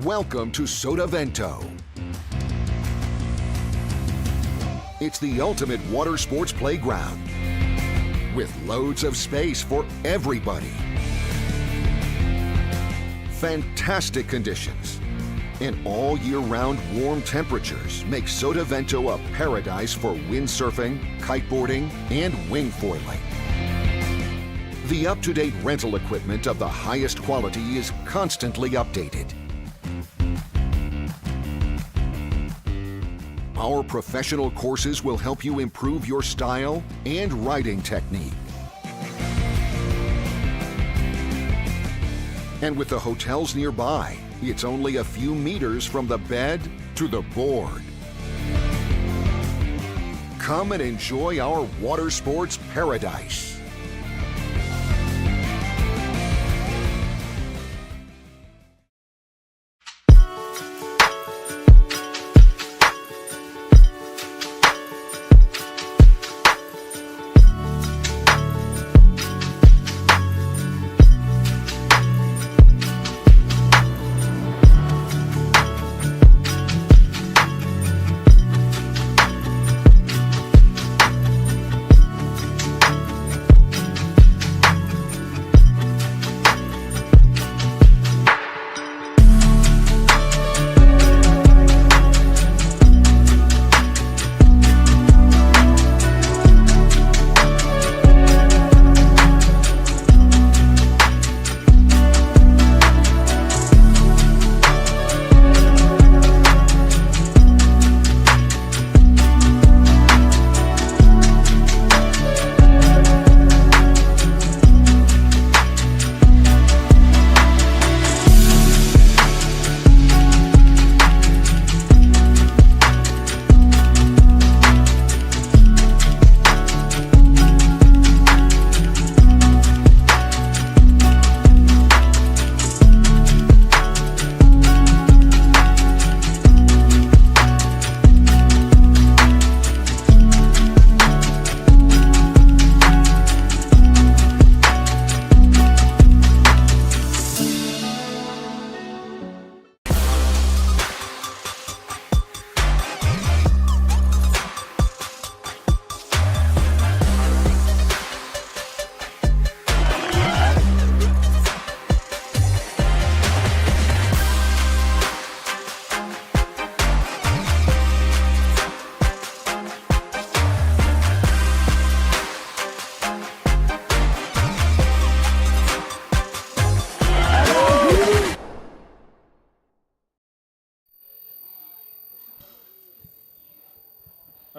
Welcome to Sotavento. It's the ultimate water sports playground with loads of space for everybody. Fantastic conditions and all year-round warm temperatures make Sotavento a paradise for windsurfing, kiteboarding, and wingfoiling. The up-to-date rental equipment of the highest quality is constantly updated. Our professional courses will help you improve your style and riding technique. And with the hotels nearby, it's only a few meters from the bed to the board. Come and enjoy our water sports paradise.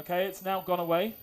Okay, it's now gone away.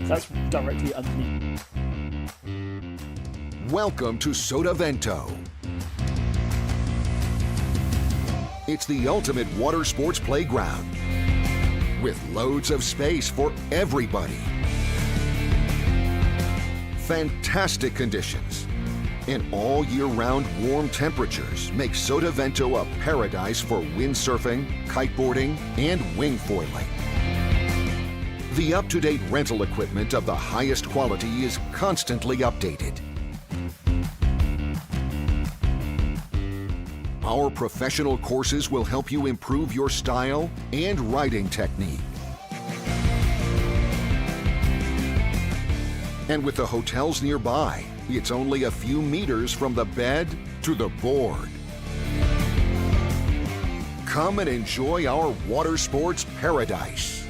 That's directly underneath. Welcome to Sotavento. It's the ultimate water sports playground with loads of space for everybody. Fantastic conditions and all year-round warm temperatures make Sotavento a paradise for windsurfing, kiteboarding, and wingfoiling. The up-to-date rental equipment of the highest quality is constantly updated. Our professional courses will help you improve your style and riding technique. And with the hotels nearby, it's only a few meters from the bed to the board. Come and enjoy our water sports paradise.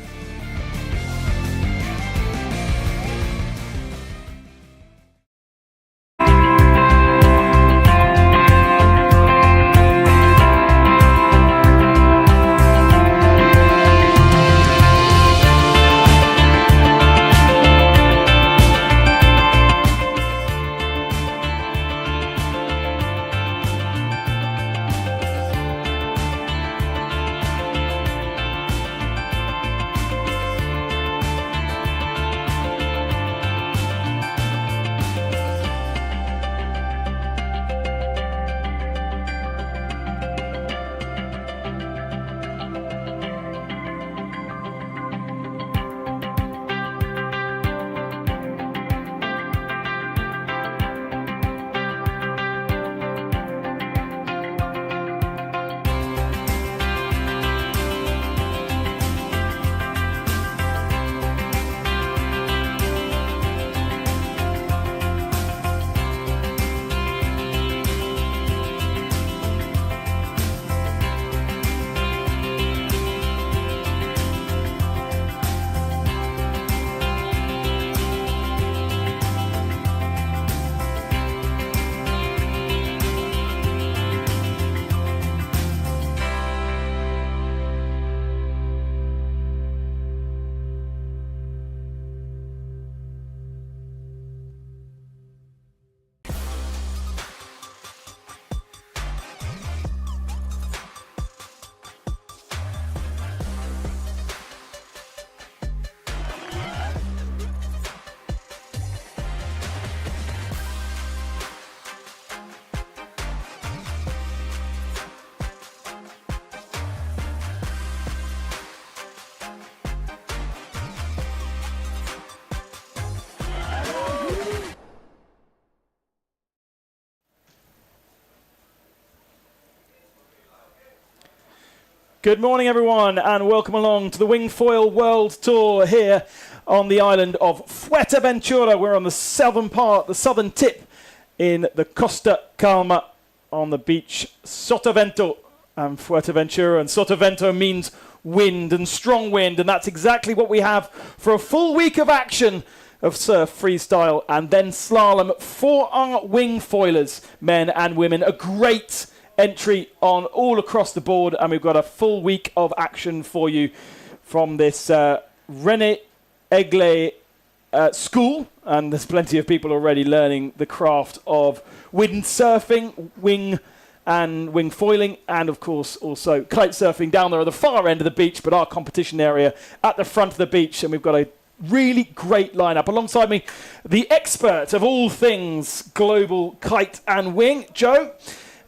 Good morning, everyone, and welcome along to the Wingfoil World Tour here on the island of Fuerteventura. We're on the southern part, the southern tip in the Costa Calma on the beach Sotavento and Fuerteventura. And Sotavento means wind and strong wind, and that's exactly what we have for a full week of action of surf, freestyle, and then slalom for our wingfoilers, men and women. A great entry on all across the board, and we've got a full week of action for you from this René Egle school, and there's plenty of people already learning the craft of windsurfing, wing and wingfoiling, and of course also kite surfing down there at the far end of the beach, but our competition area at the front of the beach. And we've got a really great lineup. Alongside me, the expert of all things global kite and wing, Joe.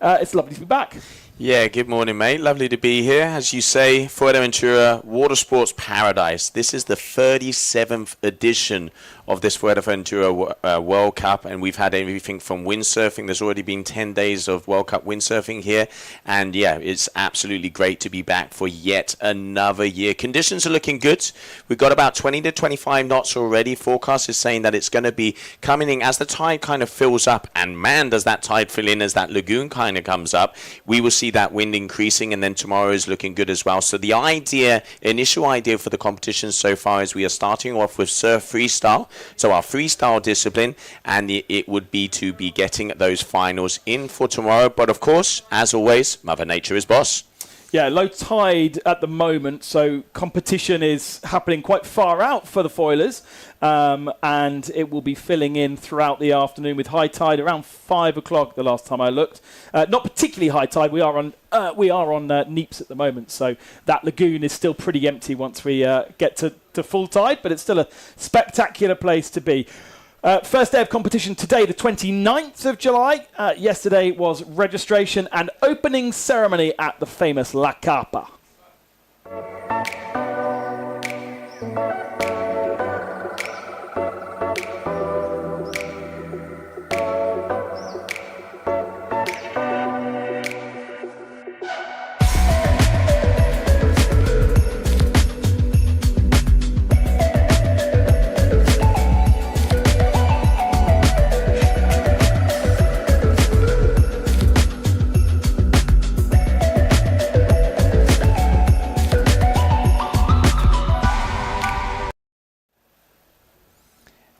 It's lovely to be back. Yeah, good morning, mate. Lovely to be here. As you say, Fuerteventura, water sports paradise. This is the 37th edition of this Fuerteventura World Cup, and we've had everything from windsurfing. There's already been 10 days of World Cup windsurfing here, and yeah, it's absolutely great to be back for yet another year. Conditions are looking good. We've got about 20 to 25 knots already. Forecast is saying that it's going to be coming in as the tide kind of fills up, and man, does that tide fill in as that lagoon kind of comes up. We will see that wind increasing, and then tomorrow is looking good as well. So the initial idea for the competition so far is we are starting off with Surf-Freestyle. So our freestyle discipline, and it would be to be getting those finals in for tomorrow. But of course, as always, Mother Nature is boss. Yeah, low tide at the moment, so competition is happening quite far out for the foilers, and it will be filling in throughout the afternoon with high tide around 5 o'clock the last time I looked. Not particularly high tide, we are on Neeps at the moment, so that lagoon is still pretty empty once we get to full tide, but it's still a spectacular place to be. First day of competition today, the 29th of July. Yesterday was registration and opening ceremony at the famous La Capa.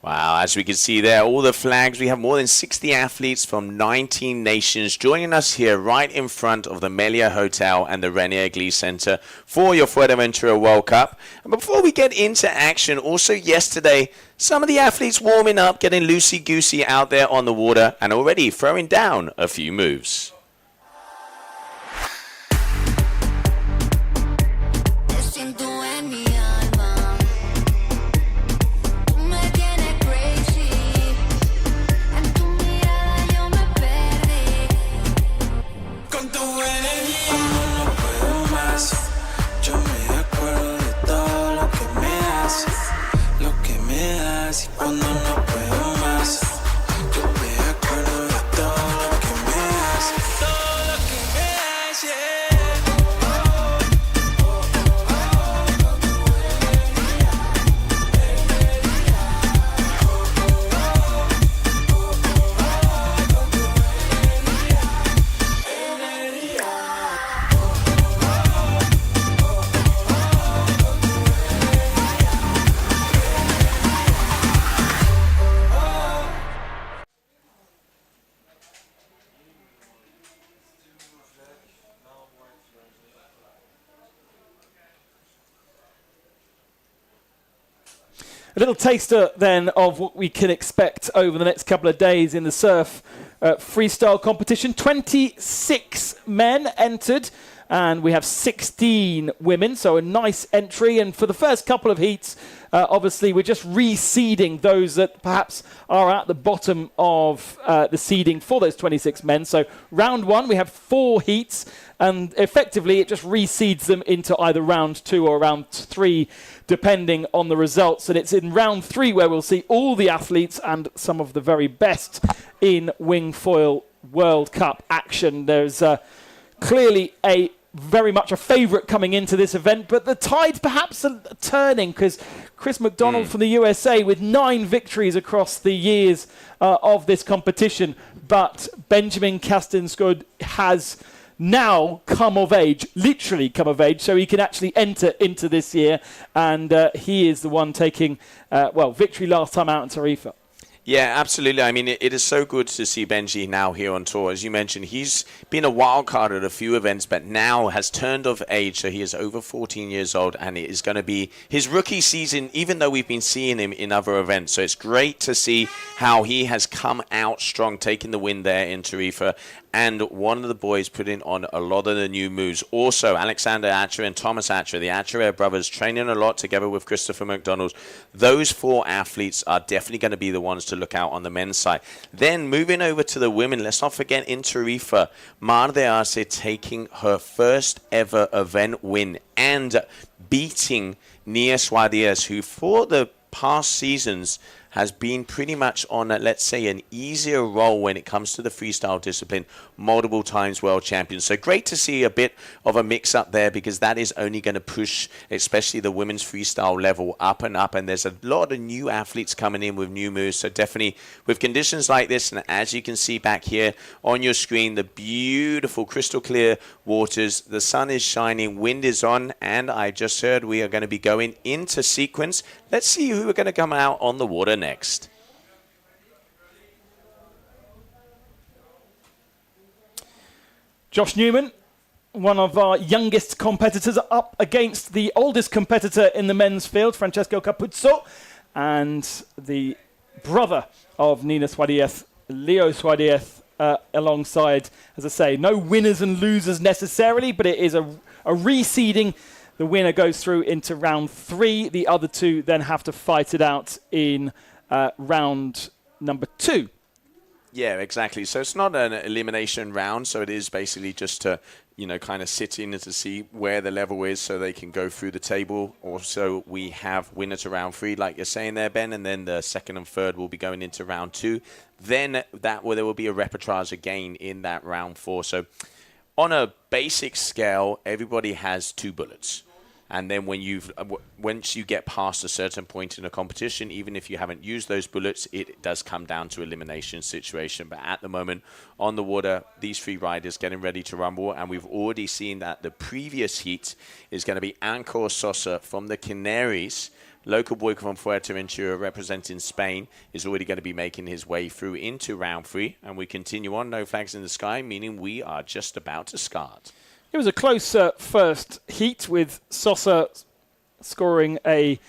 Wow, as we can see there, all the flags. We have more than 60 athletes from 19 nations joining us here right in front of the Melia Hotel and the Renier Glee Center for your Fuerteventura World Cup. And before we get into action, also yesterday, some of the athletes warming up, getting loosey-goosey out there on the water and already throwing down a few moves. A little taster then of what we can expect over the next couple of days in the surf freestyle competition. 26 men entered and we have 16 women, so a nice entry. And for the first couple of heats, obviously we're just reseeding those that perhaps are at the bottom of the seeding for those 26 men. So round one, we have 4 heats, and effectively it just reseeds them into either round 2 or round 3, depending on the results. And it's in round 3 where we'll see all the athletes and some of the very best in Wingfoil World Cup action. There's clearly very much a favourite coming into this event, but the tide perhaps turning, because Chris McDonald from the USA with 9 victories across the years of this competition, but Benjamin Castanskud has now come of age, literally come of age, so he can actually enter into this year, and he is the one taking, victory last time out in Tarifa. Yeah, absolutely. I mean, it is so good to see Benji now here on tour. As you mentioned, he's been a wild card at a few events, but now has turned of age, so he is over 14 years old, and it is going to be his rookie season, even though we've been seeing him in other events. So it's great to see how he has come out strong, taking the win there in Tarifa, and one of the boys putting on a lot of the new moves. Also, Alexander Atcher and Thomas Atcher, the Atcher brothers, training a lot together with Christopher McDonald. Those 4 athletes are definitely going to be the ones to look out on the men's side. Then moving over to the women, let's not forget in Tarifa, Mar de Arce taking her first ever event win and beating Nia Suarez, who for the past seasons has been pretty much on, let's say, an easier role when it comes to the freestyle discipline, multiple times world champion. So great to see a bit of a mix-up there, because that is only going to push, especially the women's freestyle level, up and up. And there's a lot of new athletes coming in with new moves. So definitely with conditions like this, and as you can see back here on your screen, the beautiful crystal clear waters, the sun is shining, wind is on, and I just heard we are going to be going into sequence. Let's see who are going to come out on the water next. Josh Newman one of our youngest competitors, up against the oldest competitor in the men's field, Francesco Capuzzo, and the brother of Nina Suarez, Leo Suarez, alongside. As I say, no winners and losers necessarily, but it is a reseeding. The winner goes through into round 3. The other two then have to fight it out in round number 2. Yeah, exactly. So it's not an elimination round, so it is basically just to, kind of sit in and to see where the level is so they can go through the table. Also, we have winner to round 3, like you're saying there, Ben, and then the second and third will be going into round 2. Then there will be a repertoire again in that round 4. So on a basic scale, everybody has 2 bullets. And then once you get past a certain point in a competition, even if you haven't used those bullets, it does come down to elimination situation. But at the moment, on the water, these 3 riders getting ready to rumble. And we've already seen that the previous heat is going to be Ancor Sosa from the Canaries. Local boy from Fuerteventura representing Spain is already going to be making his way through into round 3. And we continue on, no flags in the sky, meaning we are just about to start. It was a close first heat, with Sosa scoring a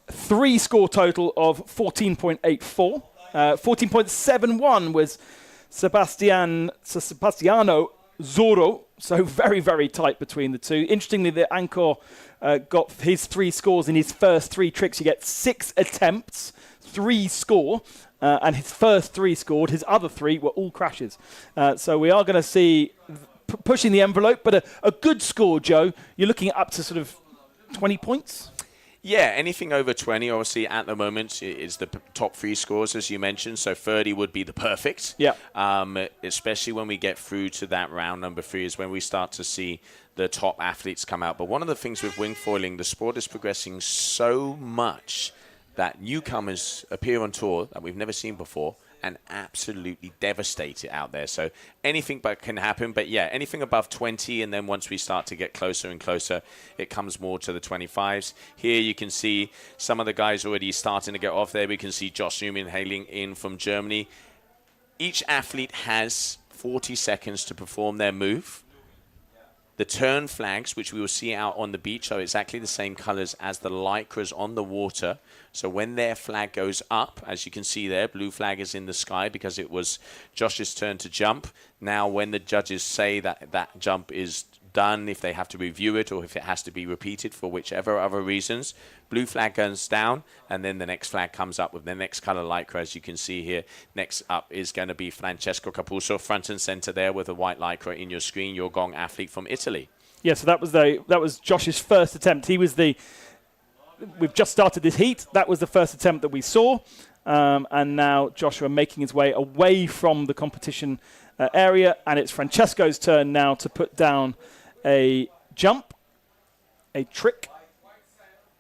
3-score total of 14.84. 14.71 was Sebastiano Zorro, so very, very tight between the two. Interestingly, the Ancor got his 3 scores in his first 3 tricks. You get 6 attempts, 3 score, and his first 3 scored. His other 3 were all crashes. So we are going to see pushing the envelope, but a good score, Joe. You're looking at up to sort of 20 points? Yeah, anything over 20, obviously, at the moment, is the top 3 scores, as you mentioned. So 30 would be the perfect. Yeah. Especially when we get through to that round number 3 is when we start to see the top athletes come out. But one of the things with wingfoiling, the sport is progressing so much that newcomers appear on tour that we've never seen before and absolutely devastate it out there. So anything but can happen. But yeah, anything above 20, and then once we start to get closer and closer, it comes more to the 25s. Here you can see some of the guys already starting to get off there. We can see Josh Newman hailing in from Germany. Each athlete has 40 seconds to perform their move. The turn flags, which we will see out on the beach, are exactly the same colors as the lycras on the water. So when their flag goes up, as you can see there, blue flag is in the sky because it was Josh's turn to jump. Now when the judges say that that jump is done, if they have to review it or if it has to be repeated for whichever other reasons, blue flag goes down, and then the next flag comes up with the next color lycra, as you can see here. Next up is going to be Francesco Capuzzo, front and center there with a white lycra in your screen, your gong athlete from Italy. Yeah, so that was Josh's first attempt. We've just started this heat. That was the first attempt that we saw. And now Joshua making his way away from the competition area. And it's Francesco's turn now to put down a jump, a trick.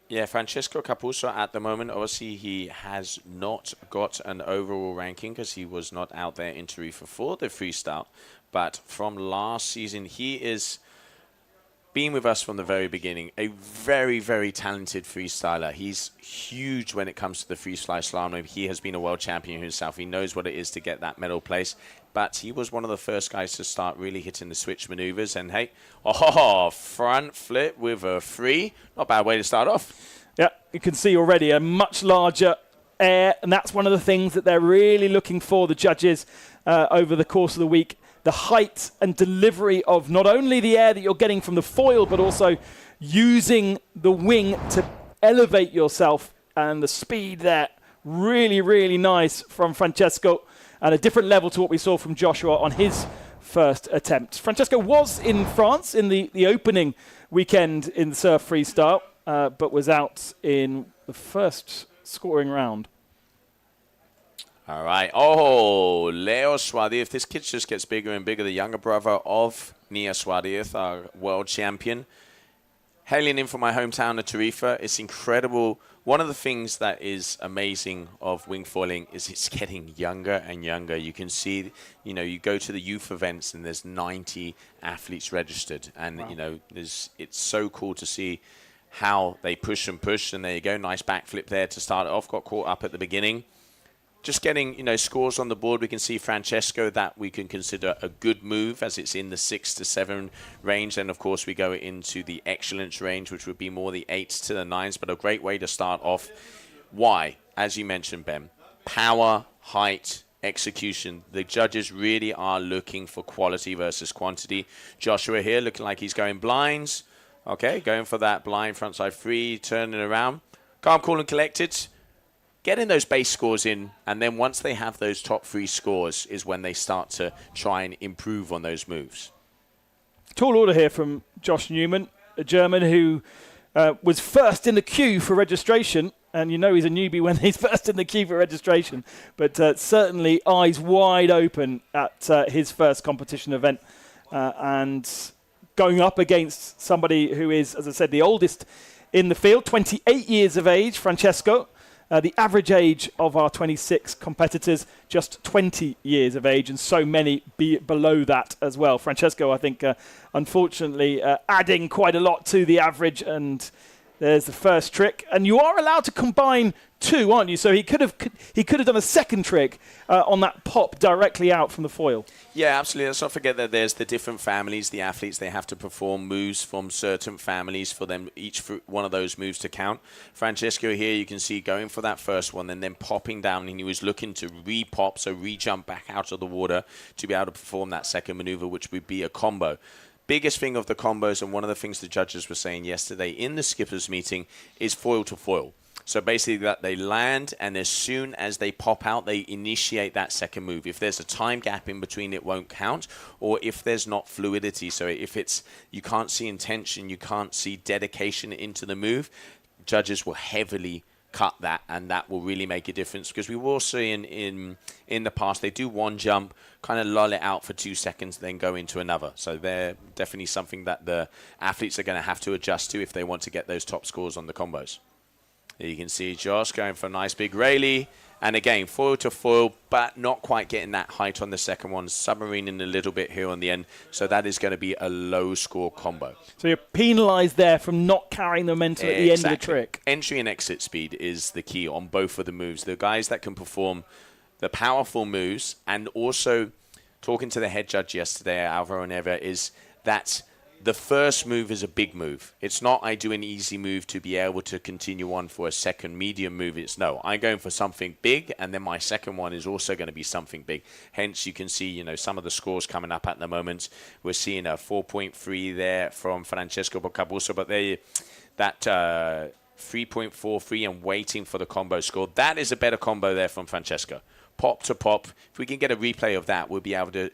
Yeah, Francesco Capuzzo at the moment, obviously he has not got an overall ranking because he was not out there in Tarifa for the freestyle. But from last season, he is been with us from the very beginning, a very, very talented freestyler. He's huge when it comes to the freestyle slalom. He has been a world champion himself. He knows what it is to get that medal place. But he was one of the first guys to start really hitting the switch maneuvers. And hey, front flip with a 3. Not a bad way to start off. Yeah, you can see already a much larger air. And that's one of the things that they're really looking for, the judges, over the course of the week. The height and delivery of not only the air that you're getting from the foil, but also using the wing to elevate yourself, and the speed there. Really, really nice from Francesco, and a different level to what we saw from Joshua on his first attempt. Francesco was in France in the opening weekend in the Surf-Freestyle, but was out in the first scoring round. All right. Oh, Leo Suarez. This kid just gets bigger and bigger. The younger brother of Nia Suarez, our world champion. Hailing in from my hometown of Tarifa. It's incredible. One of the things that is amazing of wingfoiling is it's getting younger and younger. You can see, you go to the youth events and there's 90 athletes registered. And, wow. It's so cool to see how they push and push. And there you go. Nice backflip there to start it off. Got caught up at the beginning. just getting, scores on the board. We can see Francesco, that we can consider a good move as it's in the 6 to 7 range. And of course we go into the excellence range, which would be more the 8s to the 9s, but a great way to start off. Why? As you mentioned, Ben, power, height, execution. The judges really are looking for quality versus quantity. Joshua here looking like he's going blinds. Okay, going for that blind frontside free, turning around. Calm, cool and collected. Getting those base scores in, and then once they have those top 3 scores is when they start to try and improve on those moves. Tall order here from Josh Newman, a German who was first in the queue for registration. And he's a newbie when he's first in the queue for registration. But certainly eyes wide open at his first competition event. And going up against somebody who is, as I said, the oldest in the field, 28 years of age, Francesco. The average age of our 26 competitors, just 20 years of age, and so many below that as well. Francesco, I think, unfortunately, adding quite a lot to the average, and there's the first trick. And you are allowed to combine 2, aren't you? So he could have done a second trick on that pop directly out from the foil. Yeah, absolutely. Let's not forget that there's the different families, the athletes, they have to perform moves from certain families for them, each one of those moves to count. Francesco here, you can see going for that first one and then popping down, and he was looking to re-pop, so re-jump back out of the water to be able to perform that second maneuver, which would be a combo. Biggest thing of the combos, and one of the things the judges were saying yesterday in the skippers meeting, is foil to foil. So basically that they land, and as soon as they pop out, they initiate that second move. If there's a time gap in between, it won't count, or if there's not fluidity. So if you can't see intention, you can't see dedication into the move, judges will heavily cut that, and that will really make a difference, because we will see in the past they do one jump, kind of lull it out for 2 seconds, then go into another. So they're definitely something that the athletes are going to have to adjust to if they want to get those top scores on the combos. Here you can see Josh going for a nice big Rayleigh, and again foil to foil, but not quite getting that height on the second one, submarining a little bit here on the end, so that is going to be a low score combo. So you're penalised there from not carrying the momentum at the end of the trick. Entry and exit speed is the key on both of the moves. The guys that can perform the powerful moves, and also talking to the head judge yesterday, Alvaro Neva, is that the first move is a big move. It's not I do an easy move to be able to continue on for a second medium move. It's no, I'm going for something big, and then my second one is also going to be something big. Hence, you can see, some of the scores coming up at the moment. We're seeing a 4.3 there from Francesco Boccabuso, but that 3.43 and waiting for the combo score. That is a better combo there from Francesco. Pop to pop. If we can get a replay of that, we'll be able to,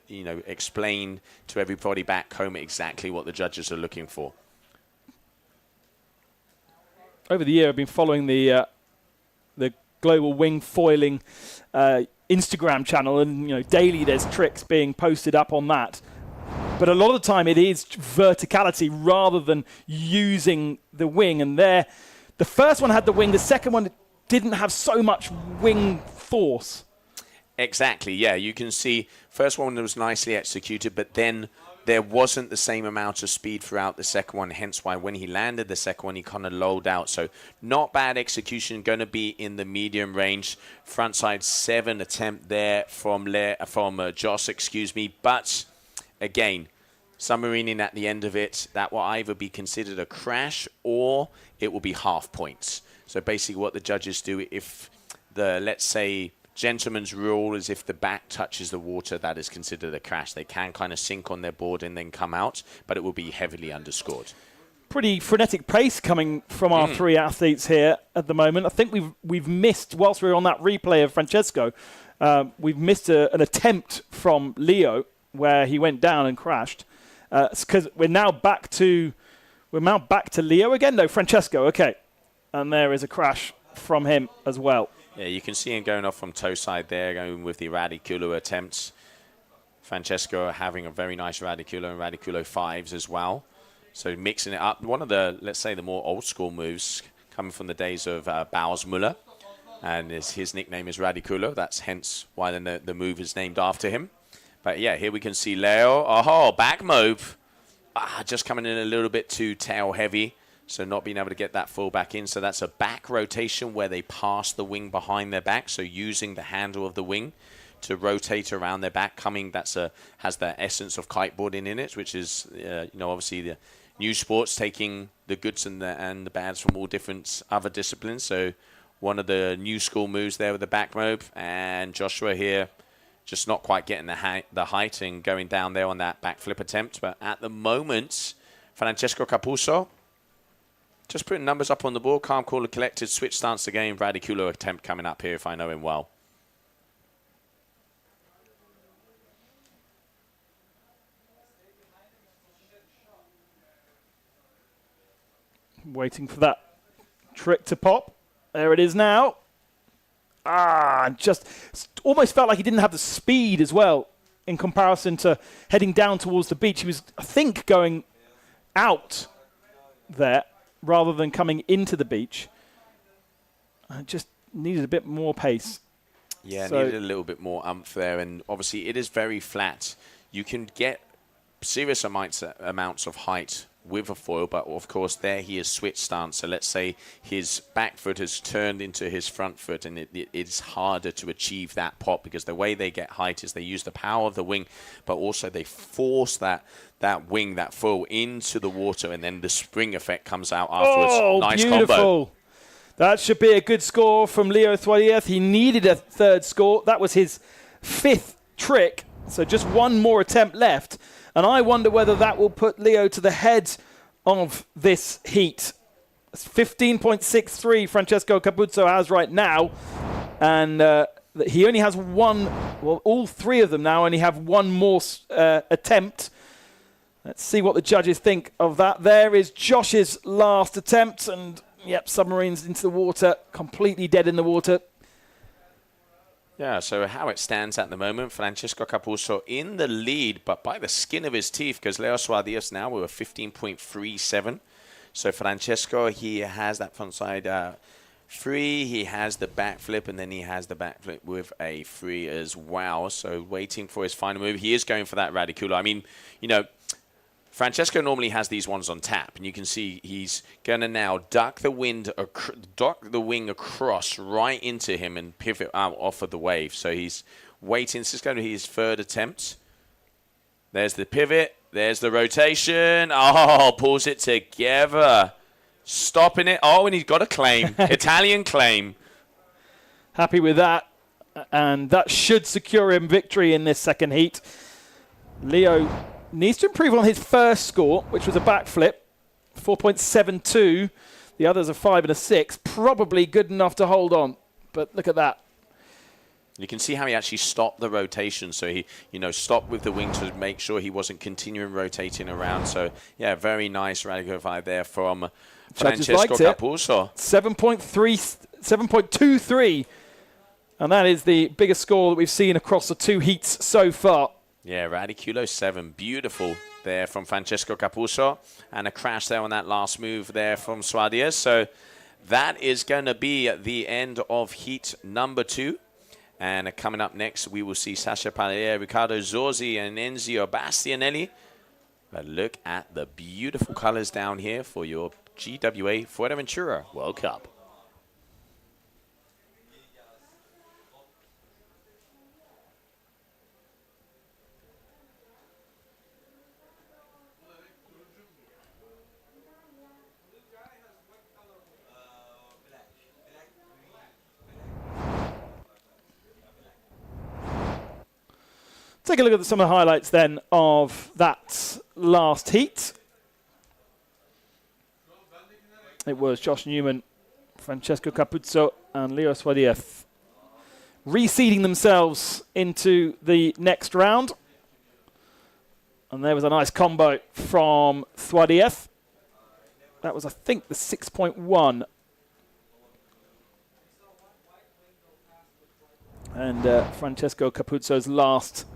explain to everybody back home exactly what the judges are looking for. Over the year, I've been following the Global Wingfoiling Instagram channel, and daily there's tricks being posted up on that. But a lot of the time, it is verticality rather than using the wing. And the first one had the wing. The second one didn't have so much wing force. Exactly, yeah. You can see first one was nicely executed, but then there wasn't the same amount of speed throughout the second one, hence why when he landed the second one, he kind of lulled out. So not bad execution, going to be in the medium range. Frontside 7 attempt there from Joss, but again, submarining at the end of it, that will either be considered a crash or it will be half points. So basically what the judges do, if let's say, gentleman's rule is if the back touches the water, that is considered a crash. They can kind of sink on their board and then come out, but it will be heavily underscored. Pretty frenetic pace coming from our 3 athletes here at the moment. I think we've missed, whilst we were on that replay of Francesco, we've missed an attempt from Leo where he went down and crashed. Because we're now back to Leo again. No, Francesco. Okay, and there is a crash from him as well. Yeah, you can see him going off from toe side there, going with the Radiculo attempts. Francesco having a very nice Radiculo and Radiculo 5s as well. So mixing it up. One of the, let's say, the more old school moves coming from the days of Bausmuller. And his nickname is Radiculo. That's hence why the move is named after him. But yeah, here we can see Leo. Oh, back move. Just coming in a little bit too tail heavy. So not being able to get that full back in. So that's a back rotation where they pass the wing behind their back. So using the handle of the wing to rotate around their back. Has the essence of kiteboarding in it, which is, obviously the new sports taking the goods and the bads from all different other disciplines. So one of the new school moves there with the back mobe. And Joshua here just not quite getting the height and going down there on that backflip attempt. But at the moment, Francesco Capuzzo just putting numbers up on the board. Calm, cool, and collected. Switch stance again. Radicular attempt coming up here if I know him well. Waiting for that trick to pop. There it is now. Just almost felt like he didn't have the speed as well in comparison to heading down towards the beach. He was, I think, going out there rather than coming into the beach. Just needed a bit more pace. Yeah, needed a little bit more umph there. And obviously it is very flat. You can get serious amounts of height with a foil, but of course there he is switch stance. So let's say his back foot has turned into his front foot, and it's harder to achieve that pop because the way they get height is they use the power of the wing, but also they force that wing, that foil into the water, and then the spring effect comes out afterwards. Oh, nice beautiful. combo. That should be a good score from Leo Thuadiez. He needed a third score. That was his 5th trick, so just one more attempt left. And I wonder whether that will put Leo to the head of this heat. It's 15.63 Francesco Capuzzo has right now. And he only has one, well, all three of them now only have one more attempt. Let's see what the judges think of that. There is Josh's last attempt. And, yep, submarines into the water, completely dead in the water. Yeah, so how it stands at the moment, Francesco Capuzzo in the lead, but by the skin of his teeth, because Leo Thuadiez now with a 15.37. So Francesco, he has that front side free, he has the backflip, and then he has the backflip with a free as well. So waiting for his final move. He is going for that radicular. I mean, Francesco normally has these ones on tap, and you can see he's going to now duck the wing across right into him and pivot out off of the wave. So he's waiting. This is going to be his third attempt. There's the pivot. There's the rotation. Oh, pulls it together. Stopping it. Oh, and he's got a claim. Italian claim. Happy with that. And that should secure him victory in this second heat. Leo needs to improve on his first score, which was a backflip, 4.72. The others are 5 and a 6. Probably good enough to hold on. But look at that. You can see how he actually stopped the rotation. So he, stopped with the wing to make sure he wasn't continuing rotating around. So, yeah, very nice radical vibe there from Francesco Capuzzo. 7.23. And that is the biggest score that we've seen across the 2 heats so far. Yeah, Radiculo 7. Beautiful there from Francesco Capuzzo. And a crash there on that last move there from Thuadiez. So that is going to be the end of heat number 2. And coming up next, we will see Sasha Pallier, Riccardo Zorzi, and Enzio Bastianelli. But look at the beautiful colors down here for your GWA Fuerteventura World Cup. Take a look at some of the highlights then of that last heat. It was Josh Newman, Francesco Capuzzo, and Leo Thuadiez reseeding themselves into the next round. And there was a nice combo from Thuadiez. That was, I think, the 6.1. And Francesco Capuzzo's last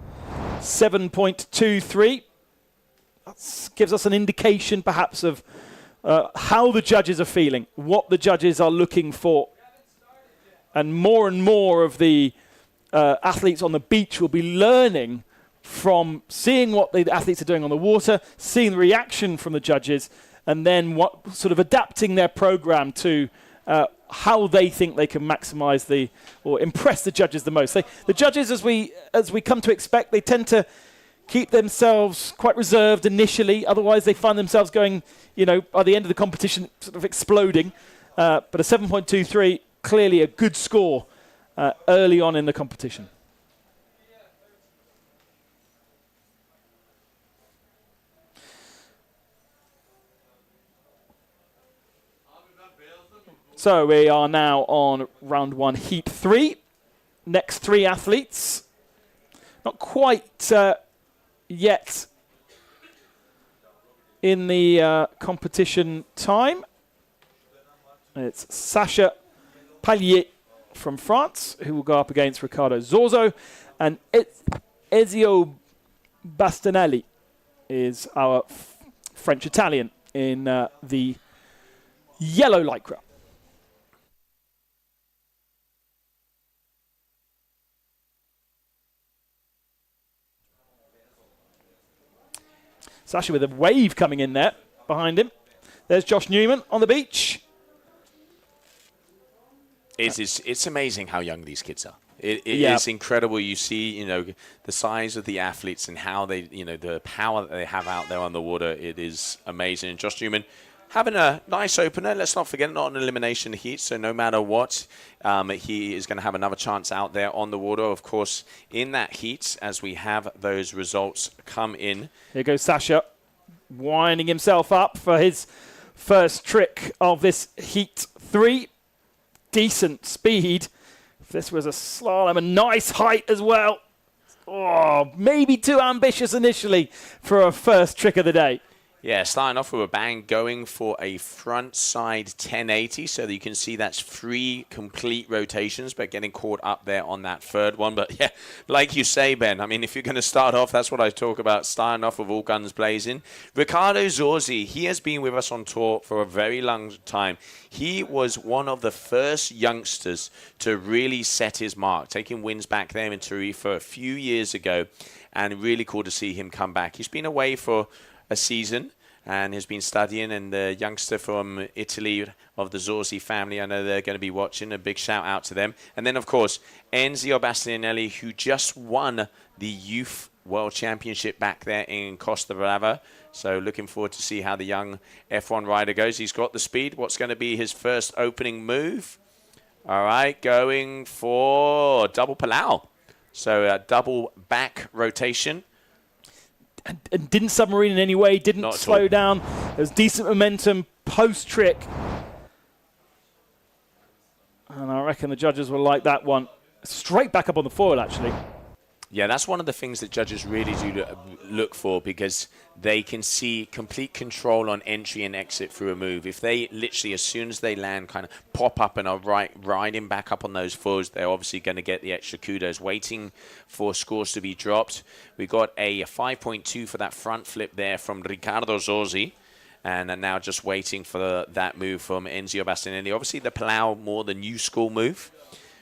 7.23. That gives us an indication, perhaps, of how the judges are feeling, what the judges are looking for. And more of the athletes on the beach will be learning from seeing what the athletes are doing on the water, seeing the reaction from the judges, and then what sort of adapting their program to how they think they can maximize or impress the judges the most. The judges, as we come to expect, they tend to keep themselves quite reserved initially. Otherwise, they find themselves going, by the end of the competition, sort of exploding. But a 7.23, clearly a good score early on in the competition. So we are now on round 1, heat 3. Next 3 athletes. Not quite yet in the competition time. It's Sacha Pallier from France, who will go up against Riccardo Zorzo, and Ezio Bastianelli is our French-Italian in the yellow lycra. Sasha with a wave coming in there behind him. There's Josh Newman on the beach. It's amazing how young these kids are. It is incredible. You see, the size of the athletes and how they, the power that they have out there on the water. It is amazing. And Josh Newman having a nice opener. Let's not forget, not an elimination heat. So no matter what, he is going to have another chance out there on the water. Of course, in that heat, as we have those results come in. Here goes Sasha, winding himself up for his first trick of this heat 3. Decent speed. If this was a slalom, a nice height as well. Oh, maybe too ambitious initially for a first trick of the day. Yeah, starting off with a bang, going for a front side 1080, so that you can see that's 3 complete rotations, but getting caught up there on that third one. But yeah, like you say, Ben, I mean, if you're going to start off, that's what I talk about, starting off with all guns blazing. Riccardo Zorzi, he has been with us on tour for a very long time. He was one of the first youngsters to really set his mark, taking wins back there in Tarifa a few years ago, and really cool to see him come back. He's been away for a season and has been studying, and the youngster from Italy of the Zorzi family, I know they're going to be watching. A big shout out to them. And then, of course, Enzio Bastianelli, who just won the Youth World Championship back there in Costa Brava. So looking forward to see how the young F1 rider goes. He's got the speed. What's going to be his first opening move? All right, going for double Palau. So a double back rotation. And didn't submarine in any way, didn't slow down. There was decent momentum post-trick. And I reckon the judges will like that one. Straight back up on the foil, actually. Yeah, that's one of the things that judges really do look for, because they can see complete control on entry and exit through a move. If they literally, as soon as they land, kind of pop up and are riding back up on those foils, they're obviously going to get the extra kudos. Waiting for scores to be dropped. We got a 5.2 for that front flip there from Riccardo Zorzi. And are now just waiting for that move from Enzio Bastianelli. Obviously, the Palau, more the new school move,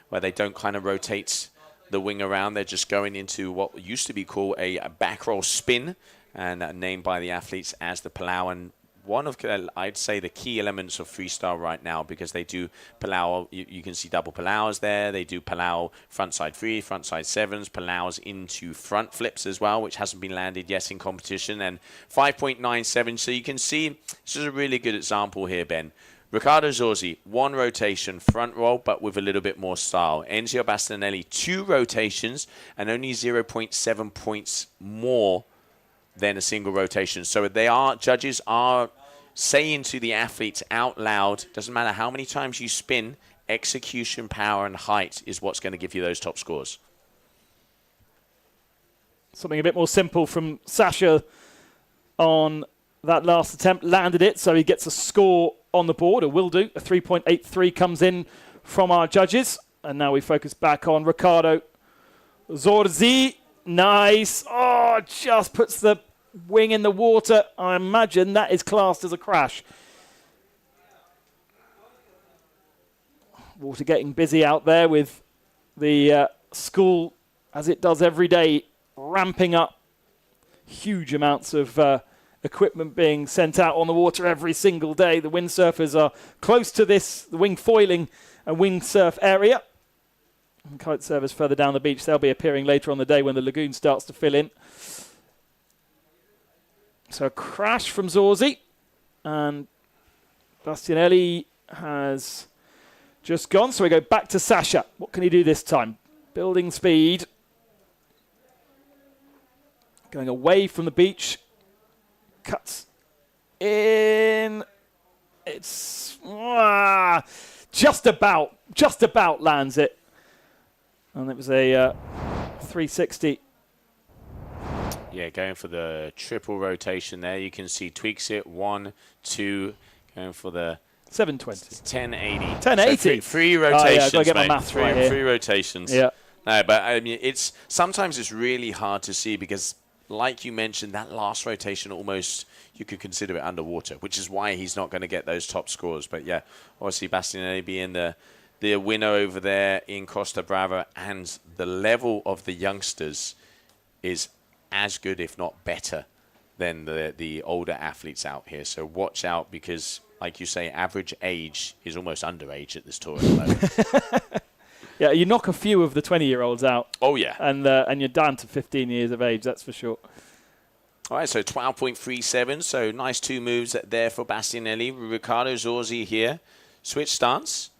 where they don't kind of rotate the wing around. They're just going into what used to be called a back roll spin, and named by the athletes as the Palau. And one of, I'd say, the key elements of freestyle right now, because they do Palau, you can see double Palaus there. They do Palau frontside 3, frontside 7s, Palaus into front flips as well, which hasn't been landed yet in competition. And 5.97, so you can see this is a really good example here, Ben. Riccardo Zorzi, 1 rotation front roll, but with a little bit more style. Enzio Bastianelli, 2 rotations and only 0.7 points more than a single rotation. So judges are saying to the athletes out loud, doesn't matter how many times you spin, execution, power, and height is what's going to give you those top scores. Something a bit more simple from Sasha on that last attempt. Landed it, so he gets a score on the board, or will do. A 3.83 comes in from our judges. And now we focus back on Riccardo Zorzi. Nice. Oh, just puts the wing in the water. I imagine that is classed as a crash. Water getting busy out there with the school, as it does every day, ramping up huge amounts of equipment being sent out on the water every single day. The windsurfers are close to this, the wing foiling and windsurf area. And kite surfers further down the beach, they'll be appearing later on the day when the lagoon starts to fill in. So a crash from Zorzi, and Bastianelli has just gone. So we go back to Sasha. What can he do this time? Building speed. Going away from the beach. Cuts in. It's just about lands it. And it was a 360. Yeah, going for the triple rotation there. You can see tweaks it. 1, 2, going for the 720. 1080. 1080. So three rotations. I've got to get my mate. maths right here. Three rotations. Yeah. No, but I mean, sometimes it's really hard to see because, like you mentioned, that last rotation almost you could consider it underwater, which is why he's not going to get those top scores. But yeah, obviously Bastianelli being the winner over there in Costa Brava, and the level of the youngsters is as good, if not better, than the older athletes out here. So watch out because, like you say, average age is almost underage at this tour at the moment. Yeah, you knock a few of the 20-year-olds out. Oh, yeah. And you're down to 15 years of age, that's for sure. All right, so 12.37. So nice 2 moves there for Bastianelli. Riccardo Zorzi here. Switch stance.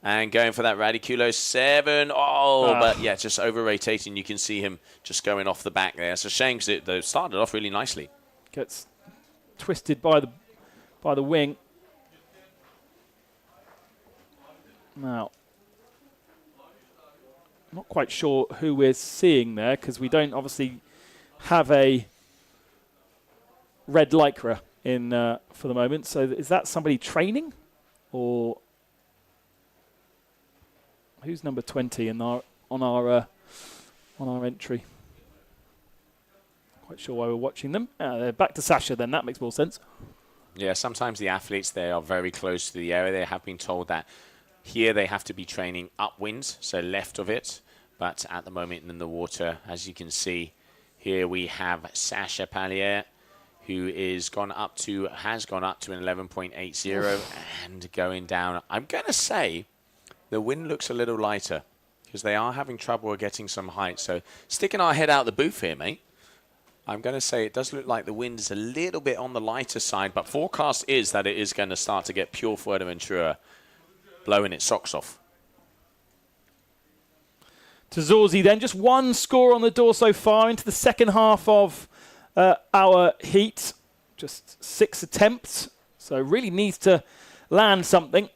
And going for that Radiculo 7. But yeah, just over-rotating. You can see him just going off the back there. It's a shame because it started off really nicely. Gets twisted by the wing. Now, not quite sure who we're seeing there because we don't obviously have a red lycra in for the moment. So is that somebody training, or who's number 20 in on our entry? Quite sure why we're watching them. They're back to Sasha then. That makes more sense. Yeah, sometimes the athletes, they are very close to the area. They have been told that here they have to be training upwind, so left of it. But at the moment in the water, as you can see, here we have Sasha Pallier, who has gone up to an 11.80 and going down. I'm going to say the wind looks a little lighter because they are having trouble getting some height. So sticking our head out the booth here, mate, I'm going to say it does look like the wind is a little bit on the lighter side, but forecast is that it is going to start to get pure Fuerteventura blowing its socks off. To Zorzi then, just 1 score on the door so far into the second half of our heat. Just 6 attempts, so really needs to land something.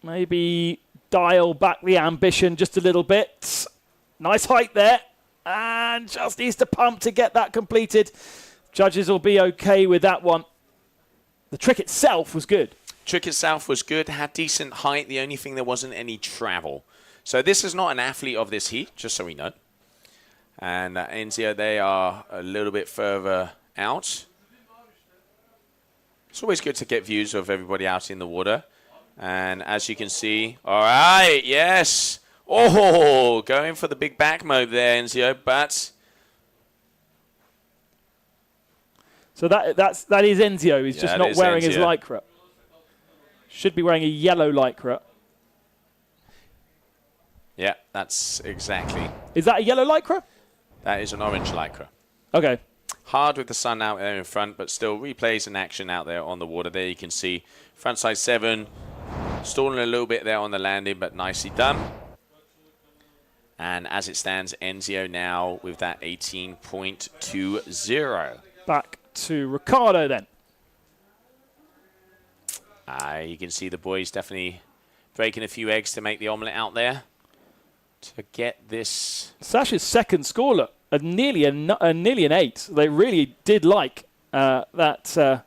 Maybe dial back the ambition just a little bit. Nice height there, and just needs to pump to get that completed. Judges will be okay with that one. The trick itself was good. Trick itself was good, had decent height. The only thing, there wasn't any travel. So this is not an athlete of this heat, just so we know. And Enzio, they are a little bit further out. It's always good to get views of everybody out in the water. And as you can see, all right, yes. Oh, going for the big back mode there, Enzio, but... So that is Enzio. He's just not wearing his lycra. Should be wearing a yellow lycra. Yeah, that's exactly. Is that a yellow lycra? That is an orange lycra. Okay. Hard with the sun out there in front, but still replays in action out there on the water. There you can see frontside 7, stalling a little bit there on the landing, but nicely done. And as it stands, Enzio now with that 18.20. Back to Riccardo then. You can see the boys definitely breaking a few eggs to make the omelette out there to get this. Sasha's second score, look, nearly an 8. They really did like that.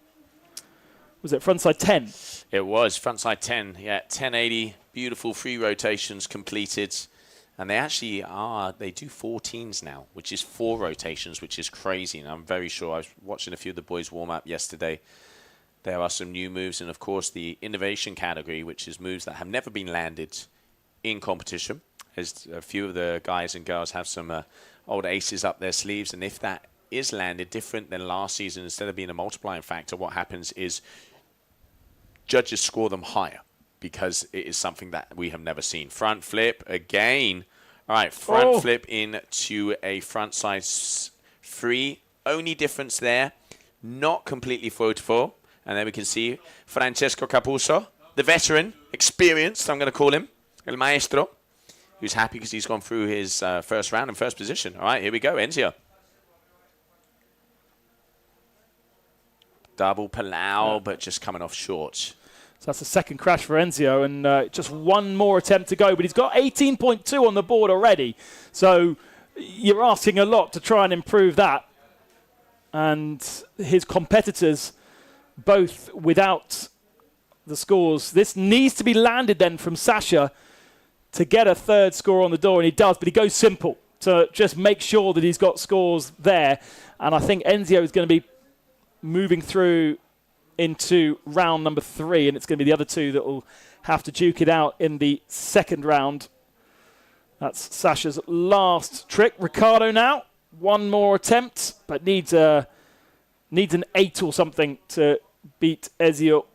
Was it frontside 10? It was frontside 10. Yeah, 1080. Beautiful 3 rotations completed. And they actually they do 14s now, which is 4 rotations, which is crazy. And I'm very sure, I was watching a few of the boys warm up yesterday. There are some new moves, and of course the innovation category, which is moves that have never been landed in competition. As a few of the guys and girls have some old aces up their sleeves, and if that is landed different than last season. Instead of being a multiplying factor, what happens is judges score them higher because it is something that we have never seen. Front flip again. All right, front flip into a front side free. Only difference there, not completely Fuerteventura. And then we can see Francesco Capuzzo, the veteran, experienced, I'm going to call him, El Maestro, who's happy because he's gone through his first round in first position. All right, here we go, Enzio. Double Palau, but just coming off short. So that's the second crash for Enzio, and just one more attempt to go. But he's got 18.2 on the board already. So you're asking a lot to try and improve that. And his competitors, both without the scores. This needs to be landed then from Sasha to get a third score on the door, and he does. But he goes simple to just make sure that he's got scores there. And I think Enzio is going to be moving through into round number 3, and it's going to be the other two that will have to duke it out in the second round. That's Sasha's last trick. Ricardo now, one more attempt, but needs an 8 or something to beat Ezio,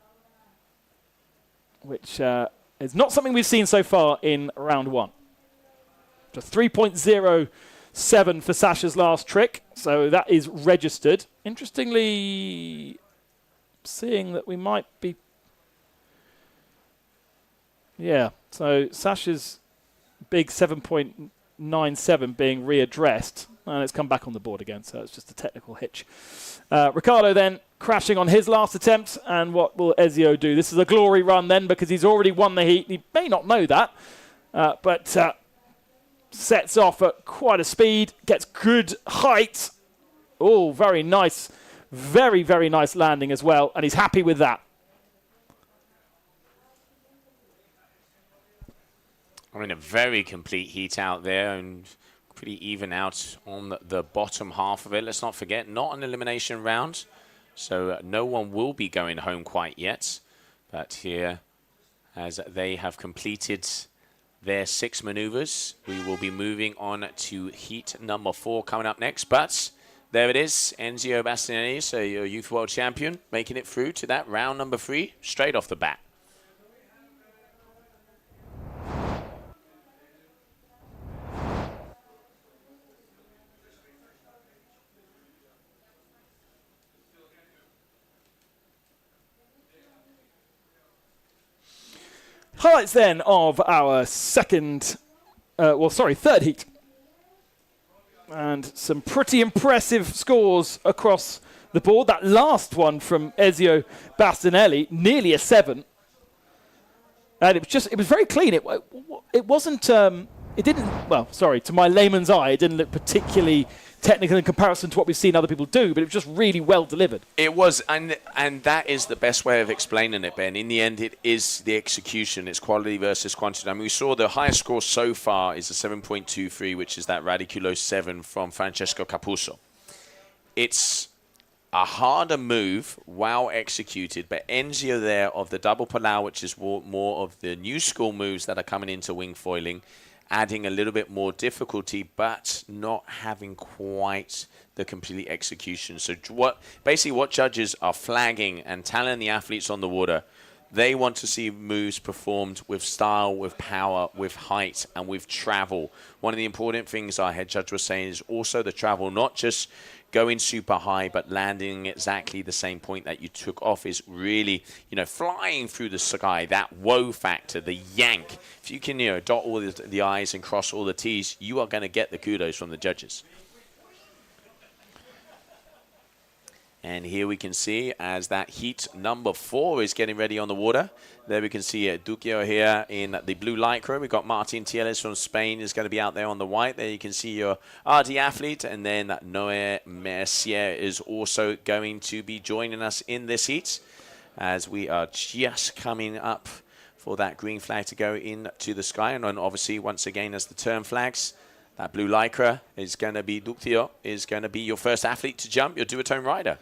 which is not something we've seen so far in round 1. Just 3.07 for Sasha's last trick, so that is registered. Interestingly, seeing that we might be... Yeah, so Sasha's big 7.97 being readdressed, and it's come back on the board again, so it's just a technical hitch. Ricardo then crashing on his last attempt, and what will Ezio do? This is a glory run then, because he's already won the heat. He may not know that, but sets off at quite a speed, gets good height. Oh, very nice. Very, very nice landing as well, and he's happy with that. I mean, a very complete heat out there, and pretty even out on the bottom half of it. Let's not forget, not an elimination round, so no one will be going home quite yet. But here, as they have completed their 6 maneuvers, we will be moving on to heat number 4 coming up next. But there it is, Enzio Bastianelli, so your Youth World Champion, making it through to that round number 3 straight off the bat. Highlights then of our third heat. And some pretty impressive scores across the board. That last one from Ezio Bastianelli, nearly a 7. And it was very clean. It wasn't, to my layman's eye, it didn't look particularly technical in comparison to what we've seen other people do, but it was just really well delivered. It was, and that is the best way of explaining it, Ben. In the end, it is the execution. It's quality versus quantity. I mean, we saw the highest score so far is a 7.23, which is that Radiculo 7 from Francesco Capuzzo. It's a harder move, well executed, but Enzio there of the double Palau, which is more of the new school moves that are coming into wingfoiling, adding a little bit more difficulty, but not having quite the complete execution. So what judges are flagging and telling the athletes on the water, they want to see moves performed with style, with power, with height, and with travel. One of the important things our head judge was saying is also the travel, not just going super high, but landing exactly the same point that you took off is really, flying through the sky. That whoa factor, the yank. If you can, dot all the I's and cross all the T's, you are going to get the kudos from the judges. And here we can see as that heat number 4 is getting ready on the water. There we can see Duccio here in the blue lycra. We've got Martin Tieles from Spain is going to be out there on the white. There you can see your RD athlete. And then Noé Mercier is also going to be joining us in this heat as we are just coming up for that green flag to go into the sky. And then obviously, once again, as the turn flags, that blue lycra is going to be Duccio, is going to be your first athlete to jump, your duotone rider.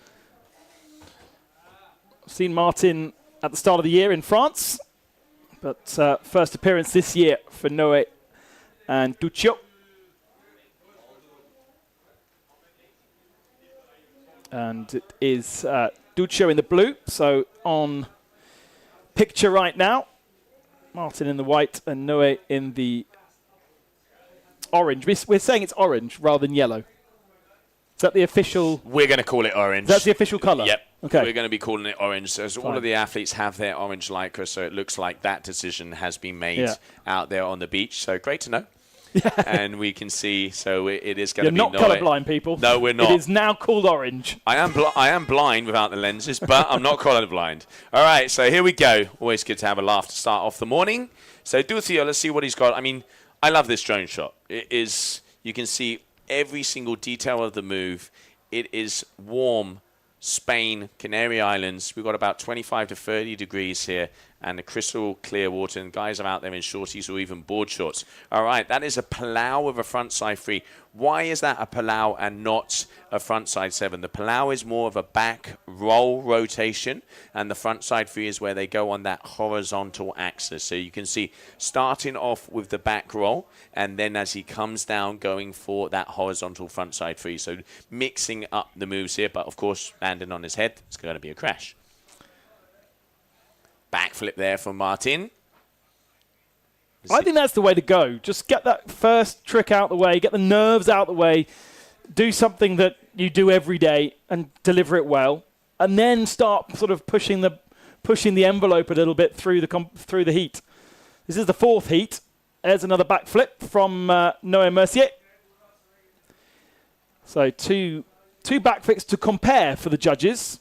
Seen Martin at the start of the year in France, but first appearance this year for Noé and Duccio. And it is Duccio in the blue. So on picture right now, Martin in the white and Noe in the orange. We're saying it's orange rather than yellow. Is that the official? We're going to call it orange. That's the official colour? Yep. Okay. We're going to be calling it orange. As all of the athletes have their orange lycra, so it looks like that decision has been made out there on the beach. So great to know. And we can see, so it is going to be You're not colourblind, people. No, we're not. It is now called orange. I am blind without the lenses, but I'm not colourblind. All right, so here we go. Always good to have a laugh to start off the morning. So Duccio, let's see what he's got. I mean, I love this drone shot. It is, you can see every single detail of the move. It is warm, Spain, Canary Islands. We've got about 25 to 30 degrees here and the crystal clear water, and guys are out there in shorties or even board shorts. All right, that is a Palau with a frontside free. Why is that a Palau and not a frontside 7? The Palau is more of a back roll rotation, and the frontside free is where they go on that horizontal axis. So you can see starting off with the back roll, and then as he comes down, going for that horizontal frontside free. So mixing up the moves here, but of course, landing on his head, it's going to be a crash. Backflip there from Martin. I think that's the way to go. Just get that first trick out the way, get the nerves out the way, do something that you do every day and deliver it well, and then start sort of pushing the envelope a little bit through the heat. This is the fourth heat. There's another backflip from Noé Mercier. So two backflips to compare for the judges.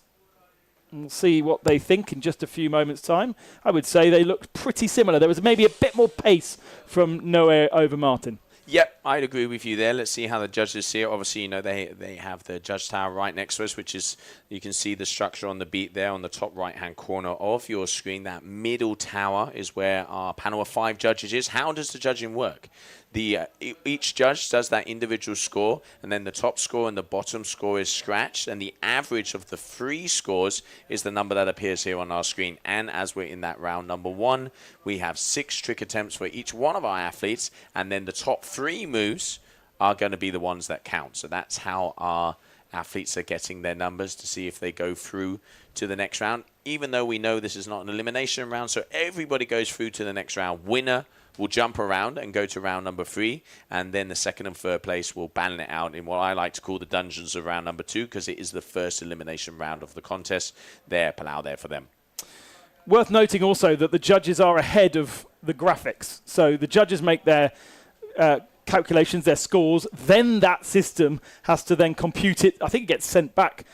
We'll see what they think in just a few moments' time. I would say they looked pretty similar. There was maybe a bit more pace from Noé over Martin. Yep, I'd agree with you there. Let's see how the judges see it. Obviously, you know, they have the judge tower right next to us, which is, you can see the structure on the beat there on the top right-hand corner of your screen. That middle tower is where our panel of 5 judges is. How does the judging work? Each judge does that individual score, and then the top score and the bottom score is scratched, and the average of the 3 scores is the number that appears here on our screen. And as we're in that round number 1, we have 6 trick attempts for each one of our athletes, and then the top 3 moves are going to be the ones that count. So that's how our athletes are getting their numbers to see if they go through to the next round, even though we know this is not an elimination round, so everybody goes through to the next round. Winner will jump around and go to round number 3, and then the second and third place will battle it out in what I like to call the dungeons of round number 2, because it is the first elimination round of the contest. There, Palau there for them. Worth noting also that the judges are ahead of the graphics. So the judges make their calculations, their scores, then that system has to then compute it. I think it gets sent back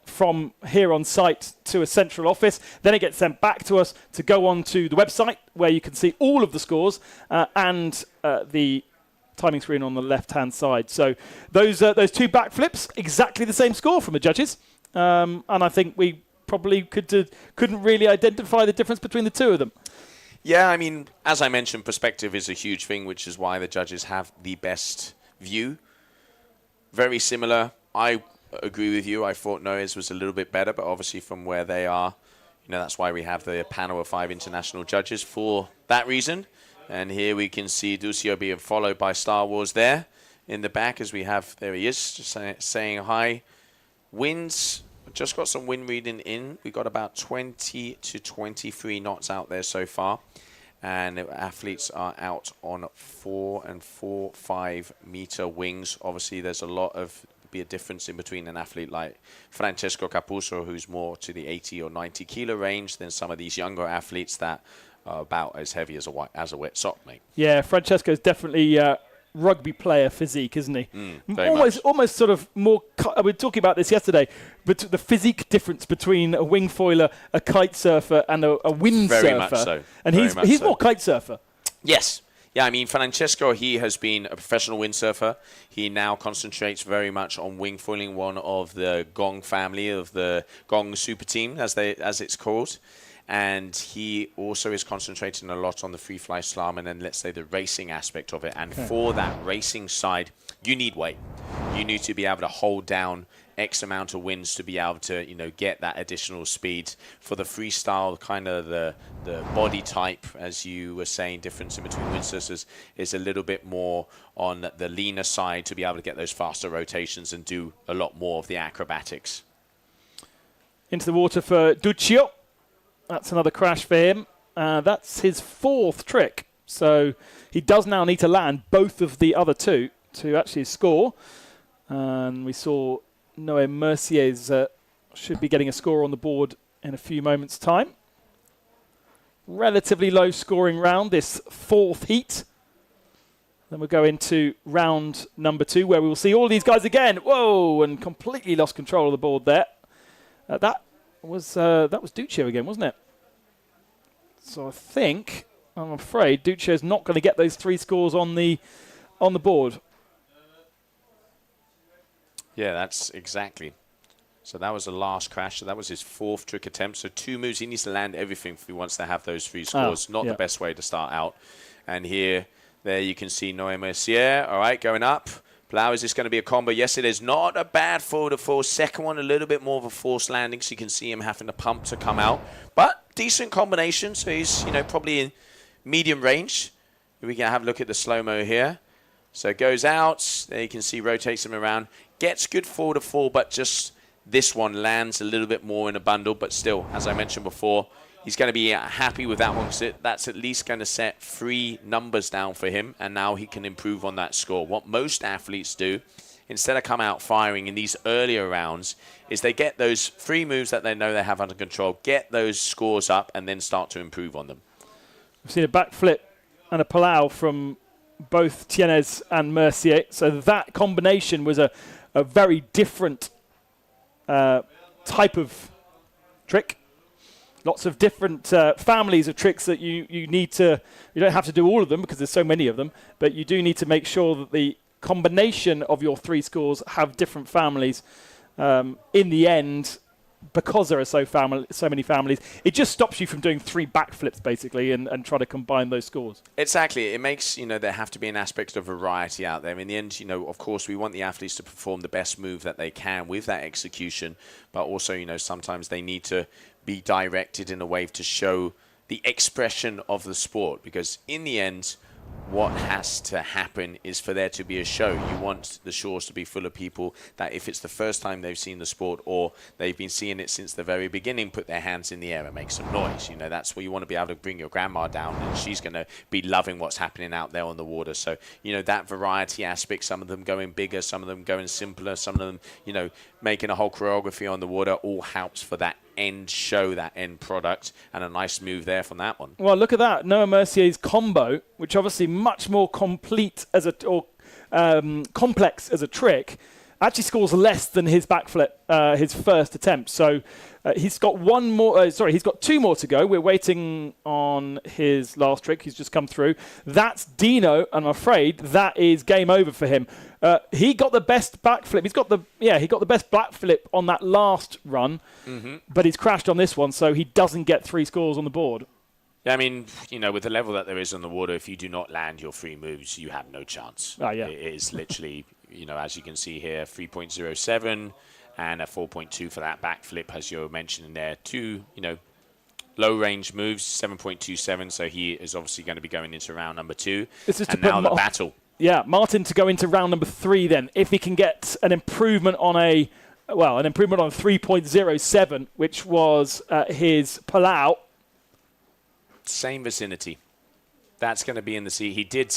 from here on site to a central office. Then it gets sent back to us to go on to the website where you can see all of the scores and the timing screen on the left-hand side. So those 2 backflips, exactly the same score from the judges. And I think we probably couldn't really identify the difference between the 2 of them. Yeah, I mean, as I mentioned, perspective is a huge thing, which is why the judges have the best view. Very similar. I agree with you. I thought Noah's was a little bit better, but obviously from where they are, you know, that's why we have the panel of 5 international judges for that reason. And here we can see Duccio being followed by Star Wars there in the back as we have, there he is, just saying hi. Winds, just got some wind reading in. We got about 20 to 23 knots out there so far. And athletes are out on 4 and 5 meter wings. Obviously, there's a lot of be a difference in between an athlete like Francesco Capuzzo, who's more to the 80 or 90 kilo range, than some of these younger athletes that are about as heavy as a wet sock, mate. Yeah, Francesco's definitely rugby player physique, isn't he? Almost sort of more. We were talking about this yesterday, but the physique difference between a wingfoiler, a kite surfer, and a windsurfer. Very much so. And he's more kite surfer. Yes. Yeah, I mean, Francesco, he has been a professional windsurfer. He now concentrates very much on wingfoiling, one of the Gong family of the Gong super team, as it's called. And he also is concentrating a lot on the free fly slalom and then, let's say, the racing aspect of it. And for that racing side, you need weight. You need to be able to hold down X amount of winds to be able to, get that additional speed. For the freestyle, kind of the body type, as you were saying, difference in between windsurfers is a little bit more on the leaner side to be able to get those faster rotations and do a lot more of the acrobatics. Into the water for Duccio. That's another crash for him. That's his 4th trick. So he does now need to land both of the other 2 to actually score. And we saw Noé Mercier's should be getting a score on the board in a few moments' time. Relatively low scoring round, this 4th heat. Then we'll go into round number 2, where we will see all these guys again. Whoa, and completely lost control of the board there. That was Duccio again, wasn't it? So I'm afraid Duccio's not going to get those 3 scores on the board. Yeah, that's exactly. So that was the last crash. So that was his 4th trick attempt. So 2 moves. He needs to land everything if he wants to have those 3 scores. Not the best way to start out. And there you can see Noé Mercier. All right, going up. Palau, is this going to be a combo? Yes, it is. Not a bad forward to 4. Second one, a little bit more of a forced landing. So you can see him having to pump to come out. But decent combination. So he's, probably in medium range. We can have a look at the slow-mo here. So it goes out. There you can see rotates him around. Gets good forward to 4, but just this one lands a little bit more in a bundle. But still, as I mentioned before, he's going to be happy with that one because that's at least going to set 3 numbers down for him. And now he can improve on that score. What most athletes do, instead of come out firing in these earlier rounds, is they get those 3 moves that they know they have under control, get those scores up, and then start to improve on them. We've seen a backflip and a Palau from both Tienez and Mercier. So that combination was a very different type of trick. Lots of different families of tricks that you need to... You don't have to do all of them because there's so many of them, but you do need to make sure that the combination of your 3 scores have different families. In the end, because there are so many families, it just stops you from doing 3 backflips, basically, and try to combine those scores. Exactly. It makes, there have to be an aspect of variety out there. In the end, of course, we want the athletes to perform the best move that they can with that execution, but also, sometimes they need to be directed in a way to show the expression of the sport, because in the end, what has to happen is for there to be a show. You want the shores to be full of people that if it's the first time they've seen the sport or they've been seeing it since the very beginning, put their hands in the air and make some noise. That's where you want to be able to bring your grandma down, and she's going to be loving what's happening out there on the water. So, that variety aspect, some of them going bigger, some of them going simpler, some of them, making a whole choreography on the water, all helps for that end show, that end product, and a nice move there from that one. Well, look at that. Noé Mercier's combo, which obviously much more complete complex as a trick, actually scores less than his backflip, his first attempt. So he's got he's got 2 more to go. We're waiting on his last trick. He's just come through. That's Dino, and I'm afraid that is game over for him. He got the best backflip. He got the best backflip on that last run, but he's crashed on this one, so he doesn't get 3 scores on the board. Yeah, with the level that there is on the water, if you do not land your 3 moves, you have no chance. Oh, yeah. It is literally, as you can see here, 3.07 and a 4.2 for that backflip, as you're mentioning there. 2, low range moves, 7.27, so he is obviously going to be going into round number 2. And now the battle. Yeah, Martin to go into round number 3 then. If he can get an improvement on an improvement on 3.07, which was his Palau. Same vicinity. That's going to be in the sea. He did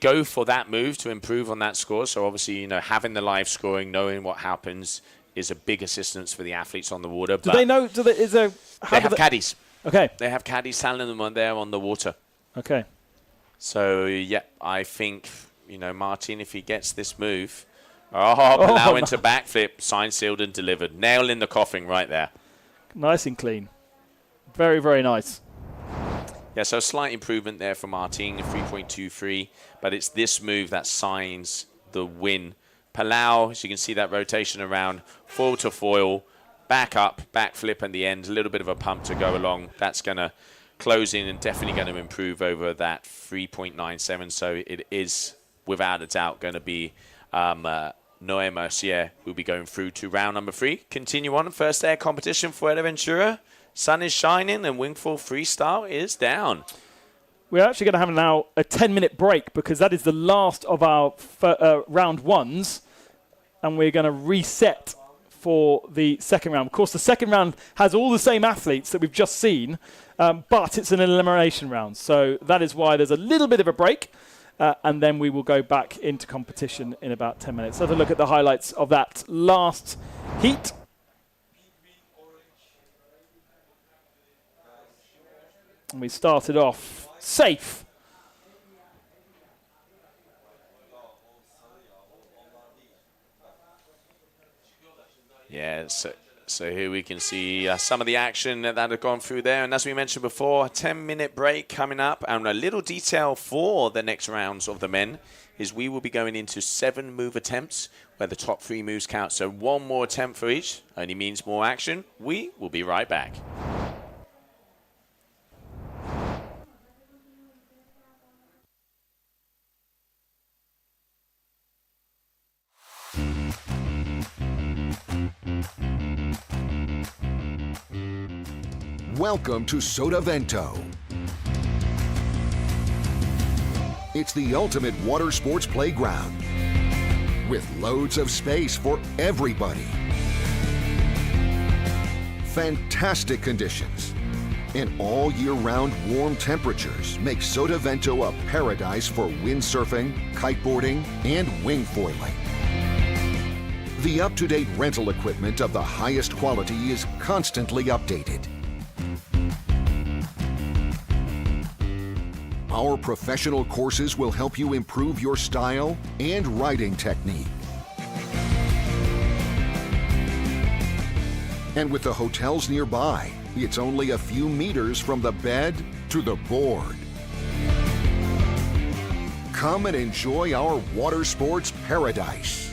go for that move to improve on that score. So obviously, having the live scoring, knowing what happens is a big assistance for the athletes on the water. Do they know? They have caddies. Okay. They have caddies telling them when they're on the water. Okay. So, yeah, I think, Martin, if he gets this move, Palau into backflip, signed, sealed, and delivered. Nail in the coffin right there. Nice and clean. Very, very nice. Yeah, so a slight improvement there for Martin, 3.23, but it's this move that signs the win. Palau, as you can see that rotation around, forward to foil, back up, back flip in the end, a little bit of a pump to go along. That's going to close in and definitely going to improve over that 3.97. So it is, without a doubt, going to be Noé Mercier will be going through to round number 3. Continue on. First air competition, Fuerteventura. Sun is shining and Wingfoil Freestyle is down. We're actually going to have now a 10-minute break because that is the last of our round 1s. And we're going to reset for the second round. Of course, the second round has all the same athletes that we've just seen, but it's an elimination round. So that is why there's a little bit of a break. And then we will go back into competition in about 10 minutes. Let's have a look at the highlights of that last heat. And we started off safe. Yeah, so here we can see some of the action that have gone through there. And as we mentioned before, a 10-minute break coming up. And a little detail for the next rounds of the men is we will be going into 7 move attempts where the top 3 moves count. So 1 more attempt for each only means more action. We will be right back. Welcome to Sotavento. It's the ultimate water sports playground with loads of space for everybody. Fantastic conditions and all year-round warm temperatures make Sotavento a paradise for windsurfing, kiteboarding, and wingfoiling. The up-to-date rental equipment of the highest quality is constantly updated. Our professional courses will help you improve your style and riding technique. And with the hotels nearby, it's only a few meters from the bed to the board. Come and enjoy our water sports paradise.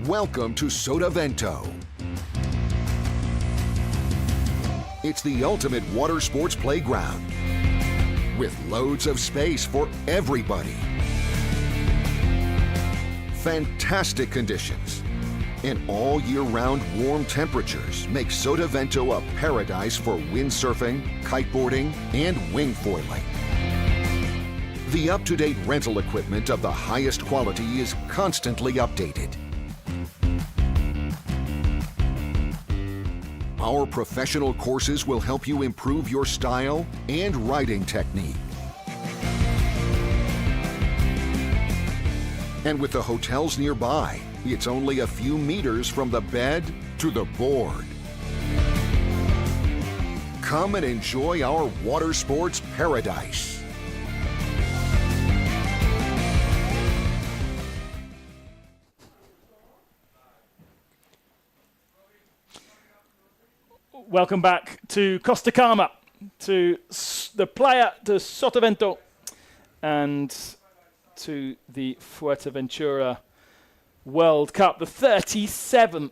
Welcome to Sotavento. It's the ultimate water sports playground with loads of space for everybody. Fantastic conditions and all year-round warm temperatures make Sotavento a paradise for windsurfing, kiteboarding, and wingfoiling. The up-to-date rental equipment of the highest quality is constantly updated. Our professional courses will help you improve your style and riding technique. And with the hotels nearby, it's only a few meters from the bed to the board. Come and enjoy our water sports paradise. Welcome back to Costa Calma, to the Playa de Sotavento, and to the Fuerteventura World Cup, the 37th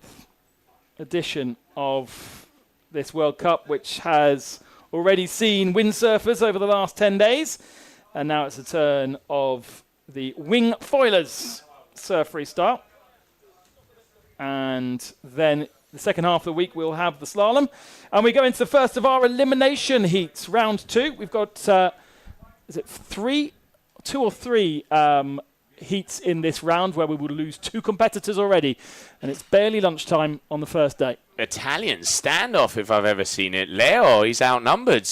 edition of this World Cup, which has already seen windsurfers over the last 10 days, and now it's the turn of the Wingfoilers Surf-Freestyle. And then the second half of the week, we'll have the slalom. And we go into the first of our elimination heats, round 2. We've got, is it two or three heats in this round where we will lose 2 competitors already. And it's barely lunchtime on the first day. Italian standoff, if I've ever seen it. Leo, he's outnumbered.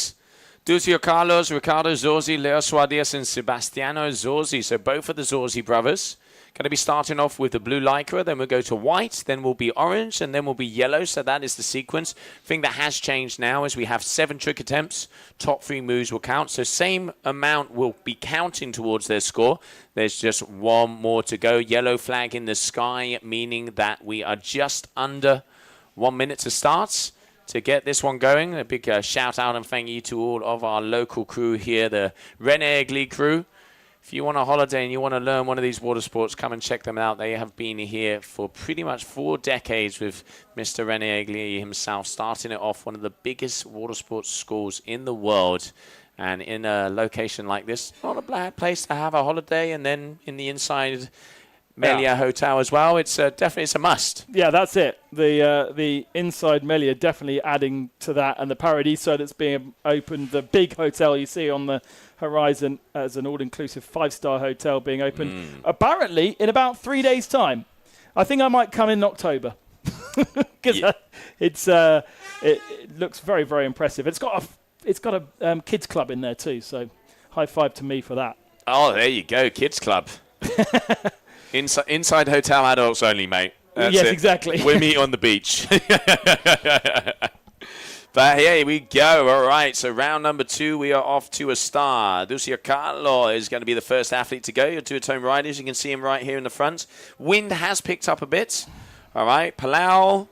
Duccio Carlos, Riccardo Zorzi, Leo Suarez, and Sebastiano Zorzi. So both of the Zorzi brothers. Going to be starting off with the blue lycra, then we'll go to white, then we'll be orange, and then we'll be yellow. So that is the sequence. Thing that has changed now is we have 7 trick attempts. Top 3 moves will count. So same amount will be counting towards their score. There's just one more to go. Yellow flag in the sky, meaning that we are just under 1 minute to start to get this one going. A big shout out and thank you to all of our local crew here, the Rene Egli crew. If you want a holiday and you want to learn one of these water sports, come and check them out. They have been here for pretty much 4 decades with Mr. Rene Egli himself, starting it off one of the biggest water sports schools in the world. And in a location like this, not a bad place to have a holiday. And then in the inside Melia Hotel as well, it's definitely it's a must. Yeah, that's it. The inside Melia definitely adding to that, and the Paradiso that's being opened, the big hotel you see on the horizon as an all-inclusive 5-star hotel being opened apparently in about 3 days' time. I think I might come in October because it looks very, very impressive. It's got a kids club in there too, so high five to me for that. Oh, there you go, kids club. Inside hotel, adults only, mate. That's yes, it. Exactly. We meet on the beach. But here we go. All right, so round number 2, we are off to a star. Duccio Carlo is going to be the first athlete to go. Your two-tone riders, you can see him right here in the front. Wind has picked up a bit. All right, Palau.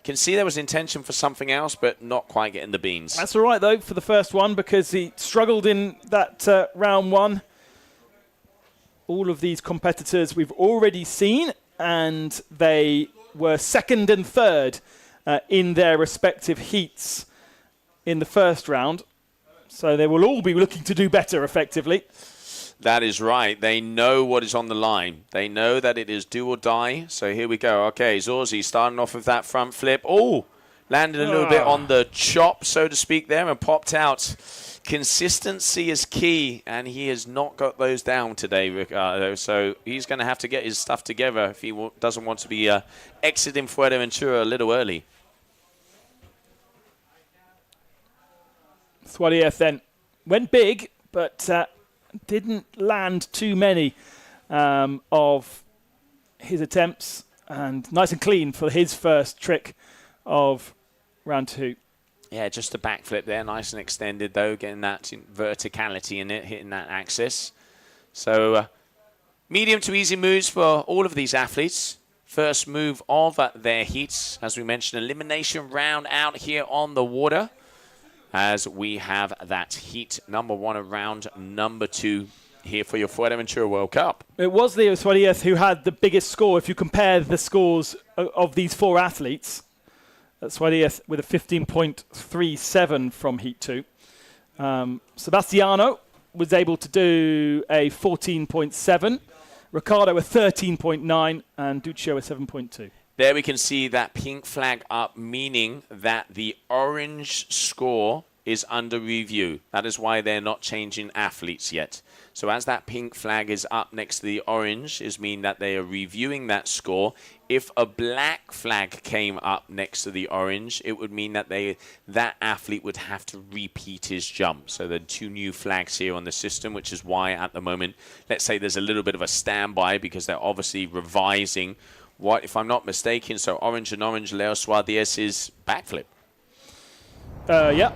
Can see there was intention for something else, but not quite getting the beans. That's all right, though, for the first one, because he struggled in that round 1. All of these competitors we've already seen, and they were second and third in their respective heats in the first round. So they will all be looking to do better, effectively. That is right. They know what is on the line. They know that it is do or die. So here we go. Okay, Zorzi starting off with that front flip. Oh, landed a little bit on the chop, so to speak, there and popped out. Consistency is key, and he has not got those down today, Ricardo. So he's going to have to get his stuff together if he doesn't want to be exiting Fuerteventura a little early. Suarez then went big, but didn't land too many of his attempts, and nice and clean for his first trick of round 2. Yeah, just a backflip there, nice and extended though, getting that verticality in it, hitting that axis. So medium to easy moves for all of these athletes. First move of their heats, as we mentioned, elimination round out here on the water, as we have that heat number 1 of round number 2 here for your Fuerteventura World Cup. It was Leo Suarez who had the biggest score. If you compare the scores of these 4 athletes, Suarez with a 15.37 from Heat 2. Sebastiano was able to do a 14.7, Ricardo a 13.9, and Duccio a 7.2. There we can see that pink flag up, meaning that the orange score is under review. That is why they're not changing athletes yet. So as that pink flag is up next to the orange, is mean that they are reviewing that score. If a black flag came up next to the orange, it would mean that that athlete would have to repeat his jump. So there are 2 new flags here on the system, which is why at the moment, let's say there's a little bit of a standby because they're obviously revising what, if I'm not mistaken, so orange and orange, Leo Suarez's backflip. Yeah.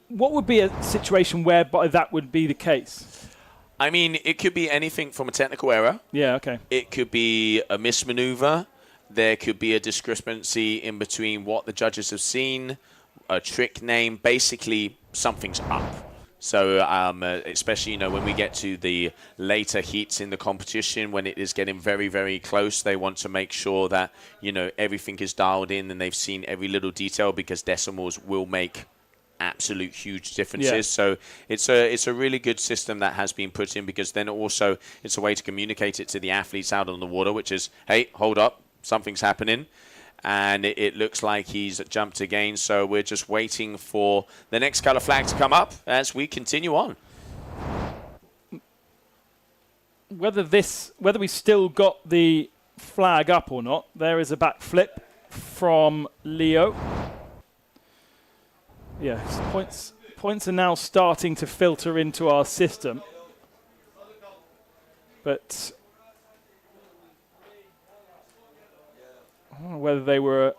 What would be a situation whereby that would be the case? I mean, it could be anything from a technical error. Yeah, okay. It could be a mismaneuver. There could be a discrepancy in between what the judges have seen, a trick name. Basically, something's up. So, especially, when we get to the later heats in the competition, when it is getting very, very close, they want to make sure that, everything is dialed in and they've seen every little detail because decimals will make absolute huge differences. Yeah. So it's a really good system that has been put in because then also it's a way to communicate it to the athletes out on the water, which is, hey, hold up, something's happening. And it looks like he's jumped again. So we're just waiting for the next color flag to come up as we continue on. Whether we still got the flag up or not, there is a backflip from Leo. Yes, points are now starting to filter into our system. But I don't know whether they were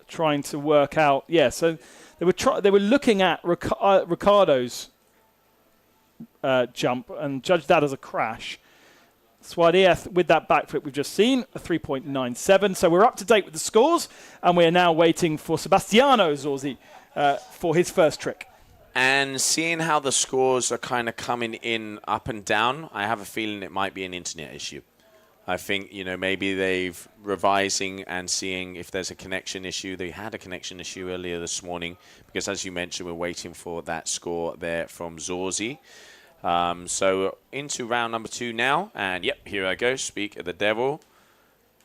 trying to work out. Yeah, so they were looking at Ricardo's jump and judged that as a crash. Suarez with that backflip we've just seen, a 3.97. So we're up to date with the scores, and we're now waiting for Sebastiano Zorzi for his first trick. And seeing how the scores are kind of coming in up and down, I have a feeling it might be an internet issue. I think, maybe they've revising and seeing if there's a connection issue. They had a connection issue earlier this morning because, as you mentioned, we're waiting for that score there from Zorzi. So into round number 2 now. And, yep, here I go. Speak of the devil.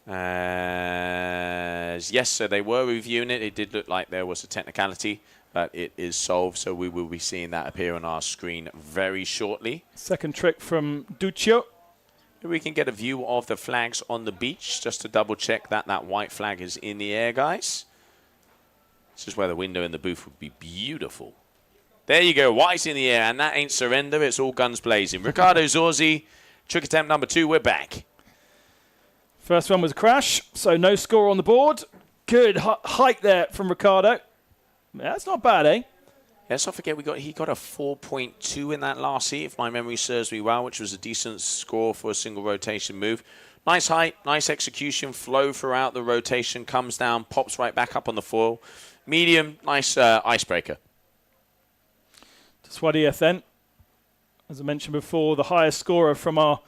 Yes, so they were reviewing it. It did look like there was a technicality, but it is solved. So we will be seeing that appear on our screen very shortly. Second trick from Duccio. We can get a view of the flags on the beach just to double check that that white flag is in the air, guys. This is where the window in the booth would be beautiful. There you go, white in the air, and that ain't surrender. It's all guns blazing. Ricardo Zorzi, trick attempt number 2, we're back. First one was a crash, so no score on the board. Good height there from Ricardo. Yeah, that's not bad, eh? Let's not forget he got a 4.2 in that last heat, if my memory serves me well, which was a decent score for a single rotation move. Nice height, nice execution, flow throughout the rotation, comes down, pops right back up on the foil. Medium, nice icebreaker. To Suarez then. As I mentioned before, the highest scorer from our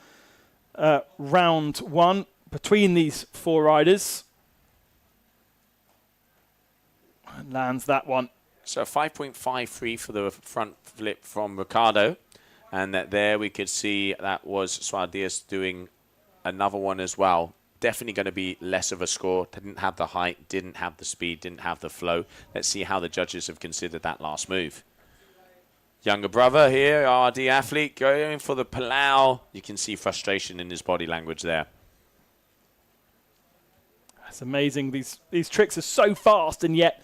round 1 between these 4 riders. And lands that one. So 5.53 for the front flip from Ricardo. And that there we could see that was Suarez doing another one as well. Definitely going to be less of a score. Didn't have the height, didn't have the speed, didn't have the flow. Let's see how the judges have considered that last move. Younger brother here, RD athlete, going for the Palau. You can see frustration in his body language there. That's amazing. These tricks are so fast, and yet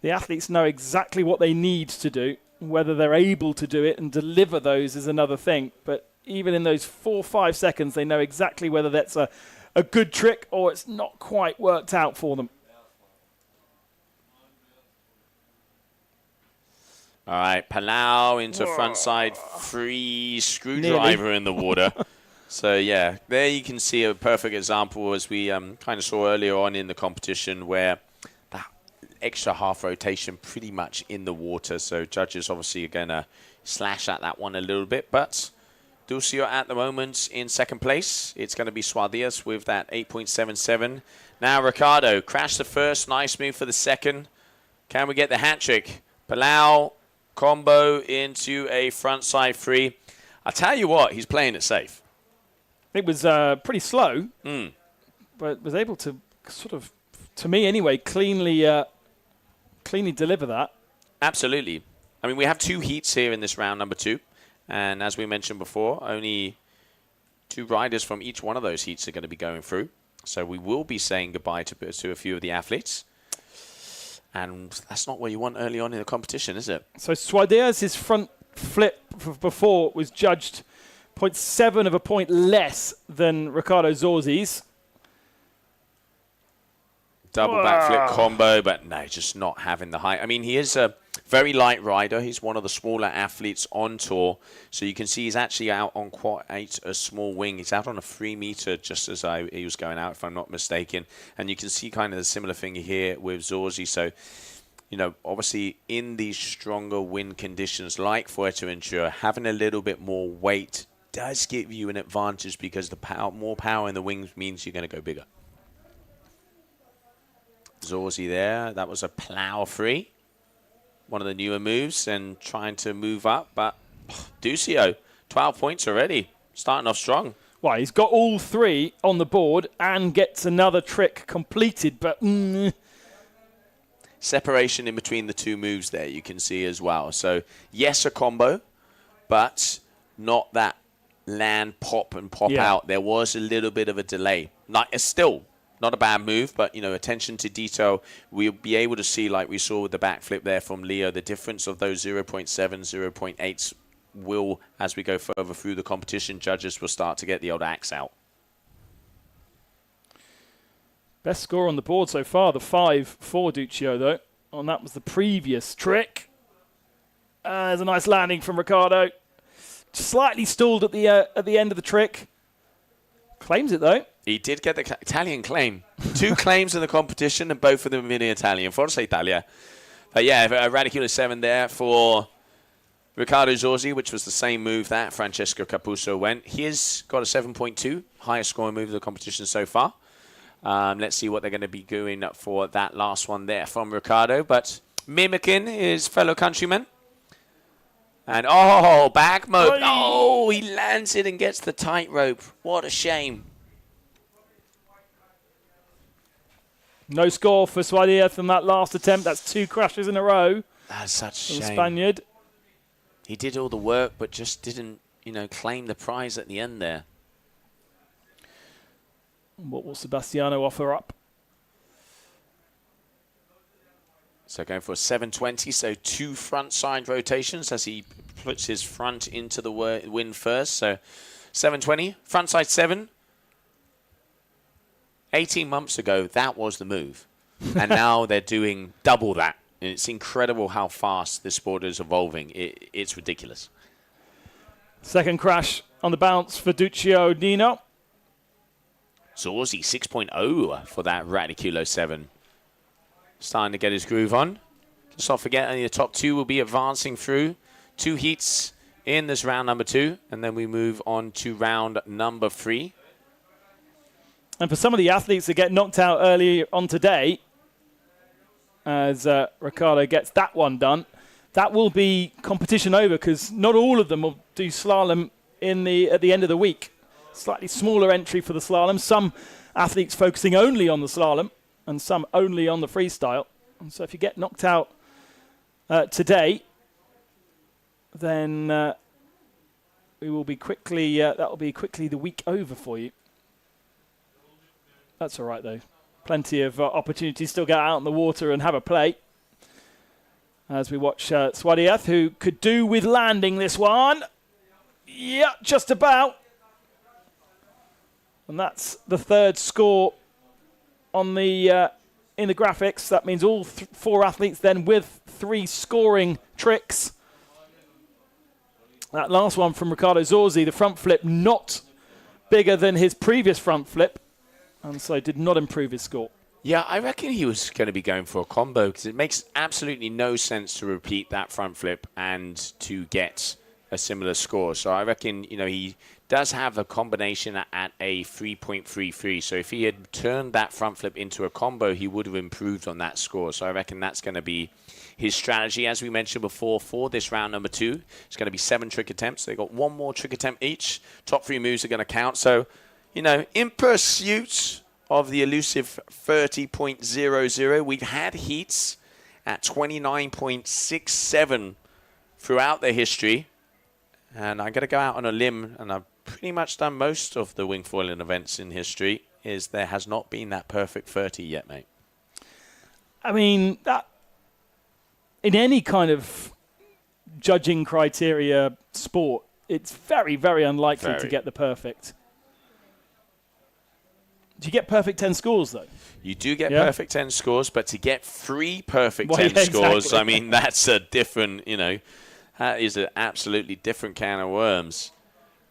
the athletes know exactly what they need to do. Whether they're able to do it and deliver those is another thing. But even in those 4-5 seconds, they know exactly whether that's a good trick or it's not quite worked out for them. All right, Palau into frontside free screwdriver in the water. So, yeah, there you can see a perfect example as we kind of saw earlier on in the competition where that extra half rotation pretty much in the water. So judges obviously are going to slash at that one a little bit. But Ducio at the moment in second place. It's going to be Suardias with that 8.77. Now Ricardo crashed the first. Nice move for the second. Can we get the hat trick? Palau combo into a front side free. I tell you what, he's playing it safe. It was pretty slow, but was able to sort of, to me anyway, cleanly deliver that. Absolutely. I mean, we have 2 heats here in this round number 2. And as we mentioned before, only 2 riders from each one of those heats are going to be going through. So we will be saying goodbye to a few of the athletes. And that's not what you want early on in the competition, is it? So Suardias' front flip before was judged 0.7 of a point less than Ricardo Zorzi's. Double backflip combo, but no, just not having the height. I mean, he is a very light rider. He's one of the smaller athletes on tour. So you can see he's actually out on quite a small wing. He's out on a 3 meter just as he was going out, if I'm not mistaken. And you can see kind of the similar thing here with Zorzi. So, you know, obviously in these stronger wind conditions like Fuerteventura, having a little bit more weight does give you an advantage because the more power in the wings means you're going to go bigger. Zorzi there, that was a plow free. One of the newer moves and trying to move up, but Ducio, 12 points already, starting off strong. Well, he's got all 3 on the board and gets another trick completed, but separation in between the 2 moves there you can see as well. So yes, a combo, but not that land pop and pop out. There was a little bit of a delay. It's still not a bad move, but, you know, attention to detail. We'll be able to see, like we saw with the backflip there from Leo, the difference of those 0.7, 0.8s will, as we go further through the competition, judges will start to get the old axe out. Best score on the board so far, the 5 for Ducio, though. And that was the previous trick. There's a nice landing from Ricardo. Slightly stalled at the end of the trick. Claims it, though. He did get the Italian claim. 2 claims in the competition, and both of them in Italian. Forza Italia. But yeah, a Radicular 7 there for Ricardo Zorzi, which was the same move that Francesco Capuzzo went. He's got a 7.2, highest scoring move of the competition so far. Let's see what they're going to be doing for that last one there from Ricardo. But mimicking his fellow countrymen. And, back mode. Oh, he lands it and gets the tightrope. What a shame. No score for Suardias from that last attempt. That's 2 crashes in a row. That's such a shame. The Spaniard. He did all the work, but just didn't, you know, claim the prize at the end there. What will Sebastiano offer up? So going for a 720, so 2 front side rotations as he puts his front into the wind first. So 720, front side 7. 18 months ago, that was the move. And now they're doing double that. And it's incredible how fast this sport is evolving. It's ridiculous. Second crash on the bounce for Ducio Nino. Zorzi 6.0 for that Radiculo 7. Starting to get his groove on. Just not forget, only the top 2 will be advancing through. 2 heats in this round number 2. And then we move on to round number 3. And for some of the athletes that get knocked out early on today, as Ricardo gets that one done, that will be competition over because not all of them will do slalom at the end of the week. Slightly smaller entry for the slalom. Some athletes focusing only on the slalom and some only on the freestyle. And so if you get knocked out today, then that will be quickly the week over for you. That's all right, though. Plenty of opportunities still get out in the water and have a play. As we watch Suardias, who could do with landing this one. Yeah, just about. And that's the 3rd score on the in the graphics. That means all 4 athletes then with 3 scoring tricks. That last one from Ricardo Zorzi, the front flip, not bigger than his previous front flip. And so did not improve his score. Yeah, I reckon he was going to be going for a combo because it makes absolutely no sense to repeat that front flip and to get a similar score. So I reckon, he does have a combination at a 3.33. So if he had turned that front flip into a combo, he would have improved on that score. So I reckon that's going to be his strategy. As we mentioned before, for this round number 2, it's going to be 7 trick attempts. They got 1 more trick attempt each. Top 3 moves are going to count. So, in pursuit of the elusive 30.00, we've had heats at 29.67 throughout their history. And I'm going to go out on a limb, and I've pretty much done most of the wingfoiling events in history, is there has not been that perfect 30 yet, mate. I mean, that in any kind of judging criteria sport, it's very, very unlikely to get the perfect. Do you get perfect 10 scores, though? You do get perfect 10 scores, but to get 3 perfect 10 yeah, scores, exactly. I mean, that's a different, that is an absolutely different can of worms.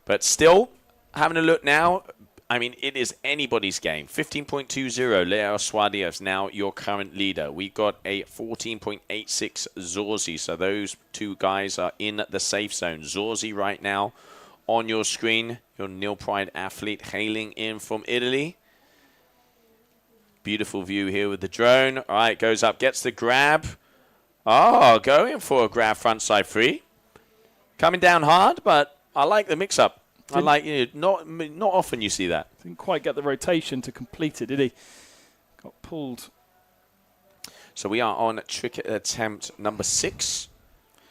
But still, having a look now, I mean, it is anybody's game. 15.20, Leo Suarez now your current leader. We've got a 14.86 Zorzi. So those 2 guys are in the safe zone. Zorzi right now on your screen, your Nil Pride athlete hailing in from Italy. Beautiful view here with the drone. All right, goes up, gets the grab. Oh, going for a grab frontside free. Coming down hard, but I like the mix-up. I like, not often you see that. Didn't quite get the rotation to complete it, did he? Got pulled. So we are on trick attempt number 6.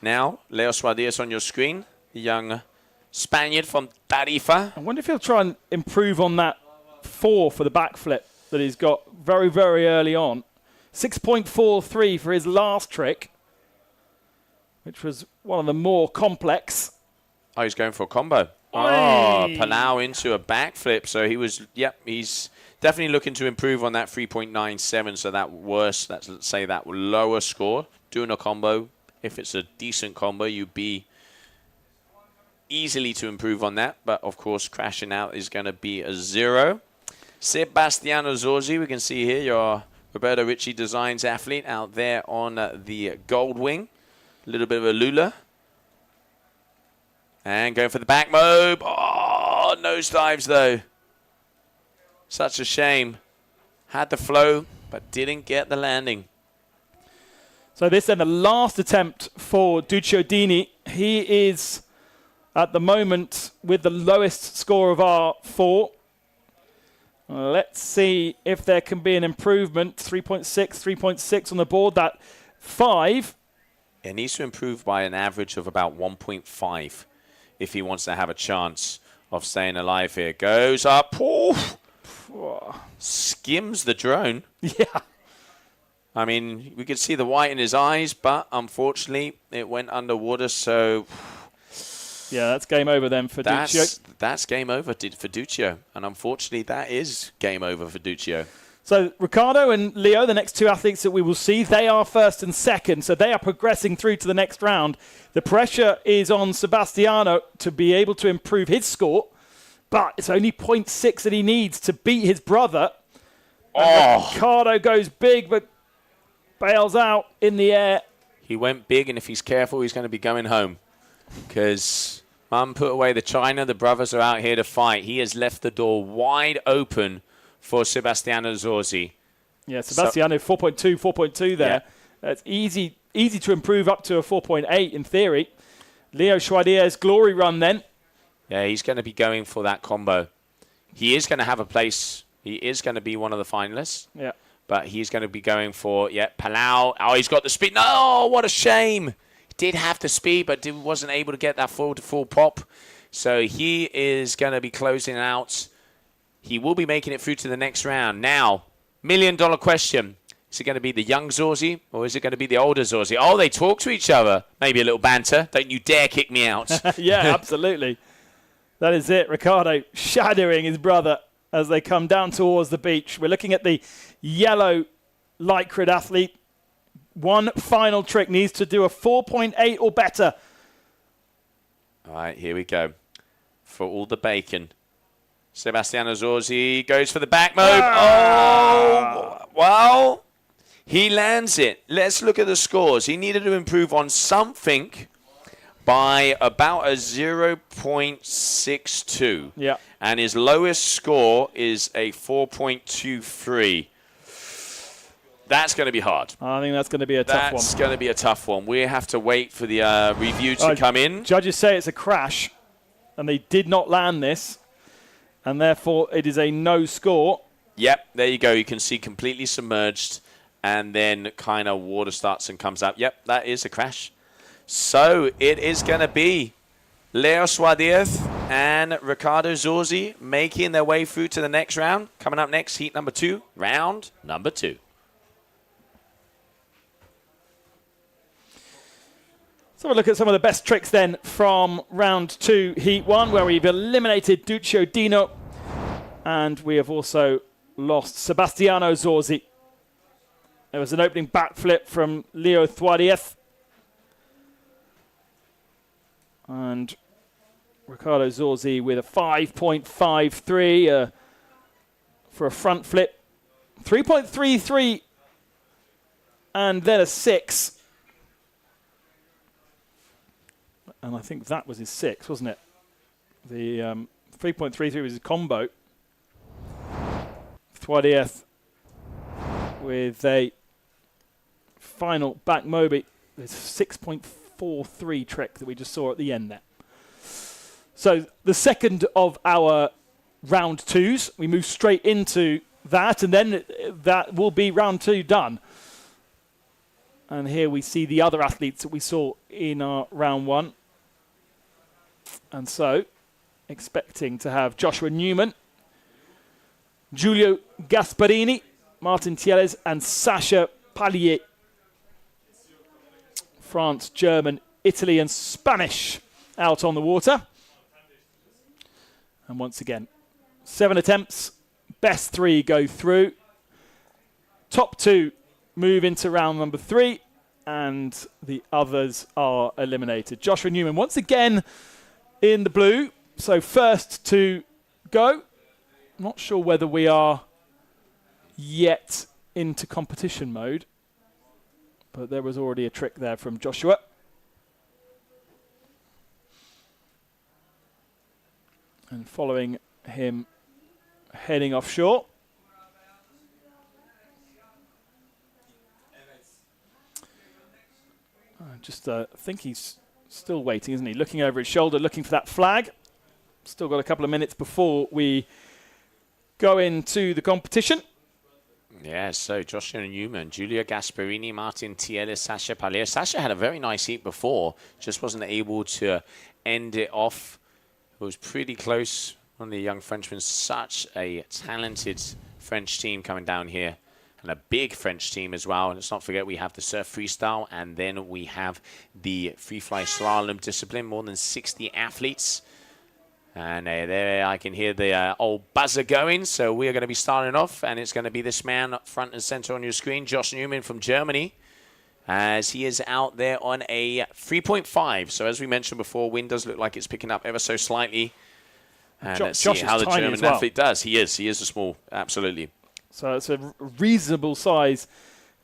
Now, Leo Suarez on your screen. The young Spaniard from Tarifa. I wonder if he'll try and improve on that 4 for the backflip that he's got very, very early on. 6.43 for his last trick, which was one of the more complex. Oh, he's going for a combo. Oy! Oh, Palau into a backflip. So he's definitely looking to improve on that 3.97. So let's say that lower score. Doing a combo, if it's a decent combo, you'd be easily to improve on that. But of course, crashing out is going to be a 0. Sebastiano Zorzi, we can see here your Roberto Ricci Designs athlete out there on the gold wing. A little bit of a Lula. And going for the back mob. Oh, nose dives though. Such a shame. Had the flow, but didn't get the landing. So this then the last attempt for Duccio Dini. He is at the moment with the lowest score of our 4. Let's see if there can be an improvement. 3.6, 3.6 on the board. That 5. It needs to improve by an average of about 1.5 if he wants to have a chance of staying alive here. Goes up. Oof. Skims the drone. Yeah. I mean, we could see the white in his eyes, but unfortunately it went underwater, so... Yeah, that's game over then for Duccio. That's game over for Duccio. And unfortunately, that is game over for Duccio. So Ricardo and Leo, the next 2 athletes that we will see, they are first and second. So they are progressing through to the next round. The pressure is on Sebastiano to be able to improve his score. But it's only 0.6 that he needs to beat his brother. Oh. Ricardo goes big, but bails out in the air. He went big, and if he's careful, he's going to be going home. Because Mum put away the china. The brothers are out here to fight. He has left the door wide open for Sebastiano Zorzi. Yeah, Sebastiano, 4.2, 4.2 there. Yeah. It's easy to improve up to a 4.8 in theory. Leo Suarez, glory run then. Yeah, he's going to be going for that combo. He is going to have a place. He is going to be one of the finalists. Yeah. But he's going to be going for, Palau. Oh, he's got the speed. No, what a shame. Did have the speed, but wasn't able to get that full pop. So he is going to be closing out. He will be making it through to the next round. Now, $1 million question. Is it going to be the young Zorzi, or is it going to be the older Zorzi? Oh, they talk to each other. Maybe a little banter. Don't you dare kick me out. Yeah, absolutely. That is it. Ricardo shadowing his brother as they come down towards the beach. We're looking at the yellow lycra athlete. One final trick, needs to do a 4.8 or better. All right, here we go. For all the bacon. Sebastiano Zorzi goes for the back move. Oh, well, he lands it. Let's look at the scores. He needed to improve on something, by about a 0.62. Yeah. And his lowest score is a 4.23. That's going to be hard. I think that's going to be a tough one. That's going to be a tough one. We have to wait for the review to come in. Judges say it's a crash, and they did not land this, and therefore it is a no score. Yep, there you go. You can see completely submerged, and then kind of water starts and comes up. Yep, that is a crash. So it is going to be Leo Suarez and Ricardo Zorzi making their way through to the next round. Coming up next, heat number 2, round number 2. So we'll look at some of the best tricks then from round 2, heat 1, where we've eliminated Duccio Dino, and we have also lost Sebastiano Zorzi. There was an opening backflip from Leo Suarez. And Ricardo Zorzi with a 5.53 for a front flip. 3.33 and then a 6. And I think that was his 6, wasn't it? The 3.33 was his combo. Suarez with a final back Moby. There's 6.43 trick that we just saw at the end there. So the second of our round 2s, we move straight into that, and then that will be round 2 done. And here we see the other athletes that we saw in our round 1. And so, expecting to have Joshua Newman, Giulio Gasparini, Martin Tieles, and Sacha Pallier. France, German, Italy, and Spanish out on the water. And once again, 7 attempts, best 3 go through. Top 2 move into round number 3, and the others are eliminated. Joshua Newman, once again, in the blue, so first to go. Not sure whether we are yet into competition mode, but there was already a trick there from Joshua. And following him heading offshore. I think he's still waiting, isn't he? Looking over his shoulder, looking for that flag. Still got a couple of minutes before we go into the competition. Yeah, so Joshua Newman, Giulio Gasparini, Martin Tieles, Sacha Pallier. Sacha had a very nice heat before, just wasn't able to end it off. It was pretty close. One of the young Frenchmen, such a talented French team coming down here. And a big French team as well. Let's not forget we have the Surf-Freestyle, and then we have the free fly slalom discipline, more than 60 athletes. And there I can hear the old buzzer going. So we are going to be starting off, and it's going to be this man up front and center on your screen, Josh Newman from Germany, as he is out there on a 3.5. So as we mentioned before, wind does look like it's picking up ever so slightly. And let's see how the German athlete does. He is a small, absolutely. So it's a reasonable size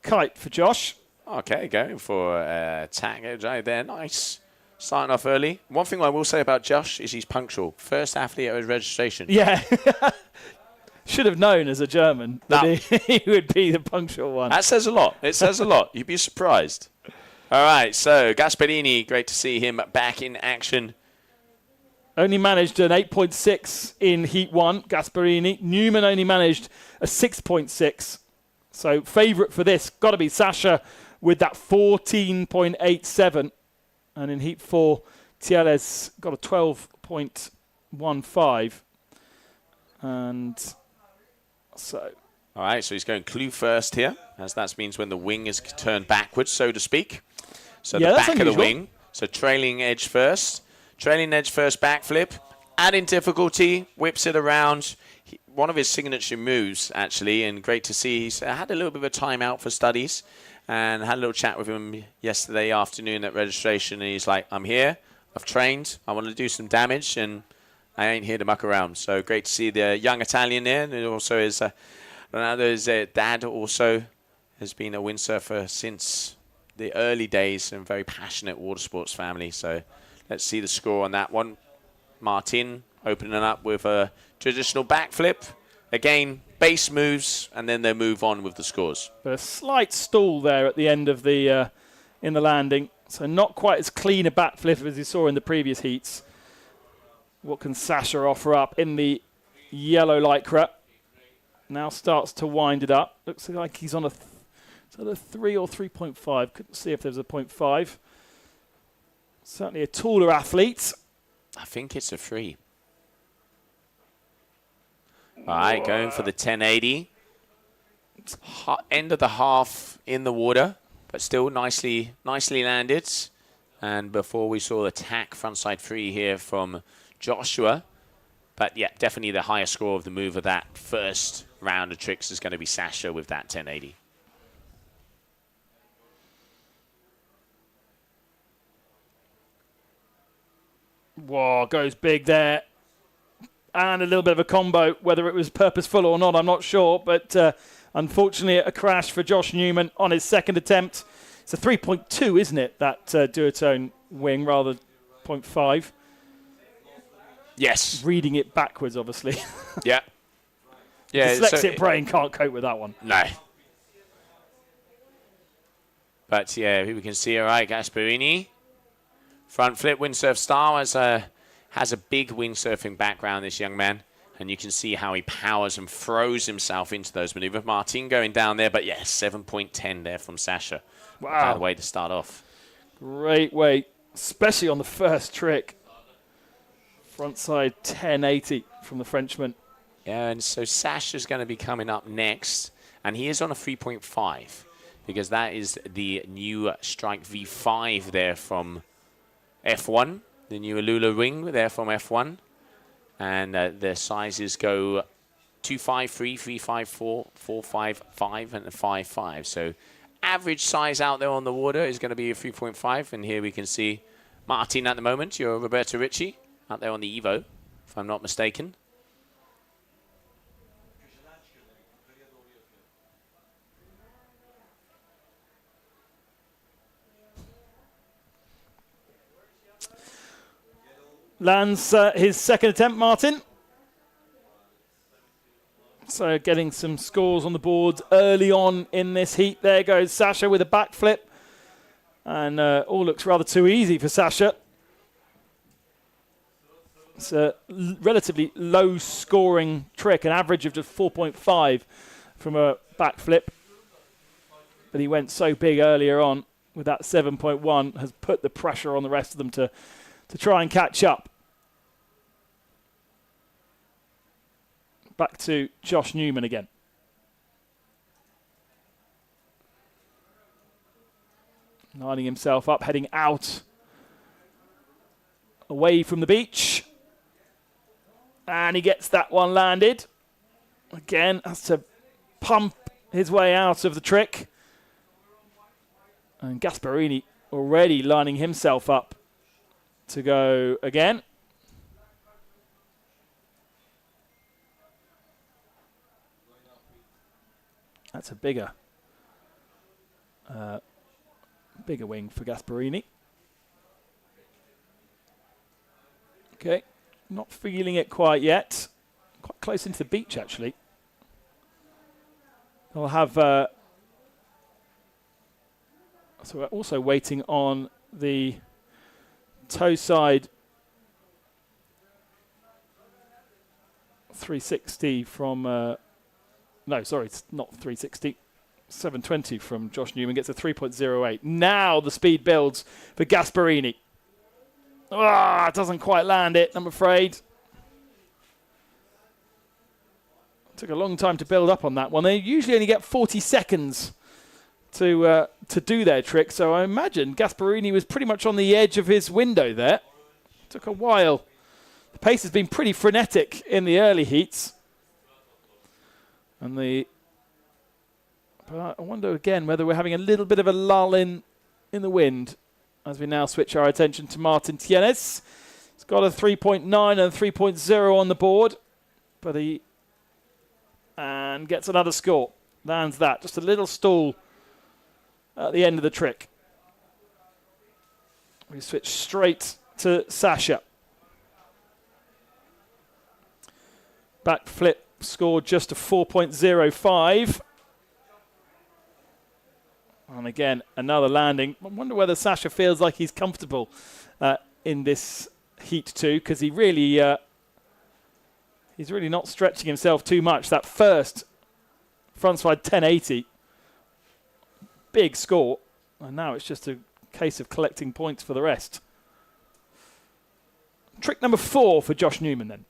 kite for Josh. Okay, going for tag right there. Nice. Starting off early. One thing I will say about Josh is he's punctual. First athlete at his registration. Yeah. Should have known as a German that he would be the punctual one. That says a lot. It says a lot. You'd be surprised. All right, so Gasparini, great to see him back in action. Only managed an 8.6 in Heat 1, Gasparini. Newman only managed a 6.6. So favourite for this, got to be Sacha with that 14.87. And in Heat 4, Tieles got a 12.15. And so... All right, so he's going clue first here, as that means when the wing is turned backwards, so to speak. So the back of the wing. So trailing edge first. Trailing edge first backflip, adding difficulty, whips it around. One of his signature moves, actually, and great to see. He's had a little bit of a timeout for studies and had a little chat with him yesterday afternoon at registration. And he's like, I'm here, I've trained, I want to do some damage, and I ain't here to muck around. So great to see the young Italian there. And also his, Ronaldo's dad also has been a windsurfer since the early days and very passionate water sports family. So Let's see the score on that one. Martin opening up with a traditional backflip. Again, base moves, and then they move on with the scores. But a slight stall there at the end of the in the landing, so not quite as clean a backflip as you saw in the previous heats. What can Sasha offer up in the yellow lycra? Now starts to wind it up. Looks like he's on a 3 or 3.5. Couldn't see if there was a 0.5. Certainly a taller athlete. I think it's a 3. All right, going for the 1080. End of the half in the water, but still nicely landed. And before we saw the tack frontside 3 here from Joshua. But yeah, definitely the highest score of the move of that first round of tricks is going to be Sasha with that 1080. Whoa, goes big there. And a little bit of a combo, whether it was purposeful or not, I'm not sure. But unfortunately, a crash for Josh Newman on his second attempt. It's a 3.2, isn't it, that duotone wing, rather than 0.5. Yes. Reading it backwards, obviously. Yeah. Yeah. Dyslexic brain can't cope with that one. No. But yeah, we can see, all right, Gasparini. Front flip windsurf style has a big windsurfing background, this young man. And you can see how he powers and throws himself into those maneuvers. Martin going down there, but yes, 7.10 there from Sasha. Wow. Bad way to start off. Great way, especially on the first trick. Frontside 1080 from the Frenchman. Yeah, and so Sasha's going to be coming up next. And he is on a 3.5 because that is the new Strike V5 there from F1. The new Alula wing there from F1. And the sizes go 253, 354, 455, and a 55. So average size out there on the water is going to be a 3.5. And here we can see Martin at the moment. You're Roberto Ricci out there on the Evo, if I'm not mistaken. Lands his second attempt, Martin. So getting some scores on the board early on in this heat. There goes Sasha with a backflip. And all looks rather too easy for Sasha. It's a relatively low-scoring trick, an average of just 4.5 from a backflip. But he went so big earlier on with that 7.1, has put the pressure on the rest of them to try and catch up. Back to Josh Newman again. Lining himself up, heading out, away from the beach. And he gets that one landed. Again, has to pump his way out of the trick. And Gasparini already lining himself up to go again. That's a bigger wing for Gasparini. Okay. Not feeling it quite yet. Quite close into the beach, actually. We'll have... so we're also waiting on the toe side 360 from... no, sorry, it's not 360. 720 from Josh Newman. Gets a 3.08. Now the speed builds for Gasparini. Ah, doesn't quite land it, I'm afraid. Took a long time to build up on that one. They usually only get 40 seconds to do their trick, so I imagine Gasparini was pretty much on the edge of his window there. Took a while. The pace has been pretty frenetic in the early heats. And but I wonder again whether we're having a little bit of a lull in the wind as we now switch our attention to Martin Tienes. He's got a 3.9 and a 3.0 on the board, but and gets another score. Lands that. Just a little stall at the end of the trick. We switch straight to Sasha. Backflip scored just a 4.05. And again, another landing. I wonder whether Sasha feels like he's comfortable in this heat too, because he's really not stretching himself too much. That first frontside 1080, big score, and now it's just a case of collecting points for the rest. Trick number 4 for Josh Newman then.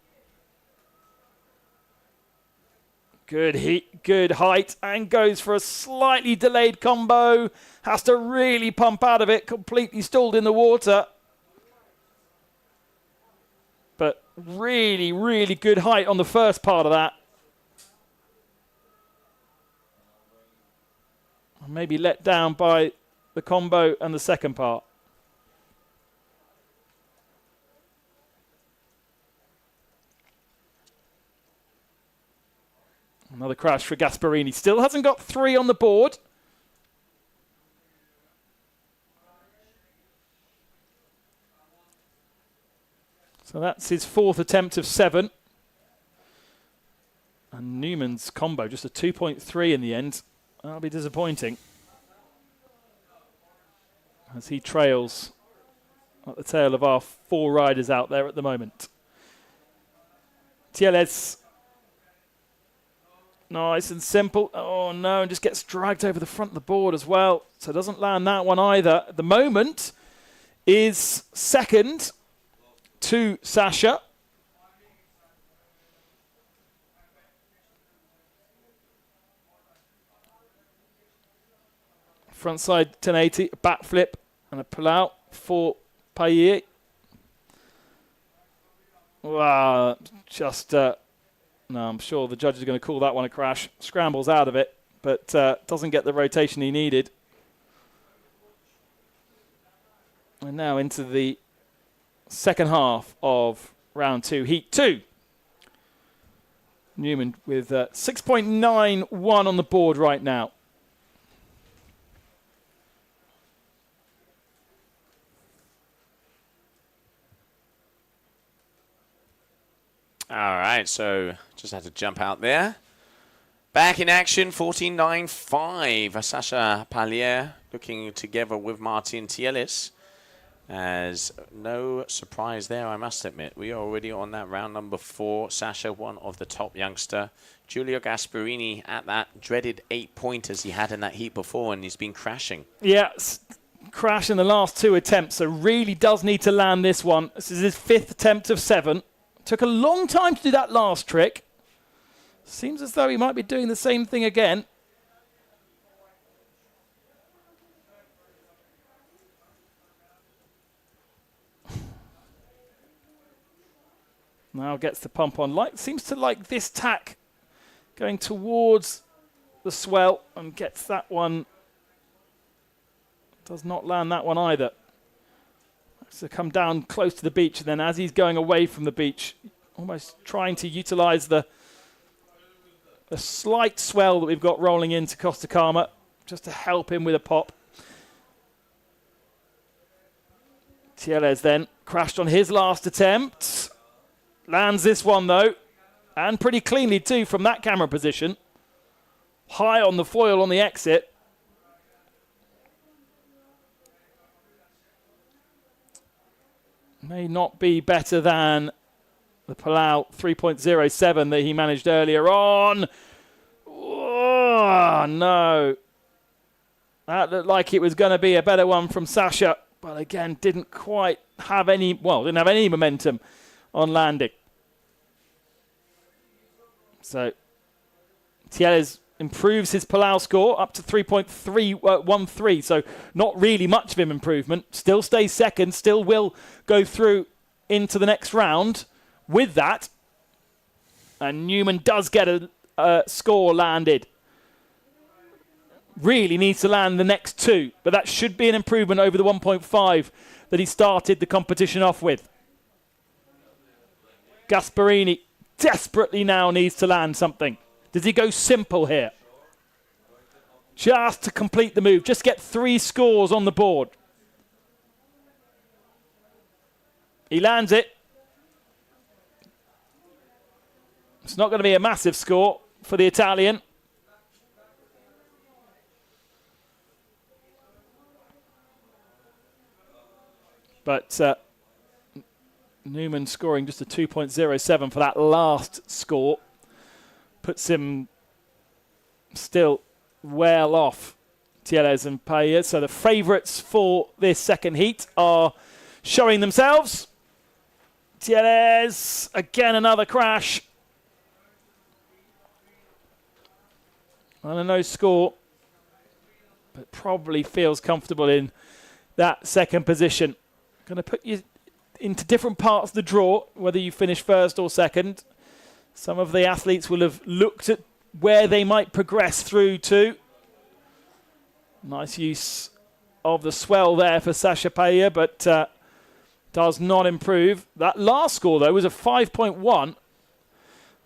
Good heat, good height, and goes for a slightly delayed combo. Has to really pump out of it, completely stalled in the water. But really, really good height on the first part of that. Maybe let down by the combo and the second part. Another crash for Gasparini. Still hasn't got 3 on the board. So that's his 4th attempt of 7. And Newman's combo, just a 2.3 in the end. That'll be disappointing, as he trails at the tail of our 4 riders out there at the moment. Tieles. Nice and simple. Oh no, and just gets dragged over the front of the board as well. So doesn't land that one either. At the moment is second to Sasha. Frontside 1080, a backflip and a pull-out for Payet. Wow, just... no, I'm sure the judge is going to call that one a crash. Scrambles out of it, but doesn't get the rotation he needed. And now into the second half of round 2, heat 2. Newman with 6.91 on the board right now. All right, so just had to jump out there. Back in action, 14.95. Sasha Pallier looking together with Martin Tielis. As no surprise there, I must admit. We are already on that round number 4. Sasha, one of the top youngster. Giulio Gasparini at that dreaded 8 pointers he had in that heat before, and he's been crashing. Yeah, crash in the last 2 attempts, so really does need to land this one. This is his 5th attempt of 7. Took a long time to do that last trick. Seems as though he might be doing the same thing again. Now gets the pump on. Seems to like this tack going towards the swell and gets that one. Does not land that one either. To come down close to the beach, and then as he's going away from the beach, almost trying to utilize the slight swell that we've got rolling into Costa Calma, just to help him with a pop. Tieles then crashed on his last attempt. Lands this one though, and pretty cleanly too from that camera position. High on the foil on the exit. May not be better than the Palau 3.07 that he managed earlier on. Oh, no. That looked like it was going to be a better one from Sasha, but again, didn't quite have any, didn't have any momentum on landing. So, Tieles improves his Palau score up to 3.313, so not really much of an improvement. Still stays second, still will go through into the next round with that. And Newman does get a score landed. Really needs to land the next 2, but that should be an improvement over the 1.5 that he started the competition off with. Gasparini desperately now needs to land something. Does he go simple here? Just to complete the move. Just get 3 scores on the board. He lands it. It's not going to be a massive score for the Italian. But Newman scoring just a 2.07 for that last score puts him still well off Tieles and Paya. So the favourites for this second heat are showing themselves. Tieles, again another crash. And a no score, but probably feels comfortable in that second position. Going to put you into different parts of the draw, whether you finish first or second. Some of the athletes will have looked at where they might progress through to. Nice use of the swell there for Sasha Paya, but does not improve. That last score, though, was a 5.1.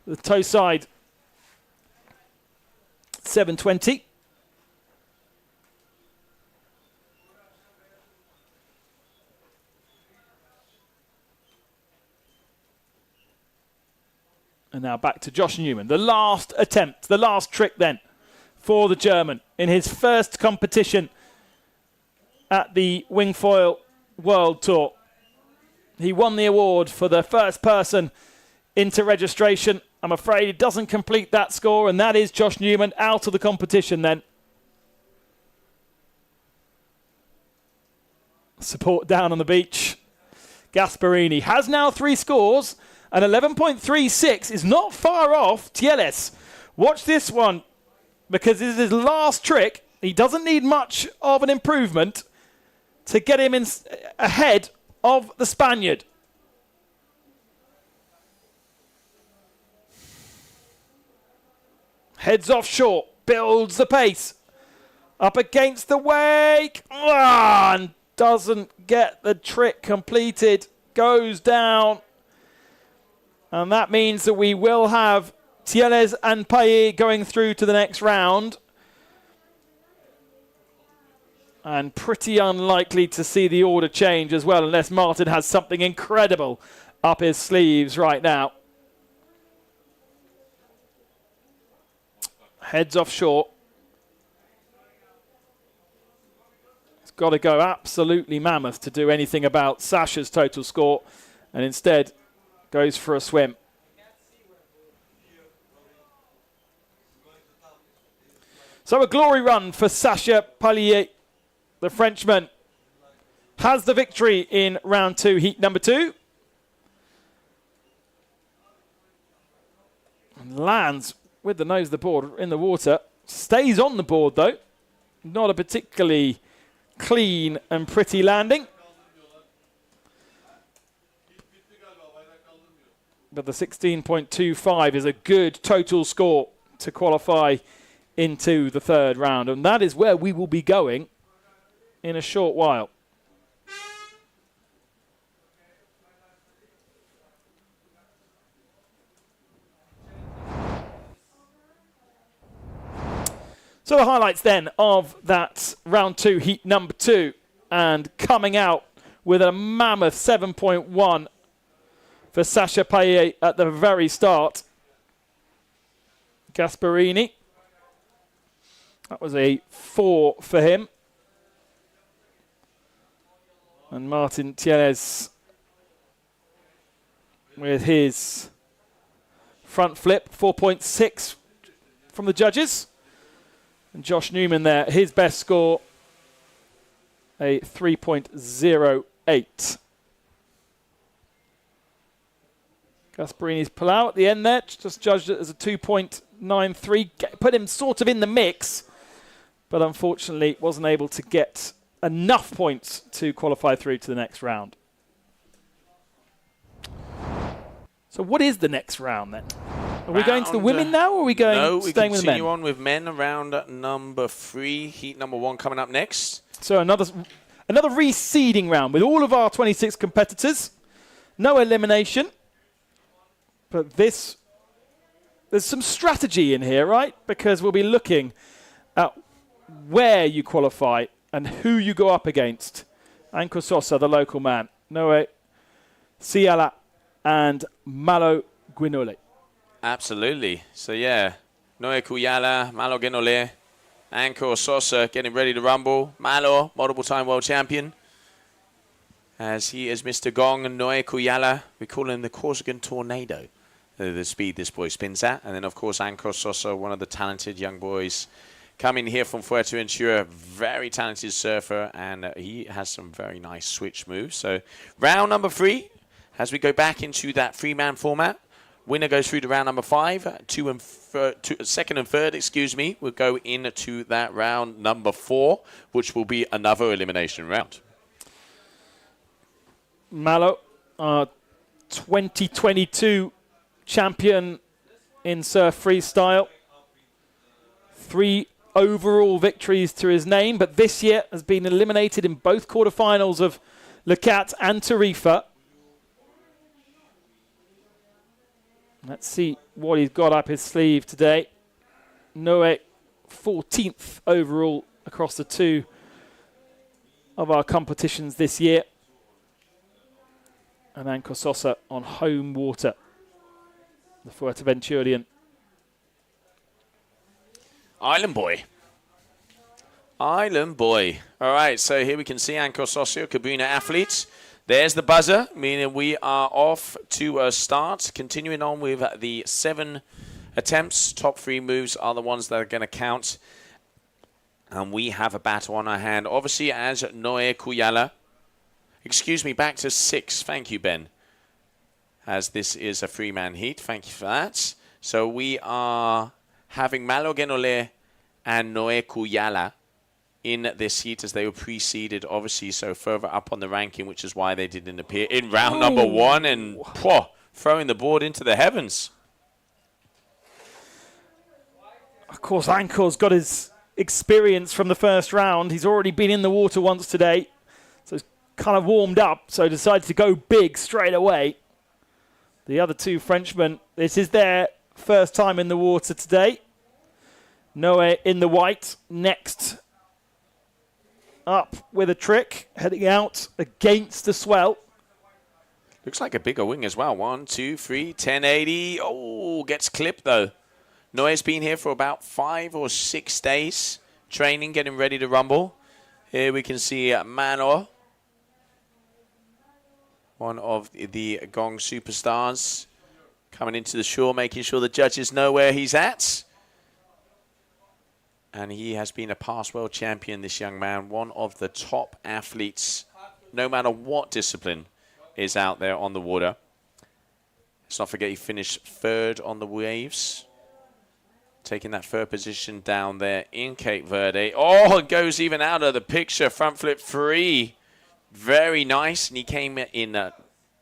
The toe side, 720. And now back to Josh Newman. The last attempt, the last trick then for the German in his first competition at the Wingfoil World Tour. He won the award for the first person into registration. I'm afraid he doesn't complete that score, and that is Josh Newman out of the competition then. Support down on the beach. Gasparini has now 3 scores, and 11.36 is not far off Tieles. Watch this one, because this is his last trick. He doesn't need much of an improvement to get him in ahead of the Spaniard. Heads offshore, builds the pace. Up against the wake, and doesn't get the trick completed. Goes down. And that means that we will have Tieles and Paya going through to the next round. And pretty unlikely to see the order change as well, unless Martin has something incredible up his sleeves right now. Heads offshore. It's got to go absolutely mammoth to do anything about Sasha's total score, and instead goes for a swim. So a glory run for Sasha Paya. The Frenchman has the victory in round 2, heat number 2. And lands with the nose of the board in the water. Stays on the board though. Not a particularly clean and pretty landing. But the 16.25 is a good total score to qualify into the third round. And that is where we will be going in a short while. So the highlights then of that round 2, heat number 2, and coming out with a mammoth 7.1 for Sasha Paya at the very start. Gasparini, that was a 4 for him. And Martin Tieles with his front flip, 4.6 from the judges. And Josh Newman there, his best score, a 3.08. Gasparini's pull out at the end there, just judged it as a 2.93. Put him sort of in the mix, but unfortunately wasn't able to get enough points to qualify through to the next round. So what is the next round then? Are we going to the women now, or are we going staying with the men? No, we continue on with men around number 3, heat number 1 coming up next. So another reseeding round with all of our 26 competitors. No elimination. But there's some strategy in here, right? Because we'll be looking at where you qualify and who you go up against. Anko Sosa, the local man. Noe Ciala and Malo Guinole. Absolutely. So, yeah, Noe Kuyala, Malo Genole, Anko Sosa getting ready to rumble. Malo, multiple-time world champion. As he is Mr. Gong and Noe Kuyala. We call him the Corsican Tornado. The speed this boy spins at. And then, of course, Anko Sosa, one of the talented young boys coming here from Fuerteventura. Very talented surfer, and he has some very nice switch moves. So, round number 3, as we go back into that 3-man format. Winner goes through to round number 5. Second and third, will go into that round number 4, which will be another elimination round. Malo, 2022 champion in Surf-Freestyle. 3 overall victories to his name, but this year has been eliminated in both quarterfinals of Le Cat and Tarifa. Let's see what he's got up his sleeve today. Noe, 14th overall across the 2 of our competitions this year. And Anko Sosa on home water, the Fuerteventurian. Island boy. Island boy. All right, so here we can see Anko Sosa, Kabuna athlete. There's the buzzer, meaning we are off to a start. Continuing on with the 7 attempts. Top 3 moves are the ones that are going to count. And we have a battle on our hand. Obviously, as Noe Kuyala. Back to 6. Thank you, Ben. As this is a 3-man heat. Thank you for that. So we are having Malo Genole and Noe Kuyala in this heat as they were preceded, obviously, so further up on the ranking, which is why they didn't appear in round number 1 and throwing the board into the heavens. Of course, Anko's got his experience from the first round. He's already been in the water once today, so he's kind of warmed up, so decided to go big straight away. The other 2 Frenchmen, this is their first time in the water today. Noe in the white, next up with a trick, heading out against the swell. Looks like a bigger wing as well. 1, 2, 3, 1080. Oh, gets clipped though. Noe's been here for about 5 or 6 days, training, getting ready to rumble. Here we can see Mano, one of the Gong superstars, coming into the shore, making sure the judges know where he's at. And he has been a past world champion, this young man. One of the top athletes, no matter what discipline, is out there on the water. Let's not forget he finished 3rd on the waves. Taking that 3rd position down there in Cape Verde. Oh, it goes even out of the picture. Front flip 3. Very nice. And he came in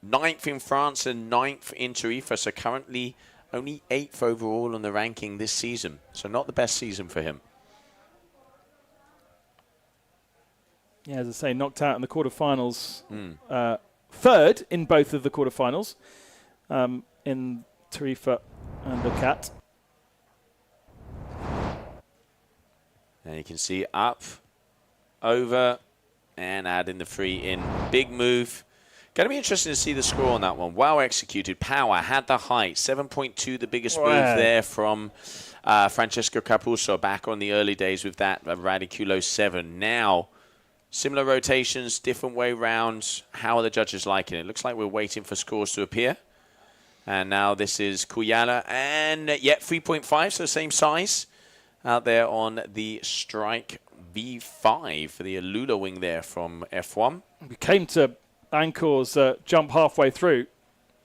9th in France and 9th in Tarifa. So currently only 8th overall on the ranking this season. So not the best season for him. Yeah, as I say, knocked out in the quarterfinals. 3rd in both of the quarterfinals in Tarifa and Le Cat. And you can see up, over, and adding the 3 in. Big move. Going to be interesting to see the score on that one. Well executed. Power had the height. 7.2, the biggest move there from Francesco Capuzzo back on the early days with that Radiculo 7. Now, similar rotations, different way round. How are the judges liking it? Looks like we're waiting for scores to appear. And now this is Kuyala. And, 3.5, so same size. Out there on the Strike V5 for the Alula wing there from F1. We came to Ankor's jump halfway through,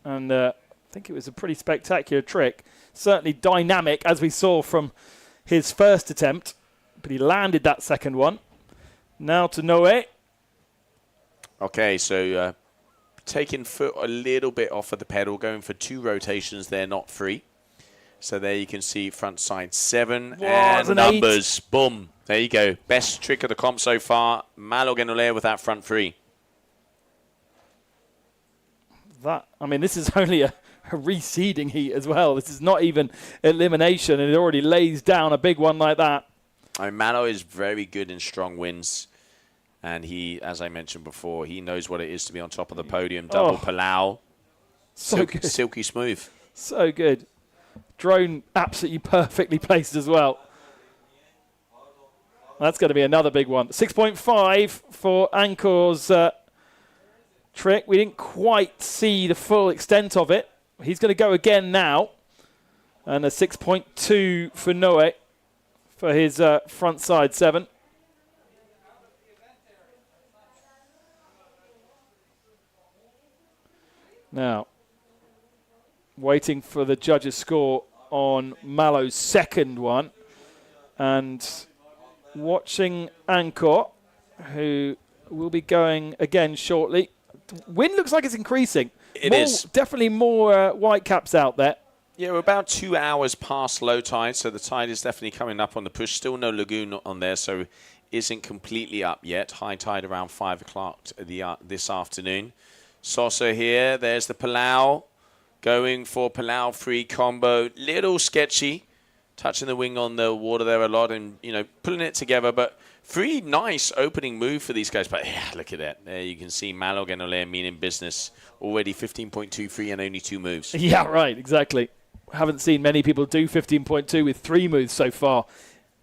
and I think it was a pretty spectacular trick. Certainly dynamic, as we saw from his first attempt, but he landed that second one. Now to Noe. Okay, so taking foot a little bit off of the pedal, going for 2 rotations there, not 3. So there you can see front side 7 and numbers. 8. Boom. There you go. Best trick of the comp so far. Malo Genole with that front 3. This is only a reseeding heat as well. This is not even elimination, and it already lays down a big one like that. Malo is very good in strong winds. And he, as I mentioned before, he knows what it is to be on top of the podium. Double Palau. So good. Silky smooth. So good. Drone absolutely perfectly placed as well. That's going to be another big one. 6.5 for Ankor's trick. We didn't quite see the full extent of it. He's going to go again now. And a 6.2 for Noe for his front side 7. Now, waiting for the judges' score on Malo's second one. And watching Ankor, who will be going again shortly. Wind looks like it's increasing. It is. Definitely more white caps out there. Yeah, we're about 2 hours past low tide, so the tide is definitely coming up on the push. Still no lagoon on there, so isn't completely up yet. High tide around 5 o'clock this afternoon. Sosa here. There's the Palau. Going for Palau free combo. Little sketchy. Touching the wing on the water there a lot and, pulling it together. But free nice opening move for these guys. But, yeah, look at that. There you can see Malo Genole meaning business. Already 15.2 free and only 2 moves. Yeah, right. Exactly. Haven't seen many people do 15.2 with 3 moves so far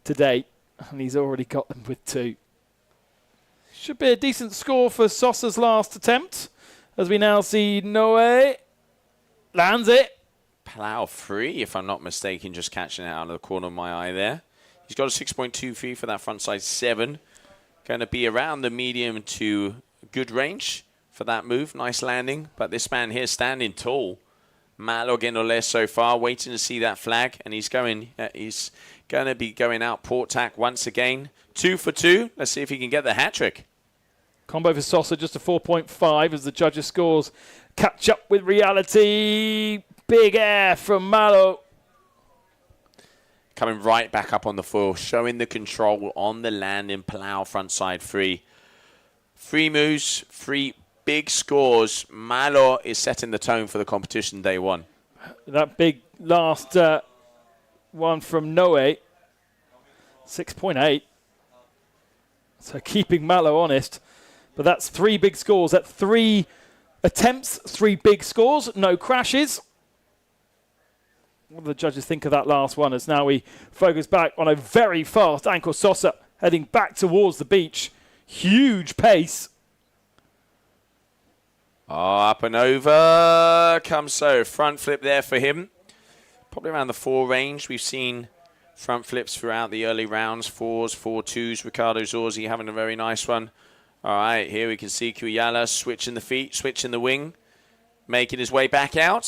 today. And he's already got them with 2. Should be a decent score for Sosa's last attempt. As we now see Noe lands it. Palau free, if I'm not mistaken, just catching it out of the corner of my eye there. He's got a 6.2 free for that front side 7. Going to be around the medium to good range for that move. Nice landing. But this man here standing tall. Malo Genole so far, waiting to see that flag. And he's going to be going out port tack once again. 2 for 2. Let's see if he can get the hat trick. Combo for Sosa, just a 4.5 as the judges' scores catch up with reality. Big air from Malo. Coming right back up on the foil, showing the control on the landing. Palau front side free. 3 moves, 3 big scores. Malo is setting the tone for the competition day 1. That big last one from Noe, 6.8. So keeping Malo honest. But that's 3 big scores. That's 3 attempts, 3 big scores, no crashes. What do the judges think of that last one as now we focus back on a very fast Ankor Sosa heading back towards the beach. Huge pace. Up and over comes so. Front flip there for him. Probably around the 4 range. We've seen front flips throughout the early rounds. 4s, 4-2s. Ricardo Zorzi having a very nice one. All right, here we can see Kuyala switching the feet, switching the wing, making his way back out.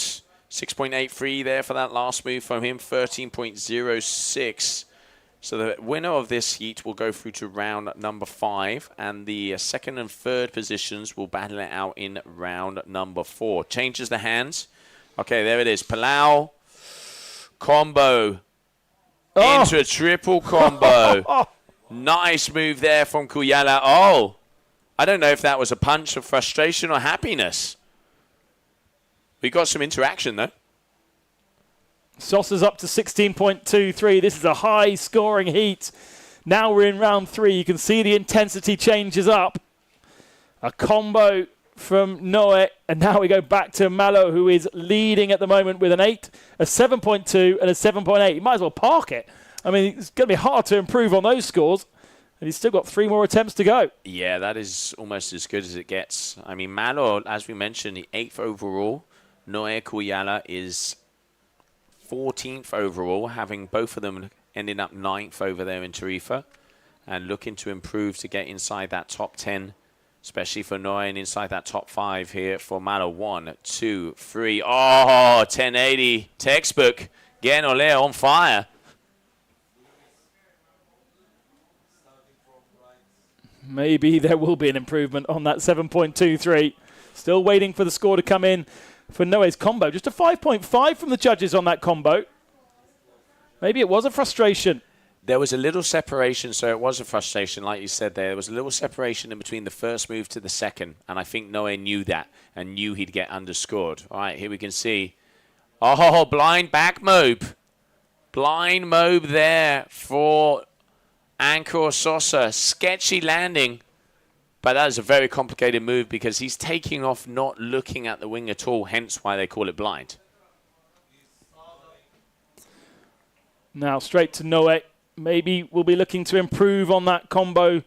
6.8 free there for that last move from him, 13.06. So the winner of this heat will go through to round number 5, and the second and third positions will battle it out in round number 4. Changes the hands. Okay, there it is. Palau, combo, into a triple combo. Nice move there from Kuyala. Oh! I don't know if that was a punch of frustration or happiness. We got some interaction, though. Sosa's up to 16.23. This is a high-scoring heat. Now we're in round 3. You can see the intensity changes up. A combo from Noe, and now we go back to Malo, who is leading at the moment with an 8, a 7.2, and a 7.8. You might as well park it. I mean, it's going to be hard to improve on those scores. And he's still got 3 more attempts to go. Yeah, that is almost as good as it gets. I mean, Malo, as we mentioned, the 8th overall. Noe Kuyala is 14th overall, having both of them ending up 9th over there in Tarifa. And looking to improve to get inside that top 10, especially for Noe, and inside that top 5 here for Malo. 1, 2, 3. Oh, 1080. Textbook. Genole on fire. Maybe there will be an improvement on that 7.23. Still waiting for the score to come in for Noe's combo. Just a 5.5 from the judges on that combo. Maybe it was a frustration. There was a little separation, so it was a frustration, like you said there. There was a little separation in between the first move to the second, and I think Noe knew that and knew he'd get underscored. All right, here we can see. Oh, blind back mobe. Blind mobe there for Ankor Sosa. Sketchy landing. But that is a very complicated move because he's taking off not looking at the wing at all, hence why they call it blind. Now straight to Noe. Maybe we'll be looking to improve on that combo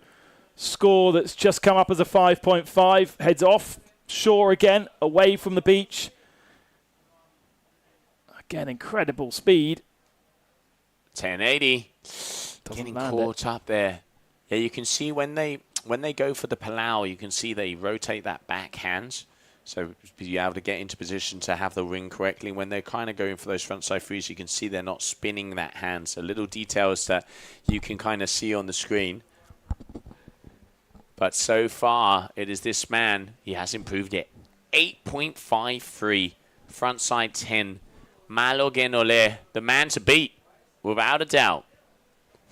score that's just come up as a 5.5. Heads off shore again, away from the beach. Again, incredible speed. 1080. Doesn't Getting land caught up there. Yeah, you can see when they go for the Palau, you can see they rotate that backhand. So be able to get into position to have the ring correctly. When they're kind of going for those frontside frees, you can see they're not spinning that hand. So little details that you can kind of see on the screen. But so far, it is this man. He has improved it. 8.53, frontside 10. Malo Genole, the man to beat, without a doubt.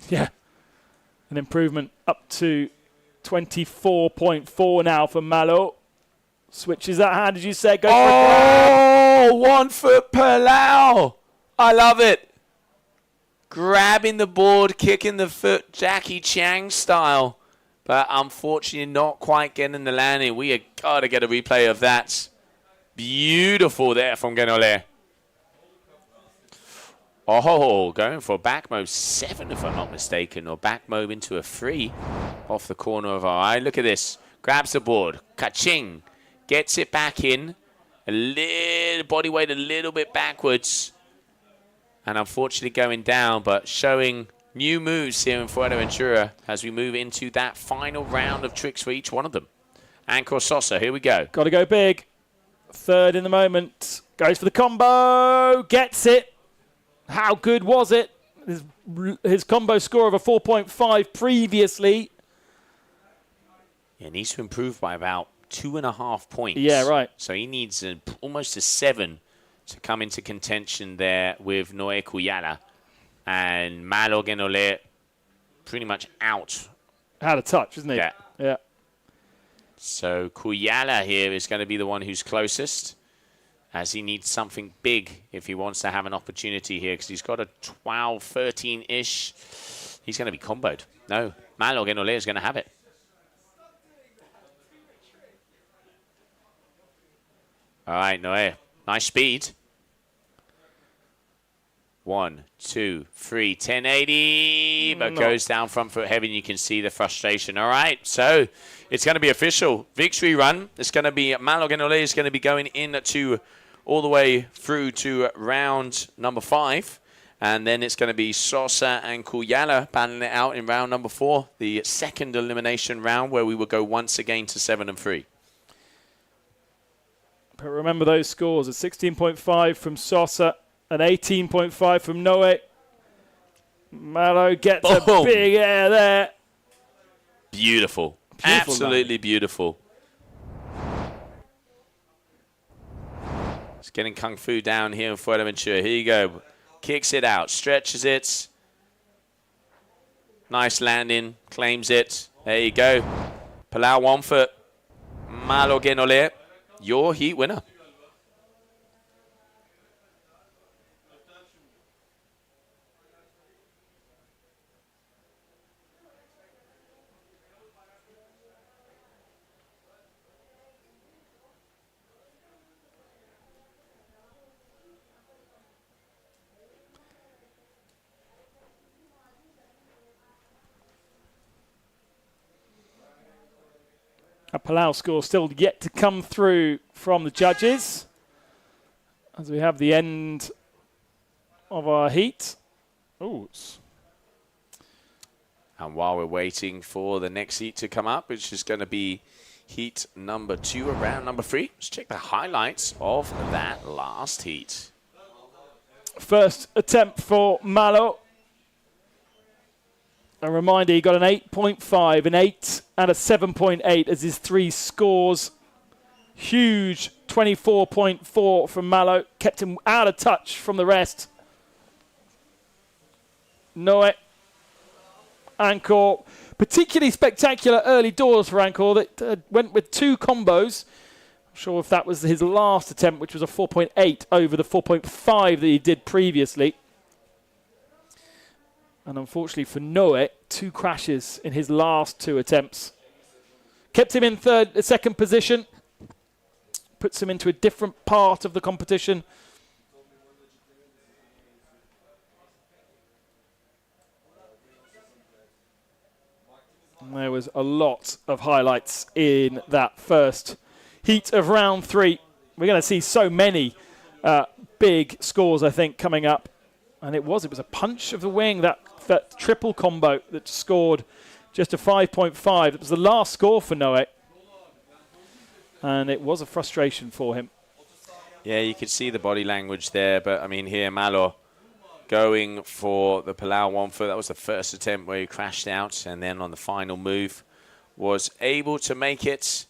Yeah. An improvement up to 24.4 now for Malo. Switches that hand, as you said. Goes for 1 foot Palau. I love it. Grabbing the board, kicking the foot, Jackie Chan style. But unfortunately not quite getting the landing. We have got to get a replay of that. Beautiful there from Genole. Oh, going for back mob 7 if I'm not mistaken, or back mob into a 3 off the corner of our eye. Look at this. Grabs the board. Ka-ching. Gets it back in. A little body weight a little bit backwards. And unfortunately going down, but showing new moves here in Fuerteventura as we move into that final round of tricks for each one of them. Ankor Sosa, here we go. Got to go big. Third in the moment. Goes for the combo. Gets it. How good was it? His combo score of a 4.5 previously. Yeah, needs to improve by about 2.5 points. Yeah, right. So he needs almost a 7 to come into contention there with Noe Kuyala. And Malo Genole pretty much out. Had a touch, isn't he? Yeah. Yeah. So Kuyala here is going to be the one who's closest, as he needs something big if he wants to have an opportunity here, because he's got a 12, 13-ish. He's going to be comboed. No, Malo Genole is going to have it. All right, Noe. Nice speed. 1, 2, 3, 1080, but goes down front foot heavy, and you can see the frustration. All right, so it's going to be official. Victory run. It's going to be Malo Genole is going to be going into all the way through to round number 5. And then it's going to be Sosa and Kuyala battling it out in round number 4, the second elimination round, where we will go once again to 7 and 3. But remember those scores, a 16.5 from Sosa, an 18.5 from Noe. Malo gets a big air there. Beautiful. Absolutely beautiful. It's getting Kung Fu down here in Fuerteventura. Here you go. Kicks it out. Stretches it. Nice landing. Claims it. There you go. Palau 1 foot. Malo Genole, your heat winner. A Palau score still yet to come through from the judges as we have the end of our heat. Oh, and while we're waiting for the next heat to come up, which is going to be heat number 2 or round number 3, let's check the highlights of that last heat. First attempt for Malo. A reminder, he got an 8.5, an 8, and a 7.8 as his 3 scores. Huge 24.4 from Malo. Kept him out of touch from the rest. Noe. Ankor. Particularly spectacular early doors for Ankor that went with 2 combos. Not sure if that was his last attempt, which was a 4.8 over the 4.5 that he did previously. And unfortunately for Noe, 2 crashes in his last 2 attempts. Kept him in second position. Puts him into a different part of the competition. And there was a lot of highlights in that first heat of round 3. We're going to see so many big scores, I think, coming up. And it was a punch of the wing, that triple combo that scored just a 5.5. It was the last score for Noé. And it was a frustration for him. Yeah, you could see the body language there. But, I mean, here, Malo going for the Palau 1 foot. That was the first attempt where he crashed out. And then on the final move was able to make it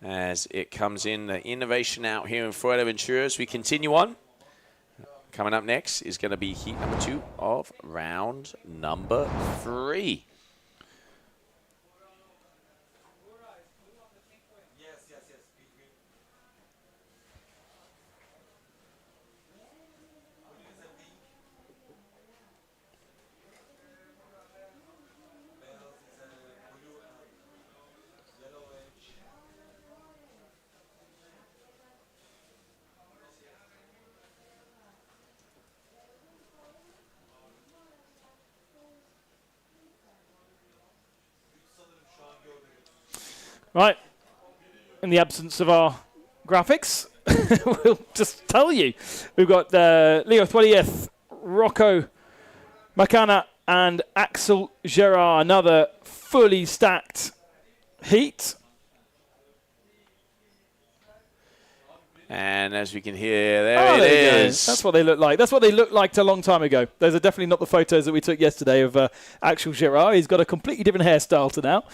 as it comes in. The innovation out here in Fuerteventura as we continue on. Coming up next is going to be heat number 2 of round number 3. Right, in the absence of our graphics, we'll just tell you. We've got Leo Thualieth, Rocco Macana, and Axel Gerard, another fully stacked heat. And as we can hear, there it is. That's what they look like. That's what they looked like a long time ago. Those are definitely not the photos that we took yesterday of Axel Gerard. He's got a completely different hairstyle to now.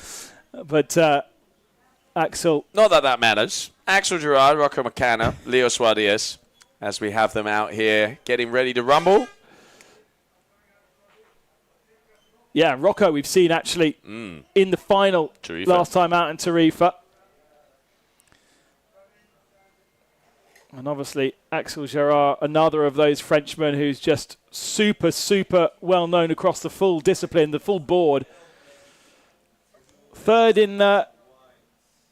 But Axel. Not that that matters. Axel Gerard, Rocco Macana, Leo Thualieth, as we have them out here getting ready to rumble. Yeah, Rocco we've seen actually in the final Tarifa. Last time out in Tarifa. And obviously Axel Gerard, another of those Frenchmen who's just super, super well known across the full discipline, the full board. Third in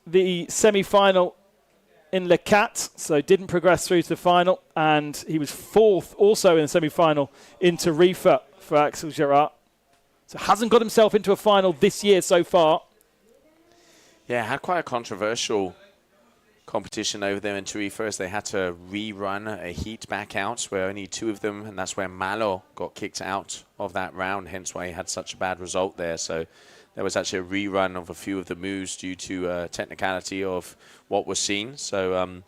the semi-final in Le Cat, so didn't progress through to the final. And he was fourth also in the semi-final in Tarifa for Axel Gerard. So hasn't got himself into a final this year so far. Yeah, had quite a controversial competition over there in Tarifa as they had to rerun a heat back out where only 2 of them, and that's where Malo got kicked out of that round, hence why he had such a bad result there. So there was actually a rerun of a few of the moves due to technicality of what was seen. So,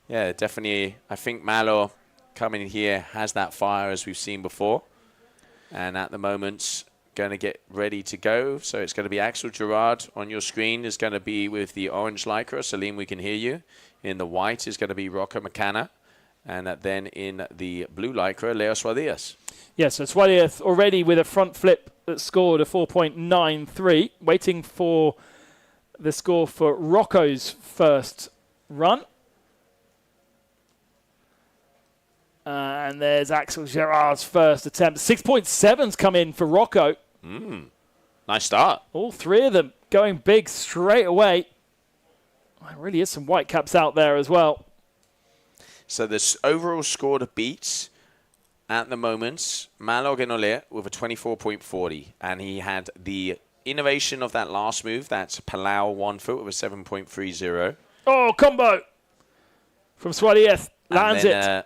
yeah, definitely, I think Malo coming in here has that fire as we've seen before. And at the moment, going to get ready to go. So it's going to be Axel Gerard on your screen is going to be with the orange lycra. Salim, we can hear you. In the white is going to be Rocco Macana. And then in the blue lycra, Leo Thualieth. Yeah, so Thualieth already with a front flip that scored a 4.93. Waiting for the score for Rocco's first run. And there's Axel Gerard's first attempt. 6.7's come in for Rocco. Nice start. All 3 of them going big straight away. There really is some white caps out there as well. So this overall score to beat at the moment, Malo Genolé with a 24.40. And he had the innovation of that last move. That's Palau 1 foot with a 7.30. Oh, combo from Thualieth. Lands it.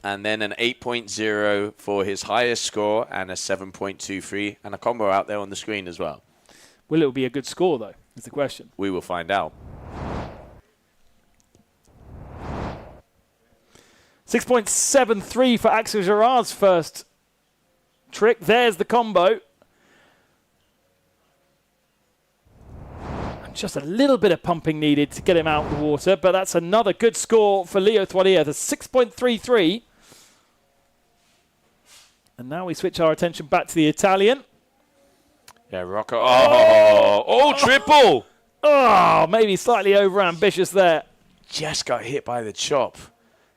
And then an 8.0 for his highest score and a 7.23 and a combo out there on the screen as well. Will it be a good score, though, is the question. We will find out. 6.73 for Axel Gerard's first trick. There's the combo. And just a little bit of pumping needed to get him out of the water, but that's another good score for Leo Thualieth, a 6.33. And now we switch our attention back to the Italian. Yeah, Rocco. Oh, triple! Oh, maybe slightly over-ambitious there. Just got hit by the chop.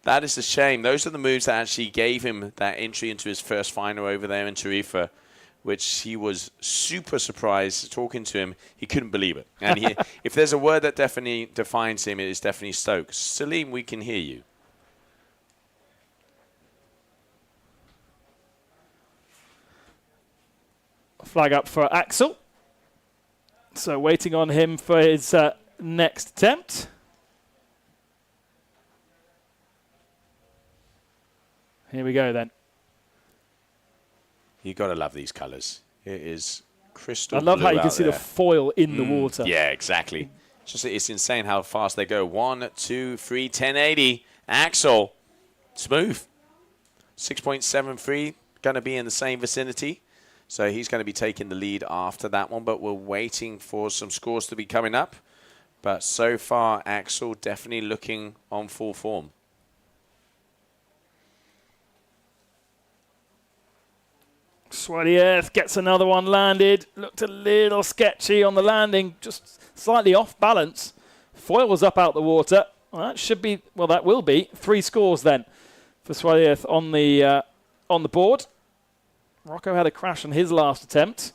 That is a shame. Those are the moves that actually gave him that entry into his first final over there in Tarifa, which he was super surprised. Talking to him, he couldn't believe it. And if there's a word that definitely defines him, it is definitely stoked. Salim, we can hear you. Flag up for Axel. So waiting on him for his next attempt. Here we go then. You got to love these colours. It is crystal blue. I love how you can out see there. the foil in the water. Yeah, exactly. It's insane how fast they go. 1, 2, 3, 1080. Axel, smooth. 6.73, going to be in the same vicinity. So he's going to be taking the lead after that one, but we're waiting for some scores to be coming up. But so far, Axel definitely looking on full form. Sweaty Earth gets another one landed. Looked a little sketchy on the landing, just slightly off balance. Foil was up out the water. Well, that should be, well, that will be 3 scores then for Sweaty Earth on the board. Rocco had a crash on his last attempt.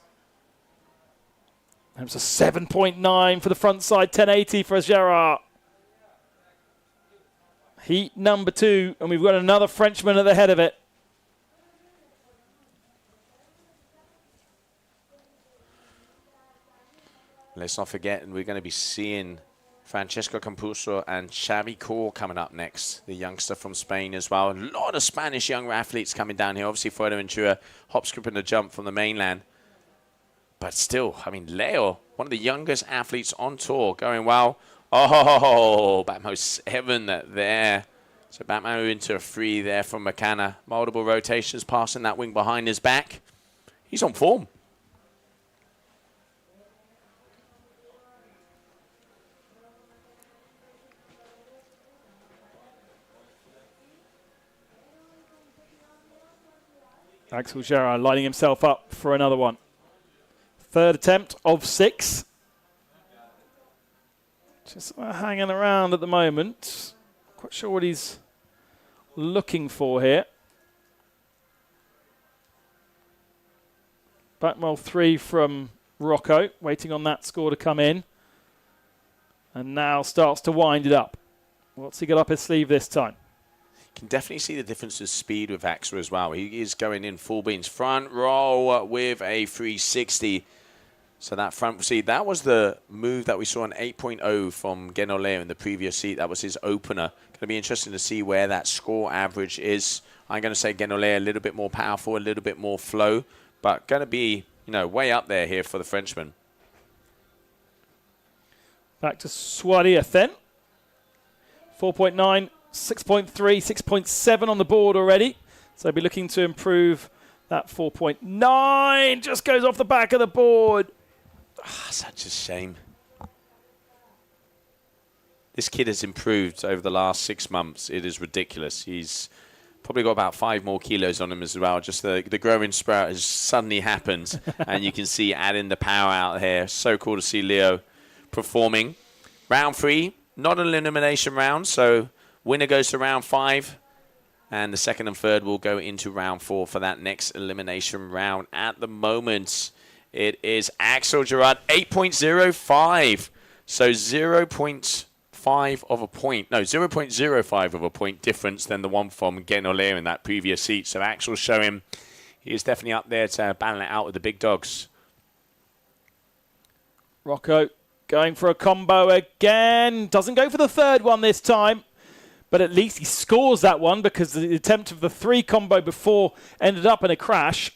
It was a 7.9 for the front side, 1080 for Gerard. Heat number 2, and we've got another Frenchman at the head of it. Let's not forget, and we're going to be seeing Francesco Campuso and Xavi Core coming up next, the youngster from Spain as well. A lot of Spanish young athletes coming down here. Obviously, Fuerteventura, hop, skip, and a jump from the mainland. But still, I mean, Leo, one of the youngest athletes on tour, going well. Oh, Batmo 7 there. So Batmo into a 3 there from McCanna. Multiple rotations, passing that wing behind his back. He's on form. Axel Gerard lining himself up for another one. 3rd attempt of 6. Just hanging around at the moment. Quite sure what he's looking for here. Backmole 3 from Rocco, waiting on that score to come in. And now starts to wind it up. What's he got up his sleeve this time? Can definitely see the difference of speed with Axel as well. He is going in full beans. Front roll with a 360. So that front seat, that was the move that we saw in 8.0 from Genoleo in the previous seat. That was his opener. Going to be interesting to see where that score average is. I'm going to say Genoleo a little bit more powerful, a little bit more flow, but going to be, you know, way up there here for the Frenchman. Back to Swadia then. 4.9. 6.3, 6.7 on the board already. So I'll be looking to improve that 4.9. Just goes off the back of the board. Such a shame. This kid has improved over the last 6 months. It is ridiculous. He's probably got about 5 more kilos on him as well. Just the growing spurt has suddenly happened. And you can see adding the power out here. So cool to see Leo performing. Round 3, not an elimination round, so winner goes to round 5, and the 2nd and 3rd will go into round 4 for that next elimination round. At the moment, it is Axel Gerard, 8.05. So 0.5 of a point. No, 0.05 of a point difference than the one from Genoleo in that previous seat. So Axel's showing he is definitely up there to battle it out with the big dogs. Rocco going for a combo again. Doesn't go for the 3rd one this time. But at least he scores that one because the attempt of the 3 combo before ended up in a crash.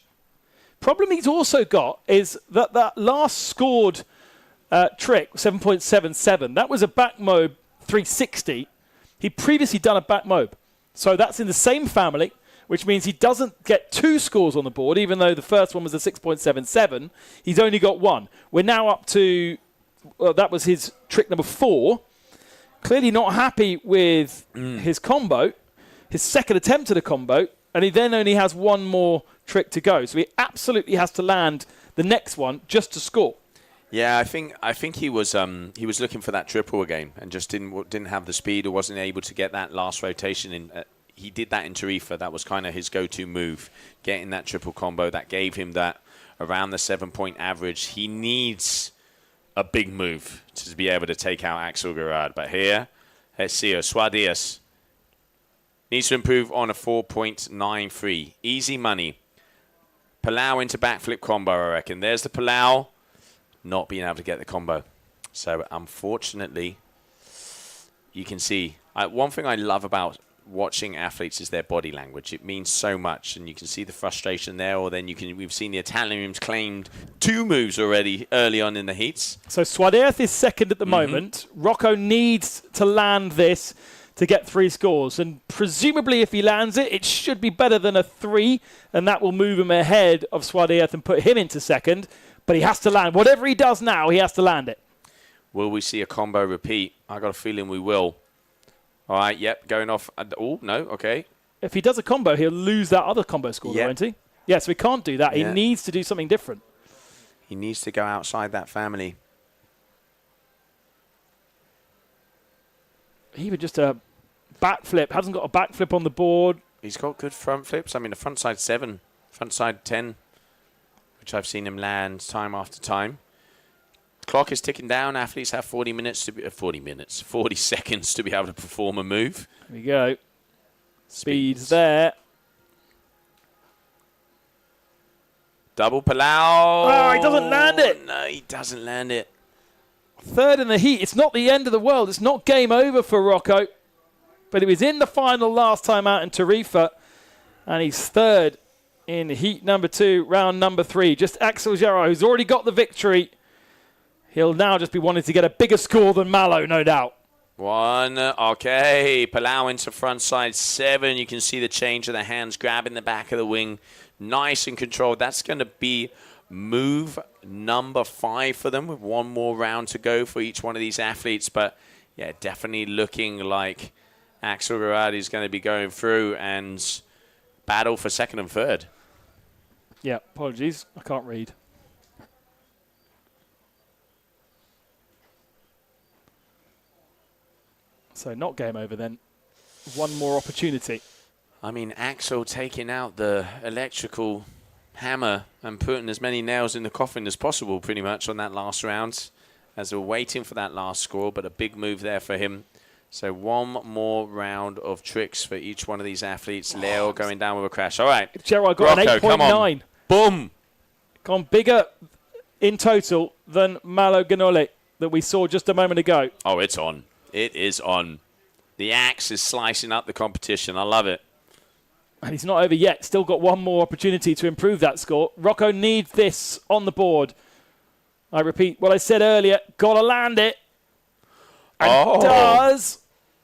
Problem he's also got is that that last scored trick, 7.77, that was a back mob 360. He'd previously done a back mob. So that's in the same family, which means he doesn't get 2 scores on the board, even though the first one was a 6.77. He's only got 1. We're now up to, well, that was his trick number 4. Clearly not happy with his combo, his 2nd attempt at a combo, and he then only has 1 more trick to go. So he absolutely has to land the next one just to score. Yeah, I think he was looking for that triple again and just didn't have the speed or wasn't able to get that last rotation in. He did that in Tarifa. That was kind of his go-to move, getting that triple combo. That gave him that around the 7-point average. He needs a big move to be able to take out Axel Gerard. But here, let's see. Suarez needs to improve on a 4.93. Easy money. Palau into backflip combo, I reckon. There's the Palau. Not being able to get the combo. So, unfortunately, you can see. One thing I love about watching athletes is their body language. It means so much, and you can see the frustration there. Or then we've seen the Italians claimed 2 moves already early on in the heats. So Suarez is second at the moment. Rocco needs to land this to get 3 scores, and presumably if he lands it, it should be better than a 3, and that will move him ahead of Suarez and put him into second. But he has to land. Whatever he does now, he has to land it. Will we see a combo repeat? I got a feeling we will. All right, yep, going off. Oh, no, okay. If he does a combo, he'll lose that other combo score, though, won't he? Yeah, so he can't do that. He needs to do something different. He needs to go outside that family. Even just a backflip. Hasn't got a backflip on the board. He's got good front flips. I mean, the front side 7, front side 10, which I've seen him land time after time. Clock is ticking down. Athletes have 40 seconds to be able to perform a move. There we go. Speed's there. Double Palau. Oh, he doesn't land it. No, he doesn't land it. Third in the heat. It's not the end of the world. It's not game over for Rocco. But he was in the final last time out in Tarifa. And he's third in heat number 2, round number 3. Just Axel Gerard, who's already got the victory. He'll now just be wanting to get a bigger score than Malo, no doubt. 1. Okay. Palau into front side 7. You can see the change of the hands grabbing the back of the wing. Nice and controlled. That's going to be move number 5 for them with 1 more round to go for each one of these athletes. But, yeah, definitely looking like Axel Gerard is going to be going through and battle for 2nd and 3rd. Yeah, apologies. I can't read. So not game over then. 1 more opportunity. I mean, Axel taking out the electrical hammer and putting as many nails in the coffin as possible pretty much on that last round as we're waiting for that last score, but a big move there for him. So 1 more round of tricks for each one of these athletes. Leo going down with a crash. All right. Gerard got Rocco, an 8.9. Boom. Gone bigger in total than Malo Ganoli that we saw just a moment ago. Oh, it's on. It is on. The axe is slicing up the competition. I love it. And he's not over yet. Still got 1 more opportunity to improve that score. Rocco needs this on the board. I repeat what I said earlier. Got to land it. And does.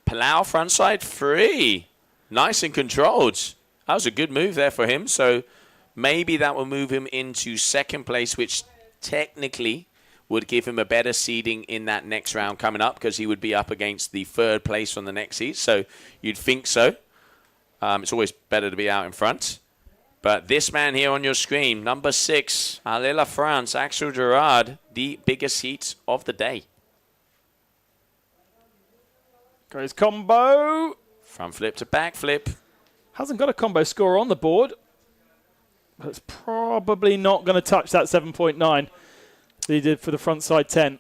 Palau frontside 3. Nice and controlled. That was a good move there for him. So maybe that will move him into 2nd place, which technically would give him a better seeding in that next round coming up because he would be up against the 3rd place on the next heat. So you'd think so. It's always better to be out in front. But this man here on your screen, number 6, Allez la France, Axel Gerard, the biggest heat of the day. Goes combo. Front flip to back flip. Hasn't got a combo score on the board. But it's probably not going to touch that 7.9 that he did for the front side 10.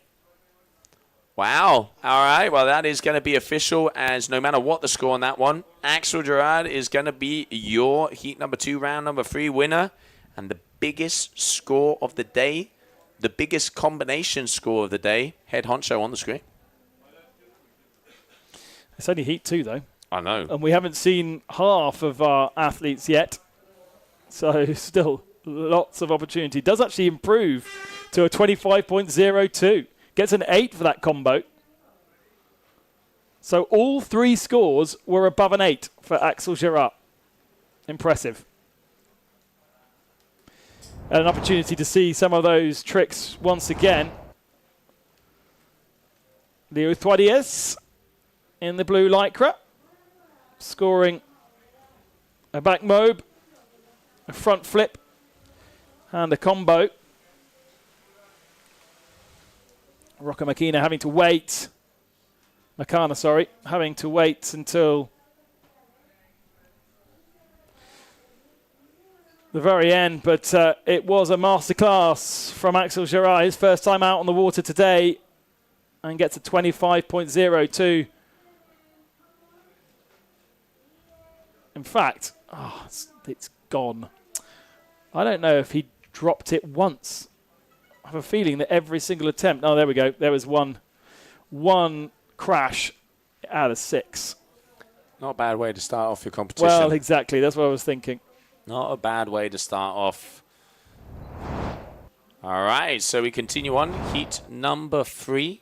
Wow. All right. Well, that is going to be official as no matter what the score on that one, Axel Gerard is going to be your heat number 2, round number 3 winner. And the biggest score of the day, the biggest combination score of the day, head honcho on the screen. It's only heat 2, though. I know. And we haven't seen half of our athletes yet. So still lots of opportunity. Does actually improve to a 25.02. Gets an 8 for that combo. So all 3 scores were above an 8 for Axel Gerard. Impressive. And an opportunity to see some of those tricks once again. Leo Suarez in the blue lycra, scoring a back mobe, a front flip, and a combo. Rocco Makina having to wait. Makana, sorry, having to wait until the very end, but it was a masterclass from Axel Gerard. His first time out on the water today, and gets a 25.02. In fact, it's gone. I don't know if he dropped it once. I have a feeling that every single attempt... Oh, there we go. There was one crash out of 6. Not a bad way to start off your competition. Well, exactly. That's what I was thinking. Not a bad way to start off. All right, so we continue on. Heat number 3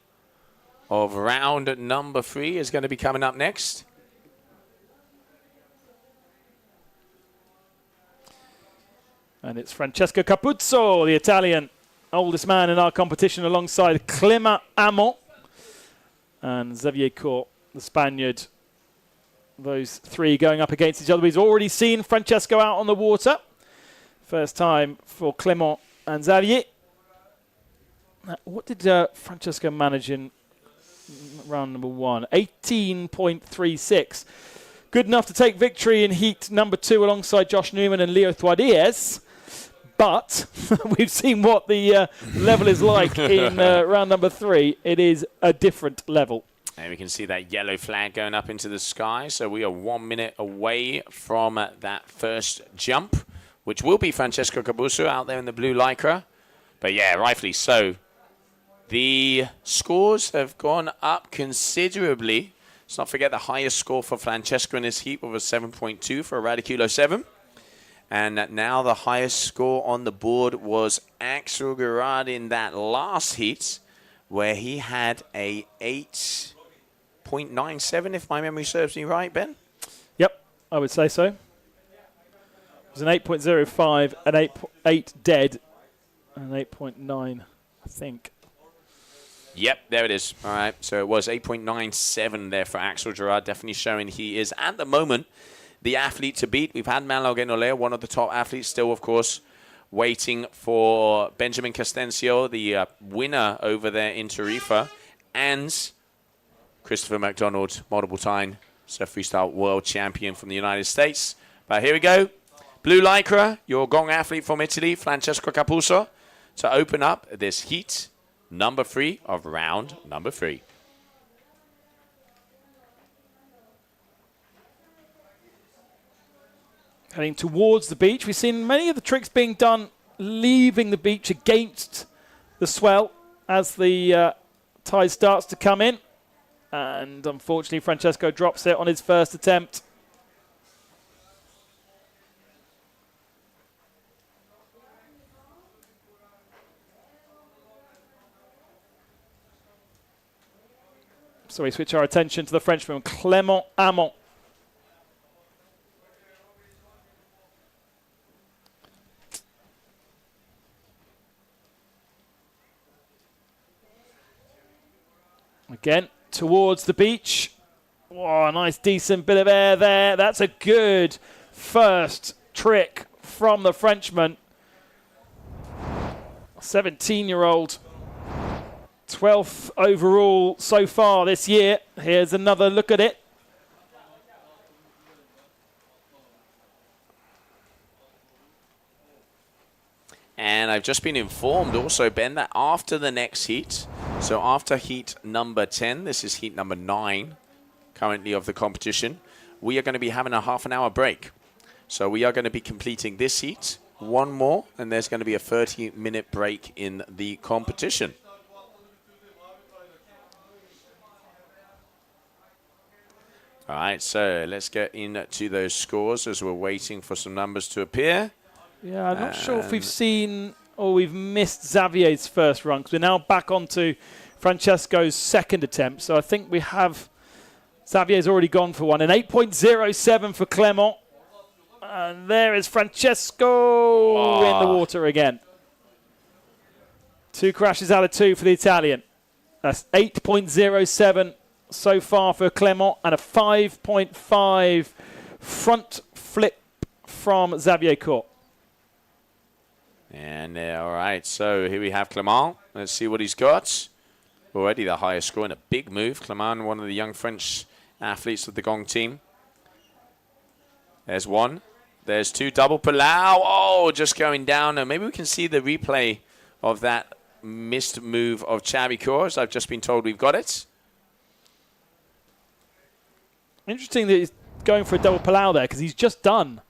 of round number 3 is going to be coming up next. And it's Francesco Capuzzo, the Italian, oldest man in our competition, alongside Clément Amont and Xavier Court, the Spaniard. Those 3 going up against each other. We've already seen Francesco out on the water. First time for Clément and Xavier. What did Francesco manage in round number 1? 18.36. Good enough to take victory in heat number 2 alongside Josh Newman and Leo Thuadiez. But we've seen what the level is like in round number 3. It is a different level. And we can see that yellow flag going up into the sky. So we are 1 minute away from that first jump, which will be Francesco Capuzzo out there in the blue lycra. But yeah, rightfully so. The scores have gone up considerably. Let's not forget the highest score for Francesco in this heat was a 7.2 for a Radiculo 7. And now the highest score on the board was Axel Gerard in that last heat, where he had a 8.97, if my memory serves me right, Ben? Yep, I would say so. It was an 8.05, an 8 dead, and an 8.9, I think. Yep, there it is. All right, so it was 8.97 there for Axel Gerard, definitely showing he is, at the moment, the athlete to beat. We've had Manuel Genolea, one of the top athletes, still, of course, waiting for Benjamin Castencio, the winner over there in Tarifa, and Christopher McDonald, multiple-time Surf-Freestyle world champion from the United States. But here we go. Blue lycra, your gong athlete from Italy, Francesco Capuzzo, to open up this heat number 3 of round number 3. Heading towards the beach. We've seen many of the tricks being done leaving the beach against the swell as the tide starts to come in. And unfortunately, Francesco drops it on his first attempt. So we switch our attention to the Frenchman, Clément Amont. Again, towards the beach. Oh, a nice, decent bit of air there. That's a good first trick from the Frenchman. 17-year-old. 12th overall so far this year. Here's another look at it. And I've just been informed also, Ben, that after the next heat, so after heat number 10, this is heat number 9 currently of the competition, we are going to be having a half an hour break. So we are going to be completing this heat, one more, and there's going to be a 30-minute break in the competition. All right, so let's get into those scores as we're waiting for some numbers to appear. Yeah, I'm not sure if we've seen or we've missed Xavier's first run, because we're now back onto Francesco's second attempt. So I think we have Xavier's already gone for one. An 8.07 for Clément. And there is Francesco in the water again. 2 crashes out of 2 for the Italian. That's 8.07 so far for Clément, and a 5.5 front flip from Xavier Court. And all right, so here we have Clément. Let's see what he's got. Already the highest score in a big move. Clément, one of the young French athletes of the Gong team. There's one. There's 2 double Palau. Oh, just going down. And maybe we can see the replay of that missed move of Xavi Coors. I've just been told we've got it. Interesting that he's going for a double Palau there, because he's just done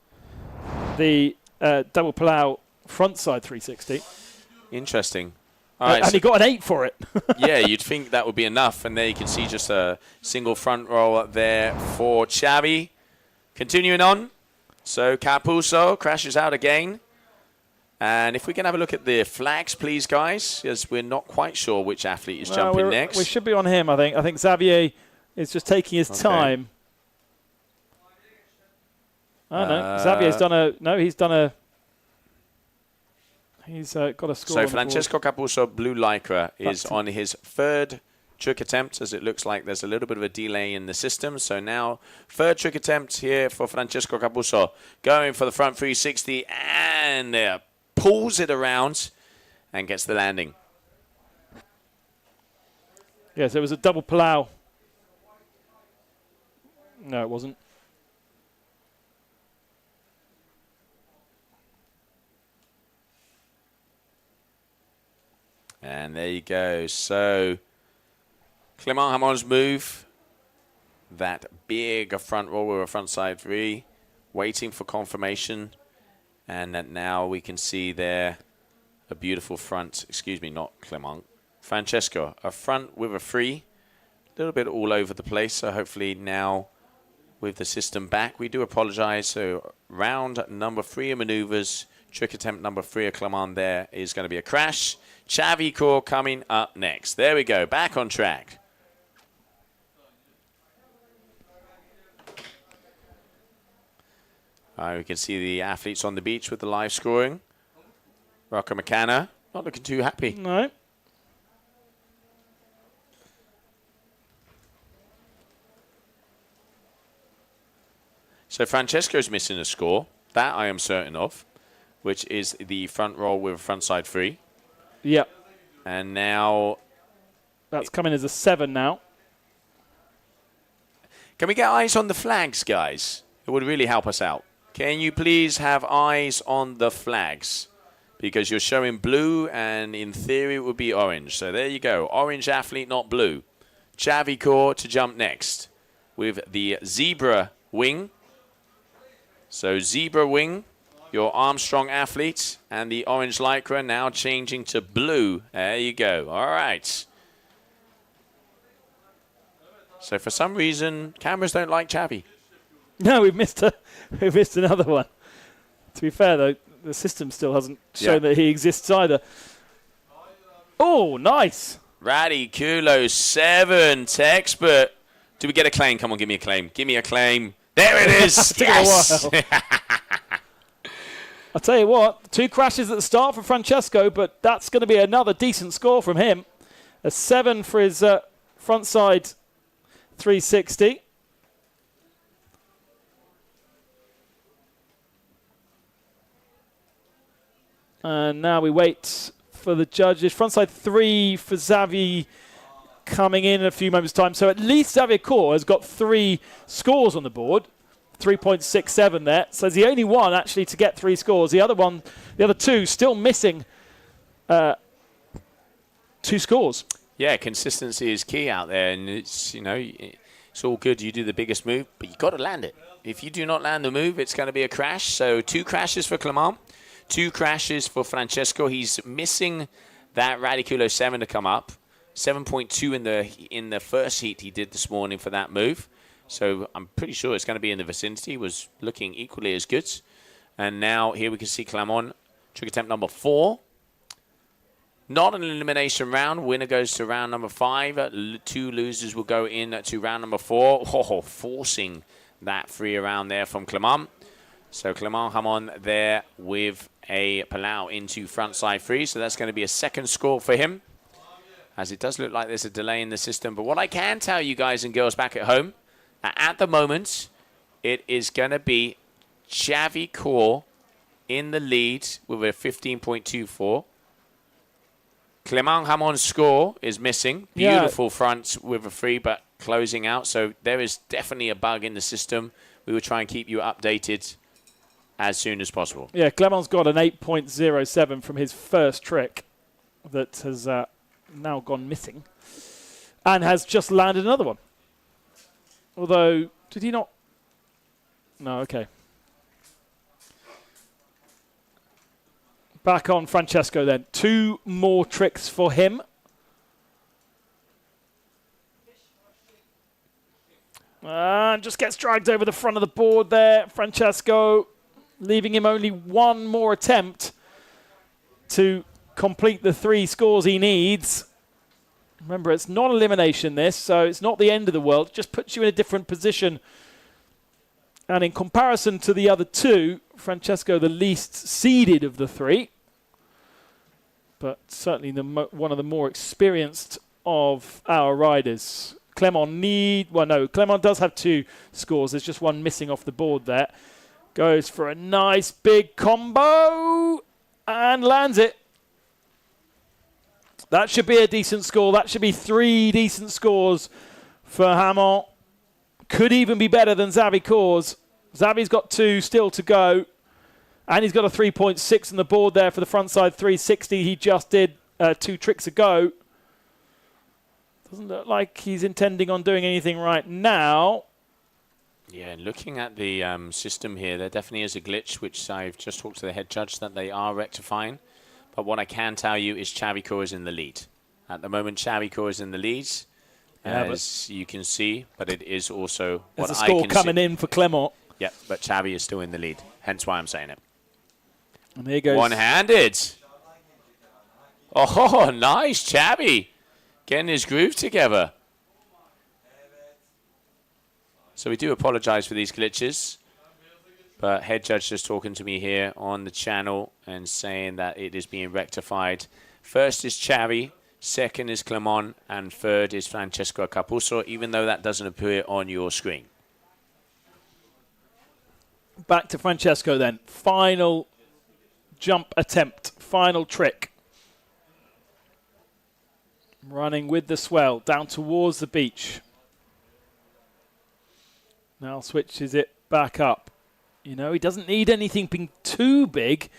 the double Palau frontside 360. Interesting. All right, and he got an 8 for it. Yeah, you'd think that would be enough. And there you can see just a single front roll there for Xavi. Continuing on. So Capuzzo crashes out again. And if we can have a look at the flags, please, guys, as we're not quite sure which athlete is jumping next. We should be on him, I think. I think Xavier is just taking his time. Oh, no. Xavier's done a... No, he's done a... He's got a score. So Francesco Capuzzo, blue lycra, is on his 3rd trick attempt, as it looks like there's a little bit of a delay in the system. So now 3rd trick attempt here for Francesco Capuzzo, going for the front 360 and pulls it around and gets the landing. Yes, it was a double Palau. No, it wasn't. And there you go. So Clement Hamon's move, that big front roll with a front side 3, waiting for confirmation. And that now we can see there a beautiful front, excuse me, not Clement, Francesco, a front with a 3, a little bit all over the place. So hopefully now with the system back, we do apologize. So round number 3 of maneuvers, trick attempt number 3 of Clement there is going to be a crash. Xavi Coors coming up next. There we go, back on track. We can see the athletes on the beach with the live scoring. Rocco McCanna, not looking too happy. No. So Francesco's missing a score. That I am certain of, which is the front roll with a front side 3. Yep. And now... That's coming as a 7 now. Can we get eyes on the flags, guys? It would really help us out. Can you please have eyes on the flags? Because you're showing blue, and in theory it would be orange. So there you go. Orange athlete, not blue. Xavi Coors to jump next with the zebra wing. So zebra wing, your Armstrong athlete, and the orange lycra now changing to blue. There you go. All right. So for some reason, cameras don't like Xavi. No, we've missed another one. To be fair, though, the system still hasn't shown that he exists either. Oh, nice. Radiculo 7 expert. Do we get a claim? Come on, give me a claim. Give me a claim. There it is. Yes. I'll tell you what, 2 crashes at the start for Francesco, but that's going to be another decent score from him. A 7 for his front side 360. And now we wait for the judges. Frontside 3 for Xavi coming in a few moments' time. So at least Xavier Coors has got 3 scores on the board. 3.67 there. So he's the only one actually to get 3 scores. The other 2 still missing 2 scores. Yeah, consistency is key out there, and it's it's all good. You do the biggest move, but you got to land it. If you do not land the move, it's going to be a crash. So 2 crashes for Clement, 2 crashes for Francesco. He's missing that Radiculo 7 to come up. 7.2 in the first heat he did this morning for that move. So I'm pretty sure it's going to be in the vicinity. Was looking equally as good. And now here we can see Clement, trick attempt number 4. Not an elimination round. Winner goes to round number 5. 2 losers will go in to round number 4. Oh, forcing that free around there from Clement. So Clement Hamon there with a Palau into front side 3. So that's going to be a 2nd score for him, as it does look like there's a delay in the system. But what I can tell you guys and girls back at home, at the moment, it is going to be Xavi Coors in the lead with a 15.24. Clement Hamon's score is missing. Beautiful front with a 3, but closing out. So there is definitely a bug in the system. We will try and keep you updated as soon as possible. Yeah, Clement's got an 8.07 from his first trick that has now gone missing and has just landed another one. Although, did he not? No, okay. Back on Francesco then. 2 more tricks for him. And just gets dragged over the front of the board there, Francesco, leaving him only 1 more attempt to complete the 3 scores he needs. Remember, it's not elimination this, so it's not the end of the world. It just puts you in a different position. And in comparison to the other 2, Francesco the least seeded of the 3, but certainly one of the more experienced of our riders. Clement does have 2 scores. There's just 1 missing off the board there. Goes for a nice big combo and lands it. That should be a decent score. That should be 3 decent scores for Hamon. Could even be better than Xavi Kors. Xavi's got 2 still to go. And he's got a 3.6 on the board there for the frontside 360 he just did 2 tricks ago. Doesn't look like he's intending on doing anything right now. Yeah, looking at the system here, there definitely is a glitch, which I've just talked to the head judge that they are rectifying. But what I can tell you is Chaviko is in the lead. At the moment, Chaviko is in the lead, as you can see, but it is also what I can see. There's a score coming in for Clement. Yeah, but Chavi is still in the lead, hence why I'm saying it. And here goes. One-handed. Oh, nice, Chavi. Getting his groove together. So we do apologize for these glitches. But head judge just talking to me here on the channel and saying that it is being rectified. First is Chavi, second is Clement, and third is Francesco Capuzzo, even though that doesn't appear on your screen. Back to Francesco then. Final jump attempt, final trick. Running with the swell down towards the beach. Now switches it back up. You know, he doesn't need anything being too big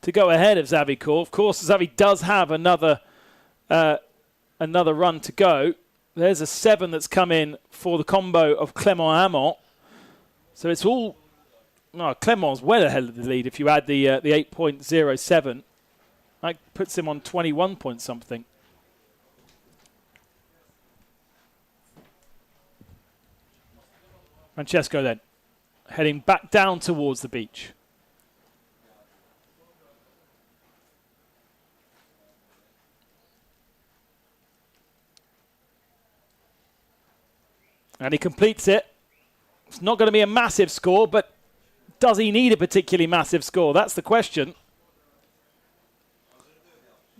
to go ahead of Xavi Kors. Of course, Xavi does have another run to go. There's a 7 that's come in for the combo of Clement Hamon. So it's all... No, Clement's well ahead of the lead if you add the 8.07. That puts him on 21 point something. Francesco then, heading back down towards the beach. And he completes it. It's not going to be a massive score, but does he need a particularly massive score? That's the question.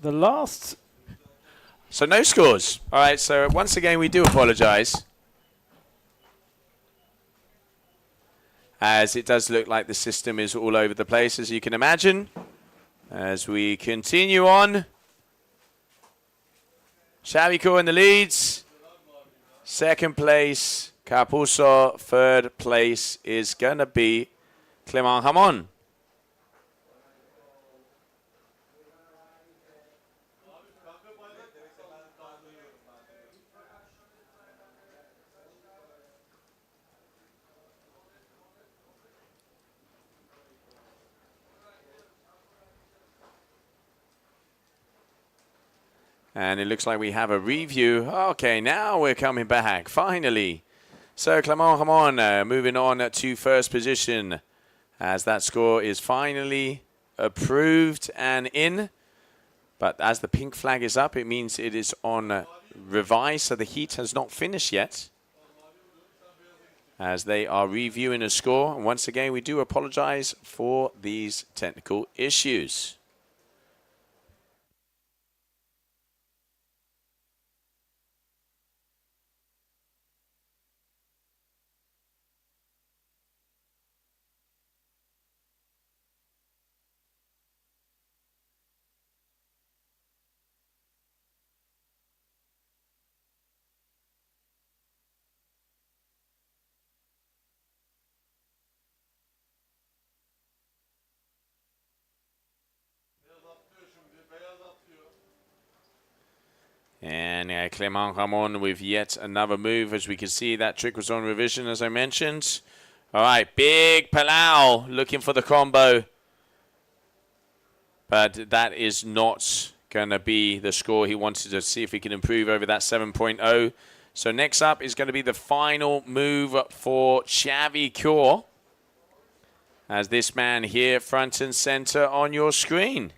The last... So no scores. All right, so once again, we do apologize. As it does look like the system is all over the place, as you can imagine. As we continue on. Chaviko in the leads. Second place, Capuzzo. Third place is going to be Clement Hamon. And it looks like we have a review. Okay, now we're coming back, finally. So Clement Hamon moving on to first position as that score is finally approved and in. But as the pink flag is up, it means it is on revise, so the heat has not finished yet. As they are reviewing a score. And once again, we do apologize for these technical issues. And Clement Ramon with yet another move. As we can see, that trick was on revision, as I mentioned. All right, big Palau looking for the combo. But that is not going to be the score he wanted to see if he can improve over that 7.0. So next up is going to be the final move for Xavi Cure. As this man here front and center on your screen.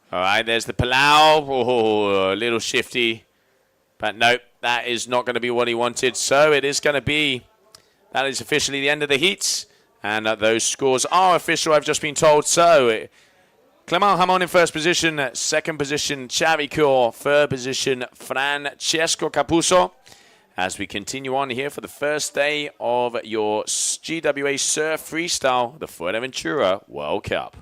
All right, there's the Palau. Oh, a little shifty. But nope, that is not going to be what he wanted. So it is going to be, that is officially the end of the heats. And those scores are official, I've just been told. So Clement Ramon in first position. Second position, Xavi Cure. Third position, Francesco Capuzzo. As we continue on here for the first day of your GWA Surf Freestyle, the Fuerteventura World Cup.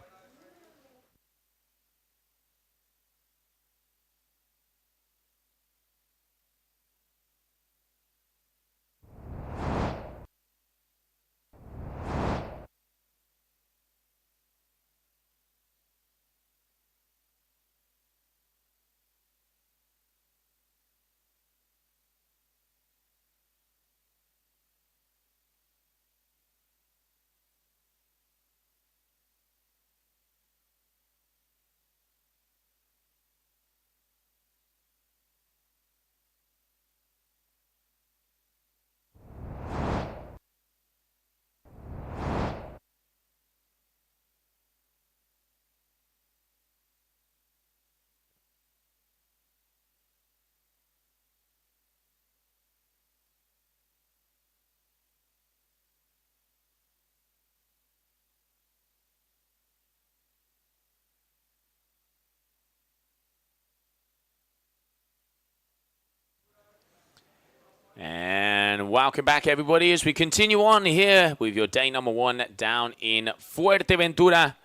And welcome back, everybody, as we continue on here with your day number one down in Fuerteventura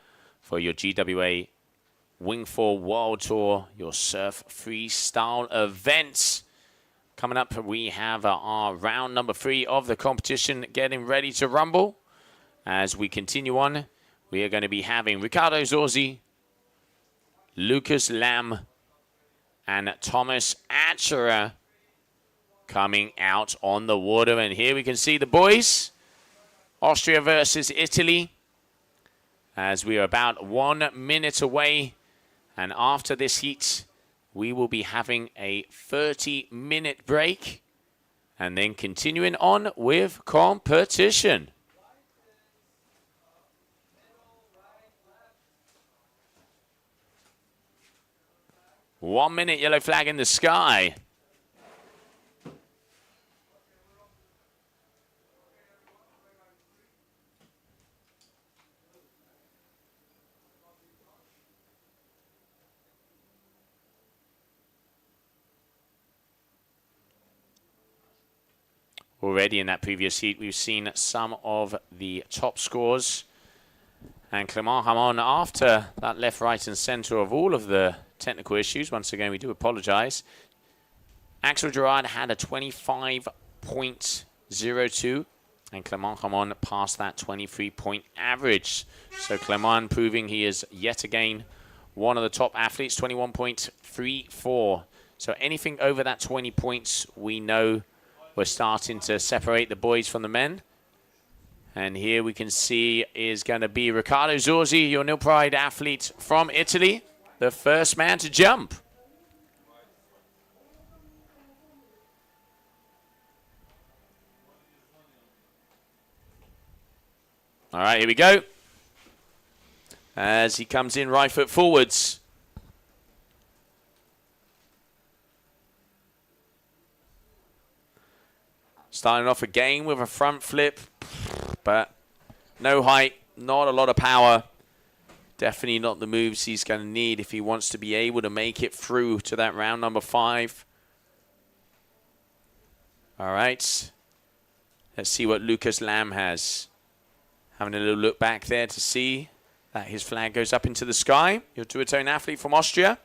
for your GWA Wingfoil World Tour, your Surf Freestyle events. Coming up, we have our round number 3 of the competition getting ready to rumble. As we continue on, we are going to be having Ricardo Zorzi, Lucas Lam, and Thomas Atcherer coming out on the water. And here we can see the boys. Austria versus Italy. As we are about 1 minute away. And after this heat, we will be having a 30-minute break. And then continuing on with competition. One minute, yellow flag in the sky. Already in that previous heat, we've seen some of the top scores. And Clement Ramon, after that left, right, and center of all of the technical issues, once again, we do apologize. Axel Gerard had a 25.02, and Clement Ramon passed that 23-point average. So Clement proving he is yet again one of the top athletes, 21.34. So anything over that 20 points, we know we're starting to separate the boys from the men. And here we can see is going to be Ricardo Zorzi, your Nil Pride athlete from Italy, the first man to jump. All right, here we go. As he comes in right foot forwards. Starting off again with a front flip, but no height, not a lot of power. Definitely not the moves he's going to need if he wants to be able to make it through to that round number 5. All right. Let's see what Lucas Lam has. Having a little look back there to see His flag goes up into the sky. Your duotone athlete from Austria.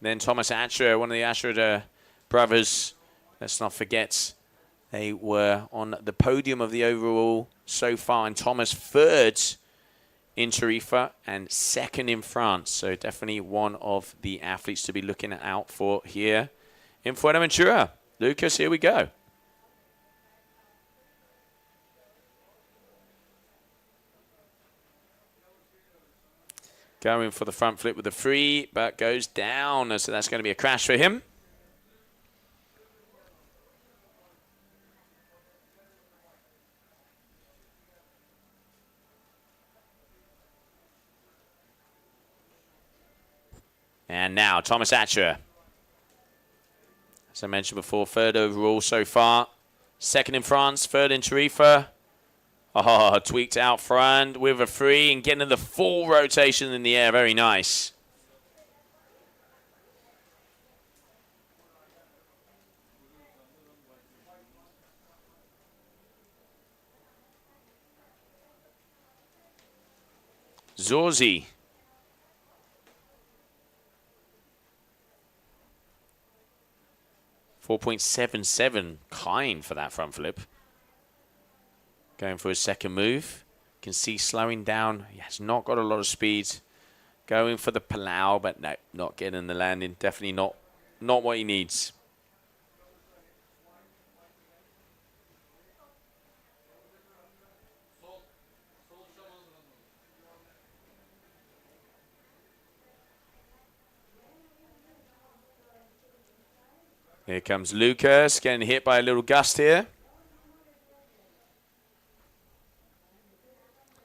Then Thomas Acher, one of the Acher brothers. Let's not forget, they were on the podium of the overall so far. And Thomas third in Tarifa and second in France. So definitely one of the athletes to be looking out for here in Fuerteventura. Lucas, here we go. Going for the front flip with the free, but goes down. So that's going to be a crash for him. And now, Thomas Acher. As I mentioned before, third overall so far. Second in France, third in Tarifa. Oh, tweaked out front with a free and getting the full rotation in the air. Very nice. Zorzi. .77, kind for that front flip. Going for his second move. You can see slowing down. He has not got a lot of speed. Going for the Palau, but no, not getting the landing. Definitely not what he needs. Here comes Lucas, getting hit by a little gust here.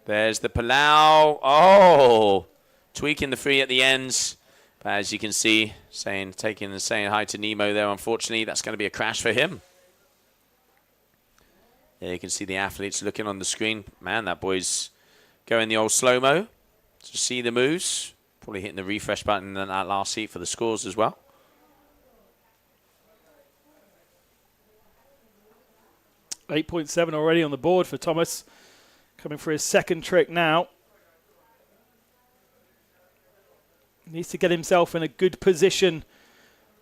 There's the Palau. Oh, tweaking the free at the ends. But as you can see, saying hi to Nemo there. Unfortunately, that's going to be a crash for him. There you can see the athletes looking on the screen. Man, that boy's going the old slow-mo to see the moves. Probably hitting the refresh button in that last heat for the scores as well. .87 already on the board for Thomas. Coming for his second trick now. Needs to get himself in a good position.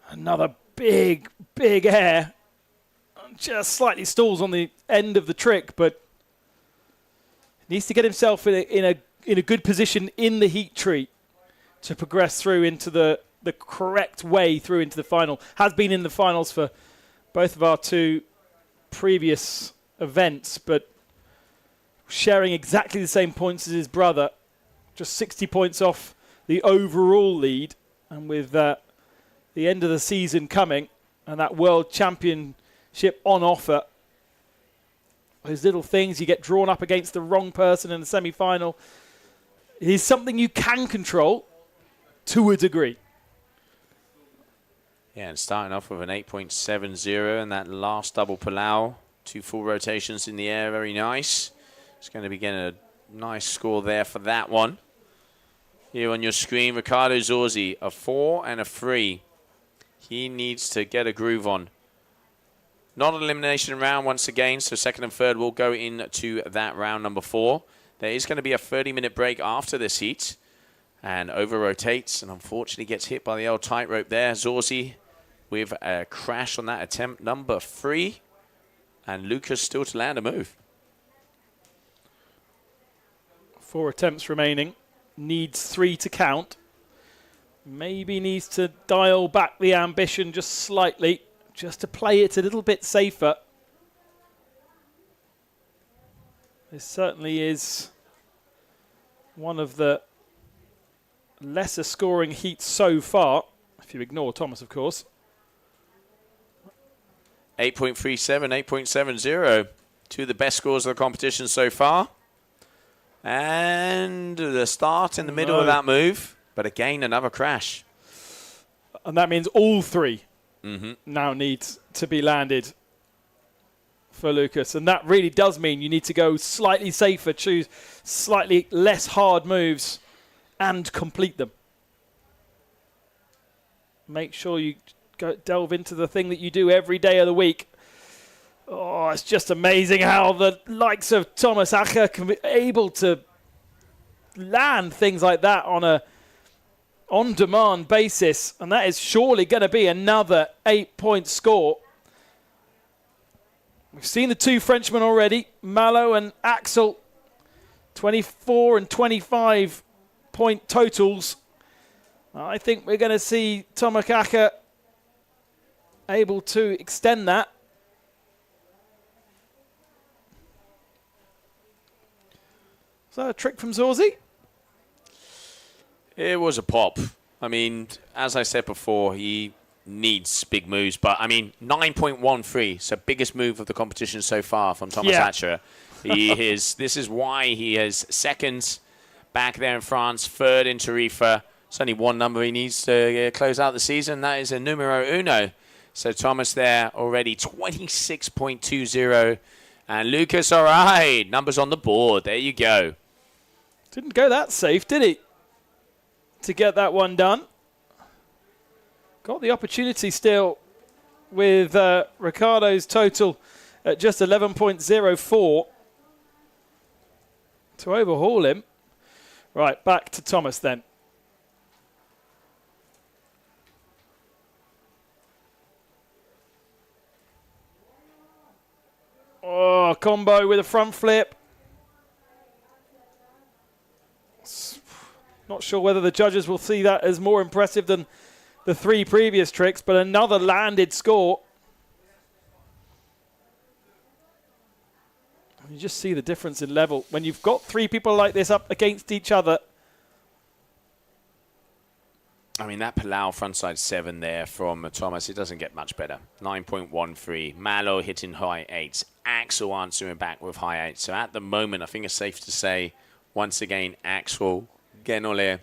Another big air. Just slightly stalls on the end of the trick, but needs to get himself in a good position in the heat tree to progress through into the correct way through into the final. Has been in the finals for both of our two previous events, but sharing exactly the same points as his brother, just 60 points off the overall lead. And with the end of the season coming and that world championship on offer, those little things, you get drawn up against the wrong person in the semi-final, it is something you can control to a degree. Yeah, and starting off with an 8.70 and that last double Palau. 2 full rotations in the air, very nice. It's going to be getting a nice score there for that one. Here on your screen, Ricardo Zorzi, a 4 and a 3. He needs to get a groove on. Not an elimination round once again, so second and third will go into that round number 4. There is going to be a 30-minute break after this heat. And over-rotates and unfortunately gets hit by the old tightrope there. Zorzi with a crash on that attempt number 3. And Lucas still to land a move. 4 attempts remaining. Needs 3 to count. Maybe needs to dial back the ambition just slightly, just to play it a little bit safer. This certainly is one of the lesser scoring heats so far, if you ignore Thomas, of course. 8.37, 8.70. 2 of the best scores of the competition so far. And the start in the middle of that move. But again, another crash. And that means all 3 now need to be landed for Lucas. And that really does mean you need to go slightly safer, choose slightly less hard moves, and complete them. Make sure you delve into the thing that you do every day of the week. Oh, it's just amazing how the likes of Thomas Acher can be able to land things like that on a on-demand basis, and that is surely going to be another 8-point score. We've seen the two Frenchmen already, Malo and Axel, 24 and 25 point totals. I think we're going to see Tomakaka able to extend that. Is that a trick from Zorzi? It was a pop. I mean, as I said before, he needs big moves. But, I mean, 9.13, so biggest move of the competition so far from Thomas Hatcher. This is why he is second back there in France, third in Tarifa. It's only one number he needs to close out the season. That is a numero uno. So Thomas there already 26.20. And Lucas, all right, numbers on the board. There you go. Didn't go that safe, did he? To get that one done. Got the opportunity still with Ricardo's total at just 11.04 to overhaul him. Right, back to Thomas then. Oh, combo with a front flip. Not sure whether the judges will see that as more impressive than the three previous tricks, but another landed score. You just see the difference in level. When you've got three people like this up against each other. I mean, that Palau frontside 7 there from Thomas, it doesn't get much better. 9.13. Malo hitting high 8s. Axel answering back with high 8s. So at the moment, I think it's safe to say, once again, Axel, Genole,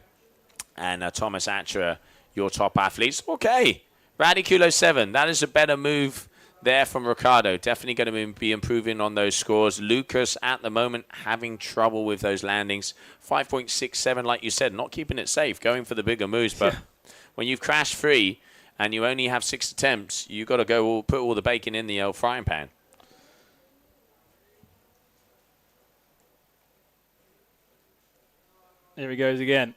and Thomas Atra, your top athletes. Okay, Radiculo 7. That is a better move there from Ricardo. Definitely going to be improving on those scores. Lucas, at the moment, having trouble with those landings. 5.67, like you said, not keeping it safe, going for the bigger moves. But when you've crashed 3 and you only have 6 attempts, you've got to go put all the bacon in the frying pan. Here he goes again.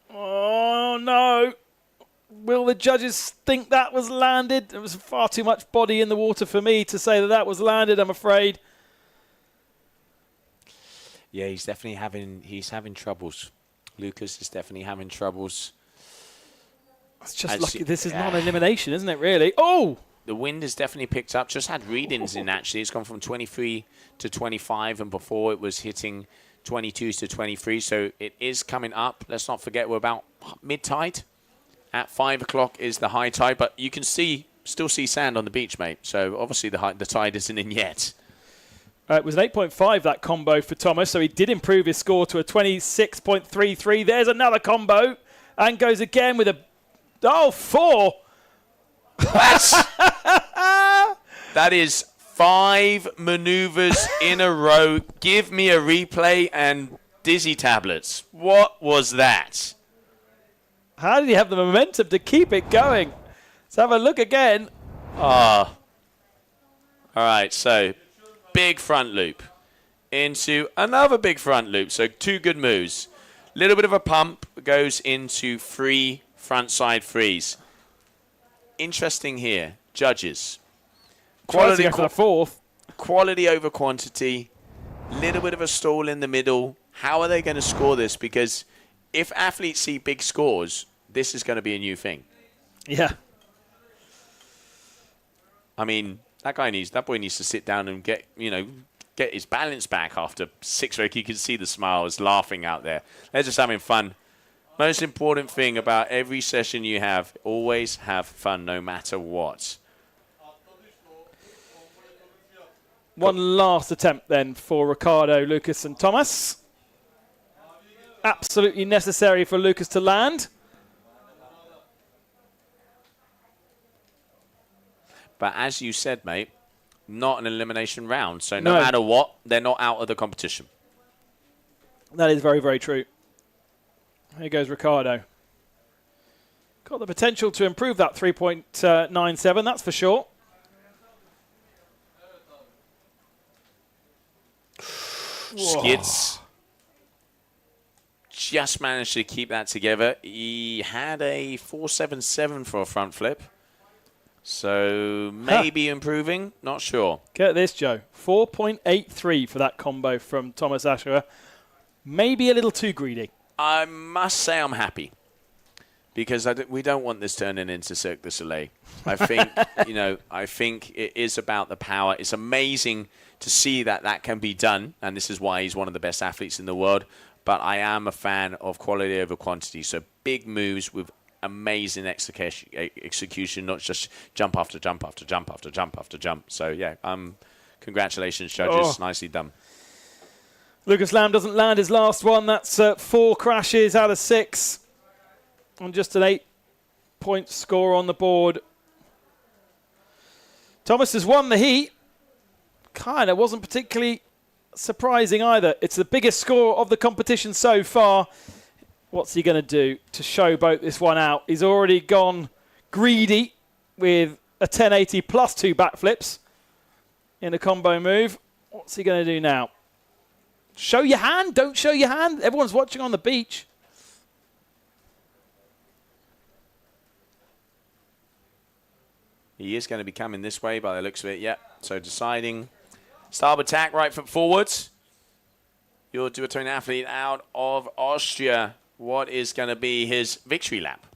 Oh, no. Will the judges think that was landed? There was far too much body in the water for me to say that that was landed, I'm afraid. Yeah, he's having troubles. Lucas is definitely having troubles. It's just lucky. This is not an elimination, isn't it, really? Oh! The wind has definitely picked up. Just had readings in, actually. It's gone from 23 to 25, and before it was hitting 22 to 23, so it is coming up. Let's not forget we're about mid-tide. At 5 o'clock is the high tide, but you can still see sand on the beach, mate. So obviously the tide isn't in yet. It was an 8.5, that combo for Thomas, so he did improve his score to a 26.33. There's another combo, and goes again with a 4. That is 5 maneuvers in a row. Give me a replay and dizzy tablets. What was that? How did he have the momentum to keep it going? Let's have a look again. All right, so big front loop into another big front loop. So 2 good moves. Little bit of a pump, goes into 3 front side 3s. Interesting here, judges. Quality over quantity. Little bit of a stall in the middle. How are they going to score this? Because if athletes see big scores, this is going to be a new thing. Yeah. I mean, that boy needs to sit down and get his balance back after 6 weeks. You can see the smiles, laughing out there. They're just having fun. Most important thing about every session you have, always have fun no matter what. One last attempt then for Ricardo, Lucas and Thomas. Absolutely necessary for Lucas to land. But as you said, mate, not an elimination round. So no matter what, they're not out of the competition. That is very, very true. Here goes Ricardo. Got the potential to improve that 3.97, that's for sure. skids. Just managed to keep that together. He had a 4.77 for a front flip. So maybe improving, not sure. Get this, Joe. 4.83 for that combo from Thomas Asherer. Maybe a little too greedy. I must say I'm happy. Because we don't want this turning into Cirque du Soleil. I think, I think it is about the power. It's amazing to see that can be done. And this is why he's one of the best athletes in the world. But I am a fan of quality over quantity. So big moves with amazing execution, not just jump after jump after jump after jump after jump. So, yeah, congratulations, judges. Nicely done. Lucas Lamb doesn't land his last one. That's 4 crashes out of 6. On just an 8-point score on the board. Thomas has won the heat. Kind of wasn't particularly surprising either. It's the biggest score of the competition so far. What's he going to do to showboat this one out? He's already gone greedy with a 1080 plus 2 backflips in a combo move. What's he going to do now? Show your hand. Don't show your hand. Everyone's watching on the beach. He is going to be coming this way by the looks of it, yeah. So deciding starboard tack, right foot forwards. You'll do a turn athlete out of Austria. What is going to be his victory lap?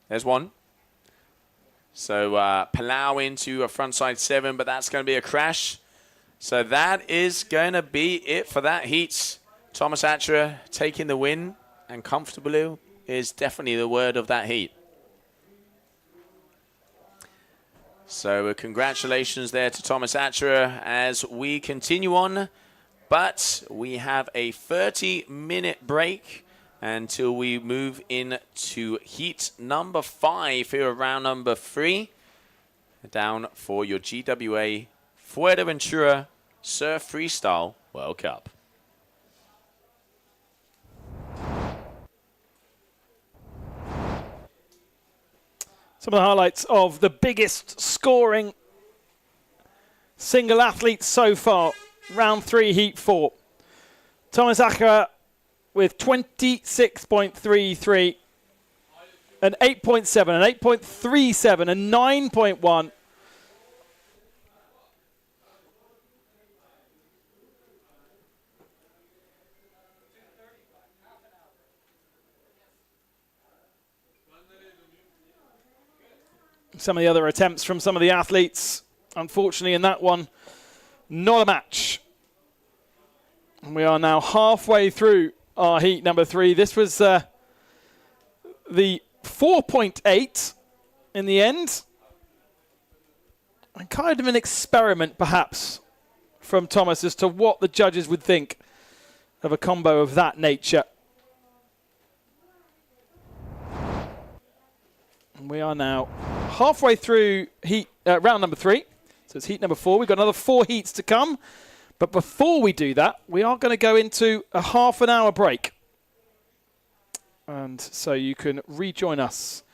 There's one. So Palau into a frontside 7, but that's going to be a crash. So that is going to be it for that heat. Thomas Asherer taking the win, and comfortably is definitely the word of that heat. So congratulations there to Thomas Asherer as we continue on. But we have a 30-minute break until we move into heat number 5 here of round number 3. Down for your GWA Fuerteventura Surf-Freestyle World Cup. Some of the highlights of the biggest scoring single athlete so far. Round 3, heat 4. Thomas Asherer with 26.33, an 8.7, an 8.37, a 9.1. Some of the other attempts from some of the athletes, unfortunately in that one, not a match. And we are now halfway through our heat number 3. This was the 4.8 in the end. And kind of an experiment, perhaps, from Thomas as to what the judges would think of a combo of that nature. And we are now halfway through heat round number 3. So it's heat number 4. We've got another 4 heats to come. But before we do that, we are going to go into a half-an-hour break. And so you can rejoin us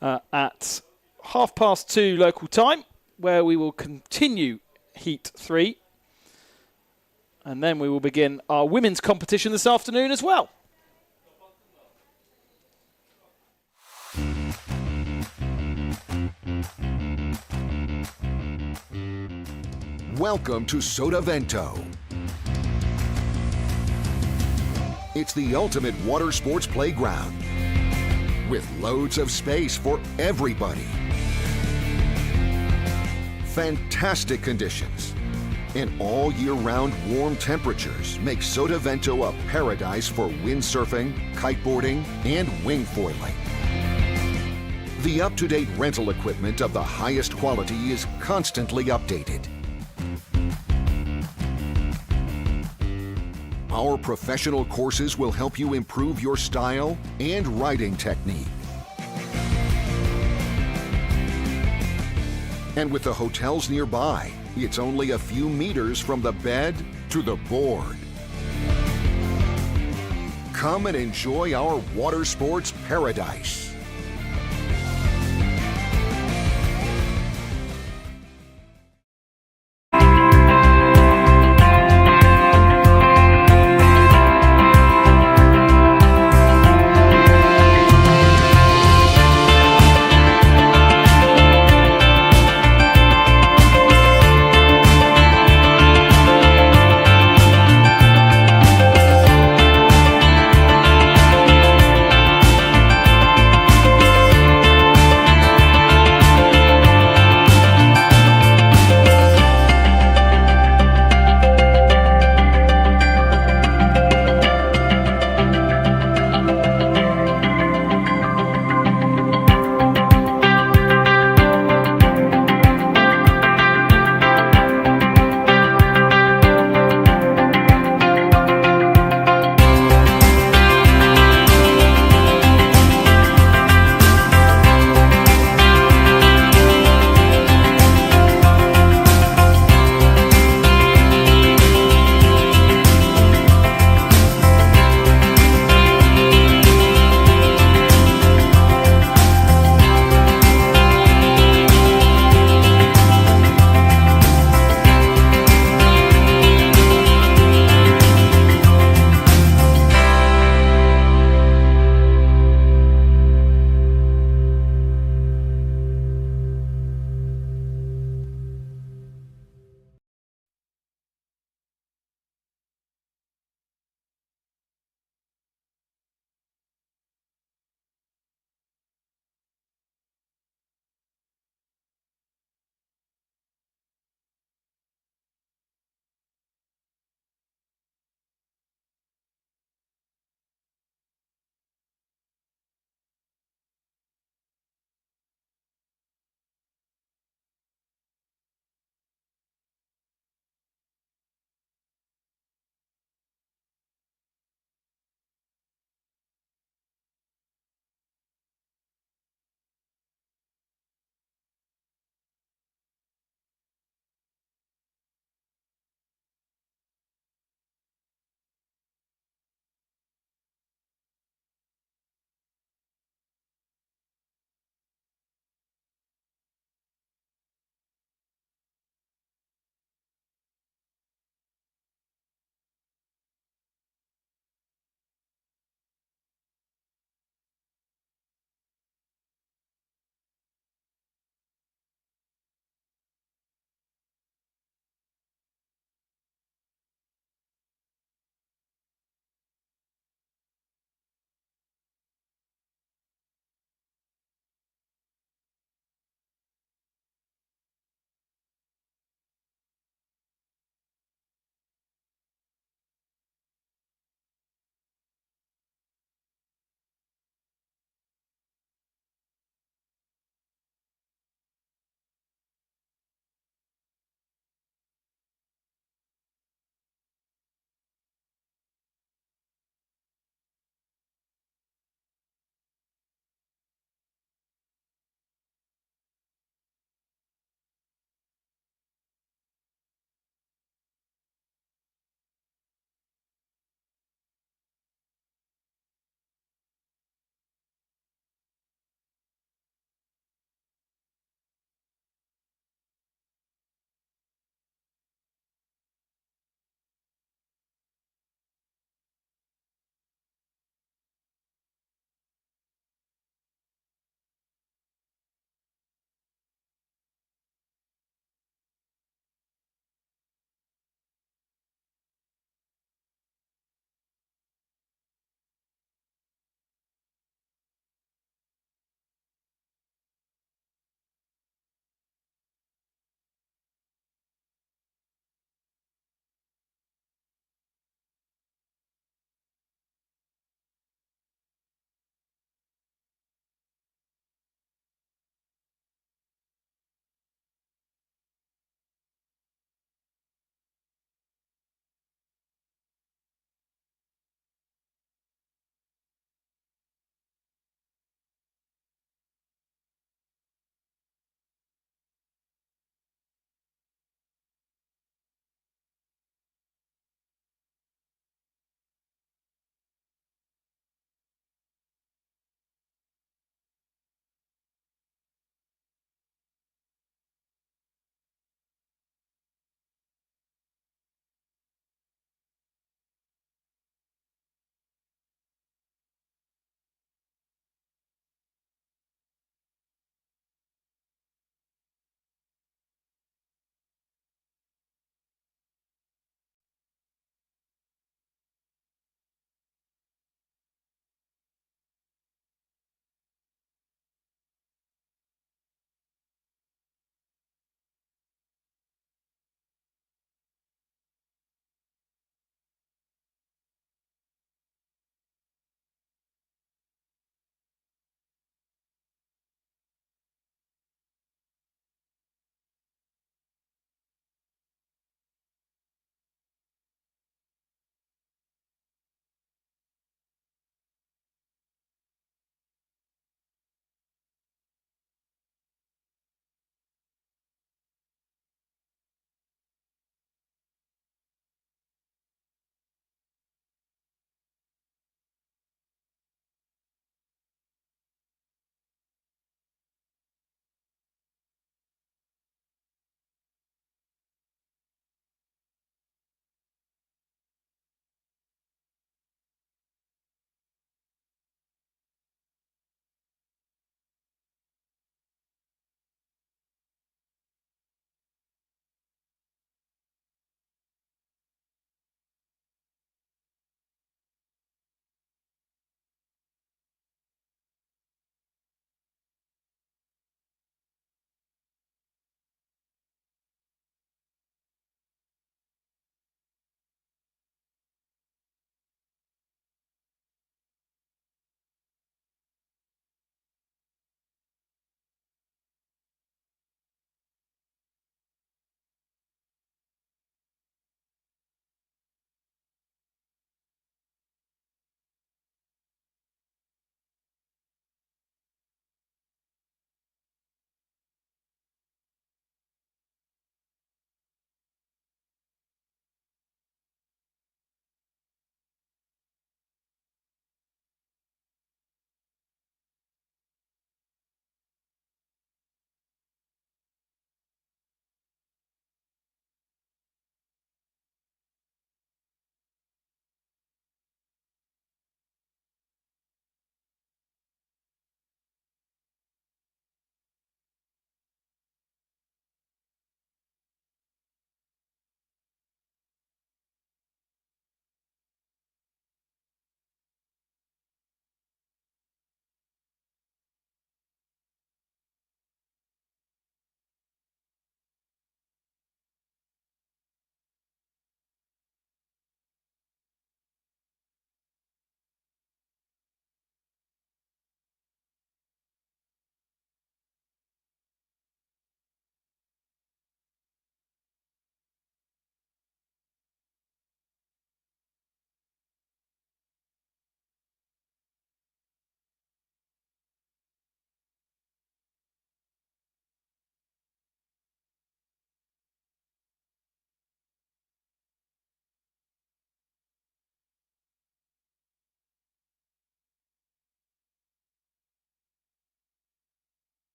at 2:30 local time, where we will continue heat 3. And then we will begin our women's competition this afternoon as well. Welcome to Sotavento. It's the ultimate water sports playground with loads of space for everybody. Fantastic conditions and all year-round warm temperatures make Sotavento a paradise for windsurfing, kiteboarding, and wingfoiling. The up-to-date rental equipment of the highest quality is constantly updated. Our professional courses will help you improve your style and riding technique. And with the hotels nearby, it's only a few meters from the bed to the board. Come and enjoy our water sports paradise.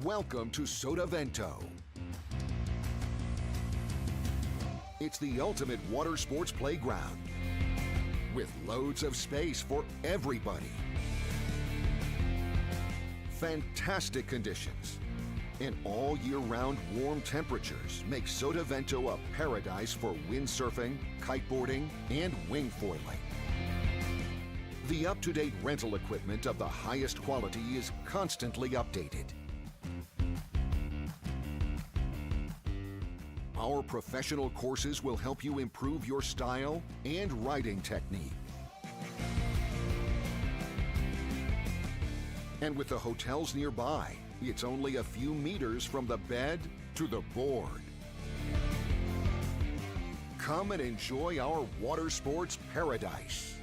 Welcome to Sotavento. It's the ultimate water sports playground with loads of space for everybody. Fantastic conditions and all year-round warm temperatures make Sotavento a paradise for windsurfing, kiteboarding, and wingfoiling. The up-to-date rental equipment of the highest quality is constantly updated. Our professional courses will help you improve your style and riding technique. And with the hotels nearby, it's only a few meters from the bed to the board. Come and enjoy our water sports paradise.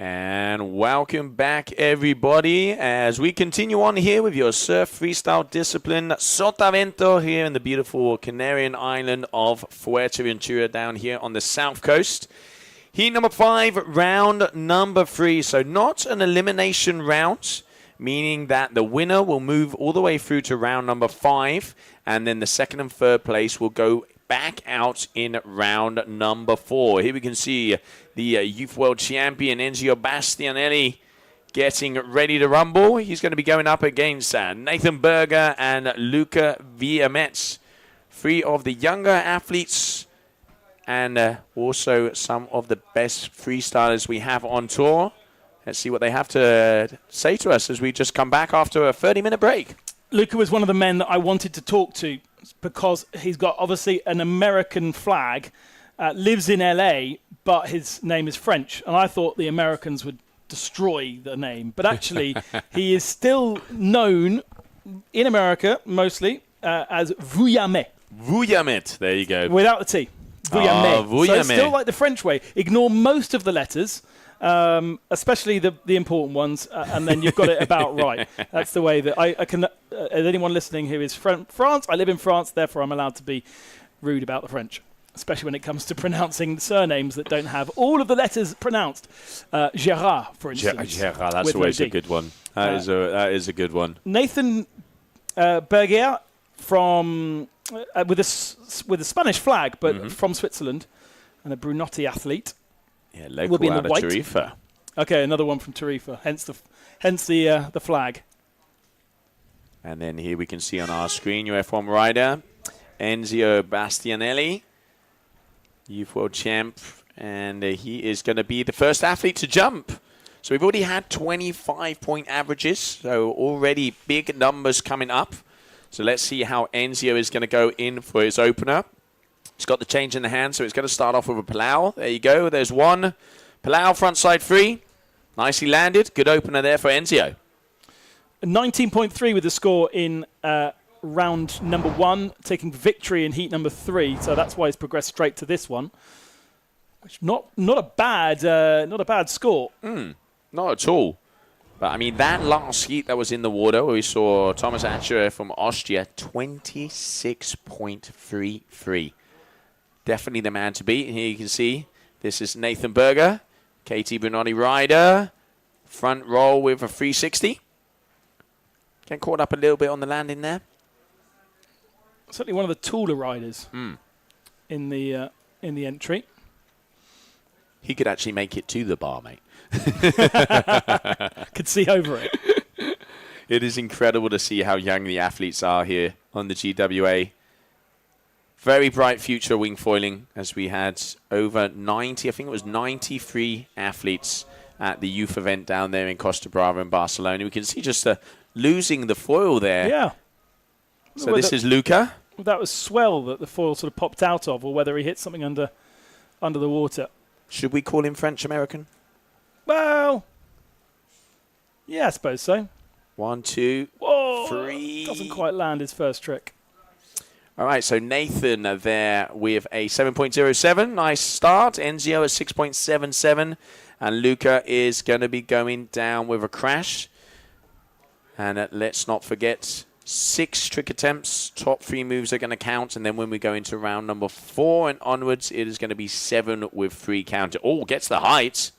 And welcome back, everybody, as we continue on here with your surf freestyle discipline, Sotavento, here in the beautiful Canarian island of Fuerteventura down here on the south coast. Heat number 5, round number 3. So not an elimination round, meaning that the winner will move all the way through to round number 5, and then the second and third place will go back out in round number 4. Here we can see the Youth World Champion, Enzio Bastianelli, getting ready to rumble. He's going to be going up against Nathan Berger and Luca Villametz. 3 of the younger athletes and also some of the best freestylers we have on tour. Let's see what they have to say to us as we just come back after a 30-minute break. Luca was one of the men that I wanted to talk to because he's got obviously an American flag, lives in LA, but his name is French. And I thought the Americans would destroy the name. But actually, he is still known in America, mostly, as Vuillamé. Vuillamé, there you go. Without the T. Vuillamé. Vuillamé. So it's still like the French way. Ignore most of the letters, especially the important ones, and then you've got it about right. That's the way that I can... anyone listening who is from France, I live in France, therefore I'm allowed to be rude about the French, especially when it comes to pronouncing surnames that don't have all of the letters pronounced. Gérard, for instance. Gérard, that's always a good one. That is a good one. Nathan Berger from with a Spanish flag, but from Switzerland, and a Brunotti athlete. Yeah, local will be in out the of white. Tarifa. Okay, another one from Tarifa. Hence the flag. And then here we can see on our screen your F1 rider, Enzio Bastianelli. youth world champ, and he is going to be the first athlete to jump. So we've already had 25-point averages, so already big numbers coming up. So let's see how Enzio is going to go in for his opener. He's got the change in the hand, so it's going to start off with a Palau. There you go. There's one. Palau frontside free. Nicely landed. Good opener there for Enzio. 19.3 with the score in round number 1, taking victory in heat number 3. So that's why he's progressed straight to this one. Which not a bad score. Not at all. But, I mean, that last heat that was in the water where we saw Thomas Acher from Austria, 26.33. Definitely the man to beat. And here you can see this is Nathan Berger, KT Brunoni rider, front roll with a 360. Getting caught up a little bit on the landing there. Certainly one of the taller riders in the entry. He could actually make it to the bar, mate. Could see over it. It is incredible to see how young the athletes are here on the GWA. Very bright future wingfoiling, as we had over 90, I think it was 93 athletes at the youth event down there in Costa Brava in Barcelona. We can see just losing the foil there. Yeah. So this is Luca. That was swell that the foil sort of popped out of, or whether he hit something under the water. Should we call him French-American? Well, yeah, I suppose so. 1, 2, Whoa, 3. Doesn't quite land his first trick. All right, so Nathan there with a 7.07. Nice start. Enzio at 6.77. And Luca is going to be going down with a crash. And let's not forget, 6 trick attempts. Top 3 moves are going to count. And then when we go into round number 4 and onwards, it is going to be 7 with 3 counter. Oh, gets the height.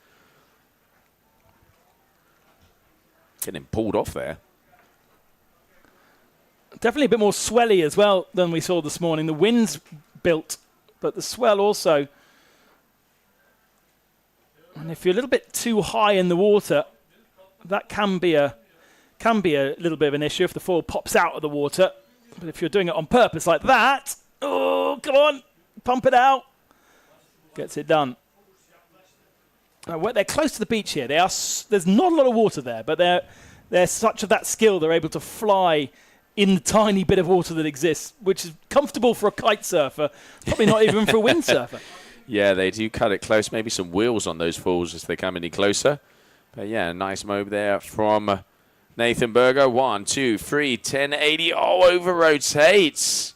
Getting pulled off there. Definitely a bit more swelly as well than we saw this morning. The wind's built, but the swell also. And if you're a little bit too high in the water, that can be a little bit of an issue if the foil pops out of the water. But if you're doing it on purpose like that, oh, come on, pump it out. Gets it done. They're close to the beach here. There's not a lot of water there, but they're such of that skill, they're able to fly in the tiny bit of water that exists, which is comfortable for a kite surfer, probably not even for a windsurfer. Yeah, they do cut it close. Maybe some wheels on those falls as they come any closer. But yeah, nice move there from Nathan Berger. 1, 2, 3, 1080. Oh, over rotates.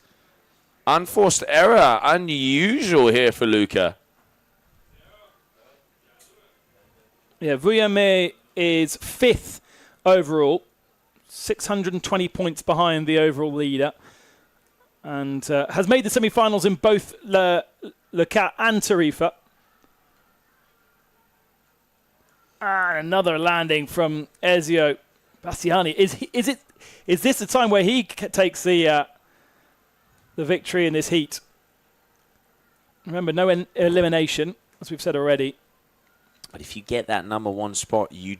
Unforced error. Unusual here for Luca. Yeah, Vuillame is 5th overall. 620 points behind the overall leader, and has made the semi-finals in both Le Cat and Tarifa. And another landing from Ezio Bastiani. Is this the time where he takes the victory in this heat? Remember, no elimination, as we've said already. But if you get that number 1 spot, you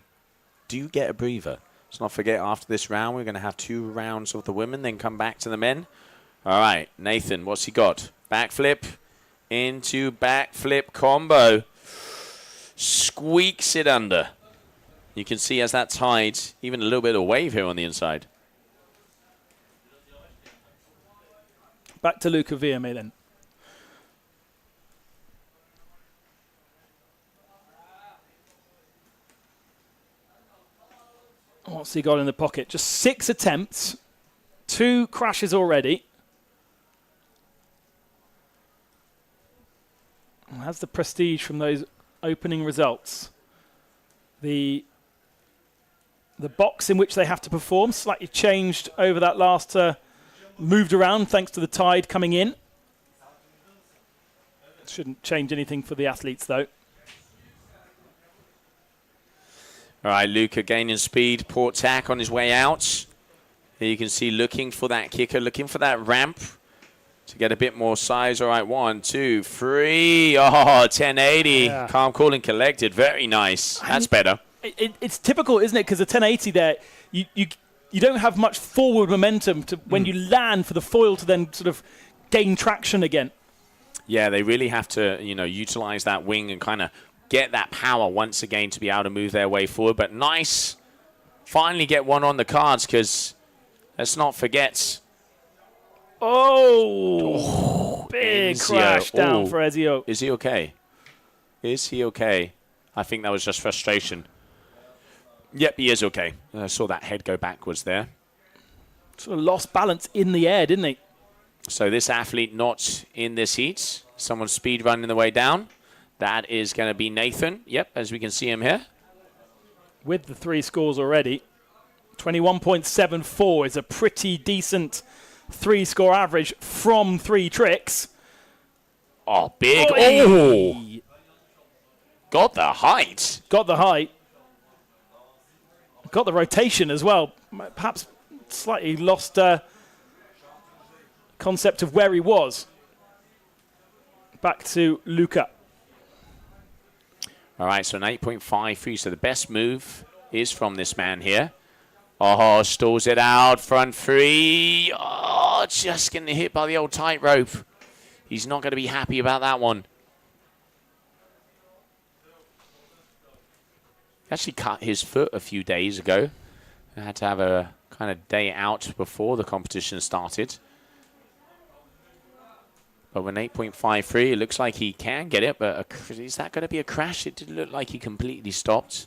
do get a breather. Let's not forget, after this round, we're going to have 2 rounds of the women, then come back to the men. All right, Nathan, what's he got? Backflip into backflip combo. Squeaks it under. You can see as that tide, even a little bit of wave here on the inside. Back to Luca Vuillame then. What's he got in the pocket? Just 6 attempts, 2 crashes already. And has the prestige from those opening results. The box in which they have to perform slightly changed over that last, moved around thanks to the tide coming in. Shouldn't change anything for the athletes though. All right, Luca gaining speed, port tack on his way out. Here you can see looking for that kicker, looking for that ramp to get a bit more size. All right, 1, 2, 3. Oh, 1080. Yeah. Calm, cool, and collected. Very nice. That's better. It's typical, isn't it? Because the 1080 there, you don't have much forward momentum to when you land for the foil to then sort of gain traction again. Yeah, they really have to, utilize that wing and kind of get that power once again to be able to move their way forward. But nice. Finally get one on the cards, because let's not forget. Big Enzio. crash down for Ezio. Is he okay? Is he okay? I think that was just frustration. Yep, he is okay. I saw that head go backwards there. Sort of lost balance in the air, didn't he? So this athlete not in this heat. Someone speed running the way down. That is going to be Nathan. Yep, as we can see him here. With the 3 scores already. 21.74 is a pretty decent 3-score average from 3 tricks. Oh, big. Oh! Got the height. Got the height. Got the rotation as well. Perhaps slightly lost concept of where he was. Back to Luca. All right, so an 8.53. So the best move is from this man here. Oh, stalls it out. Front 3. Oh, just getting hit by the old tightrope. He's not going to be happy about that one. Actually cut his foot a few days ago. I had to have a kind of day out before the competition started. But with an 8.53, it looks like he can get it. But is that going to be a crash? It did look like he completely stopped.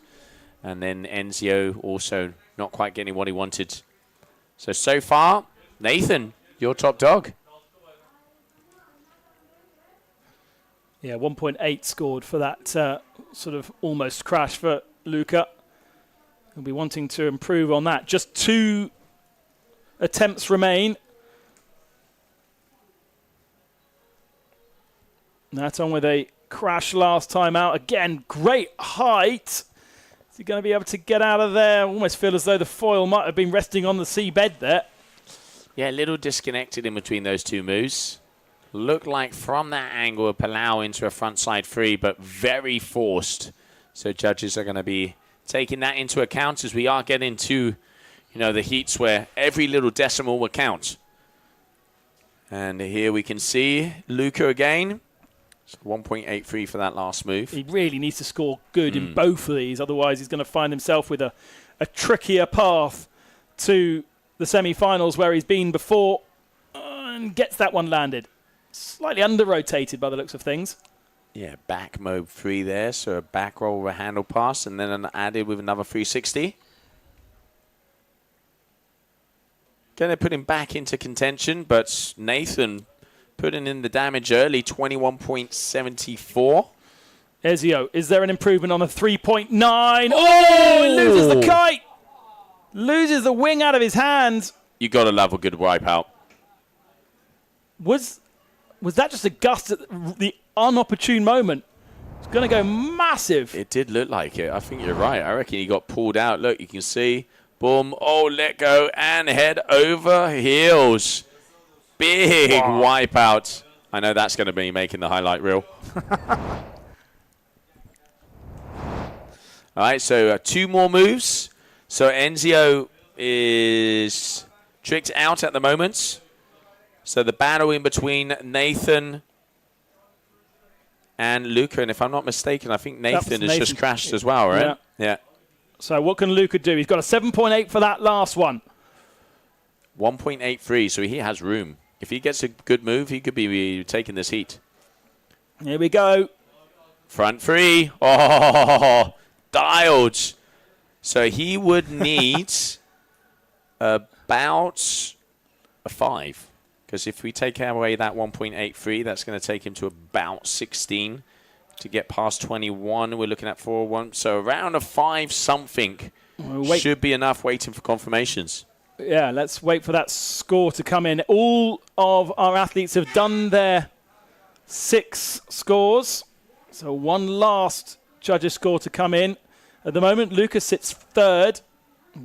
And then Enzio also not quite getting what he wanted. So far, Nathan, your top dog. Yeah, 1.8 scored for that sort of almost crash for Luca. He'll be wanting to improve on that. Just 2 attempts remain. That's on with a crash last time out. Again, great height. Is he going to be able to get out of there? Almost feel as though the foil might have been resting on the seabed there. Yeah, a little disconnected in between those 2 moves. Looked like from that angle, a Palau into a frontside 3, but very forced. So judges are going to be taking that into account as we are getting to, the heats where every little decimal will count. And here we can see Luca again. So 1.83 for that last move. He really needs to score good in both of these. Otherwise, he's going to find himself with a trickier path to the semi-finals where he's been before and gets that one landed. Slightly under-rotated by the looks of things. Yeah, back mode 3 there. So a back roll with a handle pass and then added with another 360. Going to put him back into contention, but Nathan putting in the damage early, 21.74. Ezio, is there an improvement on a 3.9? Oh, he loses the kite. Loses the wing out of his hands. You got to love a good wipeout. Was that just a gust at the unopportune moment? It's going to go massive. It did look like it. I think you're right. I reckon he got pulled out. Look, you can see. Boom. Oh, let go. And head over heels. Big wipeout. I know that's going to be making the highlight reel. All right, so 2 more moves. So Enzio is tricked out at the moment. So the battle in between Nathan and Luca. And if I'm not mistaken, I think Nathan has just crashed as well, right? Yeah. So what can Luca do? He's got a 7.8 for that last one. 1.83, so he has room. If he gets a good move, he could be taking this heat. Here we go. Front 3. Oh, dialed. So he would need about a 5. Because if we take away that 1.83, that's going to take him to about 16. To get past 21, we're looking at 4-1. So around a 5 something should be enough waiting for confirmations. Yeah, let's wait for that score to come in. All of our athletes have done their 6 scores. So one last judges' score to come in. At the moment, Lucas sits 3rd,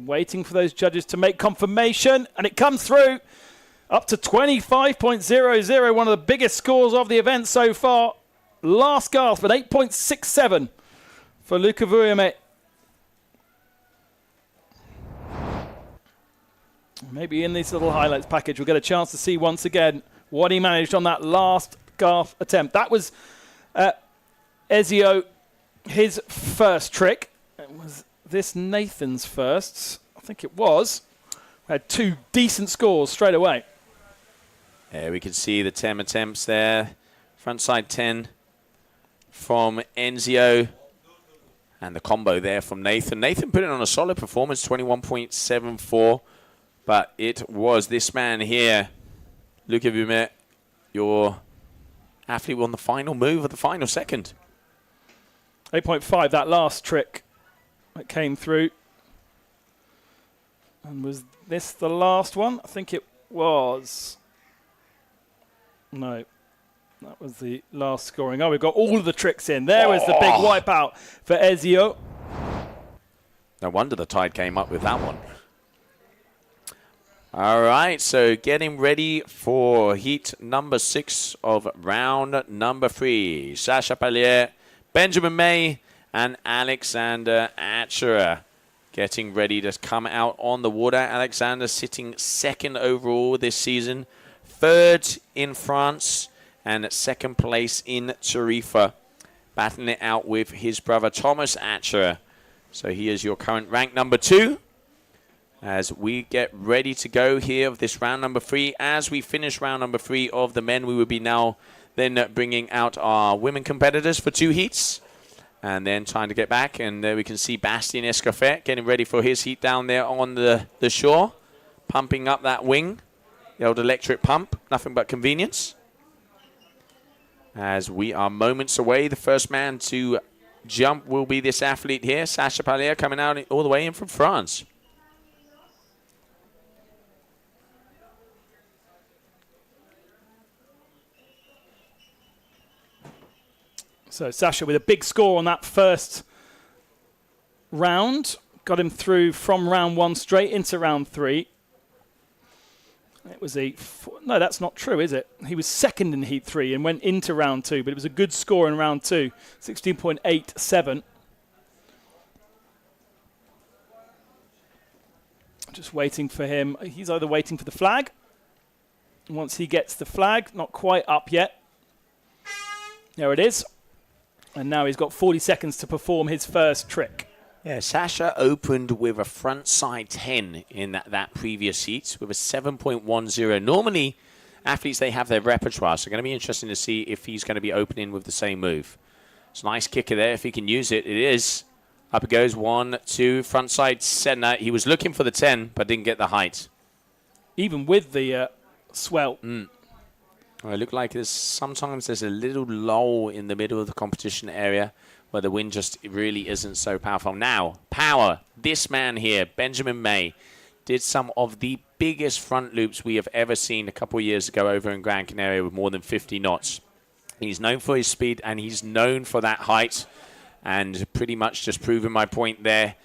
waiting for those judges to make confirmation. And it comes through up to 25.00, one of the biggest scores of the event so far. Last gasp at 8.67 for Luca Vuillemet. Maybe in this little highlights package we'll get a chance to see once again what he managed on that last scarf attempt. That was Ezio, his first trick. Was this Nathan's first? I think it was. We had 2 decent scores straight away. Yeah, we can see the 10 attempts there. Frontside 10 from Enzio. And the combo there from Nathan. Nathan put it on a solid performance, 21.74. But it was this man here, Luca Vumet, your athlete, won the final move of the final second. 8.5, that last trick that came through. And was this the last one? I think it was. No. That was the last scoring. Oh, we've got all of the tricks in. There was the big wipeout for Ezio. No wonder the tide came up with that one. All right, so getting ready for heat number 6 of round number 3. Sasha Pallier, Benjamin May, and Alexander Acherer getting ready to come out on the water. Alexander sitting 2nd overall this season, 3rd in France, and 2nd place in Tarifa, battling it out with his brother Thomas Acherer. So he is your current rank number 2. As we get ready to go here of this round number 3. As we finish round number 3 of the men, we will be now then bringing out our women competitors for 2 heats. And then trying to get back. And there we can see Bastien Escoffet getting ready for his heat down there on the shore. Pumping up that wing. The old electric pump. Nothing but convenience. As we are moments away, the first man to jump will be this athlete here, Sasha Pallier, coming out all the way in from France. So Sasha with a big score on that first round. Got him through from round 1 straight into round 3. It was no, that's not true, is it? He was 2nd in heat 3 and went into round 2, but it was a good score in round 2, 16.87. Just waiting for him. He's either waiting for the flag. Once he gets the flag, not quite up yet. There it is. And now he's got 40 seconds to perform his first trick. Yeah, Sasha opened with a front side 10 in that previous heat with a 7.10. Normally, athletes, they have their repertoire, so it's going to be interesting to see if he's going to be opening with the same move. It's a nice kicker there. If he can use it, it is. Up it goes. 1, 2, front side 7. He was looking for the 10, but didn't get the height. Even with the swell. Well, it looked like sometimes there's a little lull in the middle of the competition area where the wind just really isn't so powerful. Now, power. This man here, Benjamin May, did some of the biggest front loops we have ever seen a couple of years ago over in Gran Canaria with more than 50 knots. He's known for his speed, and he's known for that height, and pretty much just proving my point there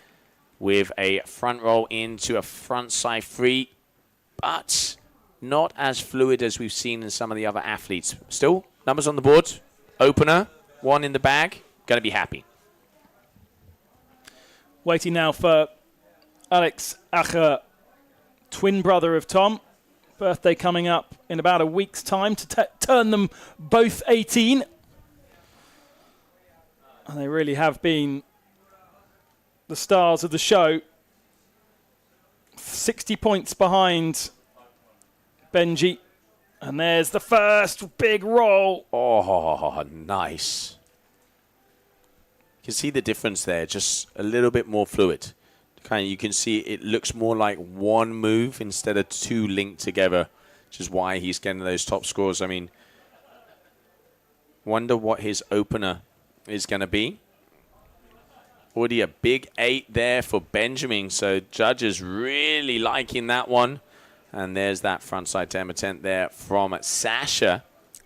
with a front roll into a front side 3, but not as fluid as we've seen in some of the other athletes. Still, numbers on the board. Opener, 1 in the bag. Going to be happy. Waiting now for Alex Acher, twin brother of Tom. Birthday coming up in about a week's time to turn them both 18. And they really have been the stars of the show. 60 points behind Benji. And there's the first big roll. Oh, nice. You can see the difference there, just a little bit more fluid. You can see it looks more like one move instead of 2 linked together, which is why he's getting those top scores. I mean, wonder what his opener is going to be. Already a big 8 there for Benjamin, so judges really liking that one. And there's that frontside 10 attempt there from Sasha.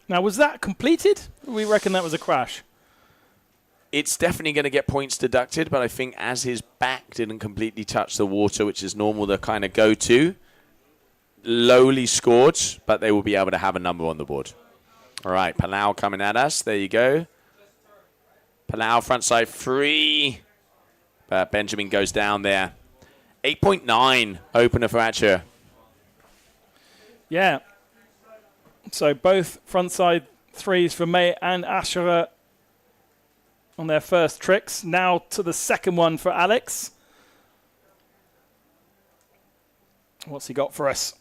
Now, was that completed? We reckon that was a crash. It's definitely going to get points deducted, but I think as his back didn't completely touch the water, which is normal to kind of go to, lowly scored, but they will be able to have a number on the board. All right, Palau coming at us. There you go. Palau frontside 3. But Benjamin goes down there. 8.9 opener for Acher. Yeah. So both frontside threes from May and Ashera on their first tricks. Now to the second one for Alex. What's he got for us?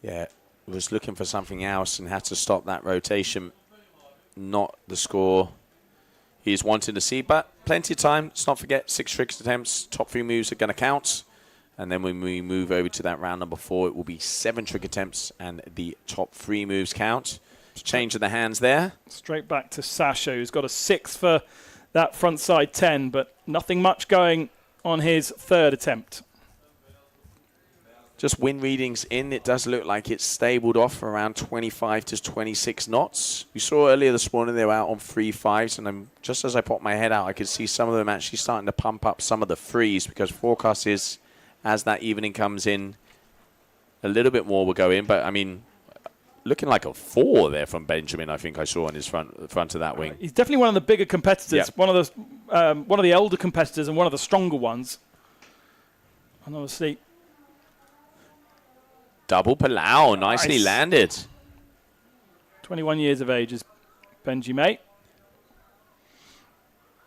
Yeah, was looking for something else and had to stop that rotation. Not the score he's wanting to see, but plenty of time. Let's not forget 6 tricks attempts. Top 3 moves are going to count. And then when we move over to that round number 4, it will be 7 trick attempts and the top 3 moves count. Change of the hands there. Straight back to Sasha, who's got a 6 for that frontside 10, but nothing much going on his third attempt. Just wind readings in, it does look like it's stabled off around 25 to 26 knots. We saw earlier this morning they were out on 3.5s, and just as I popped my head out, I could see some of them actually starting to pump up some of the 3s, because forecast is, as that evening comes in, a little bit more will go in. But, I mean, looking like a 4 there from Benjamin, I think I saw on his front of that wing. He's definitely one of the bigger competitors, yep. one of the elder competitors and one of the stronger ones. And obviously... Double Palau, nicely landed. 21 years of age is Benji May.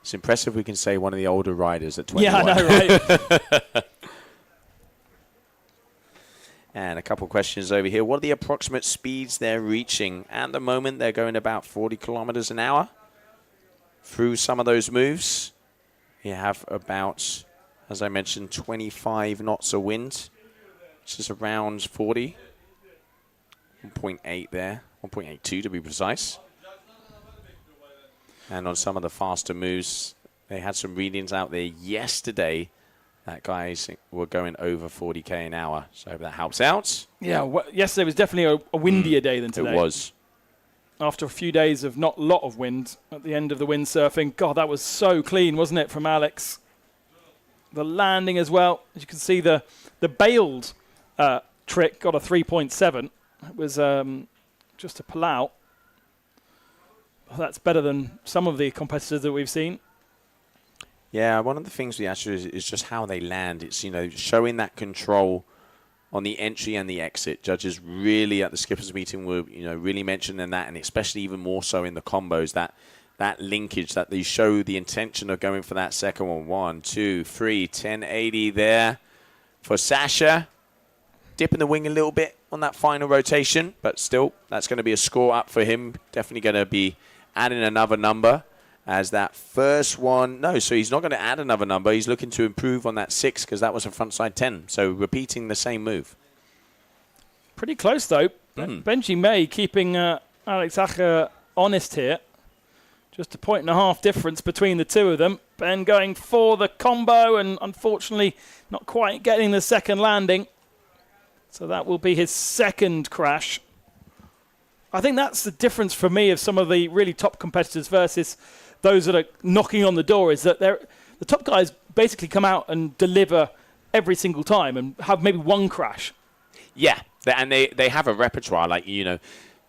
It's impressive we can say one of the older riders at 21. Yeah, I know, right? And a couple of questions over here. What are the approximate speeds they're reaching? At the moment, they're going about 40 kilometers an hour through some of those moves. You have about, as I mentioned, 25 knots of wind, which is around 40. 1.8 there, 1.82 to be precise. And on some of the faster moves, they had some readings out there yesterday that guys were going over 40k an hour. So that helps out. Yeah, yesterday was definitely a windier day than today. It was. After a few days of not a lot of wind at the end of the windsurfing. God, that was so clean, wasn't it, from Alex? The landing as well. As you can see, the bailed trick got a 3.7. It was just a Palau. That's better than some of the competitors that we've seen. Yeah, one of the things we actually is just how they land. It's, you know, showing that control on the entry and the exit. Judges really at the skippers meeting were, you know, really mentioning that, and especially even more so in the combos, that linkage, that they show the intention of going for that second one. 1, 2, 3, 1080 there for Sasha. Dipping the wing a little bit on that final rotation, but still, that's going to be a score up for him. Definitely going to be adding another number as that first one. No, so he's not going to add another number. He's looking to improve on that 6 because that was a frontside 10. So repeating the same move. Pretty close, though. Benji May keeping Alex Acher honest here. Just a 1.5 difference between the two of them. Ben going for the combo and unfortunately not quite getting the second landing. So that will be his second crash. I think that's the difference for me of some of the really top competitors versus those that are knocking on the door, is that the top guys basically come out and deliver every single time and have maybe one crash. Yeah, and they have a repertoire, like, you know,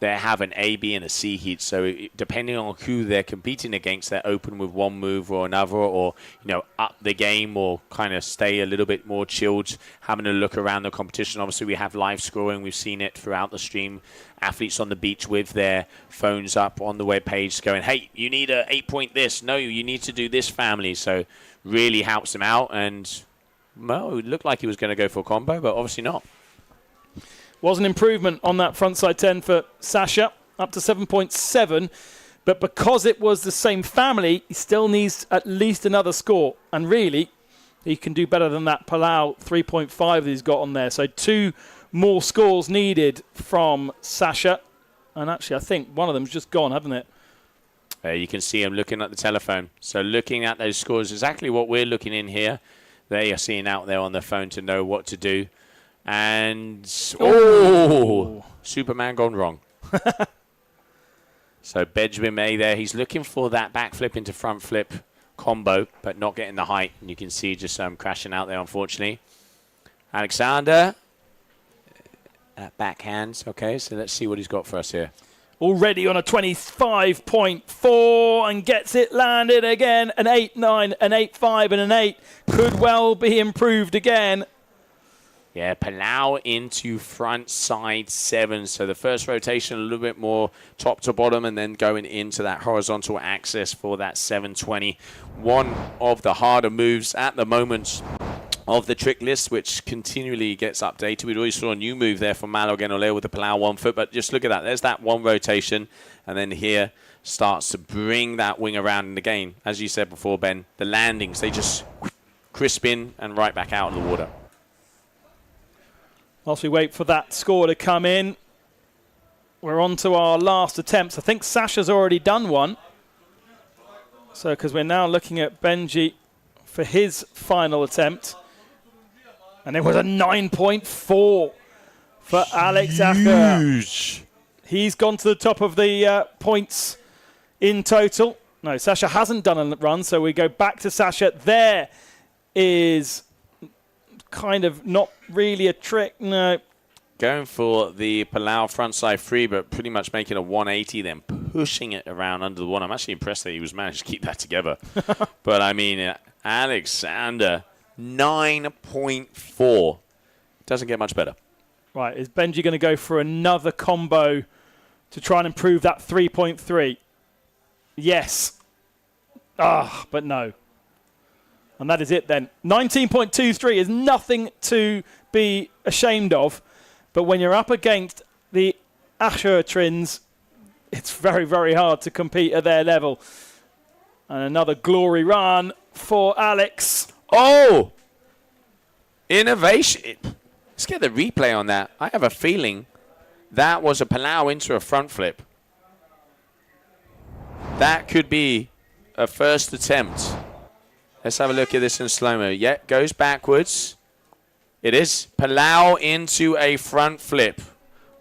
they have an A, B, and a C heat. So depending on who they're competing against, they're open with one move or another, or, you know, up the game or kind of stay a little bit more chilled, having a look around the competition. Obviously, we have live scoring. We've seen it throughout the stream. Athletes on the beach with their phones up on the web page going, hey, you need a 8-point this. No, you need to do this, family. So really helps them out. And, well, it looked like he was going to go for a combo, but obviously not. Was an improvement on that frontside 10 for Sasha, up to 7.7. But because it was the same family, he still needs at least another score. And really, he can do better than that Palau 3.5 that he's got on there. So 2 more scores needed from Sasha. And actually, I think one of them's just gone, hasn't it? You can see him looking at the telephone. So looking at those scores, exactly what we're looking in here. They are seeing out there on their phone to know what to do. And, Superman gone wrong. So Benjamin May there, he's looking for that backflip into front flip combo, but not getting the height. And you can see just crashing out there, unfortunately. Alexander, backhands. Okay, so let's see what he's got for us here. Already on a 25.4 and gets it landed again. An 8.9, an 8.5, and an 8. Could well be improved again. Yeah, Palau into front side 7. So the first rotation a little bit more top to bottom and then going into that horizontal axis for that 720. One of the harder moves at the moment of the trick list, which continually gets updated. We already saw a new move there from Malo Genoleo with the Palau 1 foot, but just look at that. There's that one rotation, and then here starts to bring that wing around in the game. As you said before, Ben, the landings, they just crisp in and right back out of the water. Whilst we wait for that score to come in, we're on to our last attempts. I think Sasha's already done one. So, because we're now looking at Benji for his final attempt. And it was a 9.4 for Alex Acher. Huge. He's gone to the top of the points in total. No, Sasha hasn't done a run, so we go back to Sasha. There is kind of not really a trick, no. Going for the Palau frontside 3, but pretty much making a 180, then pushing it around under the one. I'm actually impressed that he was managed to keep that together. But, I mean, Alexander, 9.4. Doesn't get much better. Right, is Benji going to go for another combo to try and improve that 3.3? Yes. But no. And that is it then. 19.23 is nothing to be ashamed of. But when you're up against the Acher Trins, it's very, very hard to compete at their level. And another glory run for Alex. Oh! Innovation. Let's get the replay on that. I have a feeling that was a Palau into a front flip. That could be a first attempt. Let's have a look at this in slow-mo. Yeah, goes backwards. It is Palau into a front flip.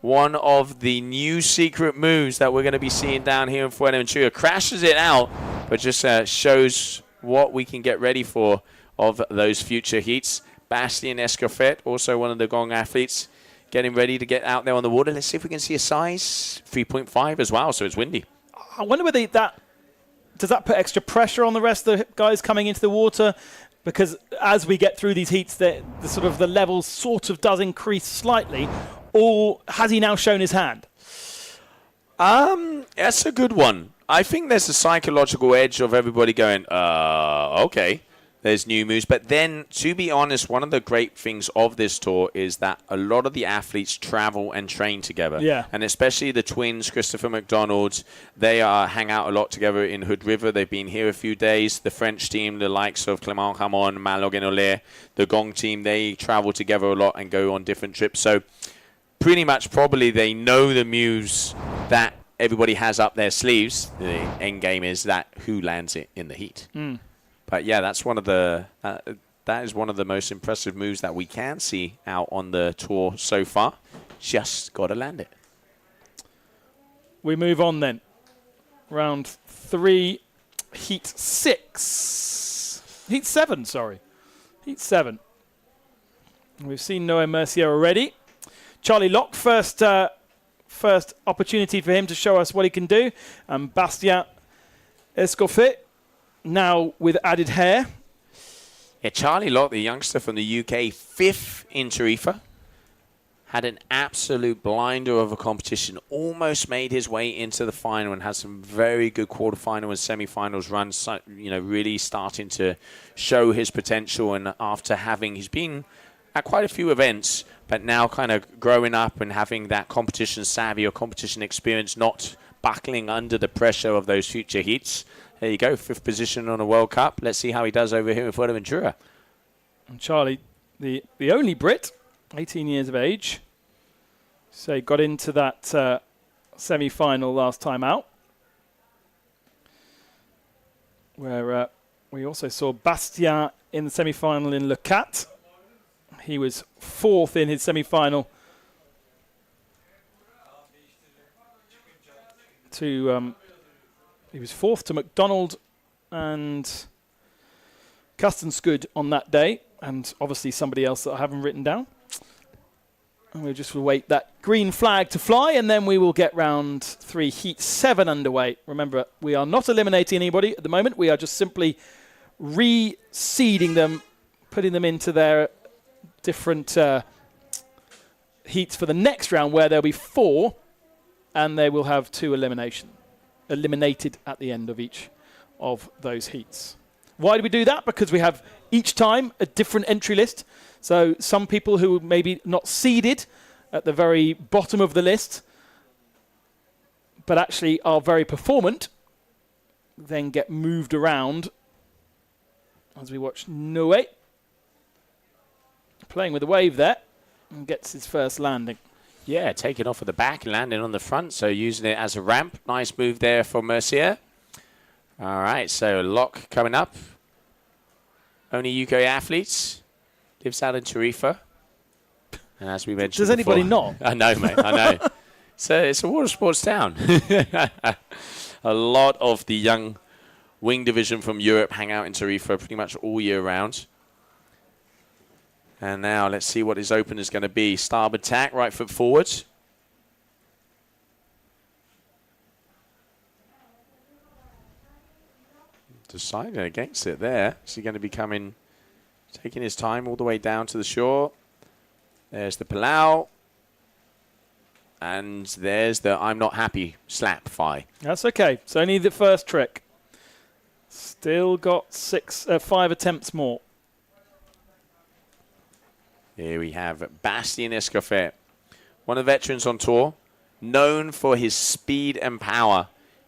One of the new secret moves that we're going to be seeing down here in Fuerteventura. Crashes it out, but just shows what we can get ready for of those future heats. Bastien Escoffet, also one of the Gong athletes, getting ready to get out there on the water. Let's see if we can see a size. 3.5 as well, so it's windy. I wonder whether does that put extra pressure on the rest of the guys coming into the water? Because as we get through these heats, the level sort of does increase slightly. Or has he now shown his hand? That's a good one. I think there's a psychological edge of everybody going, okay, there's new moves. But then, to be honest, one of the great things of this tour is that a lot of the athletes travel and train together. Yeah. And especially the twins, Christopher McDonald, they hang out a lot together in Hood River. They've been here a few days. The French team, the likes of Clément Ramon, Malo Genolé, the Gong team, they travel together a lot and go on different trips. So pretty much probably they know the moves that everybody has up their sleeves. The end game is that who lands it in the heat. But yeah, that's one of the that is one of the most impressive moves that we can see out on the tour so far. Just got to land it. We move on then. Round 3, heat 6. Heat 7, sorry. Heat 7. We've seen Noé Mercier already. Charlie Locke, first opportunity for him to show us what he can do. And Bastien Escoffet, now with added hair. Yeah, Charlie Locke, the youngster from the UK, 5th in Tarifa. Had an absolute blinder of a competition. Almost made his way into the final and has some very good quarterfinal and semi-finals runs. You know, really starting to show his potential. And after he's been at quite a few events, but now kind of growing up and having that competition savvy or competition experience, not buckling under the pressure of those future heats. There you go, 5th position on a World Cup. Let's see how he does over here in Fuerteventura. And Charlie, the only Brit, 18 years of age. So he got into that semi-final last time out, where we also saw Bastien in the semi-final in Le Cat. He was 4th in his semi-final he was 4th to McDonald and Custenskud on that day, and obviously somebody else that I haven't written down. And we'll just wait that green flag to fly, and then we will get round 3, heat 7 underway. Remember, we are not eliminating anybody at the moment. We are just simply reseeding them, putting them into their different heats for the next round where there'll be 4, and they will have 2 eliminated at the end of each of those heats. Why do we do that? Because we have each time a different entry list. So some people who maybe not seeded at the very bottom of the list, but actually are very performant, then get moved around. As we watch Noe playing with the wave there and gets his first landing. Yeah, taking off at the back, landing on the front, so using it as a ramp. Nice move there for Mercier. All right, so lock coming up. Only UK athletes. Lives out in Tarifa. And as we mentioned Does anybody before, not? I know, mate, I know. So it's a water sports town. A lot of the young wing division from Europe hang out in Tarifa pretty much all year round. And now let's see what his open is going to be. Starboard tack, right foot forward. Deciding against it there. Is he going to be taking his time all the way down to the shore? There's the Palau. And there's the I'm not happy slap fi. That's okay. It's only the first trick. Still got 5 attempts more. Here we have Bastien Escofet, one of the veterans on tour, known for his speed and power.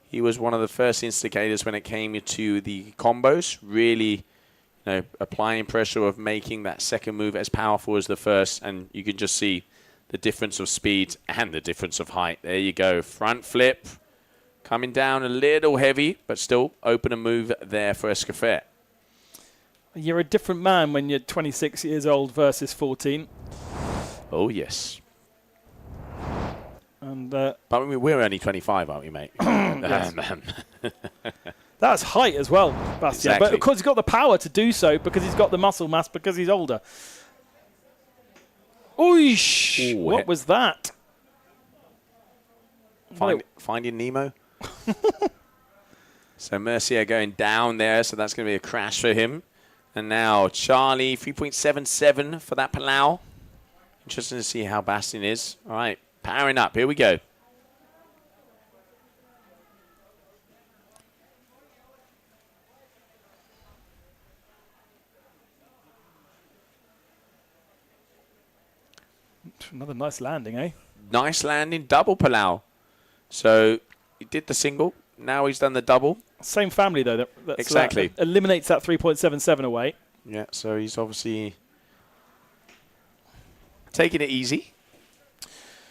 He was one of the first instigators when it came to the combos, really applying pressure of making that second move as powerful as the first, and you can just see the difference of speed and the difference of height. There you go, front flip, coming down a little heavy, but still open a move there for Escofet. You're a different man when you're 26 years old versus 14. Oh, yes. And but we're only 25, aren't we, mate? that's height as well, Bastien. Exactly. But of course he's got the power to do so because he's got the muscle mass because he's older. Oosh! Ooh, What was that? Finding Nemo. So Mercier going down there, so that's going to be a crash for him. And now Charlie, 3.77 for that Palau. Interesting to see how Bastien is. All right, powering up. Here we go. Another nice landing, eh? Nice landing, double Palau. So he did the single. Now he's done the double. Same family, though. That's Exactly. Eliminates that 3.77 away. Yeah, so he's obviously taking it easy.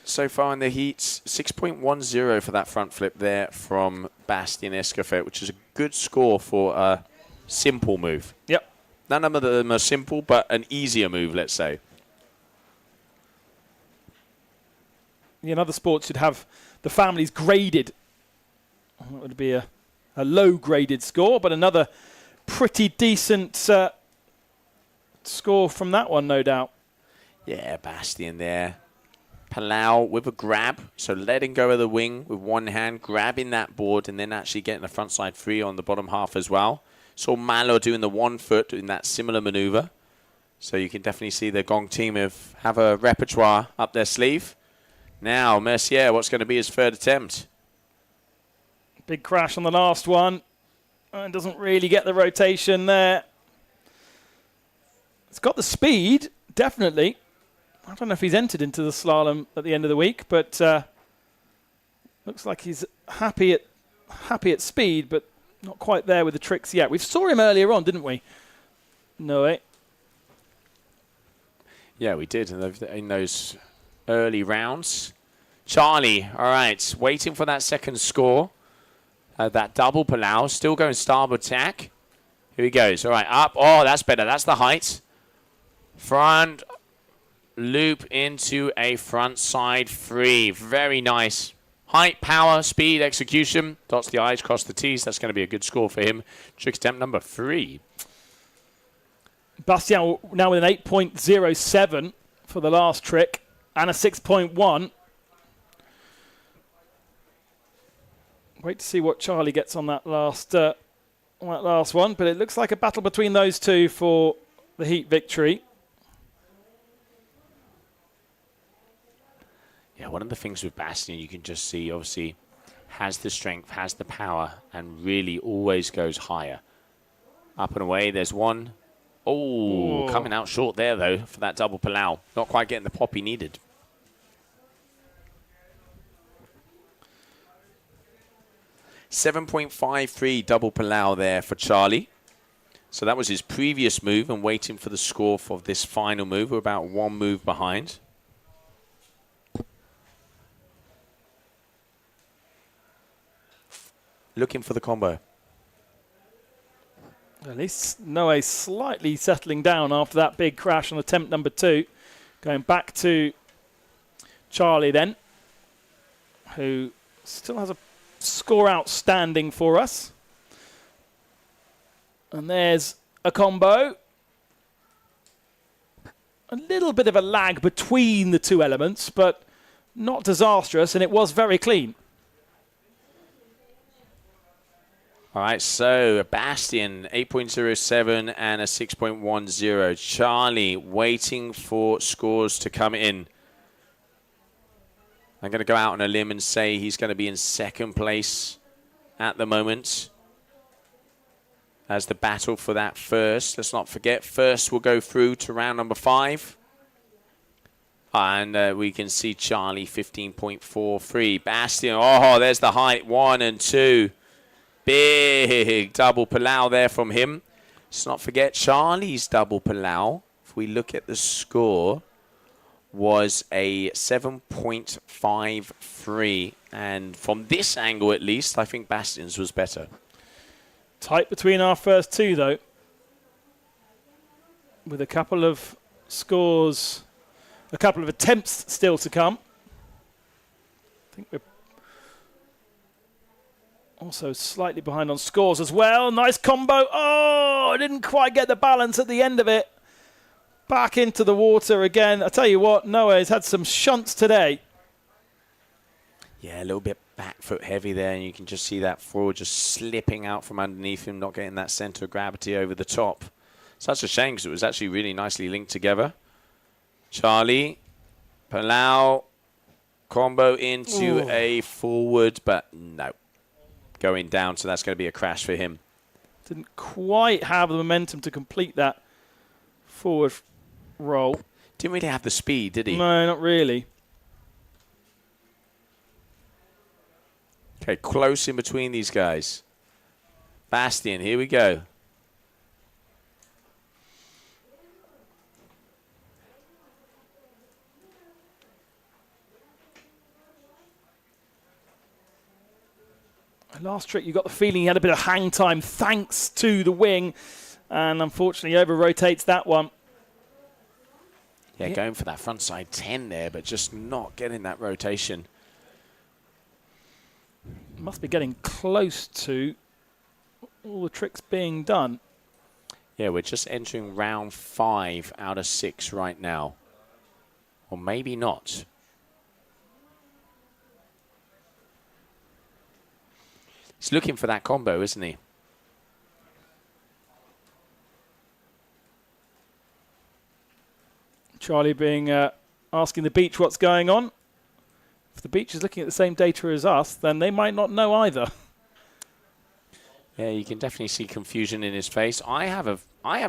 So far in the heats, 6.10 for that front flip there from Bastien Escofet, which is a good score for a simple move. Yep. None of them are simple, but an easier move, let's say. In other sports, you'd have the families graded. That would be a low-graded score, but another pretty decent score from that one, no doubt. Yeah, Bastien there. Palau with a grab, so letting go of the wing with one hand, grabbing that board, and then actually getting the frontside free on the bottom half as well. Saw Malo doing the 1 foot, doing that similar maneuver. So you can definitely see the Gong team have a repertoire up their sleeve. Now, Mercier, what's going to be his third attempt? Big crash on the last one. And doesn't really get the rotation there. It's got the speed, definitely. I don't know if he's entered into the slalom at the end of the week, but looks like he's happy at speed, but not quite there with the tricks yet. We saw him earlier on, didn't we? No way. Yeah, we did in those early rounds. Charlie, all right, waiting for that second score. That double Palau, still going starboard tack. Here he goes. All right, up. Oh, that's better. That's the height. Front loop into a front side free. Very nice. Height, power, speed, execution. Dots the I's, cross the T's. That's going to be a good score for him. Trick attempt number 3. Bastien now with an 8.07 for the last trick and a 6.1. Wait to see what Charlie gets on that last one, but it looks like a battle between those two for the heat victory. Yeah, one of the things with Bastien, you can just see, obviously, has the strength, has the power, and really always goes higher. Up and away, there's one. Oh, coming out short there, though, for that double Palau. Not quite getting the pop he needed. .53 double Palau there for Charlie. So that was his previous move, and waiting for the score for this final move. We're about one move behind. Looking for the combo. At least Noe slightly settling down after that big crash on attempt number 2. Going back to Charlie then, who still has a score outstanding for us. And there's a combo. A little bit of a lag between the two elements, but not disastrous, and it was very clean. All right, so a Bastien, 8.07 and a 6.10. Charlie waiting for scores to come in. I'm going to go out on a limb and say he's going to be in second place at the moment as the battle for that first. Let's not forget, first will go through to round number 5. And we can see Charlie, 15.43. Bastien, oh, there's the height, 1 and 2. Big double Palau there from him. Let's not forget Charlie's double Palau, if we look at the score, was a 7.53. And from this angle, at least, I think Bastien's was better. Tight between our first two, though. With a couple of scores, a couple of attempts still to come. I think we're also slightly behind on scores as well. Nice combo. Oh, I didn't quite get the balance at the end of it. Back into the water again. I tell you what, Noah's had some shunts today. Yeah, a little bit back foot heavy there, and you can just see that forward just slipping out from underneath him, not getting that center of gravity over the top. Such a shame, because it was actually really nicely linked together. Charlie, Palau, combo into a forward, but no. Going down, so that's going to be a crash for him. Didn't quite have the momentum to complete that forward roll. Didn't really have the speed, did he? No, not really. Okay, close in between these guys. Bastien, here we go. Last trick, you got the feeling he had a bit of hang time thanks to the wing, and unfortunately over-rotates that one. Yeah, going for that front side 10 there, but just not getting that rotation. Must be getting close to all the tricks being done. Yeah, we're just entering round 5 out of 6 right now. Or maybe not. He's looking for that combo, isn't he? Charlie being asking the beach what's going on. If the beach is looking at the same data as us, then they might not know either. Yeah, you can definitely see confusion in his face. I have a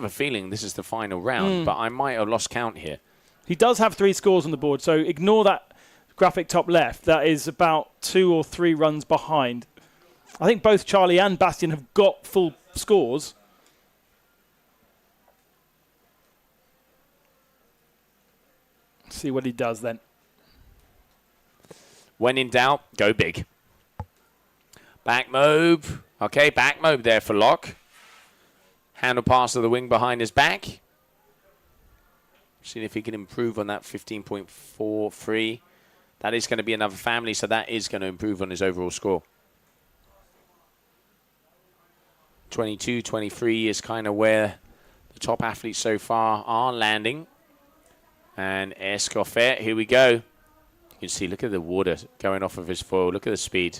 feeling this is the final round, but I might have lost count here. He does have 3 scores on the board, so ignore that graphic top left. That is about 2 or 3 runs behind. I think both Charlie and Bastien have got full scores. See what he does then. When in doubt, go big. Back mobe. Okay, back mobe there for Locke. Handle pass to the wing behind his back. See if he can improve on that 15.43. That is going to be another family, so that is going to improve on his overall score. 22, 23 is kind of where the top athletes so far are landing. And Escoffet, here we go. You can see, look at the water going off of his foil. Look at the speed.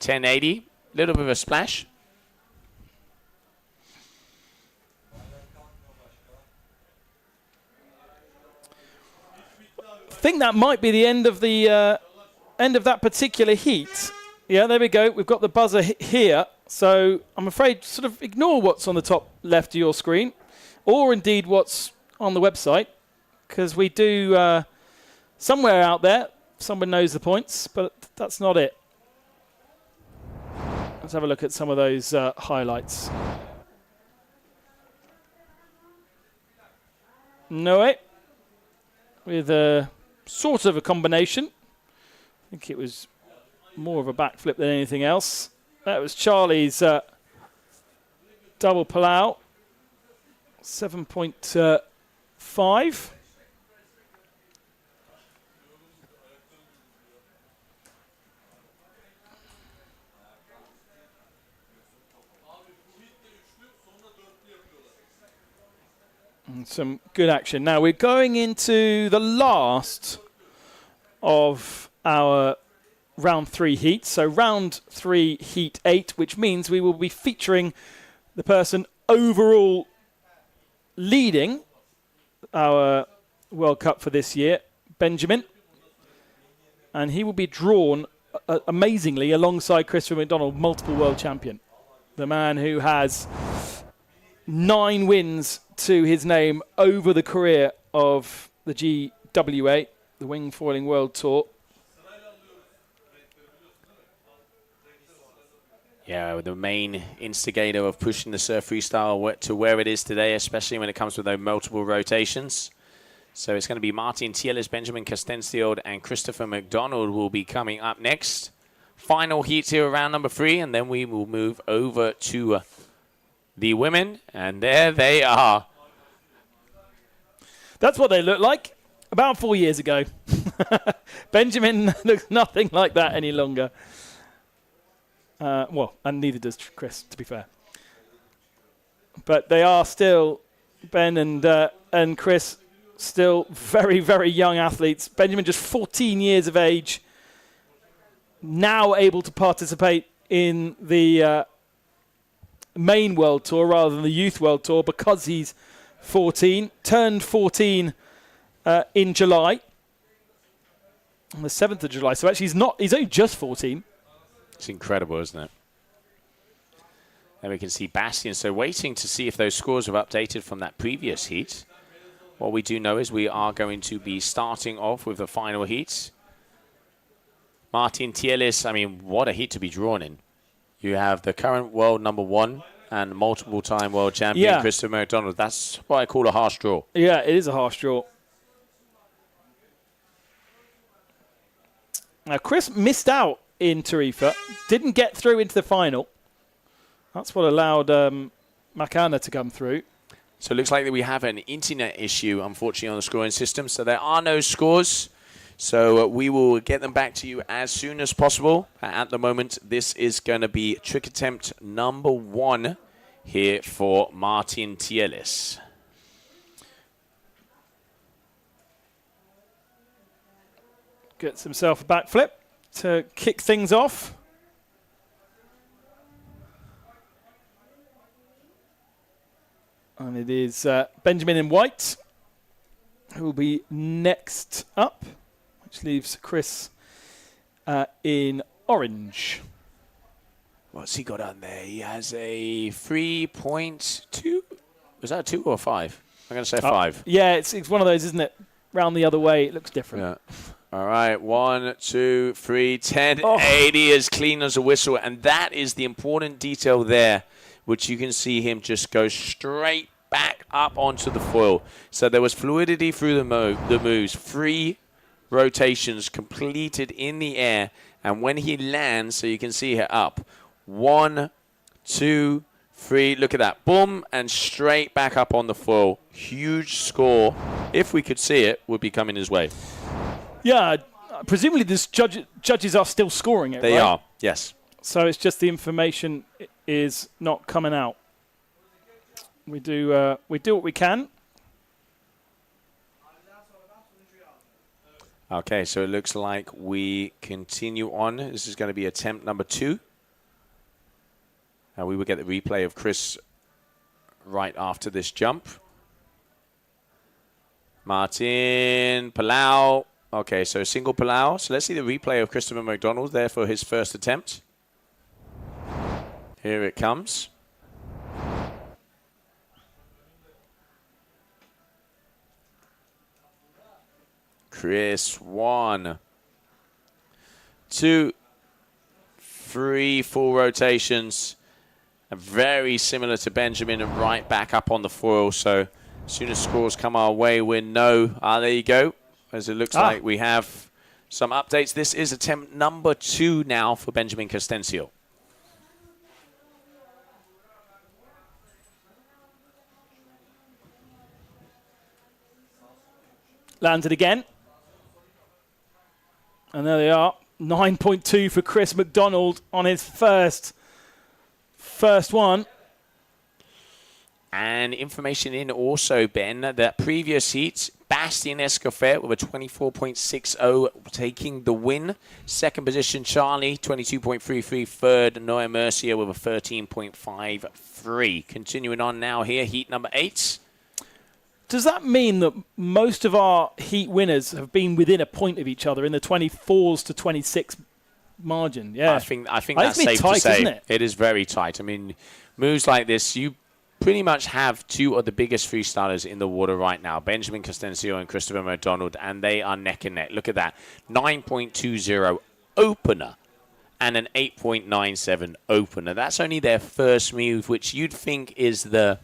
.1080, little bit of a splash. think that might be the end of that particular heat. Yeah, there we go. We've got the buzzer here. So I'm afraid sort of ignore what's on the top left of your screen, or indeed what's on the website, because we do somewhere out there, someone knows the points, but that's not it. Let's have a look at some of those highlights. Noe, with a sort of a combination. I think it was more of a backflip than anything else. That was Charlie's double pull-out, 7.5. And some good action. Now we're going into the last of our round 3 heats. So round 3 heat 8, which means we will be featuring the person overall leading our World Cup for this year, Benjamin. And he will be drawn amazingly alongside Christopher McDonald, multiple world champion. The man who has 9 wins to his name over the career of the GWA, the Wingfoiling World Tour. Yeah, the main instigator of pushing the Surf-Freestyle to where it is today, especially when it comes to those multiple rotations. So it's going to be Martin Tielis, Benjamin Castenstield, and Christopher McDonald will be coming up next. Final heats here around number 3, and then we will move over to the women, and there they are. That's what they look like about 4 years ago. Benjamin looks nothing like that any longer. Well, and neither does Chris, to be fair. But they are still, Ben and Chris, still very, very young athletes. Benjamin just 14 years of age, now able to participate in the main World Tour rather than the Youth World Tour because he's 14, turned 14 in July, on the 7th of July. So actually he's only just 14. It's incredible, isn't it? And we can see Bastian. So waiting to see if those scores have updated from that previous heat. What we do know is we are going to be starting off with the final heat. Martin Tielis, I mean, what a heat to be drawn in. You have the current world number 1 and multiple-time world champion, Christopher McDonald. That's what I call a harsh draw. Yeah, it is a harsh draw. Now, Chris missed out in Tarifa, didn't get through into the final. That's what allowed Makana to come through. So it looks like that we have an internet issue, unfortunately, on the scoring system. So there are no scores. So we will get them back to you as soon as possible. At the moment, this is going to be trick attempt number 1 here for Martin Tielis. Gets himself a backflip to kick things off. And it is Benjamin in white who will be next up, which leaves Chris in orange. What's he got on there? He has a 3.2. Was that a 2 or a 5? I'm going to say 5. Yeah, it's one of those, isn't it? Round the other way, it looks different. Yeah. All right, 1, 2, 3, 10, 80 as clean as a whistle. And that is the important detail there, which you can see him just go straight back up onto the foil. So there was fluidity through the moves, 3 rotations completed in the air. And when he lands, so you can see here up, 1, 2, 3, look at that. Boom, and straight back up on the foil. Huge score, if we could see it, would be coming his way. Yeah, presumably this judges are still scoring it, They right? are, yes. So it's just the information is not coming out. We do what we can. Okay, so it looks like we continue on. This is going to be attempt number 2. And we will get the replay of Chris right after this jump. Martin Palau Okay, so single Palau. So let's see the replay of Christopher McDonald there for his first attempt. Here it comes. Chris, 1, 2, 3, 4 rotations. Very similar to Benjamin and right back up on the foil. So as soon as scores come our way, we know. There you go. As it looks like we have some updates. This is attempt number 2 now for Benjamin Castencio. Landed again. And there they are. 9.2 for Chris McDonald on his first one. And information in also, Ben, that previous heat, Bastien Escofet with a 24.60 taking the win. Second position, Charlie, 22.33. Third, Noah Mercier with a 13.53. Continuing on now here, heat number 8. Does that mean that most of our heat winners have been within a point of each other in the 24s to 26 margin? Yeah, I think that's safe tight, to say. Isn't it? It is very tight. I mean, moves like this, you pretty much have 2 of the biggest freestylers in the water right now, Benjamin Castencio and Christopher McDonald, and they are neck and neck. Look at that, 9.20 opener and an 8.97 opener. That's only their first move, which you'd think is the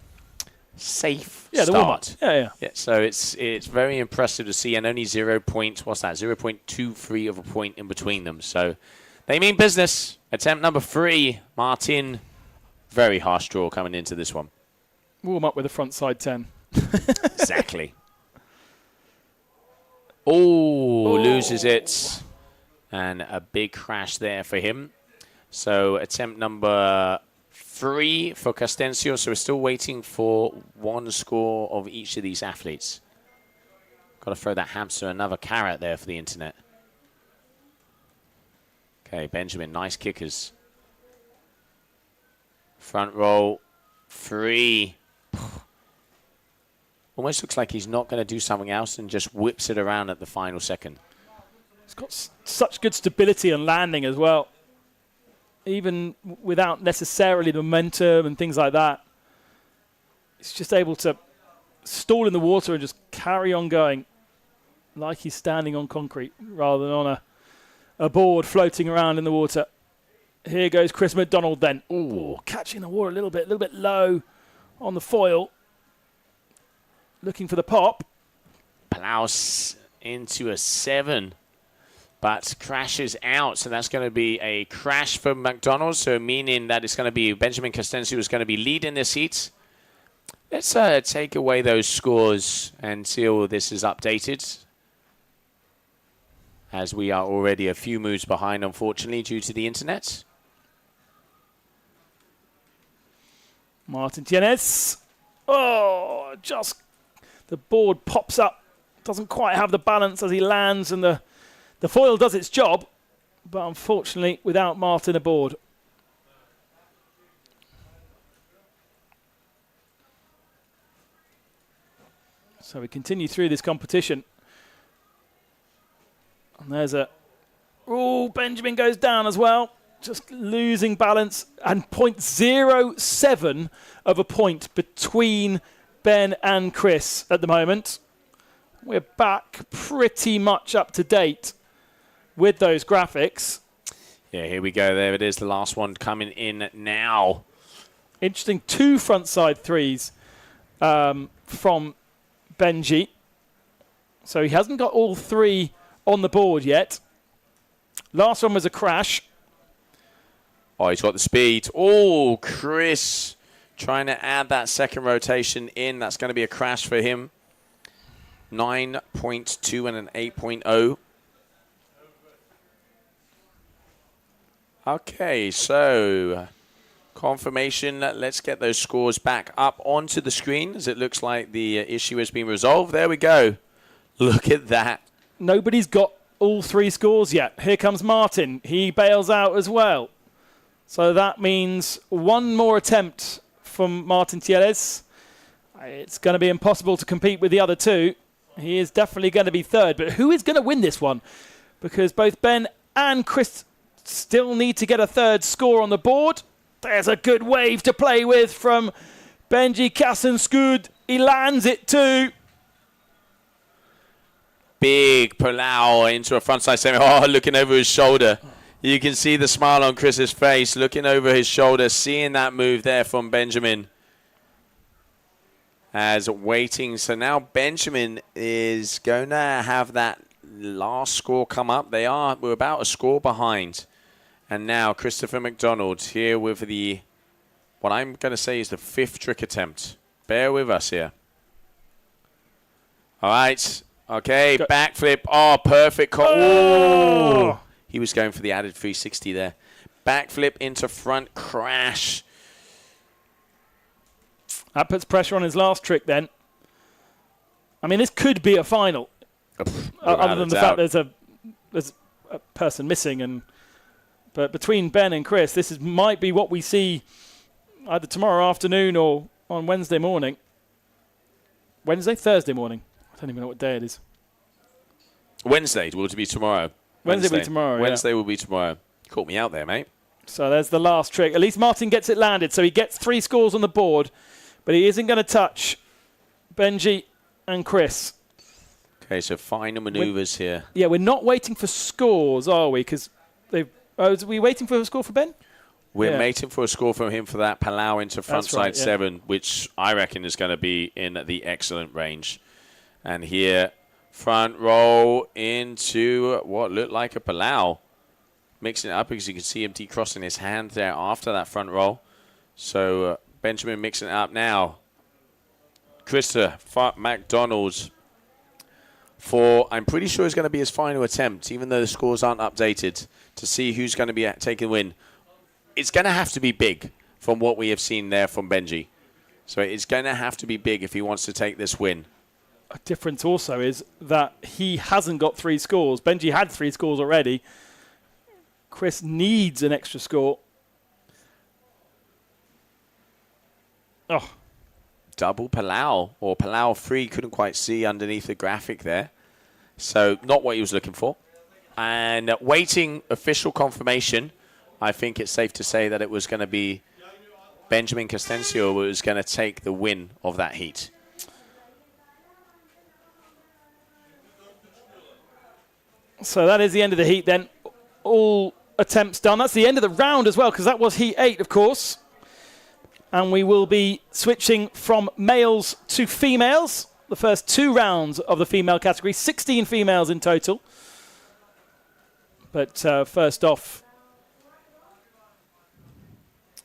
safe start. Yeah. So it's very impressive to see, and only 0.23 of a point in between them. So they mean business. Attempt number 3, Martin. Very harsh draw coming into this one. Warm up with a front side 10. Exactly. Loses it. And a big crash there for him. So attempt number 3 for Castencio. So we're still waiting for 1 score of each of these athletes. Got to throw that hamster another carrot there for the internet. Okay, Benjamin, nice kickers. Front roll, 3. Almost looks like he's not going to do something else and just whips it around at the final second. He's got such good stability and landing as well. Even without necessarily the momentum and things like that. He's just able to stall in the water and just carry on going like he's standing on concrete rather than on a board floating around in the water. Here goes Chris McDonald then. Ooh, catching the water a little bit low on the foil. Looking for the pop. Palaus into a 7, but crashes out. So that's going to be a crash for McDonald. So meaning that it's going to be Benjamin Castencio who's going to be leading this heat. Let's take away those scores until this is updated, as we are already a few moves behind, unfortunately, due to the internet. Martin Tienes. Oh, just the board pops up. Doesn't quite have the balance as he lands, and the foil does its job, but unfortunately without Martin aboard. So we continue through this competition. And there's Benjamin goes down as well. Just losing balance, and 0.07 of a point between Ben and Chris at the moment. We're back pretty much up to date with those graphics. Yeah, here we go. There it is, the last one coming in now. Interesting, 2 frontside 3s from Benji. So he hasn't got all 3 on the board yet. Last one was a crash. Oh, he's got the speed. Oh, Chris trying to add that second rotation in. That's going to be a crash for him. 9.2 and an 8.0. Okay, so confirmation. Let's get those scores back up onto the screen, as it looks like the issue has been resolved. There we go. Look at that. Nobody's got all 3 scores yet. Here comes Martin. He bails out as well. So that means 1 more attempt from Martin Tieles. It's going to be impossible to compete with the other 2. He is definitely going to be third. But who is going to win this one? Because both Ben and Chris still need to get a third score on the board. There's a good wave to play with from Benji Kassenskud. He lands it too. Big Palau into a frontside semi. Oh, looking over his shoulder. You can see the smile on Chris's face, looking over his shoulder, seeing that move there from Benjamin. As waiting. So now Benjamin is going to have that last score come up. We're about a score behind. And now Christopher McDonald here with what I'm going to say is the 5th trick attempt. Bear with us here. All right. Okay, backflip. Oh, perfect. Oh! He was going for the added 360 there. Backflip into front crash. That puts pressure on his last trick then. I mean, this could be a final. Other than the fact there's a person missing. But between Ben and Chris, this might be what we see either tomorrow afternoon or on Wednesday morning. Thursday morning. I don't even know what day it is. Wednesday will be tomorrow. Wednesday will be tomorrow. Wednesday will be tomorrow. Caught me out there, mate. So there's the last trick. At least Martin gets it landed. So he gets 3 scores on the board. But he isn't going to touch Benji and Chris. Okay, so final maneuvers here. Yeah, we're not waiting for scores, are we? Because are we waiting for a score for Ben? We're waiting for a score from him for that Palau into frontside 7, which I reckon is going to be in the excellent range. And here, front roll into what looked like a Palau. Mixing it up because you can see him decrossing his hand there after that front roll. So Benjamin mixing it up now. Christopher McDonald's I'm pretty sure it's going to be his final attempt, even though the scores aren't updated, to see who's going to be taking the win. It's going to have to be big from what we have seen there from Benji. So it's going to have to be big if he wants to take this win. A difference also is that he hasn't got 3 scores. Benji had 3 scores already. Chris needs an extra score. Oh. Double Palau, or Palau 3, couldn't quite see underneath the graphic there. So not what he was looking for. And waiting official confirmation, I think it's safe to say that it was going to be Benjamin Castencio who was going to take the win of that heat. So that is the end of the heat then. All attempts done. That's the end of the round as well, because that was heat 8, of course. And we will be switching from males to females. The first 2 rounds of the female category. 16 females in total. But first off,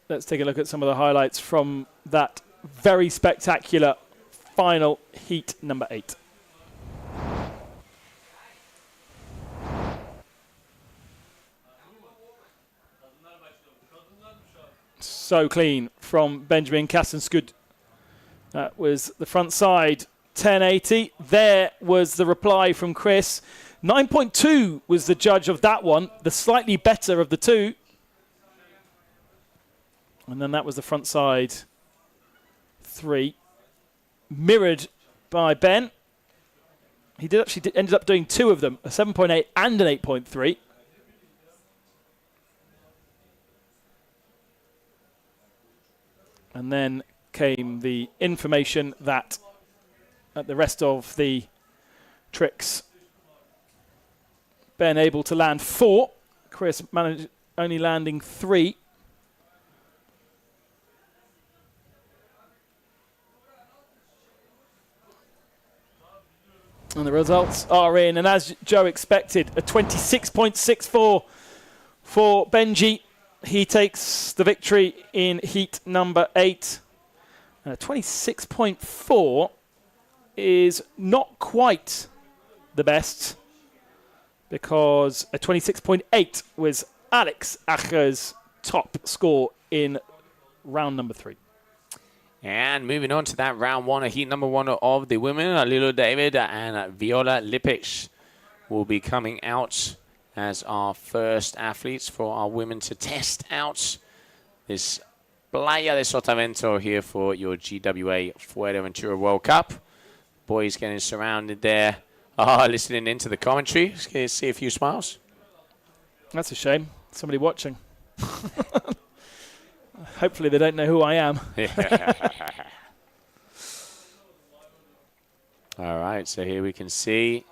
let's take a look at some of the highlights from that very spectacular final heat number 8. So clean from Benjamin Kassenskud. That was the front side, 1080. There was the reply from Chris. 9.2 was the judge of that one, the slightly better of the 2. And then that was the front side 3. Mirrored by Ben. He ended up doing 2 of them, a 7.8 and an 8.3. And then came the information that at the rest of the tricks, Ben able to land 4. Chris managed only landing 3. And the results are in. And as Joe expected, a 26.64 for Benji. He takes the victory in heat number 8. And a 26.4 is not quite the best, because a 26.8 was Alex Acher's top score in round number 3. And moving on to that round 1 of heat number 1 of the women, Lilo David and Viola Lipic will be coming out as our first athletes for our women to test out this Playa de Sotavento here for your GWA Fuerteventura World Cup. boys getting surrounded there. Listening into the commentary. See a few smiles. That's a shame. Somebody watching. Hopefully they don't know who I am. All right, so here we can see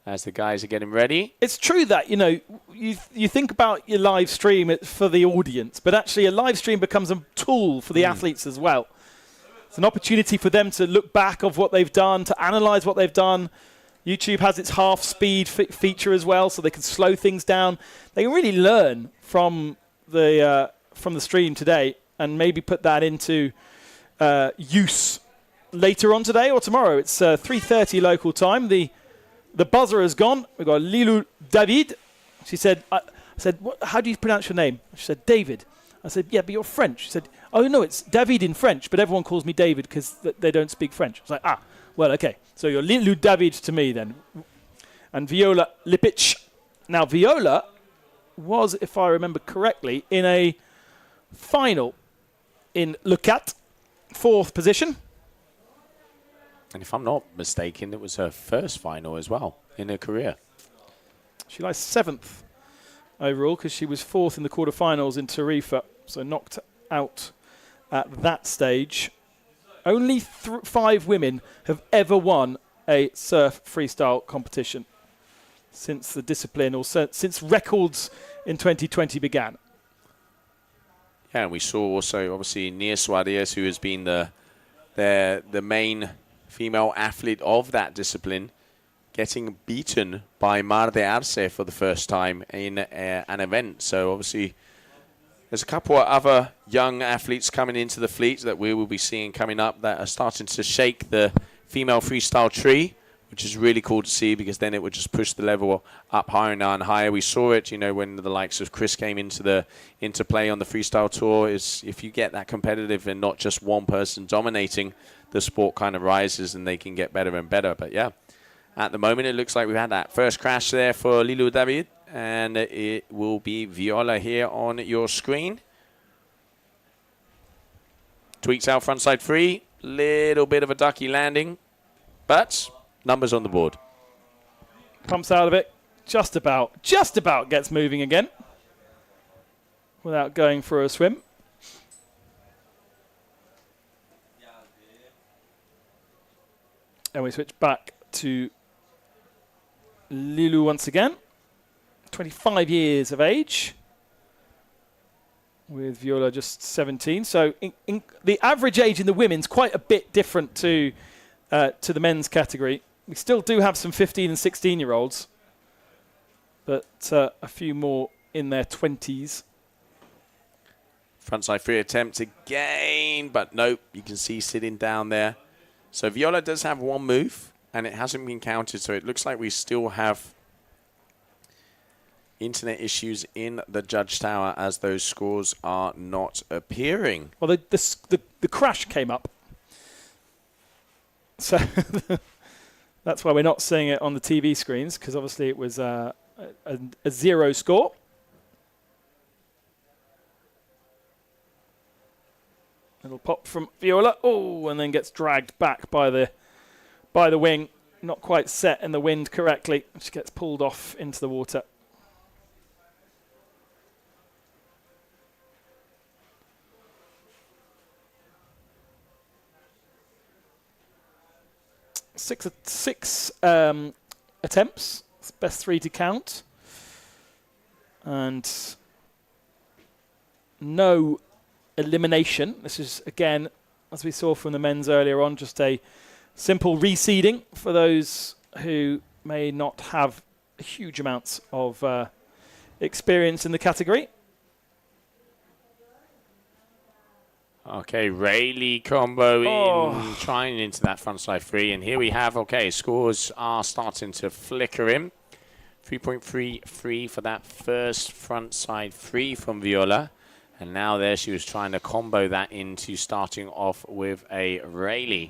as the guys are getting ready. It's true that, you think about your live stream for the audience, but actually a live stream becomes a tool for the athletes as well. It's an opportunity for them to look back of what they've done, to analyze what they've done. YouTube has its half-speed feature as well, so they can slow things down. They can really learn from the stream today and maybe put that into use later on today or tomorrow. It's 3:30 local time. The buzzer has gone. We've got Lilou David. She said, I said, how do you pronounce your name? She said, David. I said, yeah, but you're French. She said, oh, no, it's David in French, but everyone calls me David because they don't speak French. I was like, well, okay. So you're Lilou David to me then. And Viola Lipic. Now, Viola was, if I remember correctly, in a final in Leucate, 4th position. And if I'm not mistaken, it was her first final as well in her career. She lies 7th overall because she was 4th in the quarterfinals in Tarifa, so knocked out at that stage. Only 5 women have ever won a surf freestyle competition since the discipline, or since records in 2020 began. Yeah, and we saw also, obviously, Nia Suarez, who has been the main female athlete of that discipline, getting beaten by Mar de Arce for the first time in an event. So, obviously, there's a couple of other young athletes coming into the fleet that we will be seeing coming up that are starting to shake the female freestyle tree, which is really cool to see because then it would just push the level up higher and higher. We saw it, when the likes of Chris came into play on the freestyle tour. Is if you get that competitive and not just one person dominating, the sport kind of rises and they can get better and better. But yeah, at the moment it looks like we've had that first crash there for Lilou David. And it will be Viola here on your screen. Tweaks out frontside free. Little bit of a ducky landing. But numbers on the board. Pumps out of it. Just about gets moving again. Without going for a swim. And we switch back to Lilou once again. 25 years of age, with Viola just 17. So the average age in the women's quite a bit different to the men's category. We still do have some 15 and 16-year-olds, but a few more in their 20s. Frontside free attempt again, but nope, you can see sitting down there. So Viola does have one move, and it hasn't been counted, so it looks like we still have internet issues in the judge tower as those scores are not appearing. Well, the crash came up. So that's why we're not seeing it on the TV screens, because obviously it was a 0 score. Little pop from Viola. Oh, and then gets dragged back by the wing. Not quite set in the wind correctly. She gets pulled off into the water. Six attempts, best 3 to count, and no elimination. This is, again, as we saw from the men's earlier on, just a simple reseeding for those who may not have huge amounts of experience in the category. Okay, Rayleigh combo in, trying into that frontside free. And here we have, okay, scores are starting to flicker in. 3.33 for that first frontside free from Viola. And now there she was trying to combo that into starting off with a Rayleigh.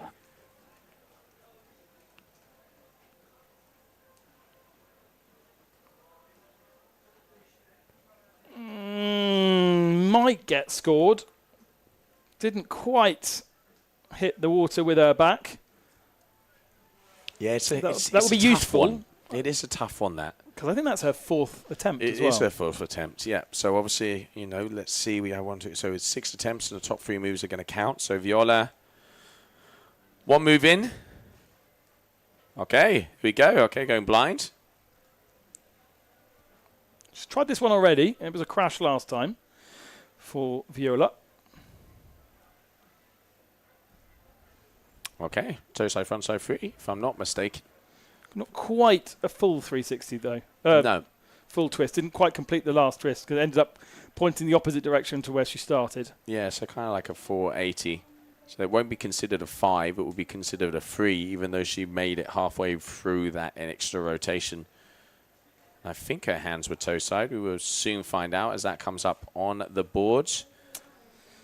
Might get scored. Didn't quite hit the water with her back. Yeah, that would be useful. One. It is a tough one, that. Because I think that's her 4th attempt as well. It is her 4th attempt, yeah. So obviously, let's see. So it's 6 attempts, and the top 3 moves are going to count. So Viola, 1 move in. Okay, here we go. Okay, going blind. She's tried this one already. It was a crash last time for Viola. Okay, toe side, front side free, if I'm not mistaken. Not quite a full 360 though. No. Full twist. Didn't quite complete the last twist because it ended up pointing the opposite direction to where she started. Yeah, so kind of like a 480. So it won't be considered a 5. It will be considered a 3, even though she made it halfway through that extra rotation. I think her hands were toe side. We will soon find out as that comes up on the board.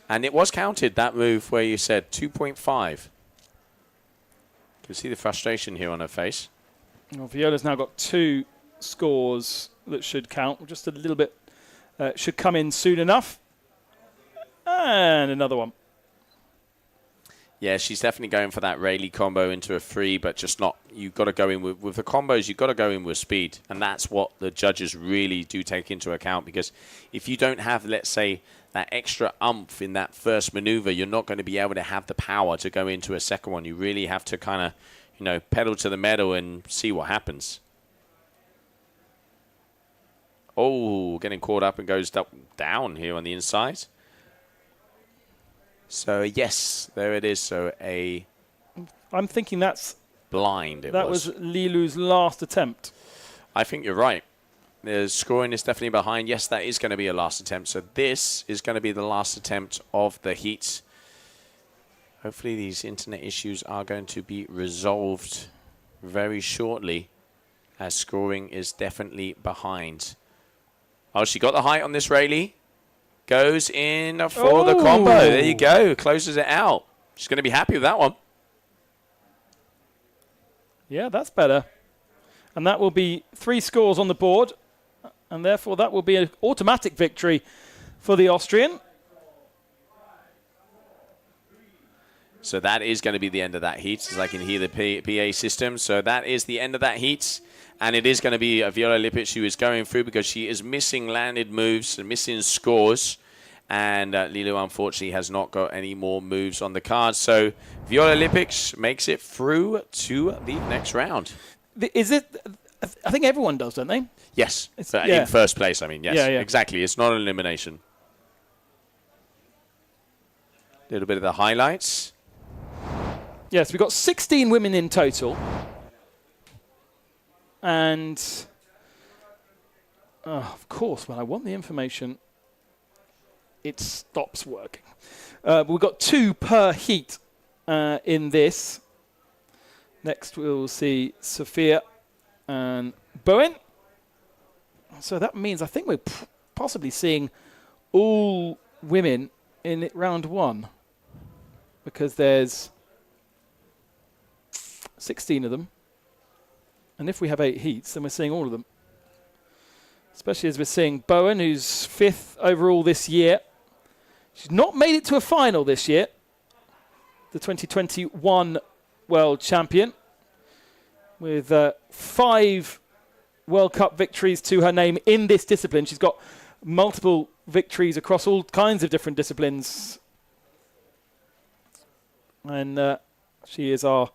And it was counted, that move where you said 2.5. You can see the frustration here on her face. Well, Viola's now got 2 scores that should count. Just a little bit. Should come in soon enough. And another one. Yeah, she's definitely going for that Rayleigh combo into a 3, but just not. You've got to go in with the combos. You've got to go in with speed, and that's what the judges really do take into account. Because if you don't have, let's say, that extra oomph in that first maneuver, you're not going to be able to have the power to go into a second one. You really have to kind of, pedal to the metal and see what happens. Oh, getting caught up and goes down here on the inside. So, yes, there it is. So, I'm thinking that's blind. That was Lilu's last attempt. I think you're right. The scoring is definitely behind. Yes, that is going to be a last attempt. So, this is going to be the last attempt of the heat. Hopefully, these internet issues are going to be resolved very shortly, as scoring is definitely behind. Oh, she got the height on this Rayleigh. Goes in for the combo. There you go. Closes it out. She's going to be happy with that one. Yeah, that's better. And that will be 3 scores on the board. And therefore, that will be an automatic victory for the Austrian. So that is going to be the end of that heat, as I can hear the PA system. So that is the end of that heat. And it is going to be Viola Lipic who is going through because she is missing landed moves and missing scores. And Lilu, unfortunately, has not got any more moves on the card. So Viola Lipic makes it through to the next round. Is it? I think everyone does, don't they? Yes. In first place, I mean, yes. Yeah. Exactly. It's not an elimination. A little bit of the highlights. Yes, we've got 16 women in total. And, of course, when I want the information, it stops working. We've got 2 per heat in this. Next, we'll see Sophia and Bowen. So that means I think we're possibly seeing all women in round 1. Because there's 16 of them. And if we have 8 heats, then we're seeing all of them. Especially as we're seeing Bowen, who's 5th overall this year. She's not made it to a final this year. The 2021 world champion. With 5 World Cup victories to her name in this discipline. She's got multiple victories across all kinds of different disciplines. And she is our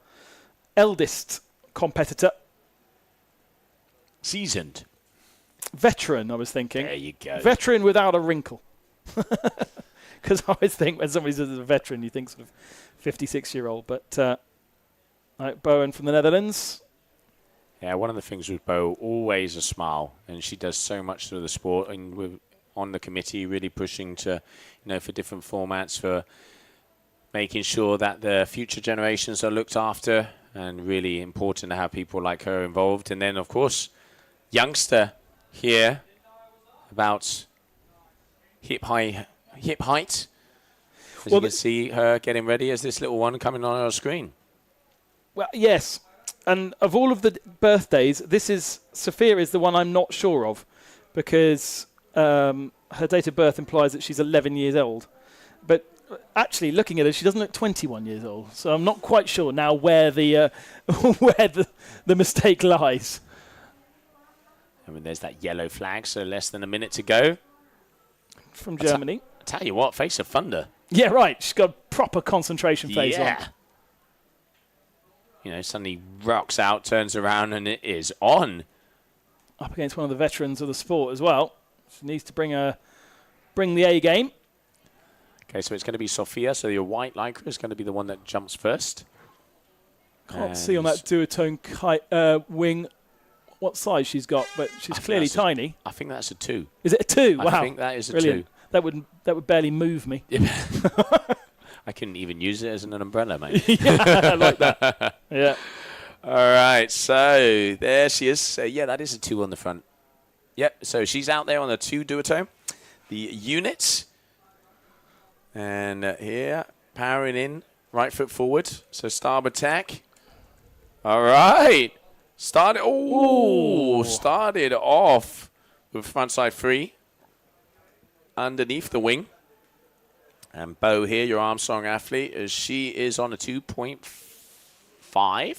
eldest competitor. Seasoned. Veteran, I was thinking. There you go. Veteran without a wrinkle. Because I always think when somebody says a veteran, you think sort of 56-year-old. But Bowen from the Netherlands. Yeah, one of the things with Bo, always a smile. And she does so much through the sport. And we're on the committee, really pushing to, for different formats, for making sure that the future generations are looked after. And really important to have people like her involved. And then, of course, youngster here, about hip height. As you can see her getting ready as this little one coming on our screen. Well, yes. And of all of the birthdays, Sophia is the one I'm not sure of. Because her date of birth implies that she's 11 years old. But actually, looking at her, she doesn't look 21 years old. So I'm not quite sure now where the where the mistake lies. I mean, there's that yellow flag, so less than a minute to go. From Germany. I tell you what, face of thunder. Yeah, right. She's got a proper concentration phase on. You know, suddenly rocks out, turns around, and it is on. Up against one of the veterans of the sport as well. She needs to bring the A game. Okay, so it's going to be Sophia. So your white lycra is going to be the one that jumps first. Can't see on that duotone wing what size she's got, but she's clearly tiny. I think that's a 2. Is it a 2? Wow. I think that is a Brilliant. 2. That would barely move me. I couldn't even use it as an umbrella, mate. Yeah, I like that. Yeah. All right, so there she is. So, yeah, that is a 2 on the front. Yep, so she's out there on the 2 duotone. The units. And here, powering in, right foot forward. So starboard tack. All right. Started off with frontside free underneath the wing. And Bo here, your Armstrong athlete, as she is on a 2.5.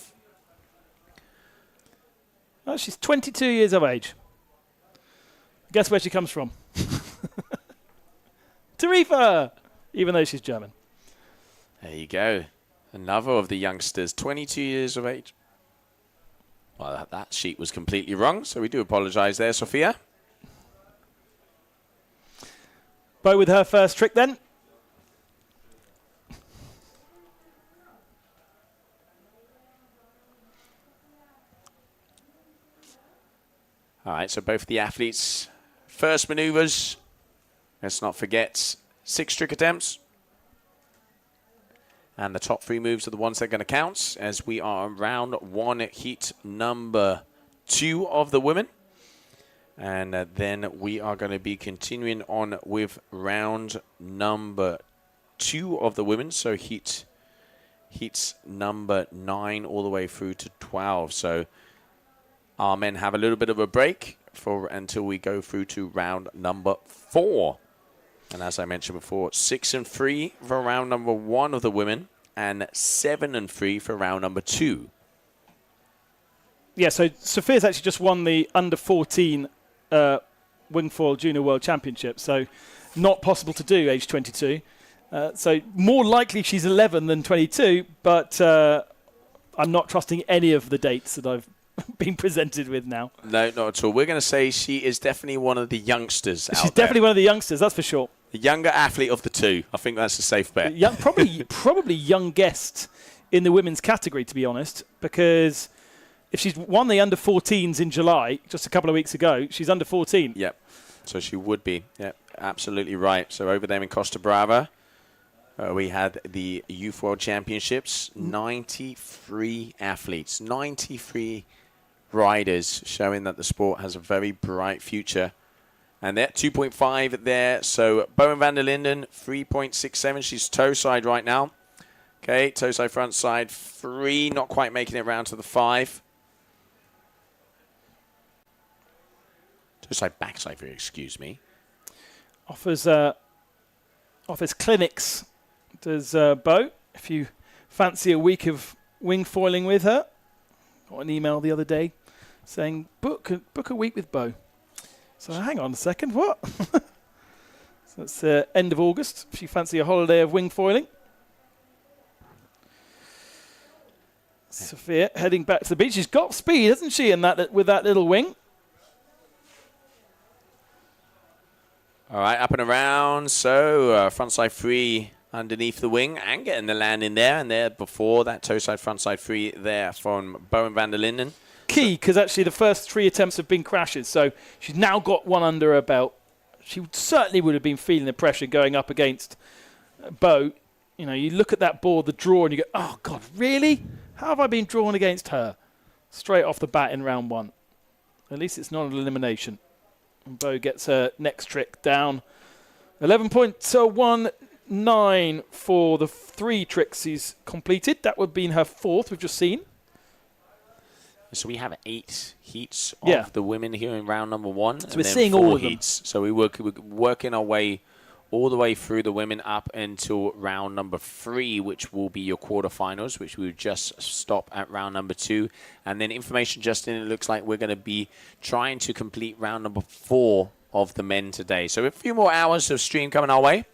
Oh, she's 22 years of age. Guess where she comes from? Tarifa! Even though she's German. There you go. Another of the youngsters, 22 years of age. Well, that sheet was completely wrong, so we do apologize there, Sophia. Bo with her first trick then. All right, so both the athletes' first maneuvers. Let's not forget 6 trick attempts. And the top 3 moves are the ones that are going to count as we are on round 1, heat number 2 of the women. And then we are going to be continuing on with round number 2 of the women. So heats number 9 all the way through to 12. So our men have a little bit of a break until we go through to round number 4. And as I mentioned before, 6 and 3 for round number 1 of the women, and 7 and 3 for round number 2. Yeah, so Sophia's actually just won the under 14 Wingfoil Junior World Championship, so not possible to do age 22. So more likely she's 11 than 22, but I'm not trusting any of the dates that I've been presented with now. No, not at all. We're going to say she is definitely one of the youngsters out there. She's definitely one of the youngsters, that's for sure. The younger athlete of the 2. I think that's a safe bet. Probably youngest in the women's category, to be honest, because if she's won the under 14s in July, just a couple of weeks ago, she's under 14. Yep. So she would be. Yep, absolutely right. So over there in Costa Brava, we had the Youth World Championships. 93 athletes, 93 riders, showing that the sport has a very bright future. And they're 2.5 there. So Bowen van der Linden, 3.67. She's toe side right now. Okay, toe side, front side, 3. Not quite making it round to the 5. Toe side, back side, excuse me. Offers clinics, does Bo. If you fancy a week of wing foiling with her. Got an email the other day saying, book a week with Bo. So hang on a second, what? So it's end of August, if you fancy a holiday of wing foiling. Sophia heading back to the beach. She's got speed, hasn't she, in that with that little wing? All right, up and around. So front side 3 underneath the wing and getting the land in there. And there before that toe side, front side 3 there from Bowen van der Linden. Key, because actually the first 3 attempts have been crashes. So she's now got one under her belt. She certainly would have been feeling the pressure going up against Bo. You know, you look at that board, the draw, and you go, oh, God, really? How have I been drawn against her? Straight off the bat in round 1. At least it's not an elimination. And Bo gets her next trick down. 11.19 for the 3 tricks he's completed. That would have been her 4th, we've just seen. So we have 8 heats of the women here in round number 1. So we're seeing all of them. So we're working our way all the way through the women up until round number 3, which will be your quarterfinals, which we will just stop at round number 2. And then information just in, it looks like we're going to be trying to complete round number 4 of the men today. So a few more hours of stream coming our way.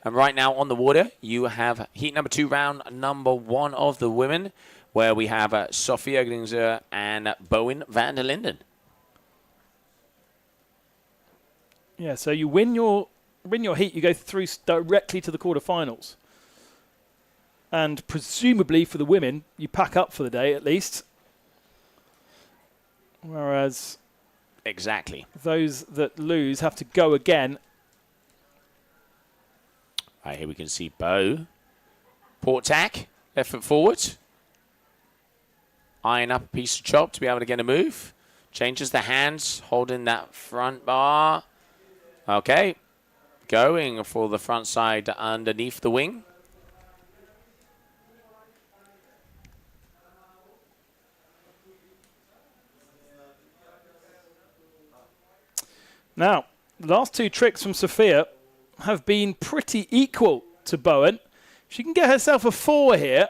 And right now on the water, you have heat number 2, round number 1 of the women, where we have Sophia Gringzer and Bowen van der Linden. Yeah, so you win your heat, you go through directly to the quarterfinals. And presumably for the women, you pack up for the day at least. Whereas exactly, those that lose have to go again. Right, here we can see Bo. Port tack, left foot forward. Eyeing up a piece of chop to be able to get a move. Changes the hands, holding that front bar. Okay. Going for the front side underneath the wing. Now, the last 2 tricks from Sophia have been pretty equal to Bowen. If she can get herself a 4 here,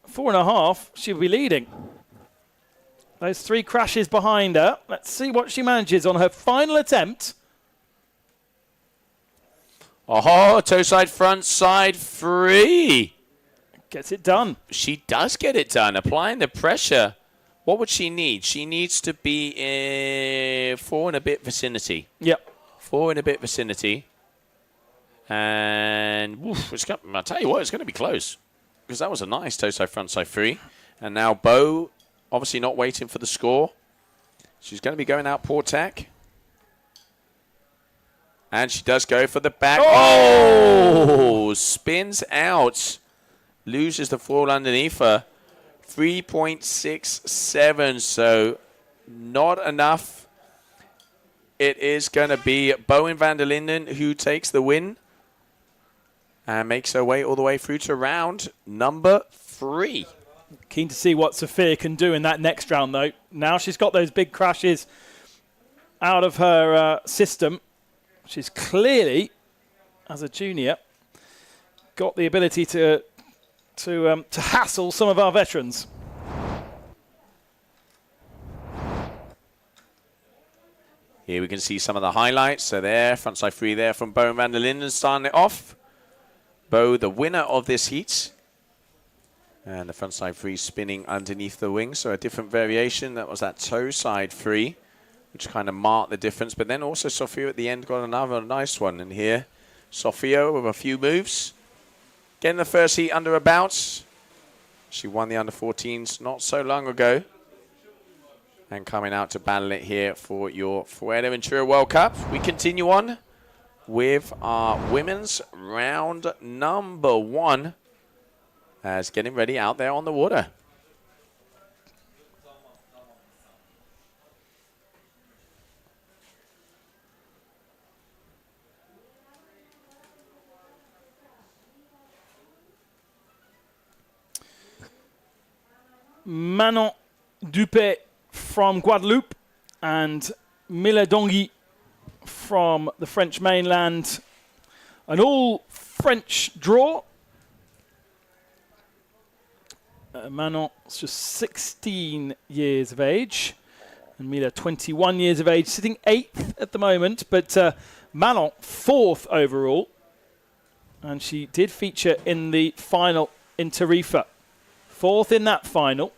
4.5, she'll be leading. Those 3 crashes behind her. Let's see what she manages on her final attempt. Oh, toe side, front side, free. Gets it done. She does get it done, applying the pressure. What would she need? She needs to be in 4 and a bit vicinity. Yep. 4 and a bit vicinity. And I'll tell you what, it's going to be close. Because that was a nice toe side, front side, free. And now Bo, obviously not waiting for the score. She's going to be going out port tack. And she does go for the back. Oh! Spins out. Loses the fall underneath her. 3.67. So not enough. It is going to be Bowen van der Linden who takes the win. And makes her way all the way through to round number 3. Keen to see what Sophia can do in that next round, though. Now she's got those big crashes out of her system. She's clearly, as a junior, got the ability to hassle some of our veterans. Here we can see some of the highlights. So there, front side 3 there from Bo van der Linden starting it off. Bo, the winner of this heat. And the front side 3 spinning underneath the wing. So a different variation. That was that toe side 3. Which kind of marked the difference. But then also Sophia at the end got another nice one. And here, Sophia with a few moves. Getting the first heat under her bounce. She won the under-14s not so long ago. And coming out to battle it here for your Fuerteventura World Cup. We continue on with our women's round number 1. As getting ready out there on the water. Manon Dupé from Guadeloupe and Mila Dongui from the French mainland. An all-French draw. Manon is just 16 years of age. And Mila, 21 years of age, sitting 8th at the moment. But Manon, 4th overall. And she did feature in the final in Tarifa. 4th in that final.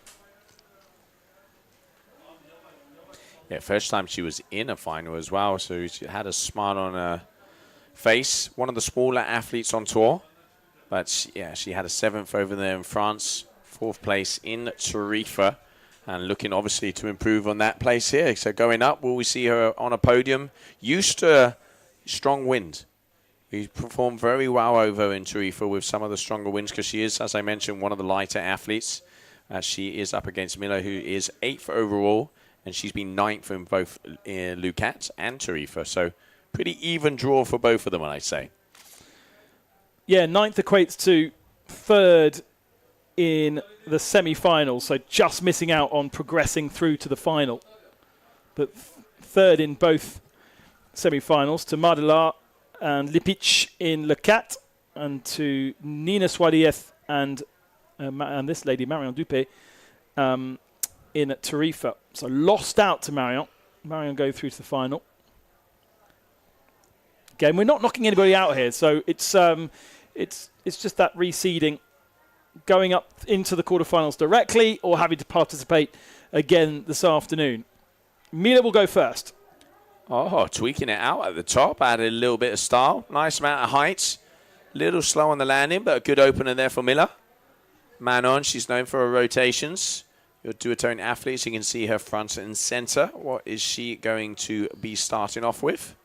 Yeah, first time she was in a final as well, so she had a smile on her face. One of the smaller athletes on tour. But she had a 7th over there in France. 4th place in Tarifa. And looking obviously to improve on that place here. So going up, will we see her on a podium? Used to strong wind. He performed very well over in Tarifa with some of the stronger winds because she is, as I mentioned, one of the lighter athletes. She is up against Miller, who is 8th overall. And she's been 9th in both Lucat and Tarifa. So pretty even draw for both of them, I'd say. Yeah, 9th equates to 3rd in the semi-final. So just missing out on progressing through to the final. But 3rd in both semi-finals to Madela and Lipic in Le Cat, and to Nina Suarez and this lady, Marion Dupé, in Tarifa. So lost out to Marion. Marion go through to the final. Again, we're not knocking anybody out here, so it's just that reseeding, going up into the quarterfinals directly or having to participate again this afternoon. Mila will go first. Oh, tweaking it out at the top, added a little bit of style. Nice amount of height. Little slow on the landing, but a good opener there for Miller. Manon, she's known for her rotations. Your duotone athlete, so you can see her front and center. What is she going to be starting off with?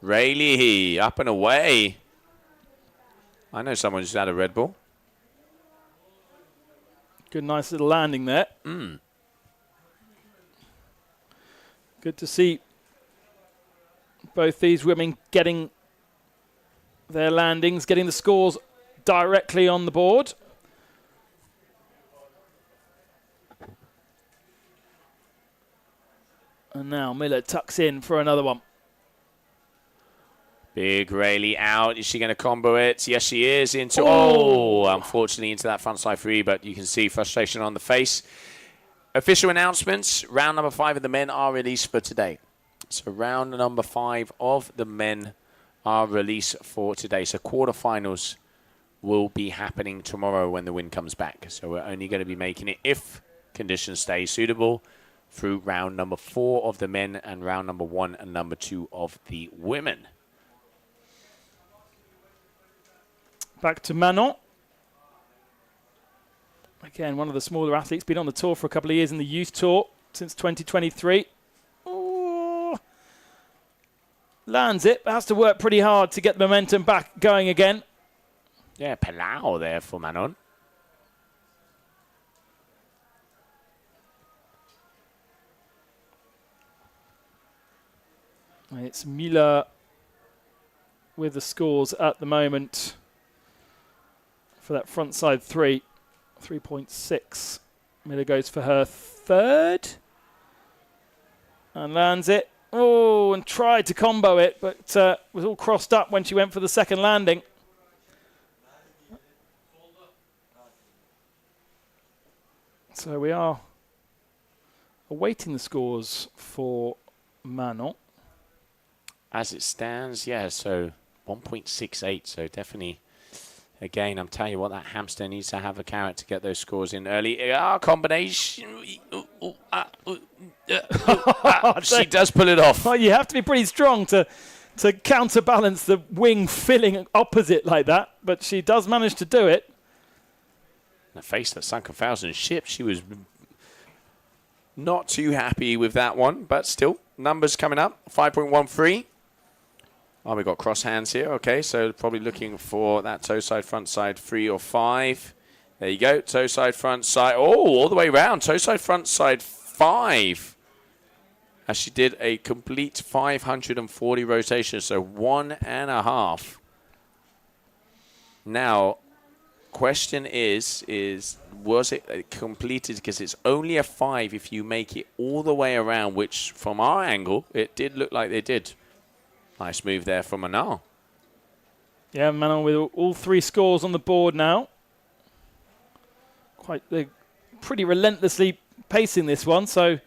Rayleigh, up and away. I know someone who's had a Red Bull. Good, nice little landing there. Good to see both these women getting their landings, getting the scores directly on the board. And now Miller tucks in for another one. Big Rayleigh out. Is she going to combo it? Yes, she is. Into unfortunately into that front side free, but you can see frustration on the face. Official announcements. Round number 5 of the men are released for today. So round number 5 of the men are released for today. So quarterfinals will be happening tomorrow when the wind comes back. So we're only going to be making it, if conditions stay suitable, through round number 4 of the men and round number 1 and number 2 of the women. Back to Manon. Again, one of the smaller athletes, been on the tour for a couple of years in the youth tour since 2023. Ooh. Lands it, but has to work pretty hard to get the momentum back going again. Yeah, Palau there for Manon. It's Miller with the scores at the moment for that front side 3.6. Miller goes for her third and lands it. Oh, and tried to combo it, but was all crossed up when she went for the second landing. So we are awaiting the scores for Manon. As it stands, yeah, so 1.68, so definitely, again, I'm telling you what, that hamster needs to have a carrot to get those scores in early. Combination. She does pull it off. Well, you have to be pretty strong to counterbalance the wing filling opposite like that, but she does manage to do it. The face that sunk 1,000 ships, she was not too happy with that one, but still, numbers coming up, 5.13. Oh, we've got cross hands here. Okay, so probably looking for that toe side, front side, 3 or 5. There you go. Toe side, front side. Oh, all the way around. Toe side, front side, 5. As she did a complete 540 rotations, so 1.5. Now, question is was it completed? Because it's only a 5 if you make it all the way around, which from our angle, it did look like they did. Nice move there from Manon. Yeah, Manon with all 3 scores on the board now. They're pretty relentlessly pacing this one, so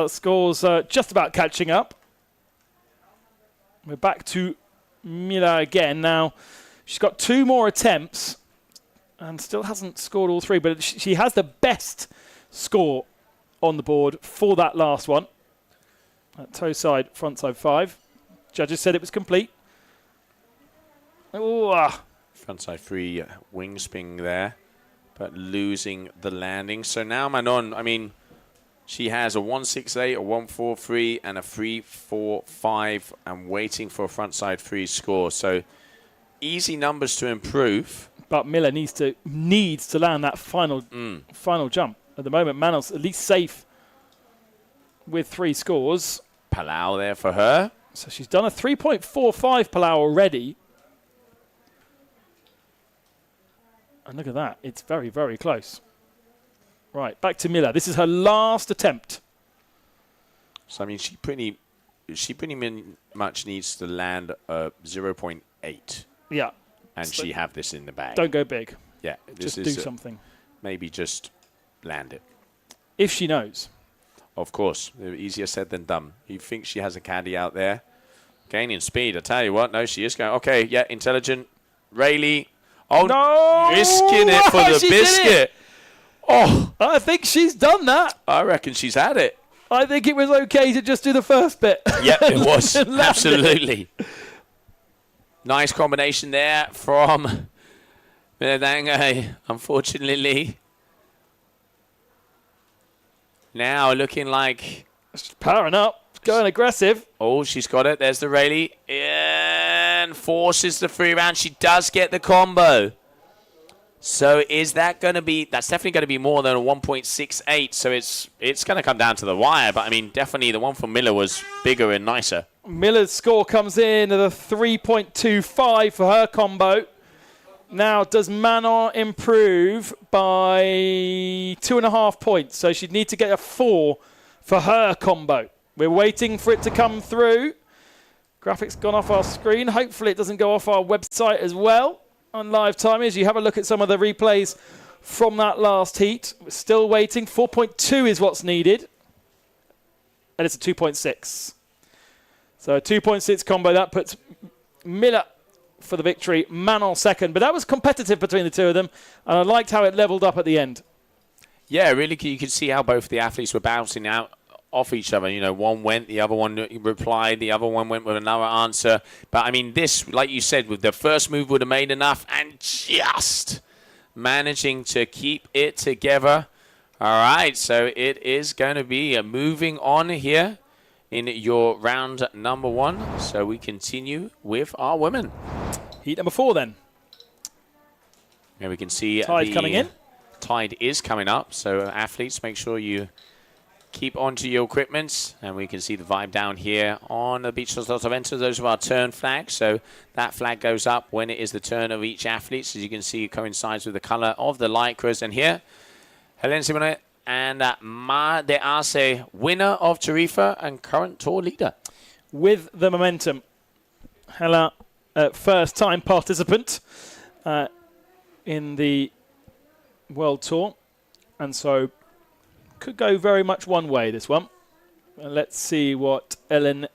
scores just about catching up. We're back to Mila again. Now, she's got 2 more attempts and still hasn't scored all 3, but she has the best score on the board for that last one. Toe side, front side 5. Judges said it was complete. Ooh, Front side 3 wing spin there, but losing the landing. So now Manon, I mean, she has a 168, a 143, and a 345, and waiting for a front side 3 score. So easy numbers to improve. But Miller needs to land that final jump. At the moment, Manon's at least safe with 3 scores. Palau there for her. So she's done a 3.45 Palau already. And look at that. It's very, very close. Right, back to Miller. This is her last attempt. So, I mean, she pretty much needs to land 0.8. Yeah. And So she have this in the bag. don't go big. Yeah. This Just do is something. maybe just land it. If she knows. Of course. Easier said than done. You think she has a caddy out there. Gaining speed. I tell you what. No, she is going. Okay, yeah, intelligent. Rayleigh. Oh, no! Risking it for the She did biscuit. it. Oh, I think she's done that. I reckon she's had it. I think it was okay to just do the first bit. Yep, it was. Land Absolutely. Nice combination there from Medange, unfortunately. Now looking like... She's powering up. Going aggressive. Oh, she's got it. There's the Rayleigh. And forces the free round. She does get the combo. So is that going to be... That's definitely going to be more than a 1.68. So it's going to come down to the wire. But, I mean, definitely the one from Miller was bigger and nicer. Miller's score comes in at a 3.25 for her combo. Now, does Manon improve by 2.5 points? So she'd need to get a 4 for her combo. We're waiting for it to come through. Graphics gone off our screen. Hopefully it doesn't go off our website as well on live time as you have a look at some of the replays from that last heat. We're still waiting. 4.2 is what's needed. And it's a 2.6. So a 2.6 combo. That puts Miller for the victory, Manon second. But that was competitive between the two of them. And I liked how it leveled up at the end. Yeah, really, you could see how both the athletes were bouncing out off each other. You know, one went, the other one replied, the other one went with another answer. But, I mean, this, like you said, with the first move would have made enough and just managing to keep it together. All right, so it is going to be moving on here in your round number 1. So we continue with our women. Heat number 4 then. Here we can see Tide coming in. Tide is coming up, so athletes, make sure you keep onto your equipment. And we can see the vibe down here on the beach of Fuerteventura. Those are our turn flags, so that flag goes up when it is the turn of each athlete. As you can see, it coincides with the color of the lycras. And here, Hélène Simonet and Ma de Arce, winner of Tarifa and current tour leader. With the momentum. Hella, first-time participant in the World Tour. And so could go very much one way, this one. Let's see what Ellen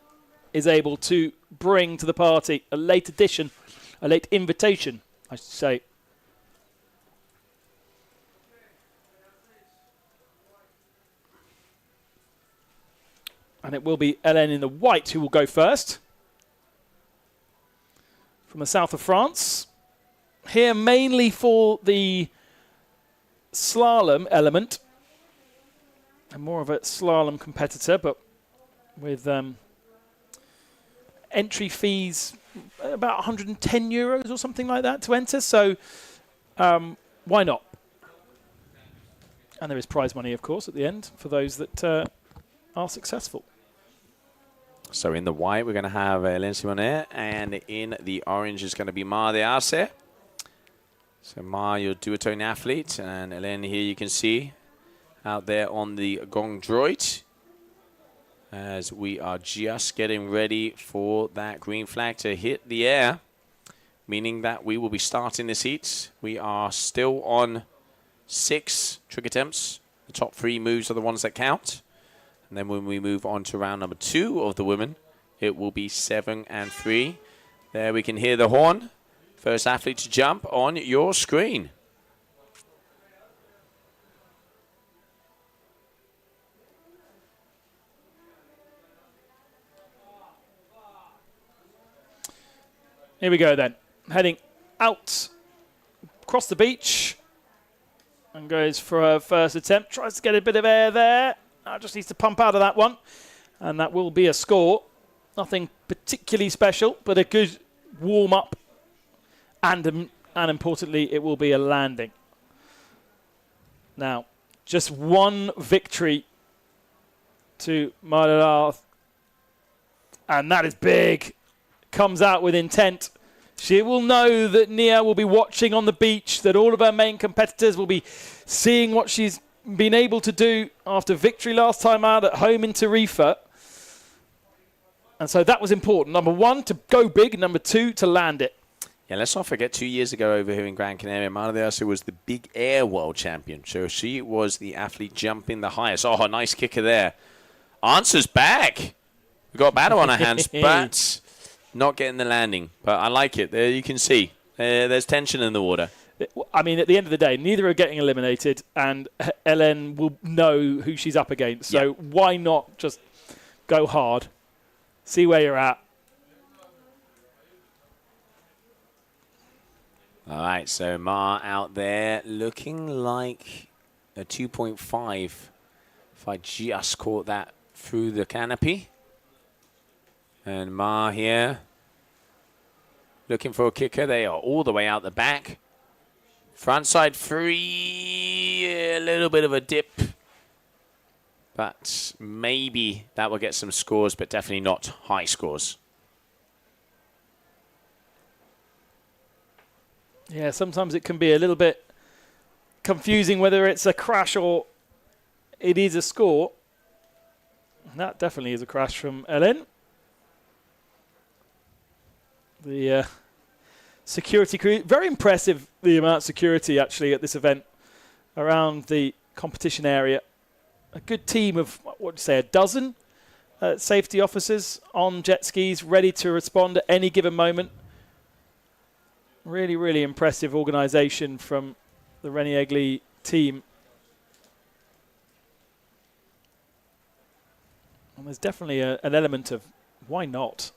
is able to bring to the party. A late addition, a late invitation, I should say. And it will be Ellen in the white who will go first. From the south of France. Here mainly for the slalom element. And more of a slalom competitor, but with entry fees about 110 euros or something like that to enter. So why not? And there is prize money, of course, at the end for those that are successful. So in the white, we're going to have Hélène Simonet, and in the orange is going to be Ma de Arce. So Ma, your duotone athlete, and Hélène here you can see out there on the gong droid as we are just getting ready for that green flag to hit the air, meaning that we will be starting this heat. We are still on 6 trick attempts. The top 3 moves are the ones that count. And then when we move on to round number 2 of the women, it will be 7 and 3. There we can hear the horn. First athlete to jump on your screen. Here we go then. Heading out across the beach and goes for her first attempt. Tries to get a bit of air there. Just needs to pump out of that one. And that will be a score. Nothing particularly special, but a good warm-up. And importantly, it will be a landing. Now, just one victory to Marlarth. And that is big. Comes out with intent. She will know that Nia will be watching on the beach, that all of her main competitors will be seeing what she's been able to do after victory last time out at home in Tarifa. And so that was important. Number one, to go big. Number two, to land it. Yeah, let's not forget 2 years ago over here in Gran Canaria, Mar del Plata was the big air world champion. So she was the athlete jumping the highest. Oh, a nice kicker there. Answers back. We've got a battle on our hands, but not getting the landing. But I like it. There you can see. There's tension in the water. I mean, at the end of the day, neither are getting eliminated, and Ellen will know who she's up against. So why not just go hard, see where you're at. All right, so Ma out there looking like a 2.5. If I just caught that through the canopy. And Ma here looking for a kicker. They are all the way out the back. Frontside free, a little bit of a dip. But maybe that will get some scores, but definitely not high scores. Yeah, sometimes it can be a little bit confusing whether it's a crash or it is a score. And that definitely is a crash from Ellen. The security crew, very impressive the amount of security actually at this event around the competition area. A good team of, what would you say, a dozen safety officers on jet skis ready to respond at any given moment. Really, really impressive organisation from the Reniegli team. And there's definitely an element of why not?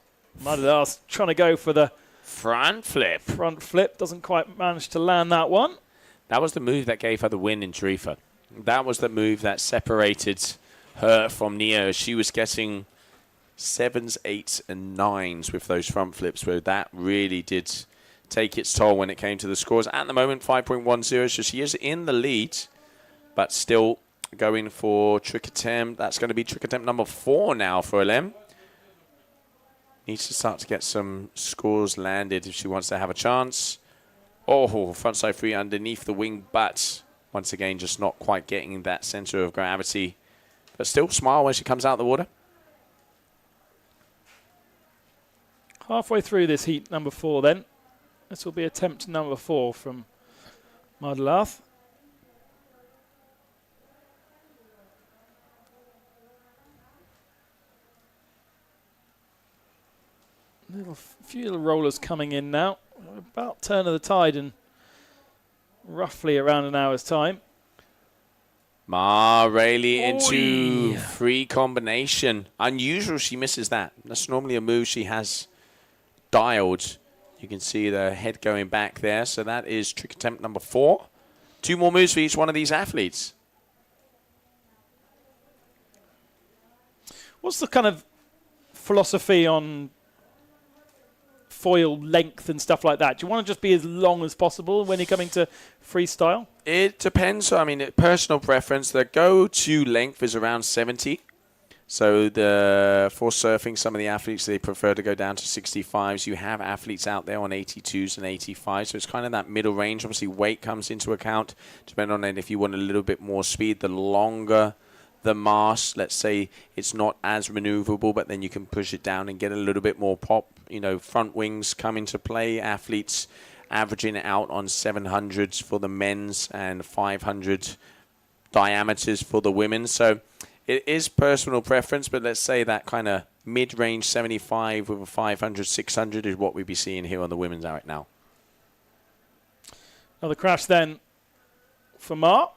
Madadas trying to go for the front flip. Front flip, doesn't quite manage to land that one. That was the move that gave her the win in Tarifa. That was the move that separated her from Neo. She was getting 7s, 8s, and 9s with those front flips, where that really did take its toll when it came to the scores. At the moment, 5.10, so she is in the lead, but still going for trick attempt. That's going to be trick attempt number 4 now for Alem. Needs to start to get some scores landed if she wants to have a chance. Oh, frontside free underneath the wing, but once again, just not quite getting that center of gravity. But still smile when she comes out of the water. Halfway through this heat number 4 then. This will be attempt number 4 from Mardelath. Few little rollers coming in now. About turn of the tide in roughly around an hour's time. Ma Rayleigh into free combination. Unusual she misses that. That's normally a move she has dialed. You can see the head going back there. So that is trick attempt number 4. 2 more moves for each one of these athletes. What's the kind of philosophy on foil length and stuff like that? Do you want to just be as long as possible when you're coming to freestyle? It depends. I mean, personal preference. The go-to length is around 70. So for surfing, some of the athletes, they prefer to go down to 65s. You have athletes out there on 82s and 85s. So it's kind of that middle range. Obviously, weight comes into account. Depending on it, if you want a little bit more speed, the longer the mast, let's say it's not as maneuverable, but then you can push it down and get a little bit more pop. You know, front wings come into play. Athletes averaging out on 700s for the men's and 500 diameters for the women. So it is personal preference, but let's say that kind of mid-range 75 with a 500, 600 is what we'd be seeing here on the women's right now. Another crash then for Ma.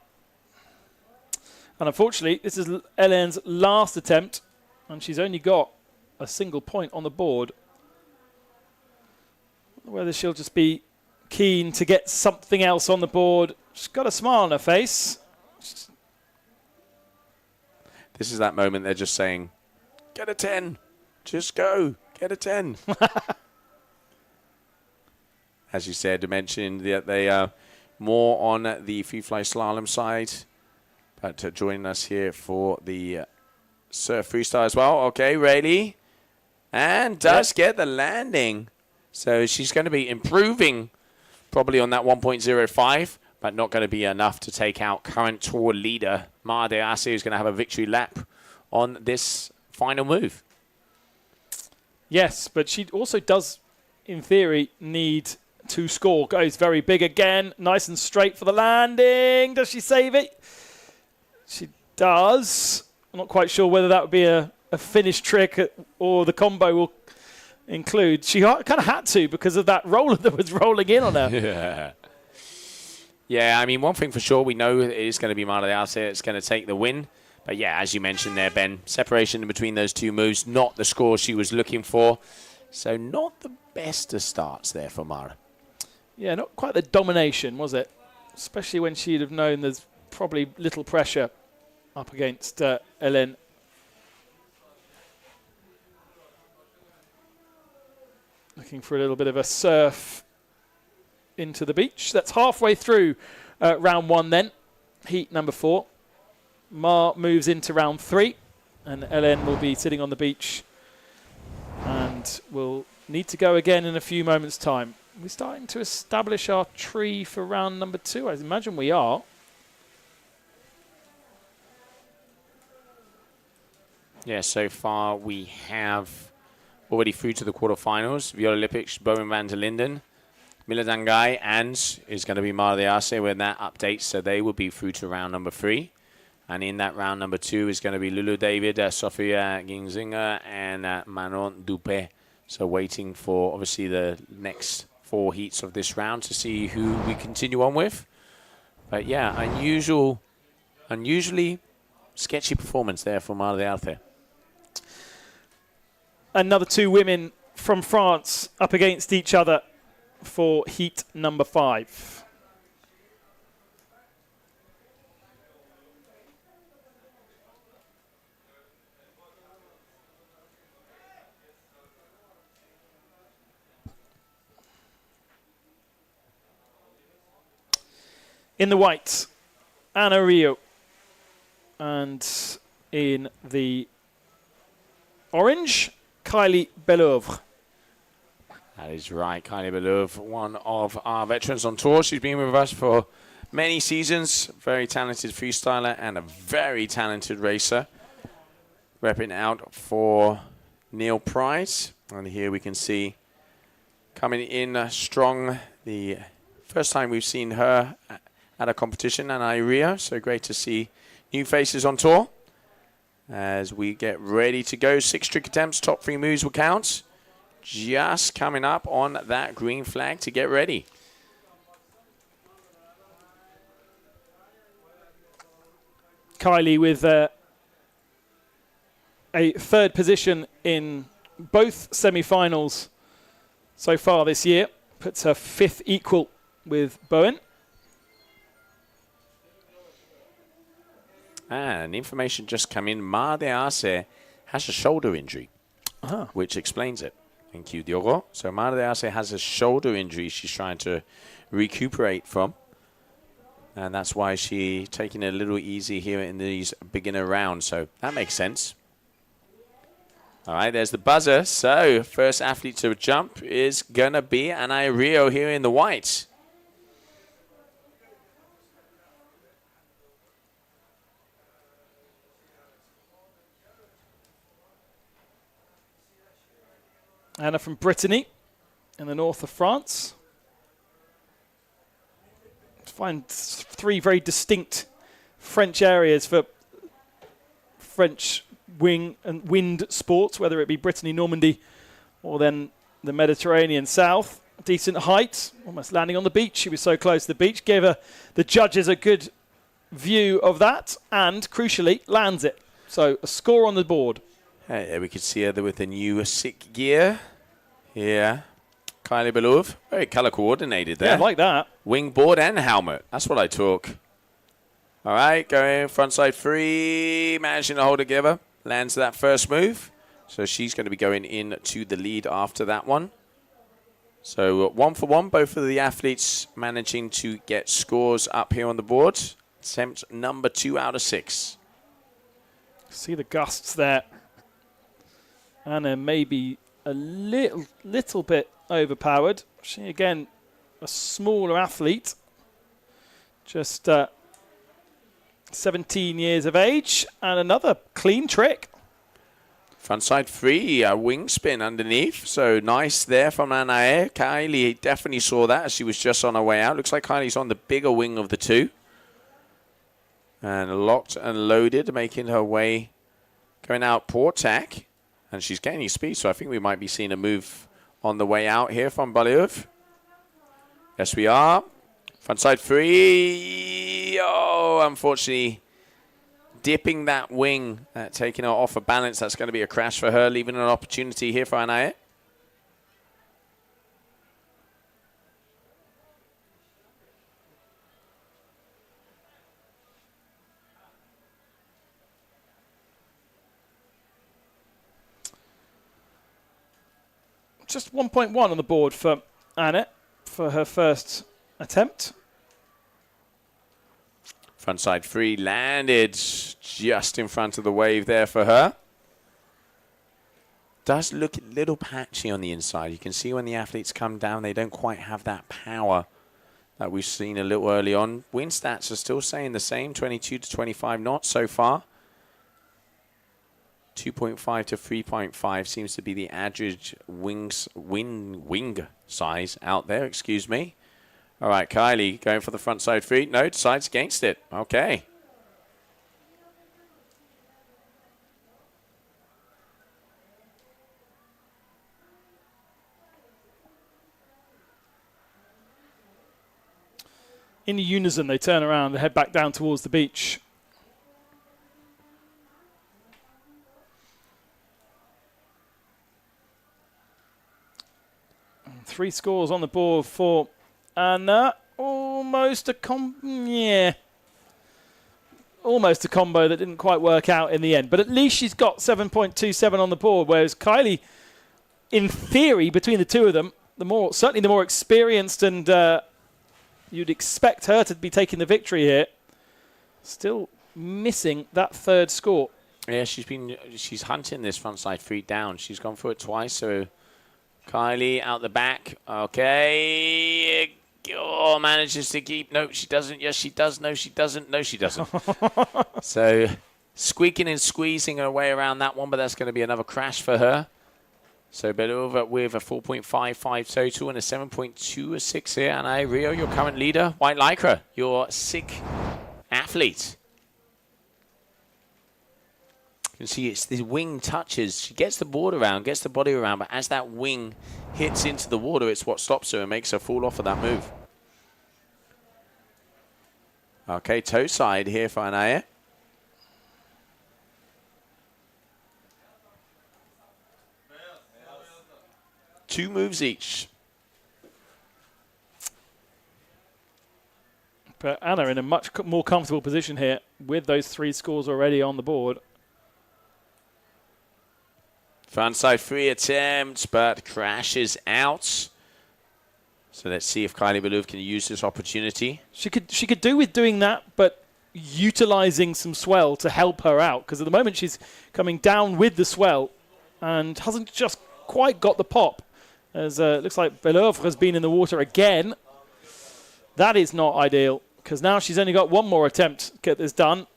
And unfortunately, this is Ellen's last attempt, and she's only got a single point on the board. Whether she'll just be keen to get something else on the board. She's got a smile on her face. This is that moment they're just saying, get a 10. Just go. Get a 10. As you said, mentioned that they are more on the free fly slalom side. But joining us here for the surf freestyle as well. Okay, Rayleigh. And does get the landing. So she's going to be improving probably on that 1.05, but not going to be enough to take out current tour leader Mara de Arce, who's going to have a victory lap on this final move. Yes, but she also does, in theory, need to score. Goes very big again. Nice and straight for the landing. Does she save it? She does. I'm not quite sure whether that would be a finish trick or the combo will include. She kind of had to because of that roller that was rolling in on her. Yeah, I mean, one thing for sure, we know it is going to be Mara de Arce. It's going to take the win. But yeah, as you mentioned there, Ben, separation in between those two moves, not the score she was looking for. So not the best of starts there for Mara. Yeah, not quite the domination, was it? Especially when she'd have known there's probably little pressure up against Hélène. Looking for a little bit of a surf into the beach. That's halfway through round 1 then, heat number 4. Mar moves into round 3, and Hélène will be sitting on the beach and will need to go again in a few moments' time. We're starting to establish our tree for round number 2. I imagine we are. Yeah, so far we have already through to the quarterfinals. Viola Lipic, Bowen van der Linden, Mila Dangai, and is going to be Mara de Arce when that updates. So they will be through to round number 3. And in that round number 2 is going to be Lulu David, Sofia Ginzinger, and Manon Dupé. So waiting for, obviously, the next 4 heats of this round to see who we continue on with. But yeah, unusually sketchy performance there for Mara de Arce. Another 2 women from France up against each other for heat number 5. In the white, Anna Rio. And in the orange, Kylie Bellouvre. That is right, Kylie Bellouvre, one of our veterans on tour. She's been with us for many seasons. Very talented freestyler and a very talented racer. Repping out for Neil Price. And here we can see coming in strong the first time we've seen her at a competition, Anna Rio. So great to see new faces on tour. As we get ready to go, 6 trick attempts, top 3 moves will count. Just coming up on that green flag to get ready. Kylie with a 3rd position in both semi-finals so far this year. Puts her 5th equal with Bowen. And information just come in. Mara de Arce has a shoulder injury, which explains it. Thank you, Diogo. So Mara de Arce has a shoulder injury she's trying to recuperate from. And that's why she's taking it a little easy here in these beginner rounds. So that makes sense. All right, there's the buzzer. So first athlete to jump is going to be Anna Rio here in the white. Anna from Brittany in the north of France. Find 3 very distinct French areas for French wing and wind sports, whether it be Brittany, Normandy, or then the Mediterranean south. Decent height, almost landing on the beach. She was so close to the beach. Gave the judges a good view of that and, crucially, lands it. So a score on the board. Hey, there we can see her with the new sick gear. Yeah. Kylie Bellouvre, very colour coordinated there. Yeah, I like that. Wingboard and helmet. That's what I took. All right, going frontside 3, managing to hold together. Lands that first move. So she's going to be going into the lead after that one. So 1 for 1, both of the athletes managing to get scores up here on the board. Attempt number 2 out of 6. See the gusts there. Anna maybe a little bit overpowered. She, again, a smaller athlete. Just 17 years of age. And another clean trick. Frontside 3, a wing spin underneath. So nice there from Anae. Kylie definitely saw that as she was just on her way out. Looks like Kylie's on the bigger wing of the two. And locked and loaded, making her way, going out port tack. And she's gaining speed, so I think we might be seeing a move on the way out here from Baliev. Yes, we are. Frontside 3. Oh, unfortunately, dipping that wing, taking her off of balance. That's going to be a crash for her, leaving an opportunity here for Anae. Just 1.1 on the board for Anna for her first attempt. Frontside 3 landed just in front of the wave there for her. Does look a little patchy on the inside. You can see when the athletes come down, they don't quite have that power that we've seen a little early on. Wind stats are still saying the same, 22 to 25 knots so far. 2.5 to 3.5 seems to be the average wing size out there, excuse me. All right, Kylie going for the front side 3. No, decides against it. Okay. In unison, they turn around and head back down towards the beach. And 3 scores on the board for Anna. Almost a almost a combo that didn't quite work out in the end. But at least she's got 7.27 on the board, whereas Kylie, in theory, between the two of them, certainly the more experienced, and you'd expect her to be taking the victory here. Still missing that third score. Yeah, she's hunting this frontside 3 down. She's gone for it twice, so Kylie out the back. Okay. Oh, manages to keep. No, she doesn't. Yes, she does. No, she doesn't. No, she doesn't. So squeaking and squeezing her way around that one, but that's going to be another crash for her. So Belova with a 4.55 total and a 7.26 here. And Rio, your current leader. White Lycra, your sick athlete. You can see it's the wing touches. She gets the board around, gets the body around, but as that wing hits into the water, it's what stops her and makes her fall off of that move. Okay, toe side here for Anaya. Two moves each. But Anna in a much more comfortable position here with those 3 scores already on the board. Frontside 3 attempts, but crashes out. So let's see if Kylie Belov can use this opportunity. She could do with doing that, but utilizing some swell to help her out, because at the moment she's coming down with the swell and hasn't just quite got the pop. As it looks like Belov has been in the water again. That is not ideal, because now she's only got one more attempt to get this done.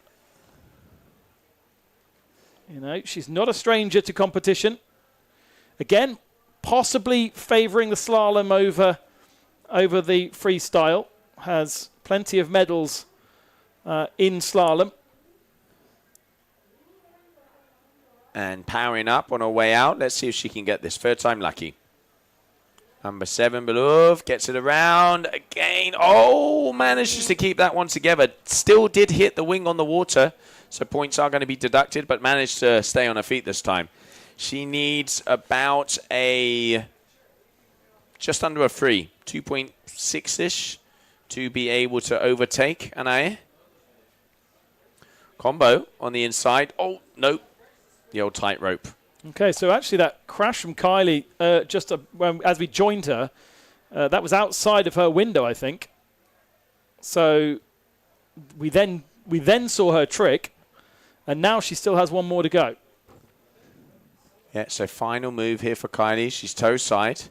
You know, she's not a stranger to competition. Again, possibly favouring the slalom over the freestyle. Has plenty of medals in slalom. And powering up on her way out. Let's see if she can get this. Third time lucky. Number 7, Belov, gets it around again. Oh, manages to keep that one together. Still did hit the wing on the water, so points are going to be deducted, but managed to stay on her feet this time. She needs about just under a 3, 2.6-ish to be able to overtake Anaya. Combo on the inside. Oh, no. The old tightrope. Okay, so actually that crash from Kylie, as we joined her, that was outside of her window, I think. So we then saw her trick, and now she still has one more to go. Yeah, so final move here for Kylie. She's toe side.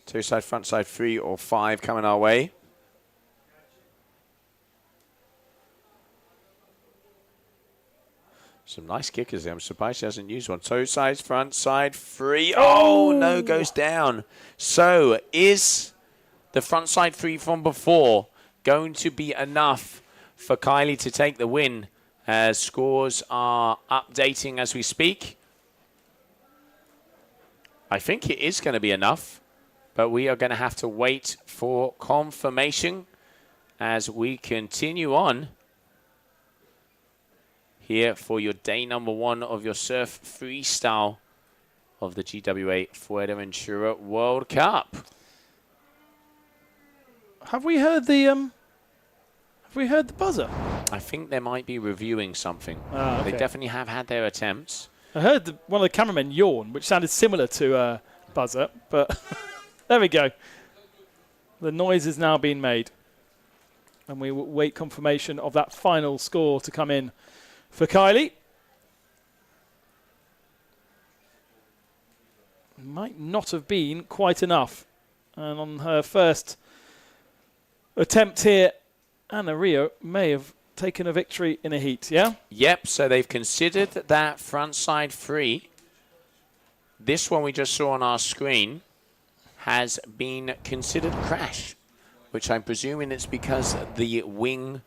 Two side, front side, 3 or 5 coming our way. Some nice kickers there. I'm surprised she hasn't used one. Toe sides, front side, 3. Oh, no, goes down. So is the front side 3 from before going to be enough for Kylie to take the win, as scores are updating as we speak? I think it is going to be enough, but we are going to have to wait for confirmation as we continue on here for your day number 1 of your Surf Freestyle of the GWA Fuerteventura World Cup. Have we heard the buzzer? I think they might be reviewing something. Okay. They definitely have had their attempts. I heard one of the cameramen yawn, which sounded similar to a buzzer, but there we go. The noise is now being made. And we will wait confirmation of that final score to come in for Kylie. Might not have been quite enough. And on her first attempt here, Anna Rio may have taken a victory in a heat, yeah? Yep, so they've considered that front side 3. This one we just saw on our screen has been considered crash, which I'm presuming it's because the wing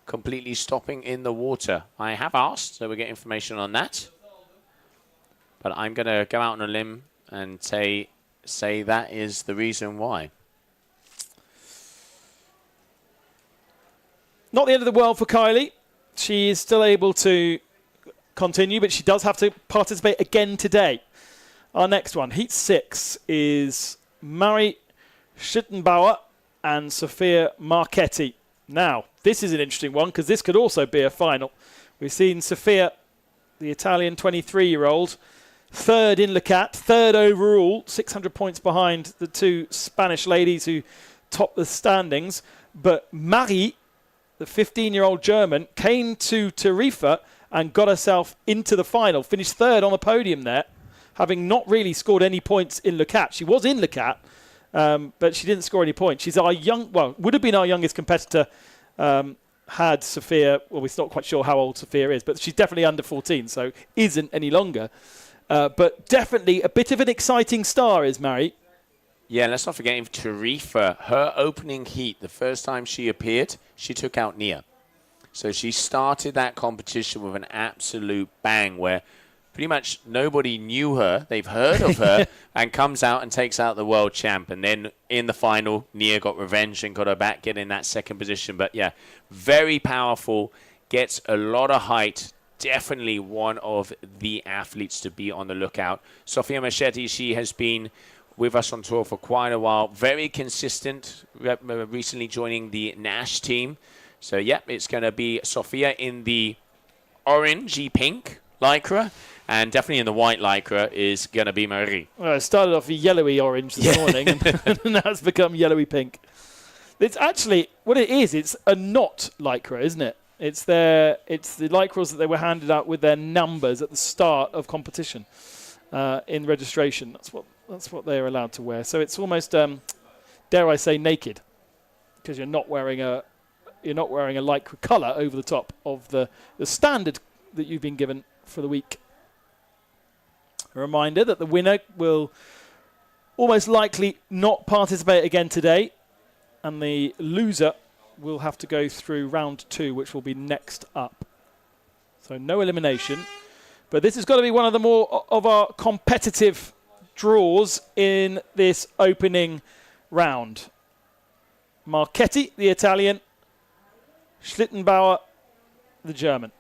completely stopping in the water. I have asked, so we get information on that. But I'm going to go out on a limb and say that is the reason why. Not the end of the world for Kylie. She is still able to continue, but she does have to participate again today. Our next one, Heat 6, is Mari Schittenbauer and Sofia Marchetti. Now, this is an interesting one because this could also be a final. We've seen Sofia, the Italian 23-year-old, third in Le Cat, third overall, 600 points behind the two Spanish ladies who top the standings. But Mari, the 15-year-old German, came to Tarifa and got herself into the final, finished third on the podium there, having not really scored any points in Le Cat. She was in Le Cat, but she didn't score any points. She's our would have been our youngest competitor had Sophia, well, we're not quite sure how old Sophia is, but she's definitely under 14, so isn't any longer. But definitely a bit of an exciting star is Mari. Yeah, let's not forget Tarifa, her opening heat, the first time she appeared, she took out Nia. So she started that competition with an absolute bang where pretty much nobody knew her. They've heard of her and comes out and takes out the world champ. And then in the final, Nia got revenge and got her back, getting that second position. But yeah, very powerful, gets a lot of height. Definitely one of the athletes to be on the lookout. Sofia Marchetti, she has been with us on tour for quite a while. Very consistent, recently joining the Nash team. So, yeah, it's going to be Sofia in the orangey pink lycra, and definitely in the white lycra is going to be Marie. Well, it started off yellowy orange this morning, and now it's become yellowy pink. It's actually, what it is, it's a knot lycra, isn't it? It's the lycras that they were handed out with their numbers at the start of competition in registration. That's what they're allowed to wear. So it's almost, dare I say, naked, because you're not wearing a lycra colour over the top of the standard that you've been given for the week. A reminder that the winner will almost likely not participate again today, and the loser will have to go through round 2, which will be next up. So no elimination, but this has got to be one of the more of our competitive draws in this opening round. Marchetti, the Italian, Schlittenbauer, the German.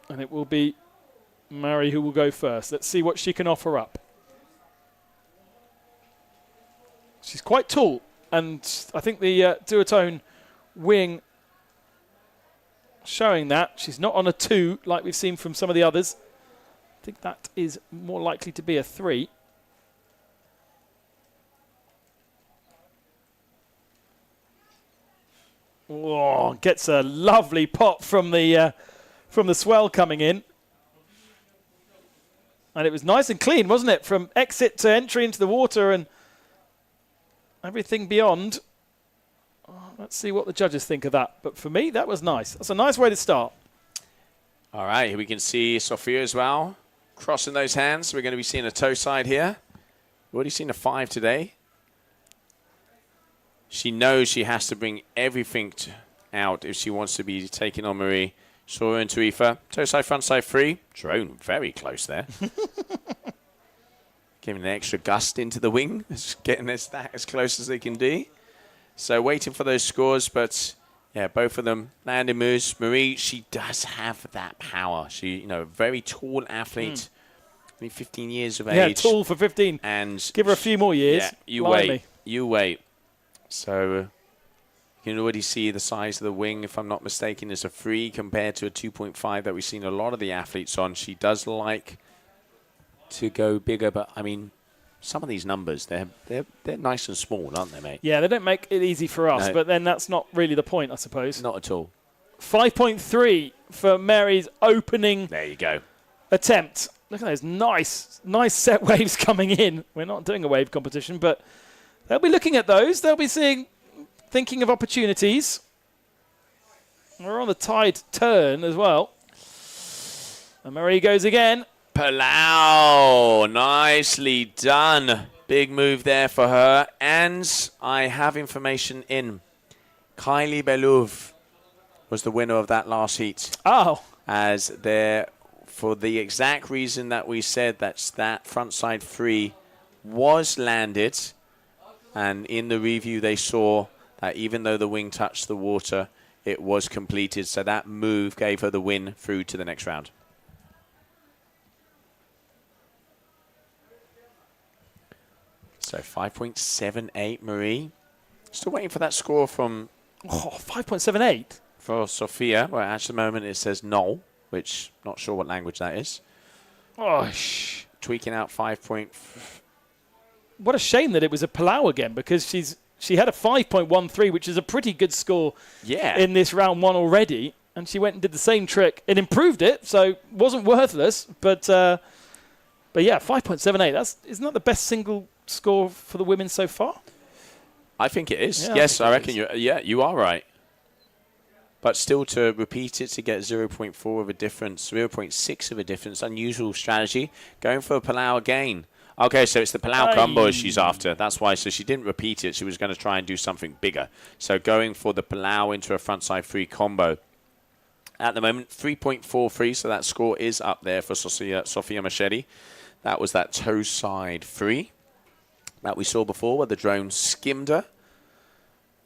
And it will be Mari who will go first. Let's see what she can offer up. She's quite tall, and I think the duotone wing showing that. She's not on a 2 like we've seen from some of the others. I think that is more likely to be a 3. Oh, gets a lovely pop from the swell coming in. And it was nice and clean, wasn't it? From exit to entry into the water and everything beyond. Oh, let's see what the judges think of that. But for me, that was nice. That's a nice way to start. All right, here we can see Sophia as well. Crossing those hands. We're going to be seeing a toe side here. We've already seen a 5 today. She knows she has to bring everything out if she wants to be taking on Marie. Saw her and Tarifa. Toe side, front side free. Drone very close there. Giving an extra gust into the wing. Just getting this that as close as they can do. So waiting for those scores, but yeah, both of them landing moves. Marie, she does have that power. She, very tall athlete. Only 15 years of age. Yeah, tall for 15. And give her a few more years. Yeah, you Blimey. wait. You wait. So you can already see the size of the wing, if I'm not mistaken, is a 3 compared to a 2.5 that we've seen a lot of the athletes on. She does like to go bigger, but I mean, some of these numbers, they're nice and small, aren't they, mate? Yeah, they don't make it easy for us, No. but then that's not really the point, I suppose. Not at all. 5.3 for Mary's opening There you go. attempt. Look at those nice set waves coming in. We're not doing a wave competition, but they'll be looking at those. They'll be thinking of opportunities. We're on the tide turn as well. And Marie goes again. Palau, nicely done. Big move there for her. And I have information in. Kylie Belouv was the winner of that last heat. Oh. As there, for the exact reason that we said that front side 3 was landed. And in the review they saw that even though the wing touched the water, it was completed. So that move gave her the win through to the next round. So 5.78, Marie. Still waiting for that score from... 5.78? For Sophia. Well, at the moment it says null, which not sure what language that is. Oh, Tweaking out 5 point... What a shame that it was a Palau again, because she had a 5.13, which is a pretty good score in this round 1 already, and she went and did the same trick and improved it, so wasn't worthless, but yeah, 5.78. Isn't that the best single score for the women so far? I think it is. Yeah, yes, I reckon you are right. But still to repeat it to get 0.4 of a difference, 0.6 of a difference, unusual strategy. Going for a Palau again. Okay, so it's the Palau combo she's after. That's why. So she didn't repeat it. She was going to try and do something bigger. So going for the Palau into a frontside 3 combo. At the moment, 3.43, so that score is up there for Sophia Machete. That was that toe side 3 that we saw before where the drone skimmed her.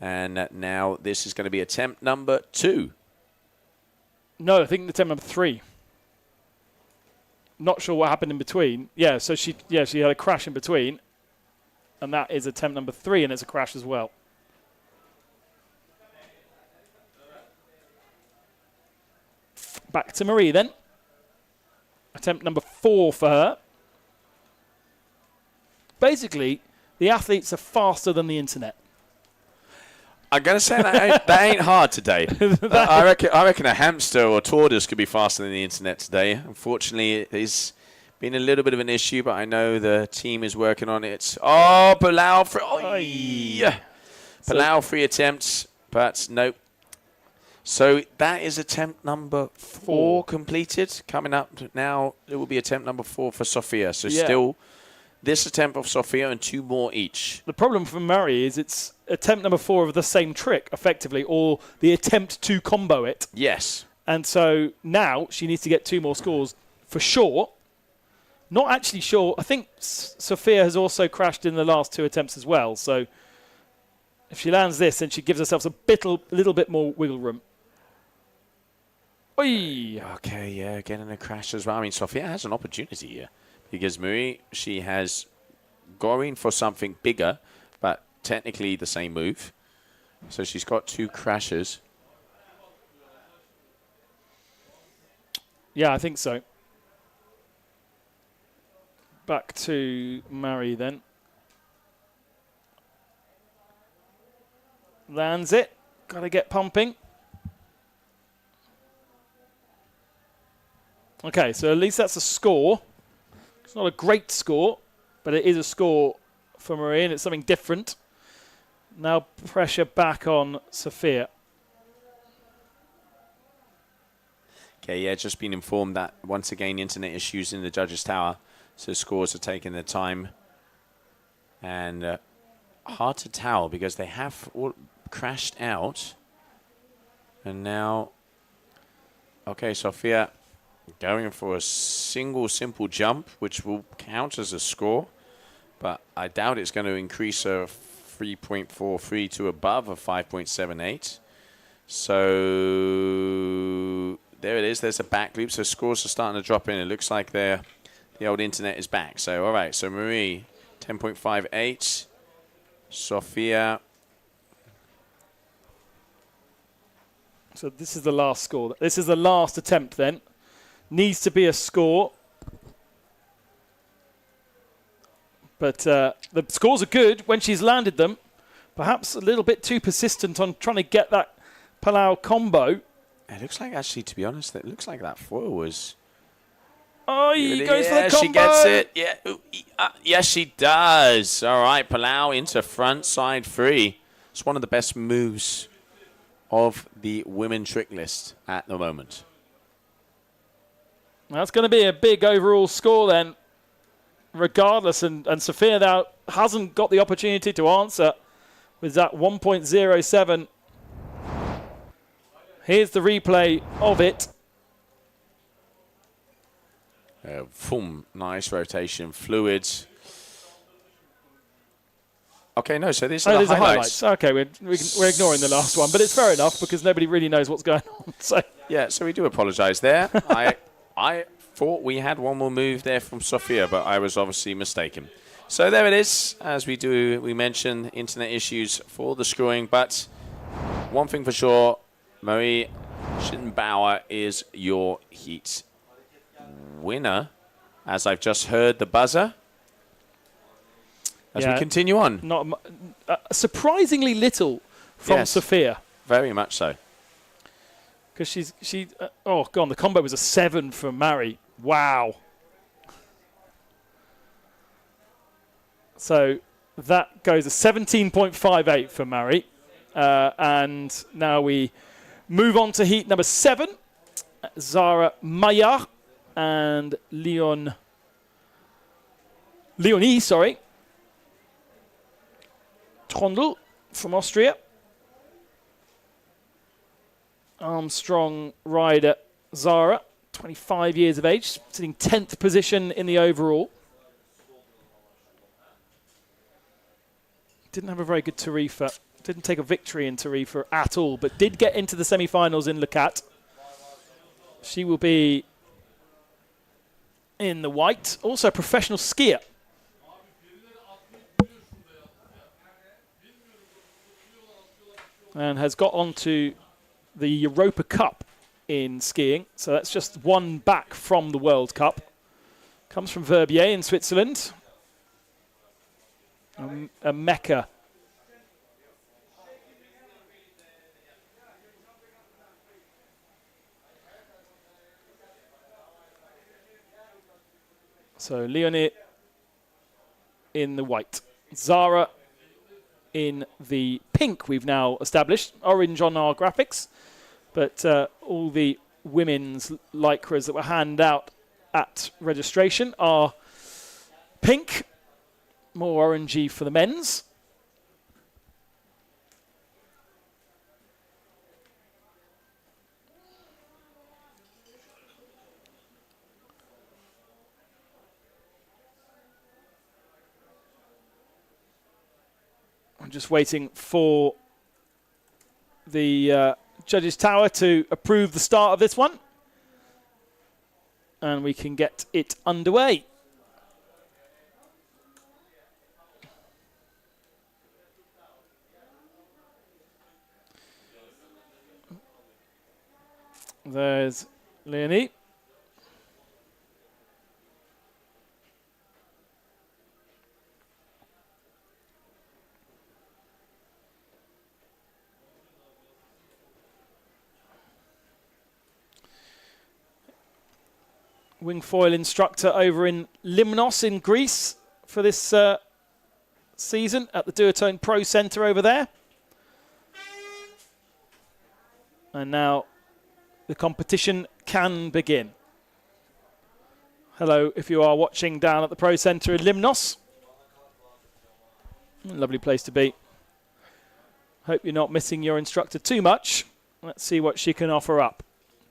And now this is going to be attempt number 2. No, I think attempt number 3. Not sure what happened in between. Yeah, so she had a crash in between. And that is attempt number 3, and it's a crash as well. Back to Marie then. Attempt number 4 for her. Basically, the athletes are faster than the internet. I'm going to say that ain't hard today. I reckon a hamster or a tortoise could be faster than the internet today. Unfortunately, it's been a little bit of an issue, but I know the team is working on it. Oh, Palau for... Oh, yeah. Palau 3 attempts, but nope. So that is attempt number 4 completed. Coming up now, it will be attempt number 4 for Sophia. So still this attempt of Sophia and 2 more each. The problem for Murray is it's attempt number 4 of the same trick, effectively, or the attempt to combo it. Yes. And so now she needs to get 2 more scores for sure. Not actually sure. I think Sophia has also crashed in the last 2 attempts as well. So if she lands this, then she gives herself a little bit more wiggle room. Oy. Okay, yeah, getting a crash as well. I mean, Sophia has an opportunity here because Marie, she has going for something bigger, but technically the same move. So she's got 2 crashes. Yeah, I think so. Back to Marie then. Lands it. Got to get pumping. Okay, so at least that's a score. It's not a great score, but it is a score for Marie, and it's something different. Now pressure back on Sophia. Okay, yeah, just been informed that once again internet issues in the judges' tower, so scores are taking their time, and hard to tell because they have all crashed out, and now, okay, Sophia going for a single simple jump, which will count as a score, but I doubt it's going to increase her 3.43 to above a 5.78. So there it is. There's a back loop. So scores are starting to drop in. It looks like the old internet is back. So, all right. So Marie, 10.58. Sophia. So this is the last score. This is the last attempt then. Needs to be a score. But the scores are good when she's landed them. Perhaps a little bit too persistent on trying to get that Palau combo. It looks like, actually, to be honest, it looks like that foil was... Oh, he goes for the combo. She gets it. Yeah, yes, she does. All right, Palau into front side free. It's one of the best moves of the women trick list at the moment. That's going to be a big overall score then, regardless. And Sophia now hasn't got the opportunity to answer with that 1.07. Here's the replay of it. Boom, nice rotation, fluids. Okay, no, so these are the highlights. Okay, we're ignoring the last one, but it's fair enough because nobody really knows what's going on. So yeah, so we do apologise there. I thought we had one more move there from Sophia, but I was obviously mistaken. So there it is. As we mentioned internet issues for the screwing, but one thing for sure, Marie Schittenbauer is your heat winner, as I've just heard the buzzer. As we continue on. Not surprisingly little from Sophia. Very much so. Because oh, God, the combo was a 7 from Mari. Wow. So that goes a 17.58 for Mari. And now we move on to heat number 7. Zara Maillard and Leonie, Trondl from Austria. Armstrong rider Zara, 25 years of age, sitting 10th position in the overall. Didn't have a very good Tarifa. Didn't take a victory in Tarifa at all, but did get into the semi-finals in Le Cat. She will be in the white. Also a professional skier. And has got onto the Europa Cup in skiing. So that's just one back from the World Cup. Comes from Verbier in Switzerland. A mecca. So Leonie in the white. Zara in the pink, we've now established. Orange on our graphics. But all the women's lycras that were handed out at registration are pink. More orangey for the men's. I'm just waiting for the judges' tower to approve the start of this one. And we can get it underway. There's Leonie. Wingfoil instructor over in Limnos in Greece for this season at the Duotone Pro Centre over there. And now the competition can begin. Hello, if you are watching down at the Pro Centre in Limnos. Lovely place to be. Hope you're not missing your instructor too much. Let's see what she can offer up.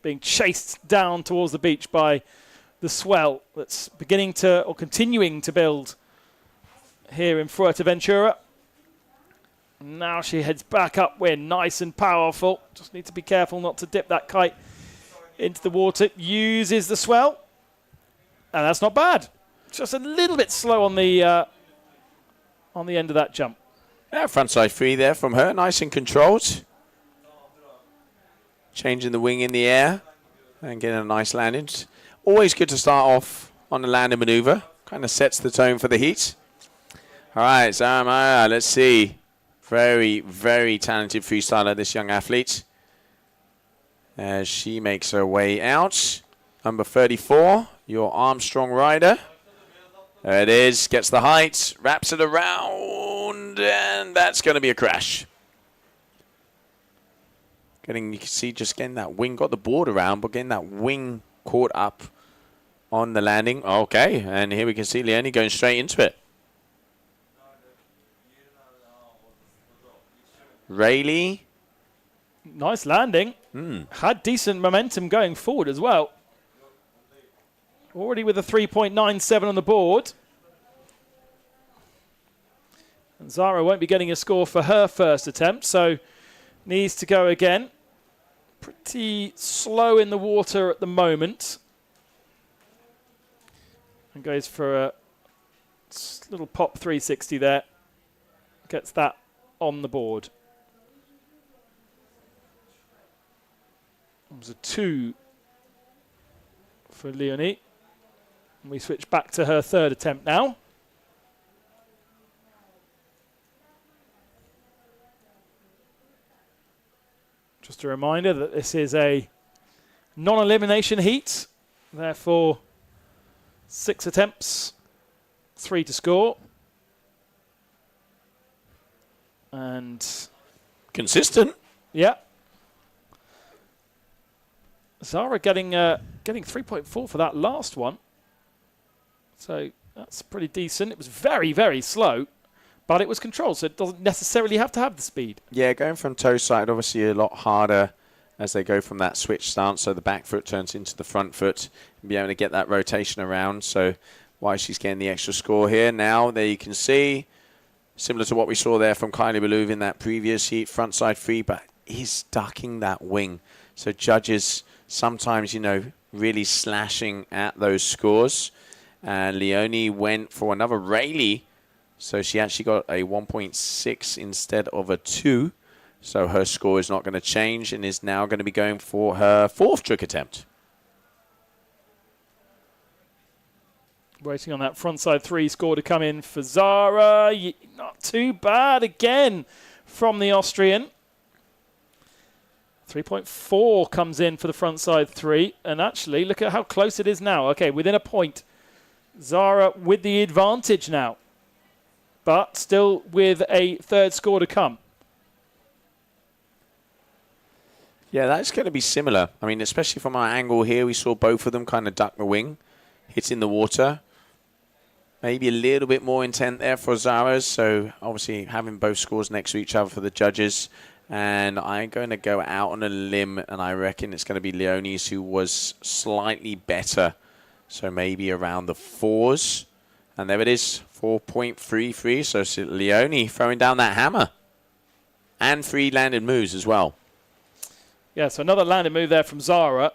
Being chased down towards the beach by the swell that's beginning to, or continuing to build here in Fuerteventura. Now she heads back upwind, nice and powerful. Just need to be careful not to dip that kite into the water. Uses the swell. And that's not bad. Just a little bit slow on the end of that jump. Yeah, frontside free there from her. Nice and controlled. Changing the wing in the air and getting a nice landing. Always good to start off on the landing maneuver. Kind of sets the tone for the heat. All right, Zara, let's see. Very, very talented freestyler, this young athlete. As she makes her way out. Number 34, your Armstrong rider. There it is. Gets the height. Wraps it around. And that's going to be a crash. You can see just getting that wing. Got the board around, but getting that wing caught up on the landing. Okay. And here we can see Leonie going straight into it. Rayleigh. Nice landing. Had decent momentum going forward as well. Already with a 3.97 on the board. And Zara won't be getting a score for her first attempt, so needs to go again. Pretty slow in the water at the moment. And goes for a little pop 360 there. Gets that on the board. It was a 2 for Leonie. And we switch back to her third attempt now. Just a reminder that this is a non-elimination heat. Therefore, 6 attempts, 3 to score. And consistent. Yeah. Zara getting 3.4 for that last one. So that's pretty decent. It was very, very slow, but it was controlled, so it doesn't necessarily have to have the speed. Yeah, going from toe side, obviously a lot harder as they go from that switch stance, so the back foot turns into the front foot and be able to get that rotation around. So why she's getting the extra score here. Now, there you can see, similar to what we saw there from Kylie Ballou in that previous heat, front side free, but he's ducking that wing. So judges sometimes, you know, really slashing at those scores. And Leonie went for another Rayleigh. So she actually got a 1.6 instead of a 2. So her score is not going to change and is now going to be going for her 4th trick attempt. Waiting on that frontside 3 score to come in for Zara. Not too bad again from the Austrian. 3.4 comes in for the frontside 3. And actually, look at how close it is now. Okay, within a point. Zara with the advantage now, but still with a 3rd score to come. Yeah, that's going to be similar. I mean, especially from our angle here, we saw both of them kind of duck the wing, hitting the water. Maybe a little bit more intent there for Zara's, so obviously having both scores next to each other for the judges. And I'm going to go out on a limb, and I reckon it's going to be Leonie's, who was slightly better. So maybe around the 4s. And there it is, 4.33. So Leonie throwing down that hammer. And 3 landed moves as well. Yeah, so another landed move there from Zara,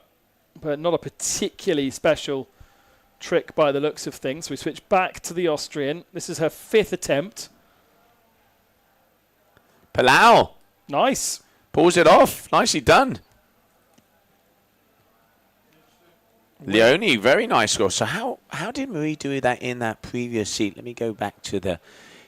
but not a particularly special trick by the looks of things. We switch back to the Austrian. This is her 5th attempt. Palau. Nice. Pulls it off. Nicely done. Leonie, very nice score. So how did Marie do that in that previous heat? Let me go back to the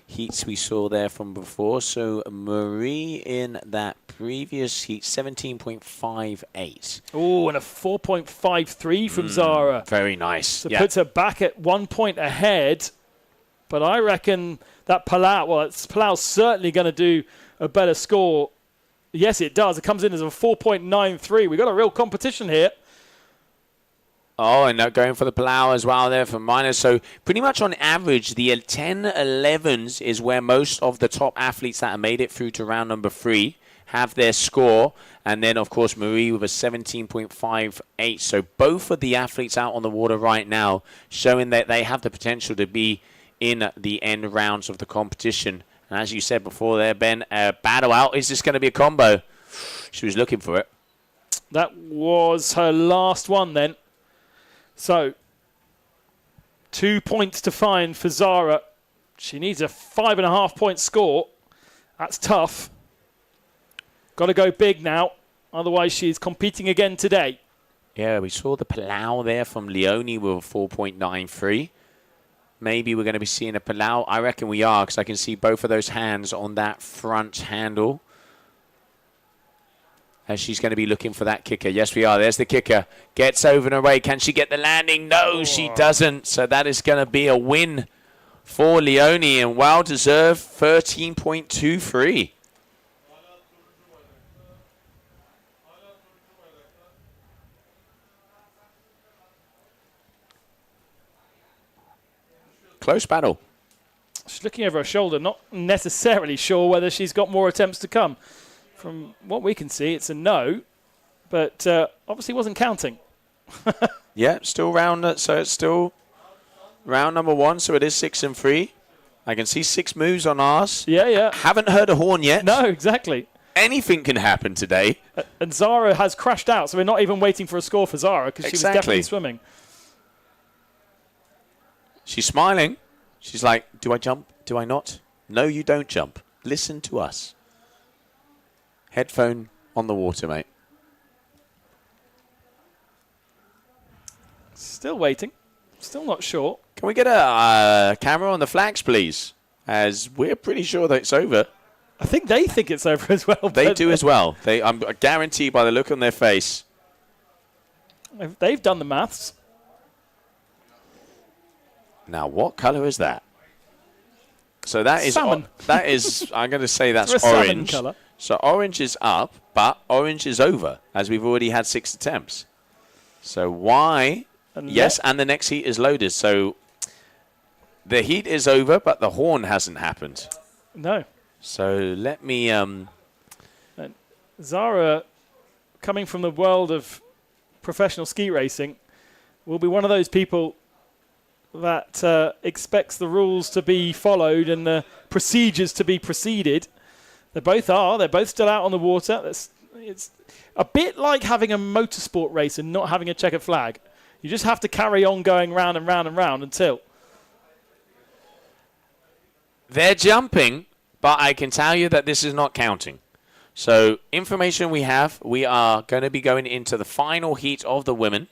heats we saw there from before. So Marie in that previous heat, 17.58. Oh, and a 4.53 from Zara. Very nice. So puts her back at 1 point ahead. But I reckon that Palau's certainly going to do a better score. Yes, it does. It comes in as a 4.93. We've got a real competition here. Oh, and going for the Palau as well there for minus. So pretty much on average, the 10-11s is where most of the top athletes that have made it through to round number 3 have their score. And then, of course, Marie with a 17.58. So both of the athletes out on the water right now showing that they have the potential to be in the end rounds of the competition. And as you said before there, Ben, battle out. Is this going to be a combo? She was looking for it. That was her last one then. So, 2 points to find for Zara. She needs a 5.5 point score. That's tough. Got to go big now. Otherwise, she's competing again today. Yeah, we saw the Palau there from Leonie with a 4.93. Maybe we're going to be seeing a Palau. I reckon we are, because I can see both of those hands on that front handle. As she's going to be looking for that kicker. Yes, we are. There's the kicker. Gets over and away. Can she get the landing? No, she doesn't. So that is going to be a win for Leonie. And well-deserved 13.23. Close battle. She's looking over her shoulder, not necessarily sure whether she's got more attempts to come. From what we can see, it's a no, but obviously wasn't counting. Yeah, still round. So it's still round number 1. So it is 6 and 3. I can see 6 moves on ours. Yeah. Haven't heard a horn yet. No, exactly. Anything can happen today. And Zara has crashed out, so we're not even waiting for a score for Zara because she was definitely swimming. She's smiling. She's like, do I jump? Do I not? No, you don't jump. Listen to us. Headphone on the water, mate. Still waiting. Still not sure. Can we get a camera on the flags, please? As we're pretty sure that it's over. I think they think it's over as well. They do as well. I'm guaranteed by the look on their face. They've done the maths. Now, what color is that? So that is salmon. That is. I'm going to say that's It's a salmon orange. color. So orange is up, but orange is over, as we've already had 6 attempts. So why? Yes, and the next heat is loaded. So the heat is over, but the horn hasn't happened. No. So let me... Zara, coming from the world of professional ski racing, will be one of those people that expects the rules to be followed and the procedures to be preceded. They both are. They're both still out on the water. It's a bit like having a motorsport race and not having a checkered flag. You just have to carry on going round and round and round until... They're jumping, but I can tell you that this is not counting. So information we have, we are going to be going into the final heat of the women,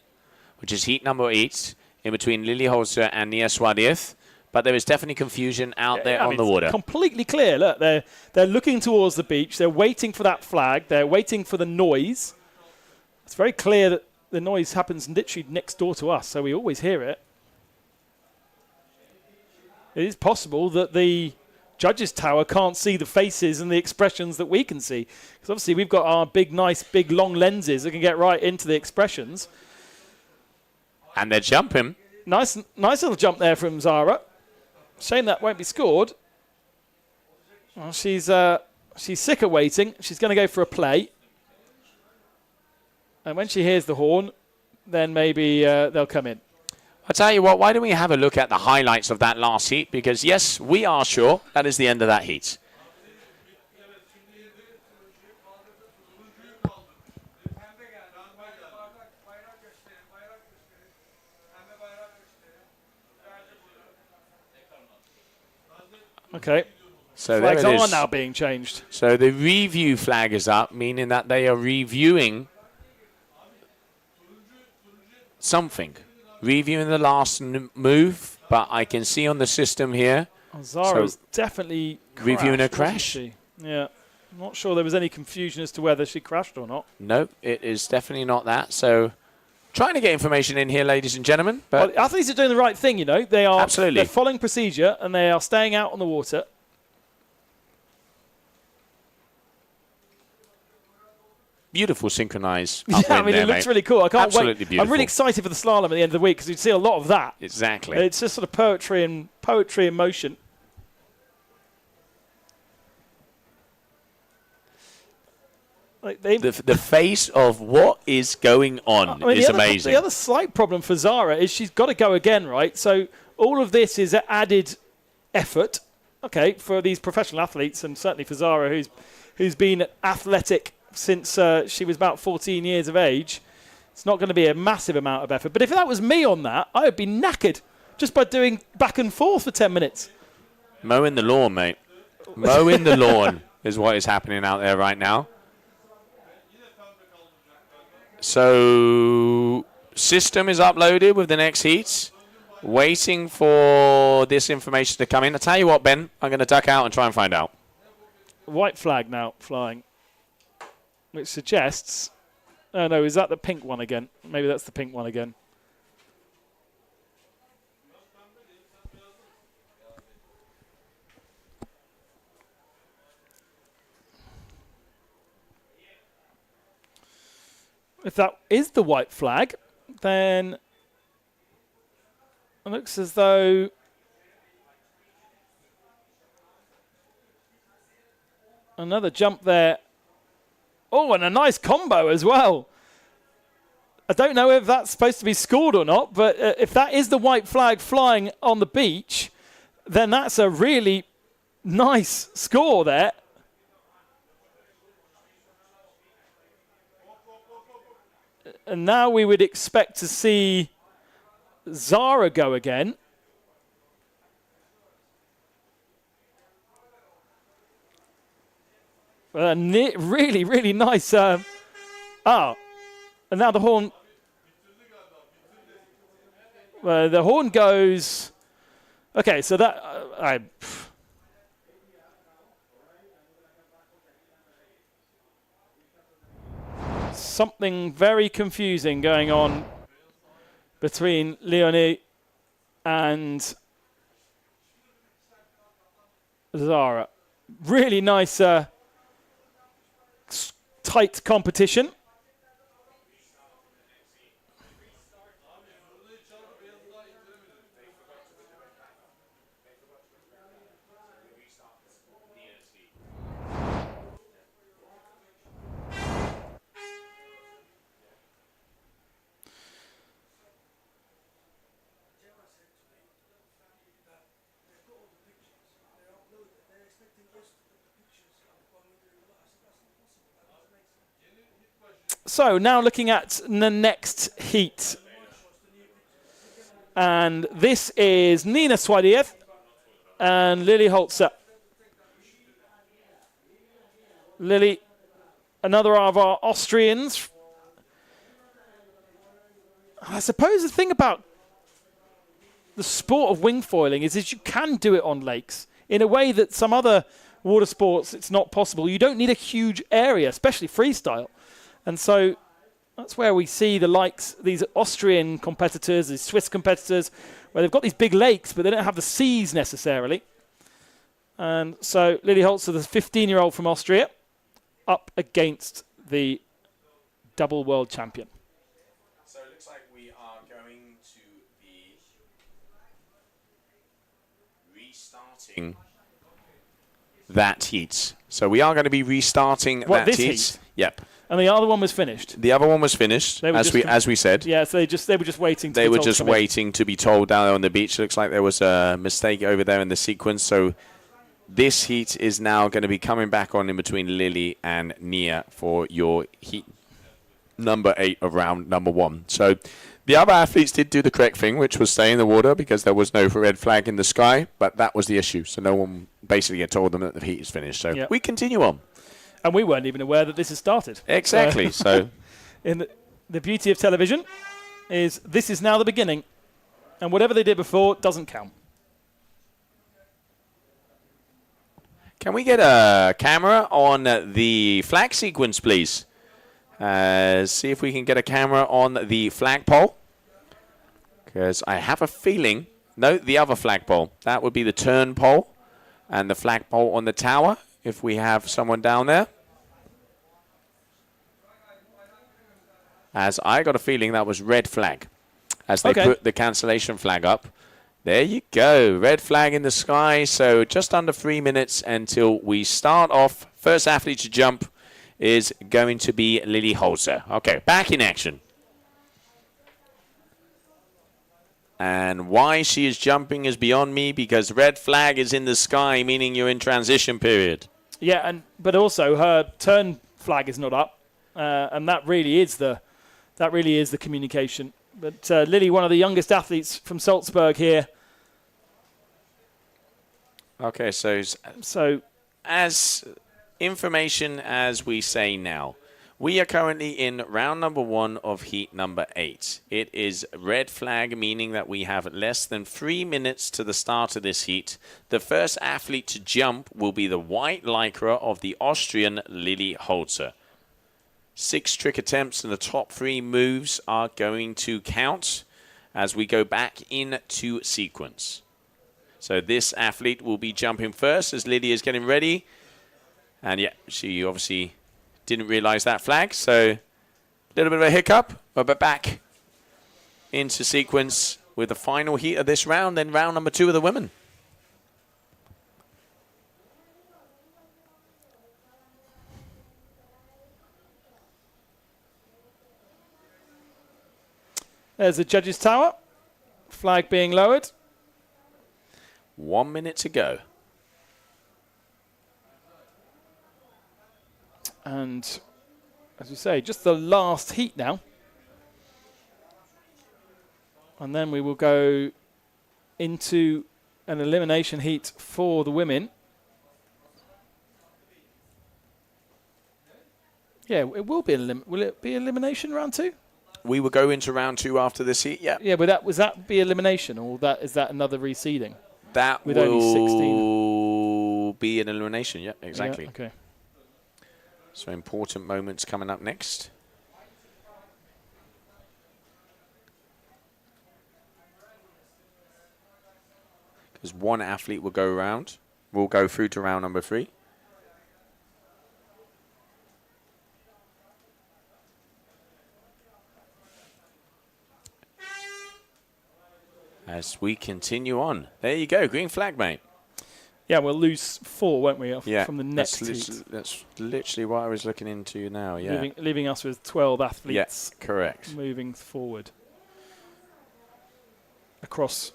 which is heat number 8, in between Lily Holzer and Nia Suarez. But there is definitely confusion out there on the water. It's completely clear. Look, they're looking towards the beach. They're waiting for that flag. They're waiting for the noise. It's very clear that the noise happens literally next door to us, so we always hear it. It is possible that the judges' tower can't see the faces and the expressions that we can see. Because obviously we've got our big, nice, big, long lenses that can get right into the expressions. And they're jumping. Nice little jump there from Zara. Shame that won't be scored. Well, she's sick of waiting. She's going to go for a play. And when she hears the horn, then maybe they'll come in. I'll tell you what, why don't we have a look at the highlights of that last heat? Because, yes, we are sure that is the end of that heat. Okay. So flags there it are is. now being changed. So the review flag is up, meaning that they are reviewing something. Reviewing the last move, but I can see on the system here. Zara's definitely reviewing a crashed, crash. wasn't she? Yeah. I'm not sure there was any confusion as to whether she crashed or not. No, it is definitely not that. So trying to get information in here, ladies and gentlemen. Well, But athletes are doing the right thing, you know. They are Absolutely. They're following procedure and they are staying out on the water. beautiful synchronized Yeah, upwind I mean, there, it looks mate. really cool. I can't Absolutely wait. beautiful. I'm really excited for the slalom at the end of the week because you'd see a lot of that. Exactly. It's just sort of poetry in motion. Like The face of what is going on is amazing. The other slight problem for Zara is she's got to go again, right? So all of this is added effort, okay, for these professional athletes, and certainly for Zara, who's been athletic since she was about 14 years of age. It's not going to be a massive amount of effort. But if that was me on that, I would be knackered just by doing back and forth for 10 minutes. Mowing the lawn, mate. Mowing the lawn is what is happening out there right now. So, system is uploaded with the next heats. Waiting for this information to come in. I'll tell you what, Ben, I'm going to duck out and try and find out. White flag now flying, which suggests... Oh, no, is that the pink one again? Maybe that's the pink one again. If that is the white flag, then it looks as though another jump there. Oh, and a nice combo as well. I don't know if that's supposed to be scored or not, but if that is the white flag flying on the beach, then that's a really nice score there. And now we would expect to see Zara go again. Really, really nice. And now the horn. The horn goes. Okay, so that. Something very confusing going on between Leonie and Zara. Really nice, tight competition. So now looking at the next heat. And this is Nina Swadiev and Lily Holzer. Lily, another of our Austrians. I suppose the thing about the sport of wingfoiling is you can do it on lakes in a way that some other water sports it's not possible. You don't need a huge area, especially freestyle. And so that's where we see the likes, these Austrian competitors, these Swiss competitors, where they've got these big lakes, but they don't have the seas necessarily. And so Lily Holzer, the 15-year-old from Austria, up against the double world champion. So it looks like we are going to be restarting that heat. So we are going to be restarting that heat. Yep. And the other one was finished. The other one was finished, as we said. Yeah, so they were just waiting. They were just waiting to be told down there on the beach. It looks like there was a mistake over there in the sequence. So this heat is now going to be coming back on in between Lily and Nia for your heat number 8 of round number 1. So the other athletes did do the correct thing, which was stay in the water because there was no red flag in the sky. But that was the issue. So no one basically had told them that the heat is finished. So we continue on. And we weren't even aware that this has started. Exactly. So, in the beauty of television is this is now the beginning. And whatever they did before doesn't count. Can we get a camera on the flag sequence, please? See if we can get a camera on the flagpole. Because I have a feeling... No, the other flagpole. That would be the turn pole. And the flagpole on the tower, if we have someone down there. As I got a feeling that was red flag. As they put the cancellation flag up. There you go. Red flag in the sky. So just under 3 minutes until we start off. First athlete to jump is going to be Lily Holzer. Okay, back in action. And why she is jumping is beyond me, because red flag is in the sky, meaning you're in transition period. Yeah, but also her turn flag is not up, and that really is the communication. But Lily, one of the youngest athletes from Salzburg here. Okay, so as information as we say now, we are currently in round number 1 of heat number 8. It is red flag, meaning that we have less than 3 minutes to the start of this heat. The first athlete to jump will be the white lycra of the Austrian Lily Holzer. 6 trick attempts and the top 3 moves are going to count as we go back into sequence. So this athlete will be jumping first as Lily is getting ready. And yeah, she obviously didn't realize that flag, so a little bit of a hiccup, but back into sequence with the final heat of this round, then round number 2 of the women. There's the judges' tower, flag being lowered. 1 minute to go. And, as we say, just the last heat now. And then we will go into an elimination heat for the women. Yeah, it will be. Will it be elimination round 2? We will go into round 2 after this heat, yeah. Yeah, but was that be elimination, or is that another reseeding? That with will only 16? Be an elimination, yeah, exactly. Yeah, okay. So important moments coming up next. Because one athlete will go around. We'll go through to round number 3. As we continue on. There you go, green flag, mate. Yeah, we'll lose 4, won't we, from the next heat. That's literally what I was looking into now, yeah. Leaving us with 12 athletes. Yeah, correct. Moving forward. Across.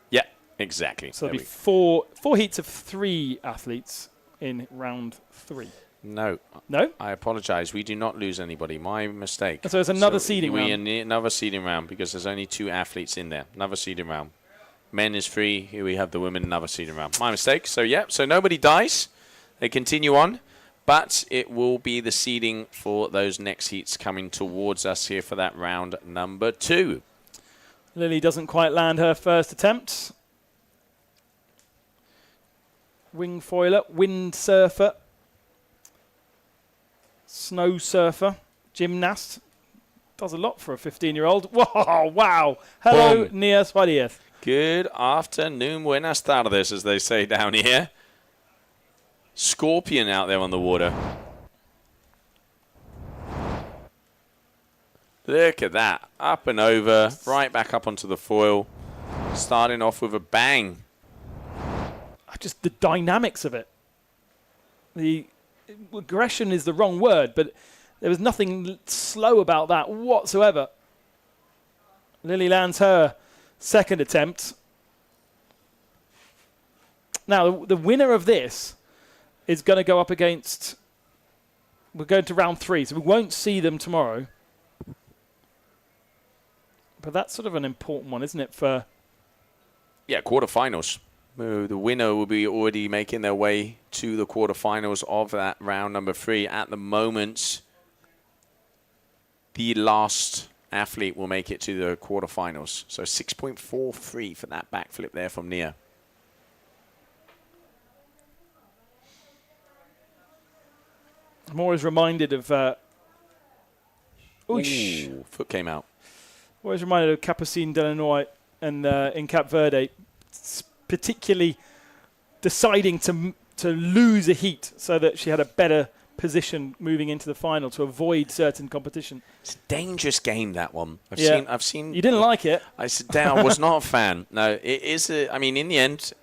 Yeah, exactly. So there'll be four heats of 3 athletes in round 3. No. No? I apologize. We do not lose anybody. My mistake. So there's another seeding round. Another seeding round because there's only 2 athletes in there. Another seeding round. Men is 3. Here we have the women, another seeding round. My mistake. So, yeah. So nobody dies. They continue on. But it will be the seeding for those next heats coming towards us here for that round number 2. Lily doesn't quite land her first attempt. Wingfoiler, windsurfer, snow surfer, gymnast. Does a lot for a 15-year-old. Whoa, wow. Hello, Nia Swadieth. Good afternoon, buenas tardes, as they say down here. Scorpion out there on the water. Look at that. Up and over, right back up onto the foil. Starting off with a bang. Just the dynamics of it. The aggression is the wrong word, but there was nothing slow about that whatsoever. Lily lands her second attempt. Now, the winner of this is going to go up against... We're going to round 3, so we won't see them tomorrow. But that's sort of an important one, isn't it, for... Yeah, quarterfinals. The winner will be already making their way to the quarterfinals of that round number 3. At the moment, the last athlete will make it to the quarterfinals. So 6.43 for that backflip there from Nia. I'm always reminded of... Ooh, foot came out. Always reminded of Capucine Delanoy and in Cap Verde, particularly deciding to lose a heat so that she had a better position moving into the final to avoid certain competition. It's a dangerous game, that one. I've seen. You didn't like it? I said, I was not a fan. No, it is. I mean, in the end,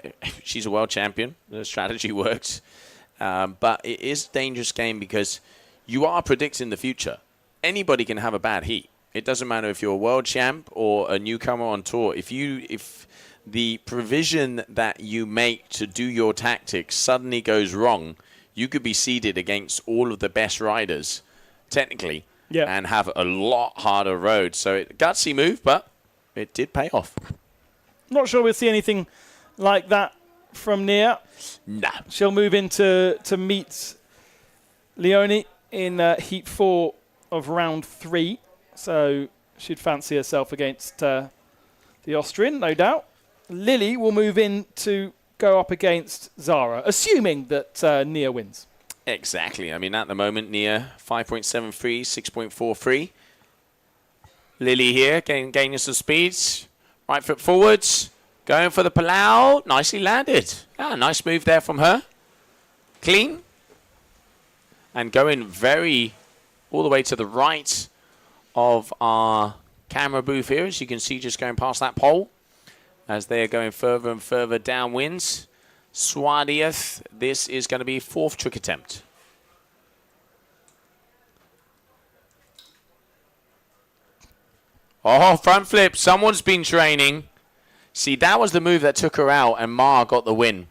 she's a world champion. The strategy works, but it is a dangerous game because you are predicting the future. Anybody can have a bad heat. It doesn't matter if you're a world champ or a newcomer on tour. If the provision that you make to do your tactics suddenly goes wrong, you could be seeded against all of the best riders, technically, and have a lot harder road. So it gutsy move, but it did pay off. Not sure we'll see anything like that from Nia. Nah. She'll move in to meet Leone in Heat 4 of round 3. So she'd fancy herself against the Austrian, no doubt. Lily will move in to go up against Zara, assuming that Nia wins. Exactly. I mean, at the moment, Nia 5.73, 6.43. Lily here, gaining some speeds. Right foot forwards. Going for the Palau. Nicely landed. Nice move there from her. Clean. And going all the way to the right of our camera booth here, as you can see, just going past that pole as they are going further and further downwinds. Swadiath, this is going to be 4th trick attempt. Oh, front flip. Someone's been training. See, that was the move that took her out, and Ma got the win.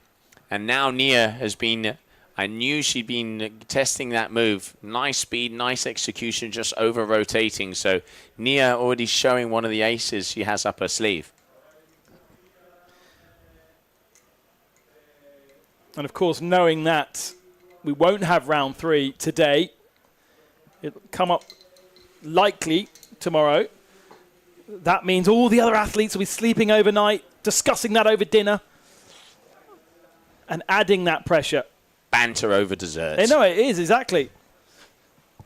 And now Nia has been... I knew she'd been testing that move. Nice speed, nice execution, just over-rotating. So Nia already showing one of the aces she has up her sleeve. And, of course, knowing that we won't have round 3 today, it'll come up likely tomorrow. That means all the other athletes will be sleeping overnight, discussing that over dinner, and adding that pressure. Banter over desserts. No, it is, exactly.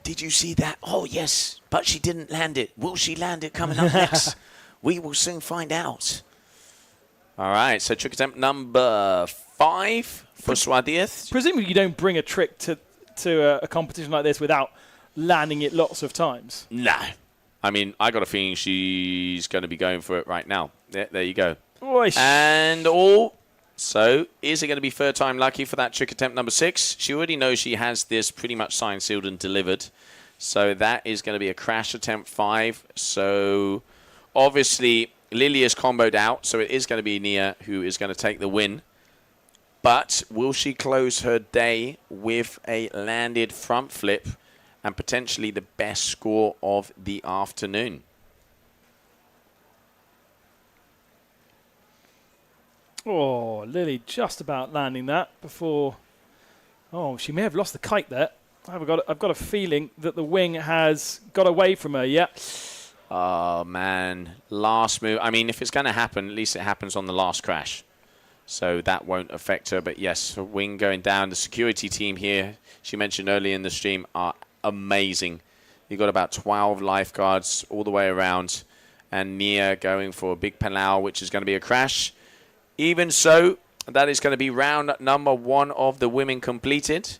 Did you see that? Oh, yes, but she didn't land it. Will she land it coming up next? We will soon find out. All right, so trick attempt number 5 for Swadiath. Presumably you don't bring a trick to a competition like this without landing it lots of times. No. I mean, I got a feeling she's going to be going for it right now. There you go. Oish. And all... So, is it going to be third time lucky for that trick attempt number 6? She already knows she has this pretty much signed, sealed, and delivered. So, that is going to be a crash attempt 5. So, obviously, Lily is comboed out. So, it is going to be Nia who is going to take the win. But will she close her day with a landed front flip and potentially the best score of the afternoon? Oh, Lily just about landing that before... Oh, she may have lost the kite there. I've got a feeling that the wing has got away from her, yeah. Oh, man. Last move. I mean, if it's going to happen, at least it happens on the last crash. So that won't affect her. But yes, wing going down. The security team here, she mentioned earlier in the stream, are amazing. You've got about 12 lifeguards all the way around. And Nia going for a big Palau, which is going to be a crash. Even so, that is going to be round number 1 of the women completed.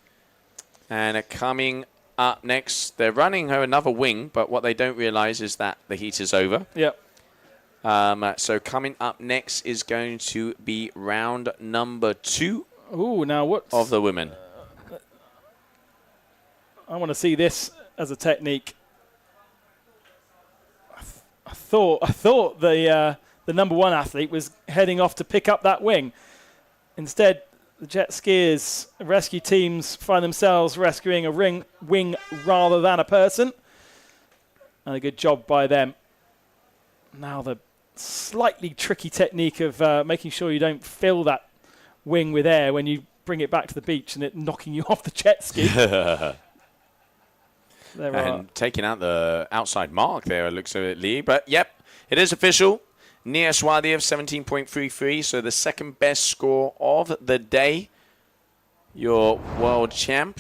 And coming up next, they're running her another wing, but what they don't realize is that the heat is over. Yep. So coming up next is going to be round number 2 of the women. I want to see this as a technique. I thought the number 1 athlete was heading off to pick up that wing. Instead, the jet skiers rescue teams find themselves rescuing a wing rather than a person. And a good job by them. Now the slightly tricky technique of making sure you don't fill that wing with air when you bring it back to the beach and it knocking you off the jet ski. And taking out the outside mark there, it looks at Lee. But, yep, it is official. Nia Swadiath, 17.33, so the second best score of the day. Your world champ.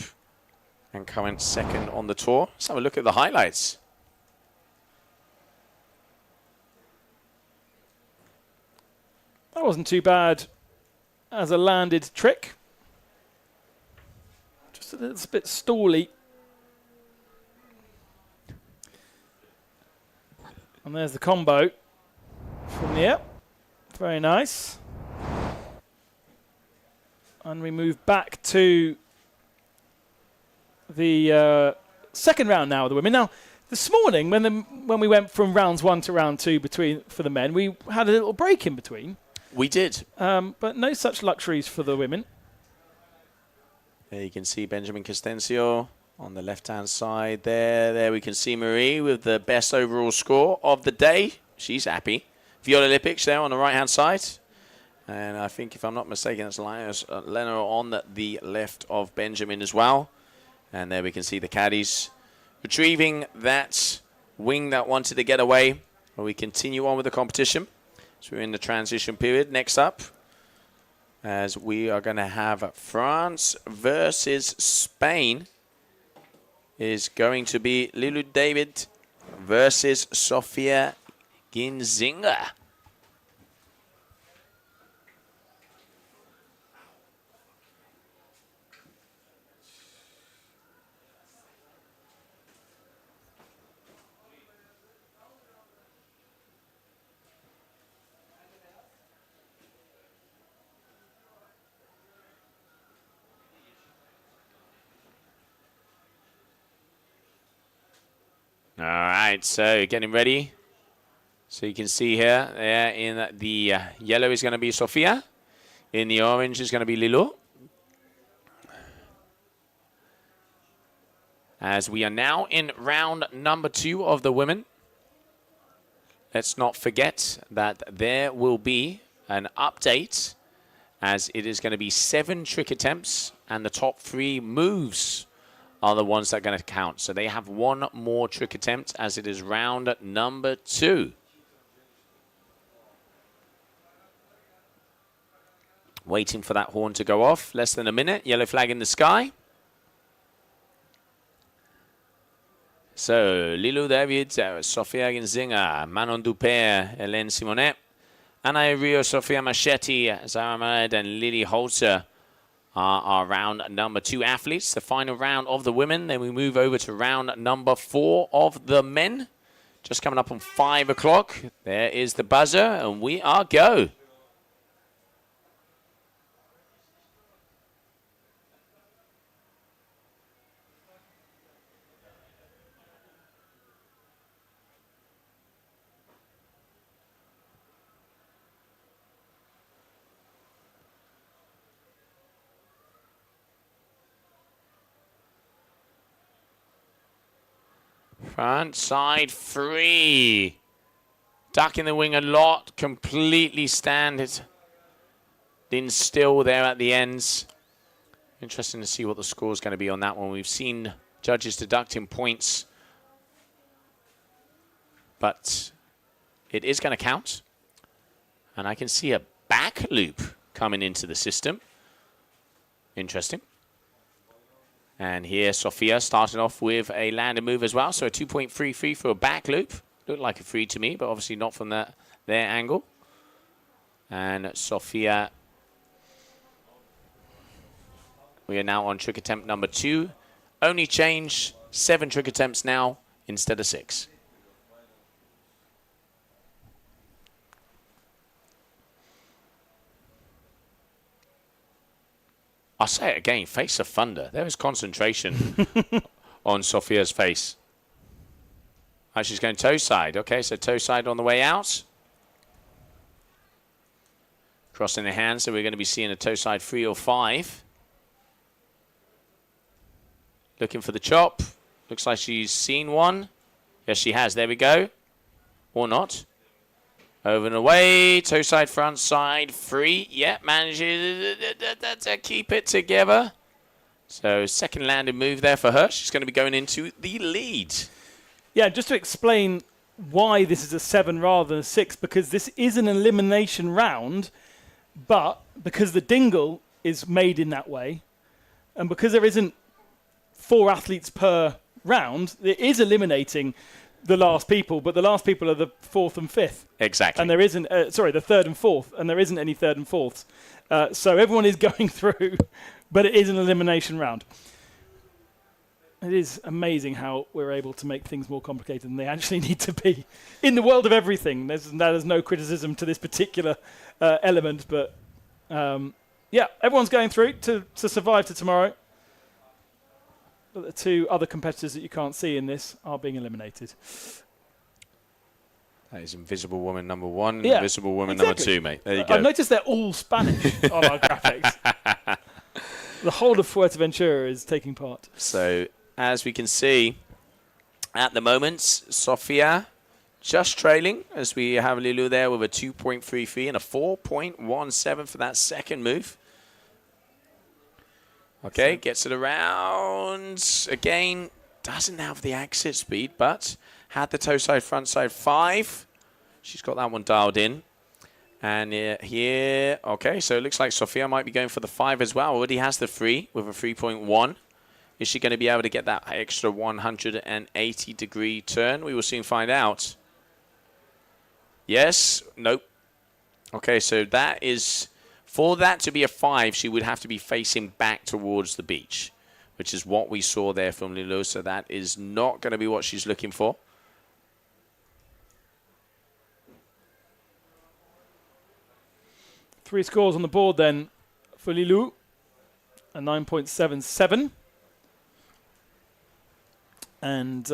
and current second on the tour. Let's have a look at the highlights. That wasn't too bad as a landed trick. Just a little bit stally. And there's the combo from the up. Very nice. And we move back to the second round now of the women. Now, this morning, when we went from rounds 1 to round 2 for the men, we had a little break in between. We did. But no such luxuries for the women. There you can see Benjamin Costencio on the left-hand side there. There we can see Marie with the best overall score of the day. She's happy. Viola Lipic there on the right-hand side. And I think, if I'm not mistaken, that's Lena on the left of Benjamin as well. And there we can see the caddies retrieving that wing that wanted to get away. Well, we continue on with the competition. So we're in the transition period. Next up, as we are going to have France versus Spain, is going to be Lulu David versus Sofia Ginzinger. All right, so getting ready. So you can see here, in the yellow is going to be Sofia. In the orange is going to be Lilo. As we are now in round number 2 of the women. Let's not forget that there will be an update, as it is going to be 7 trick attempts and the top 3 moves are the ones that are going to count. So they have 1 more trick attempt, as it is round number 2. Waiting for that horn to go off. Less than a minute. Yellow flag in the sky. So, Lilo David, Sofia Ginzinger, Manon Dupere, Hélène Simonet, Anna Rio, Sofia Machetti, Zara Ahmed, and Lily Holzer are our round number 2 athletes. The final round of the women. Then we move over to round number 4 of the men. Just coming up on 5 o'clock. There is the buzzer, and we are go. Front side free. Ducking the wing a lot. Completely standing still there at the ends. Interesting to see what the score is going to be on that one. We've seen judges deducting points, but it is going to count. And I can see a back loop coming into the system. Interesting. And here, Sofia starting off with a landing move as well. So a 2.33 for a back loop. Looked like a free to me, but obviously not from their angle. And Sofia, we are now on trick attempt number 2. Only change, 7 trick attempts now instead of 6. I'll say it again, face of thunder. There is concentration on Sofia's face. Oh, she's going toe side. Okay, so toe side on the way out. Crossing the hands, so we're going to be seeing a toe side 3 or 5. Looking for the chop. Looks like she's seen one. Yes, she has. There we go. Or not. Over and away, toe side, front side, free. Yeah, manages to keep it together. So second landing move there for her. She's going to be going into the lead. Yeah, just to explain why this is a 7 rather than a 6, because this is an elimination round, but because the dingle is made in that way, and because there isn't 4 athletes per round, it is eliminating the last people, but the last people are the 4th and 5th. Exactly. And there isn't, the 3rd and 4th, and there isn't any 3rd and 4ths. So everyone is going through, but it is an elimination round. It is amazing how we're able to make things more complicated than they actually need to be. In the world of everything, there's no criticism to this particular element, but yeah, everyone's going through to survive to tomorrow. But the 2 other competitors that you can't see in this are being eliminated. That is Invisible Woman number 1, Yeah, Invisible Woman exactly. number 2, mate. There you go. I've noticed they're all Spanish on our graphics. The whole of Fuerteventura is taking part. So, as we can see, at the moment, Sofia just trailing as we have Lilou there with a 2.33 and a 4.17 for that second move. Okay, gets it around. Again, doesn't have the exit speed, but had the toe side, front side 5. She's got that one dialed in. And here, okay, so it looks like Sofia might be going for the 5 as well. Already has the 3 with a 3.1. Is she going to be able to get that extra 180-degree turn? We will soon find out. Yes, nope. Okay, so that is... For that to be a 5, she would have to be facing back towards the beach, which is what we saw there from Lilou. So that is not going to be what she's looking for. Three scores on the board then for Lilou. A 9.77. And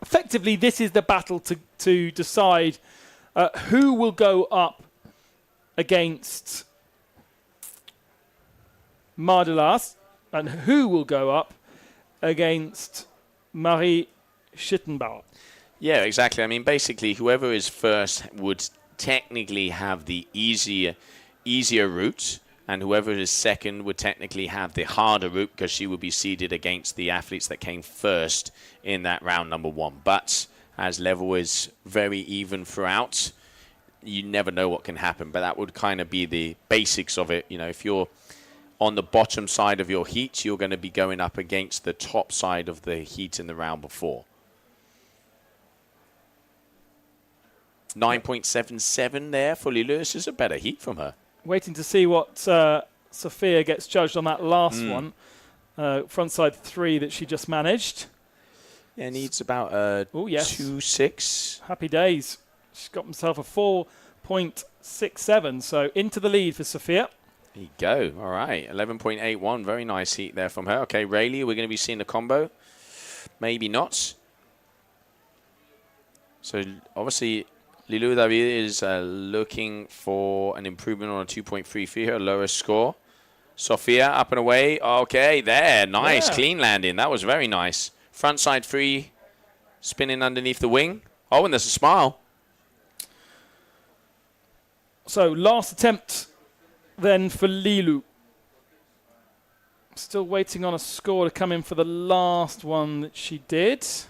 effectively, this is the battle to decide who will go up against Mardelas and who will go up against Marie Schittenbauer. Yeah, exactly. I mean, basically, whoever is first would technically have the easier route, and whoever is second would technically have the harder route because she would be seeded against the athletes that came first in that round number 1. But as level is very even throughout, you never know what can happen. But that would kind of be the basics of it. You know, if you're on the bottom side of your heat, you're going to be going up against the top side of the heat in the round before. 9.77 there for Lilou. This is a better heat from her. Waiting to see what Sofia gets judged on that last one. Frontside 3 that she just managed. Yeah, needs about 2.6. Happy days. She's got herself a 4.67. So into the lead for Sofia. There you go. All right. 11.81. Very nice heat there from her. Okay, Rayleigh, we're going to be seeing the combo. Maybe not. So, obviously, Lilou David is looking for an improvement on a 2.33, her lowest score. Sofia up and away. Okay, there. Nice. Yeah. Clean landing. That was very nice. Front side 3. Spinning underneath the wing. Oh, and there's a smile. So, last attempt then for Lilou. Still waiting on a score to come in for the last one that she did. It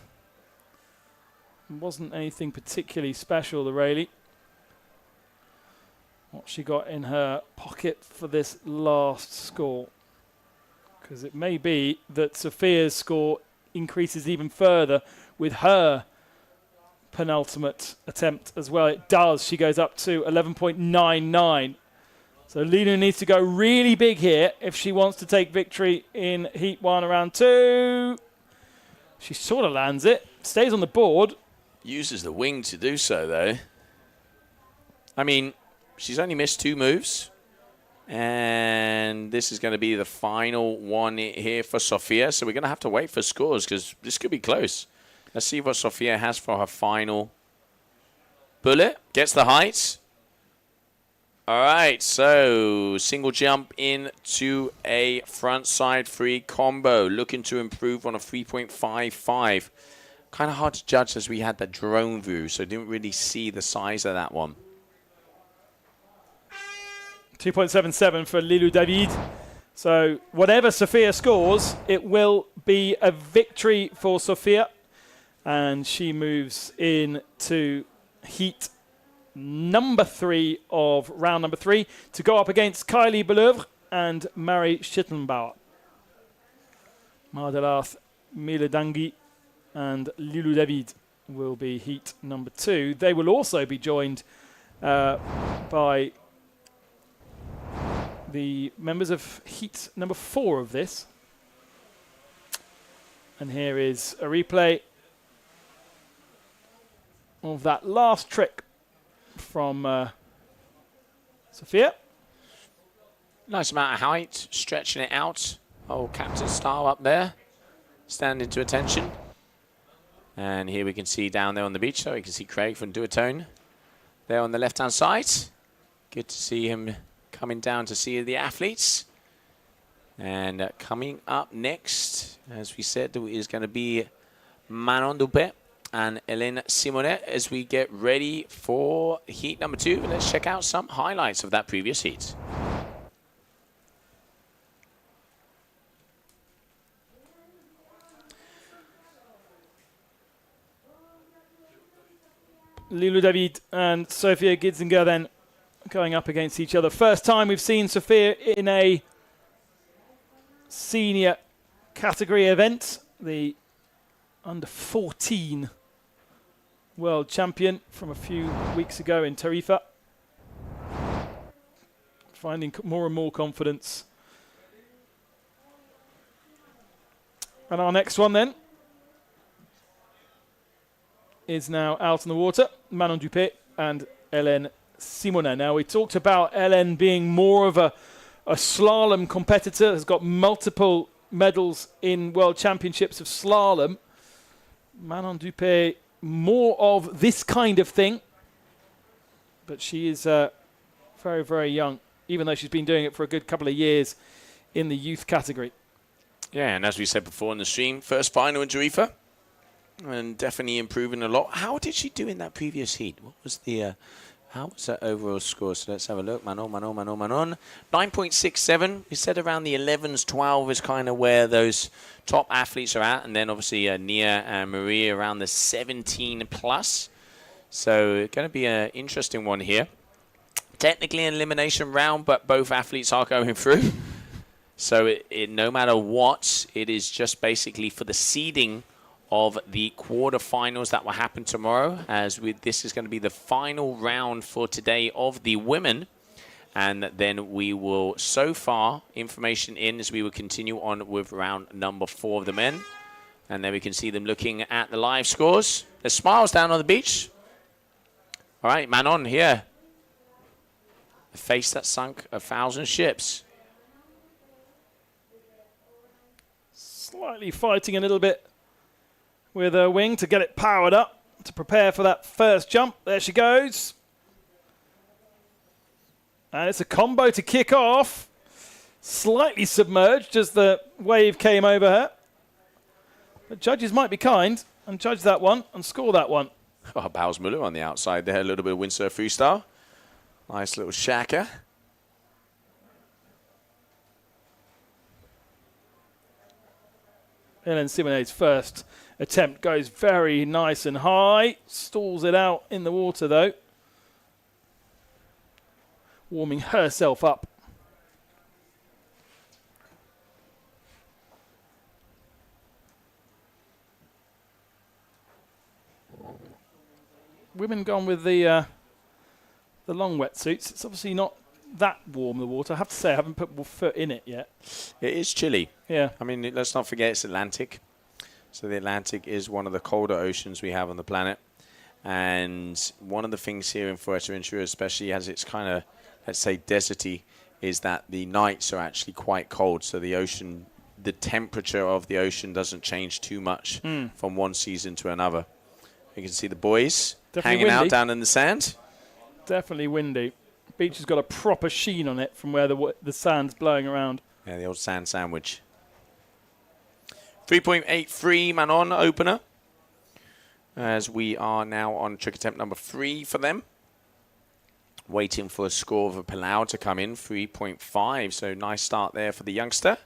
wasn't anything particularly special, the Rayleigh. What she got in her pocket for this last score. Because it may be that Sofia's score increases even further with her penultimate attempt as well. It does. She goes up to 11.99. So Lilou needs to go really big here if she wants to take victory in Heat 1 around 2. She sort of lands it. Stays on the board. Uses the wing to do so, though. I mean, she's only missed 2 moves. And this is going to be the final one here for Sofia. So we're going to have to wait for scores because this could be close. Let's see what Sofia has for her final bullet. Gets the height. All right, so single jump into a front side 3 combo. Looking to improve on a 3.55. Kind of hard to judge as we had that drone view, so didn't really see the size of that one. 2.77 for Lilou David. So whatever Sofia scores, it will be a victory for Sofia. And she moves into Heat number 3 of round number 3 to go up against Kylie Belœuvre and Marie Schittenbauer. Mardelarth, Miladangi, and Lulu David will be heat number 2. They will also be joined by the members of heat number 4 of this. And here is a replay of that last trick from Sophia. Nice amount of height, stretching it out. Oh, Captain Style up there, standing to attention. And here we can see down there on the beach, so we can see Craig from Duotone there on the left-hand side. Good to see him coming down to see the athletes. And coming up next, as we said, is going to be Manon Dupé and Hélène Simonet as we get ready for heat number 2. Let's check out some highlights of that previous heat. Lulu David and Sophia Gidzinger then going up against each other. First time we've seen Sophia in a senior category event. The under 14 world champion from a few weeks ago in Tarifa. Finding more and more confidence. And our next one then is now out in the water. Manon Dupé and Hélène Simonet. Now, we talked about Hélène being more of a slalom competitor, has got multiple medals in World Championships of slalom. Manon Dupé, more of this kind of thing, but she is very, very young, even though she's been doing it for a good couple of years in the youth category. Yeah, and as we said before in the stream, first final in Tarifa. And definitely improving a lot. How did she do in that previous heat? What was the, how was that overall score? So let's have a look. Manon. 9.67. We said around the 11s, 12 is kind of where those top athletes are at. And then obviously Nia and Marie around the 17 plus. So going to be an interesting one here. Technically an elimination round, but both athletes are going through. So no matter what, it is just basically for the seeding of the quarterfinals that will happen tomorrow, as this is going to be the final round for today of the women. And then we will, so far, information in as we will continue on with round number 4 of the men. And then we can see them looking at the live scores. There's smiles down on the beach. All right, Manon here. A face that sunk 1,000 ships. Slightly fighting a little bit with her wing to get it powered up to prepare for that first jump. There she goes. And it's a combo to kick off. Slightly submerged as the wave came over her. The judges might be kind and judge that one and score that one. Oh, Bowles Muller on the outside there. A little bit of windsurf freestyle. Nice little shaka. Hélène Simonet's first attempt goes very nice and high. Stalls it out in the water, though. Warming herself up. Women gone with the long wetsuits. It's obviously not that warm, the water. I have to say, I haven't put my foot in it yet. It is chilly. Yeah. I mean, let's not forget it's Atlantic. So the Atlantic is one of the colder oceans we have on the planet. And one of the things here in Fuerteventura, especially as it's kind of, let's say, deserty, is that the nights are actually quite cold. So the ocean, the temperature of the ocean doesn't change too much from one season to another. You can see the boys Definitely hanging windy. out down in the sand. Definitely windy. Beach has got a proper sheen on it from where the sand's blowing around. Yeah, the old sand sandwich. 3.83 Manon opener. As we are now on trick attempt number 3 for them. Waiting for a score of a Palau to come in, 3.5. So nice start there for the youngster.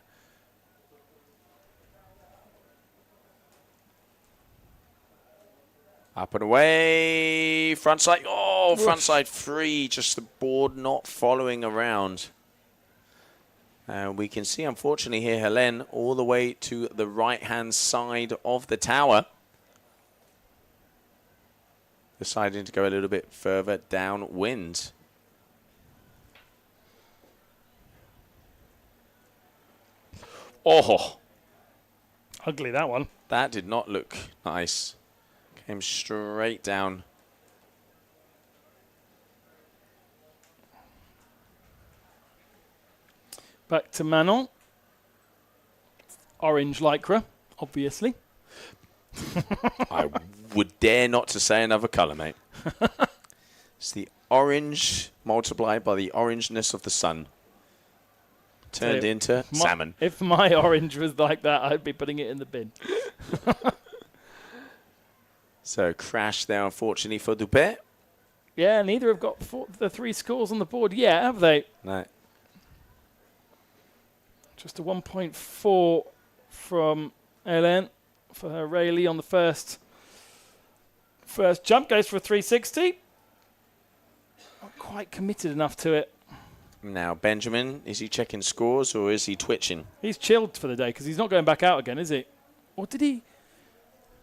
Up and away, frontside, oh, frontside free, just the board not following around. And we can see, unfortunately, here Helen all the way to the right-hand side of the tower. Deciding to go a little bit further downwind. Oh! Ugly, that one. That did not look nice. Came straight down. Back to Manon. Orange lycra, obviously. I would dare not to say another colour, mate. It's the orange multiplied by the orangeness of the sun. Turned into salmon. If my orange was like that, I'd be putting it in the bin. So crash there, unfortunately, for Dupé. Yeah, neither have got the 3 scores on the board yet, have they? No. Just a 1.4 from Hélène for her Rayleigh on the first jump. Goes for a 360. Not quite committed enough to it. Now, Benjamin, is he checking scores or is he twitching? He's chilled for the day because he's not going back out again, is he? Or did he?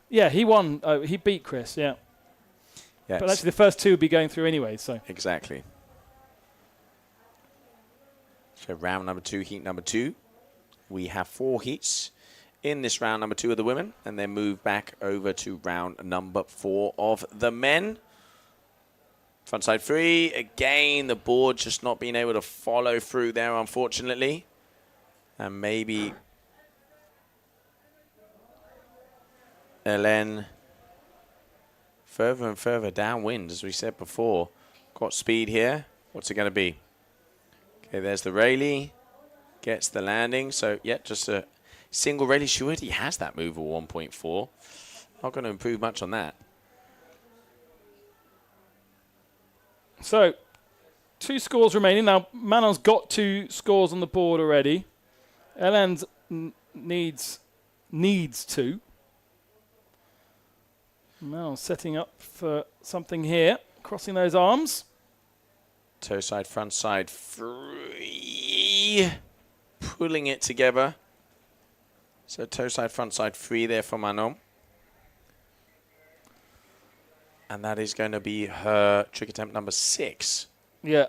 Yeah, he won. He beat Chris, yeah. Yes. But actually the first 2 would be going through anyway, so. Exactly. So round number 2, heat number 2. We have 4 heats in this round number 2 of the women, and then move back over to round number 4 of the men. Frontside 3, again, the board just not being able to follow through there, unfortunately. And maybe Hélène further and further downwind, as we said before. Got speed here. What's it going to be? Okay, there's the Rayleigh. Gets the landing. So, yeah, just a single Rayleigh. She already has that move of 1.4. Not going to improve much on that. So, 2 scores remaining. Now, Manon's got 2 scores on the board already. Hélène's needs 2. Manon's setting up for something here. Crossing those arms. Toe side, front side, free. Pulling it together. So toe side, front side, free there for Manon. And that is going to be her trick attempt number 6. Yeah.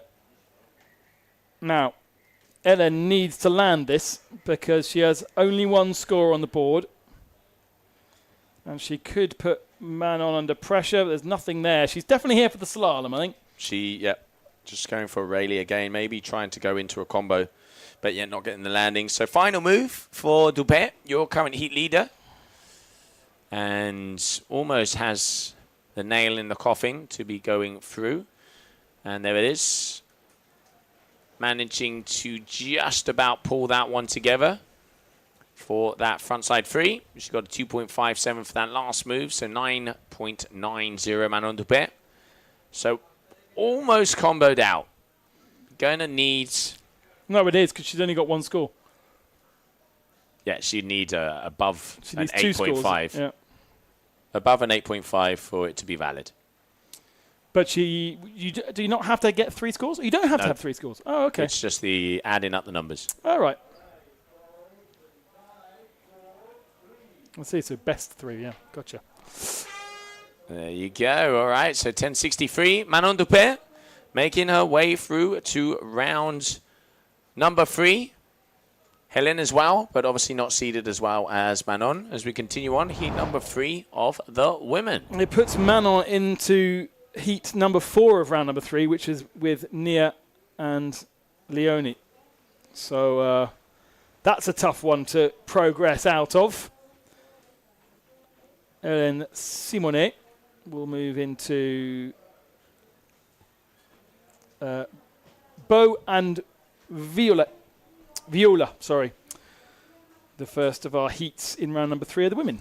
Now, Hélène needs to land this because she has only 1 score on the board. And she could put Manon under pressure, but there's nothing there. She's definitely here for the slalom, I think. Just going for Rayleigh again, maybe trying to go into a combo, but yet not getting the landing. So final move for Dupé, your current heat leader. And almost has the nail in the coffin to be going through. And there it is. Managing to just about pull that one together for that frontside 3. She's got a 2.57 for that last move, so 9.90 Manon Dupé. So almost comboed out. Gonna need... No, it is, because she's only got 1 score. Yeah, she needs above She an needs 2 8.5. scores. Yeah. Above an 8.5 for it to be valid. But do you not have to get 3 scores? You don't have to have 3 scores. Oh, okay. It's just the adding up the numbers. All right. Let's see, so best 3, yeah. Gotcha. There you go. All right, so 10.63. Manon Dupé making her way through to round number 3. Hélène as well, but obviously not seeded as well as Manon. As we continue on, heat number 3 of the women. It puts Manon into heat number 4 of round number 3, which is with Nia and Leonie. So that's a tough one to progress out of. Hélène Simonet will move into Beau and Viola, sorry. The first of our heats in round number 3 of the women.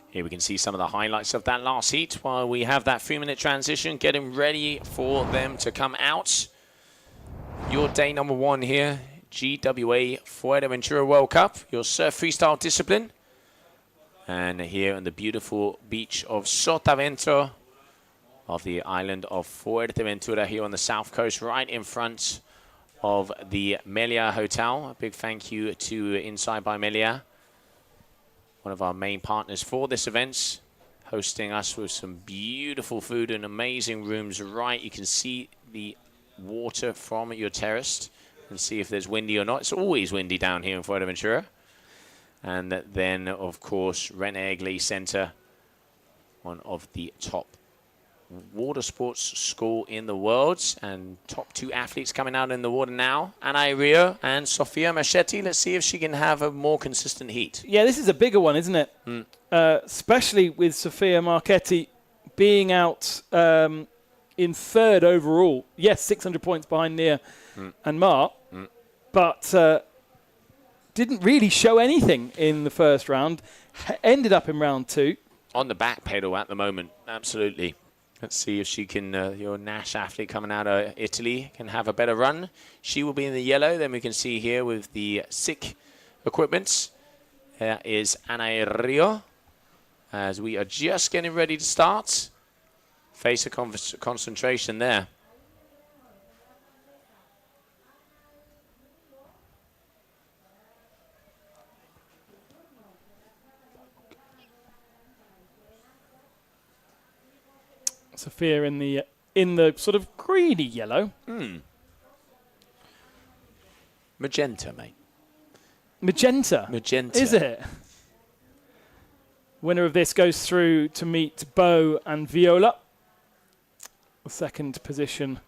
Here we can see some of the highlights of that last heat while we have that 3-minute transition, getting ready for them to come out. Your day number 1 here, GWA Fuerteventura World Cup, your surf-freestyle discipline. And here on the beautiful beach of Sotavento of the island of Fuerteventura here on the south coast, right in front of the Melia Hotel. A big thank you to Inside by Melia, one of our main partners for this event, hosting us with some beautiful food and amazing rooms. Right, you can see the water from your terrace and see if there's windy or not. It's always windy down here in Fuerteventura. And then, of course, René Center, one of the top water sports school in the world, and top 2 athletes coming out in the water now, Ana Rio and Sofia Marchetti. Let's see if she can have a more consistent heat. Yeah, this is a bigger one, isn't it? Especially with Sofia Marchetti being out in 3rd overall. Yes, 600 points behind Nia and Mar, but didn't really show anything in the first round. Ended up in round 2. On the back pedal at the moment, absolutely. Let's see if she can, your Nash athlete coming out of Italy, can have a better run. She will be in the yellow. Then we can see here with the SICK equipment. There is Ana Rio, as we are just getting ready to start. Face of concentration there. Sofia in the sort of greeny yellow. Magenta, mate. Magenta. Magenta. Is it? Winner of this goes through to meet Bo and Viola. The 2nd position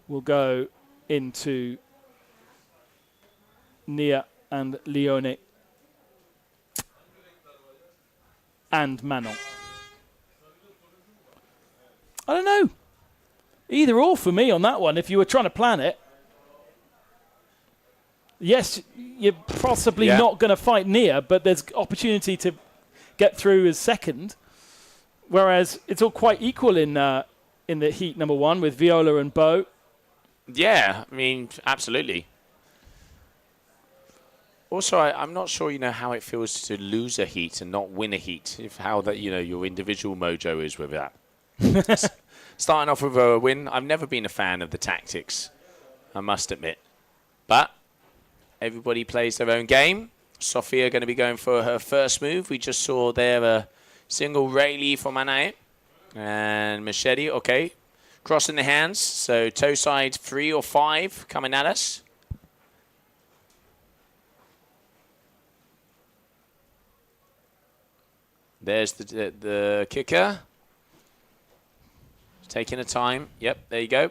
will go into Nia and Leone and Manon. I don't know. Either or for me on that one, if you were trying to plan it. Yes, you're possibly not going to fight Nia, but there's opportunity to get through as 2nd. Whereas it's all quite equal in the heat number 1 with Viola and Bo. Yeah, I mean, absolutely. Also, I'm not sure, how it feels to lose a heat and not win a heat. If how that, your individual mojo is with that. Starting off with a win. I've never been a fan of the tactics, I must admit. But everybody plays their own game. Sofia going to be going for her first move. We just saw there a single Rayleigh from Anae. And Machete, okay. Crossing the hands. So toe side 3 or 5 coming at us. There's the kicker. Taking a time. Yep, there you go.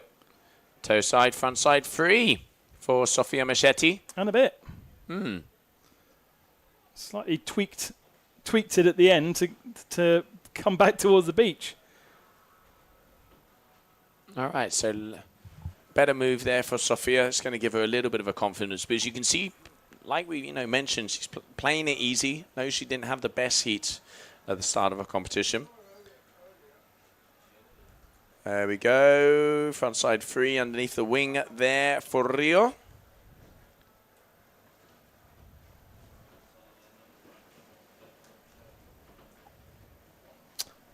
Toe side, front side, 3 for Sofia Machete. And a bit. Slightly tweaked it at the end to come back towards the beach. All right, so better move there for Sofia. It's going to give her a little bit of a confidence. But as you can see, like we mentioned, she's playing it easy. No, she didn't have the best heat at the start of a competition. There we go. Front side 3 underneath the wing there for Rio.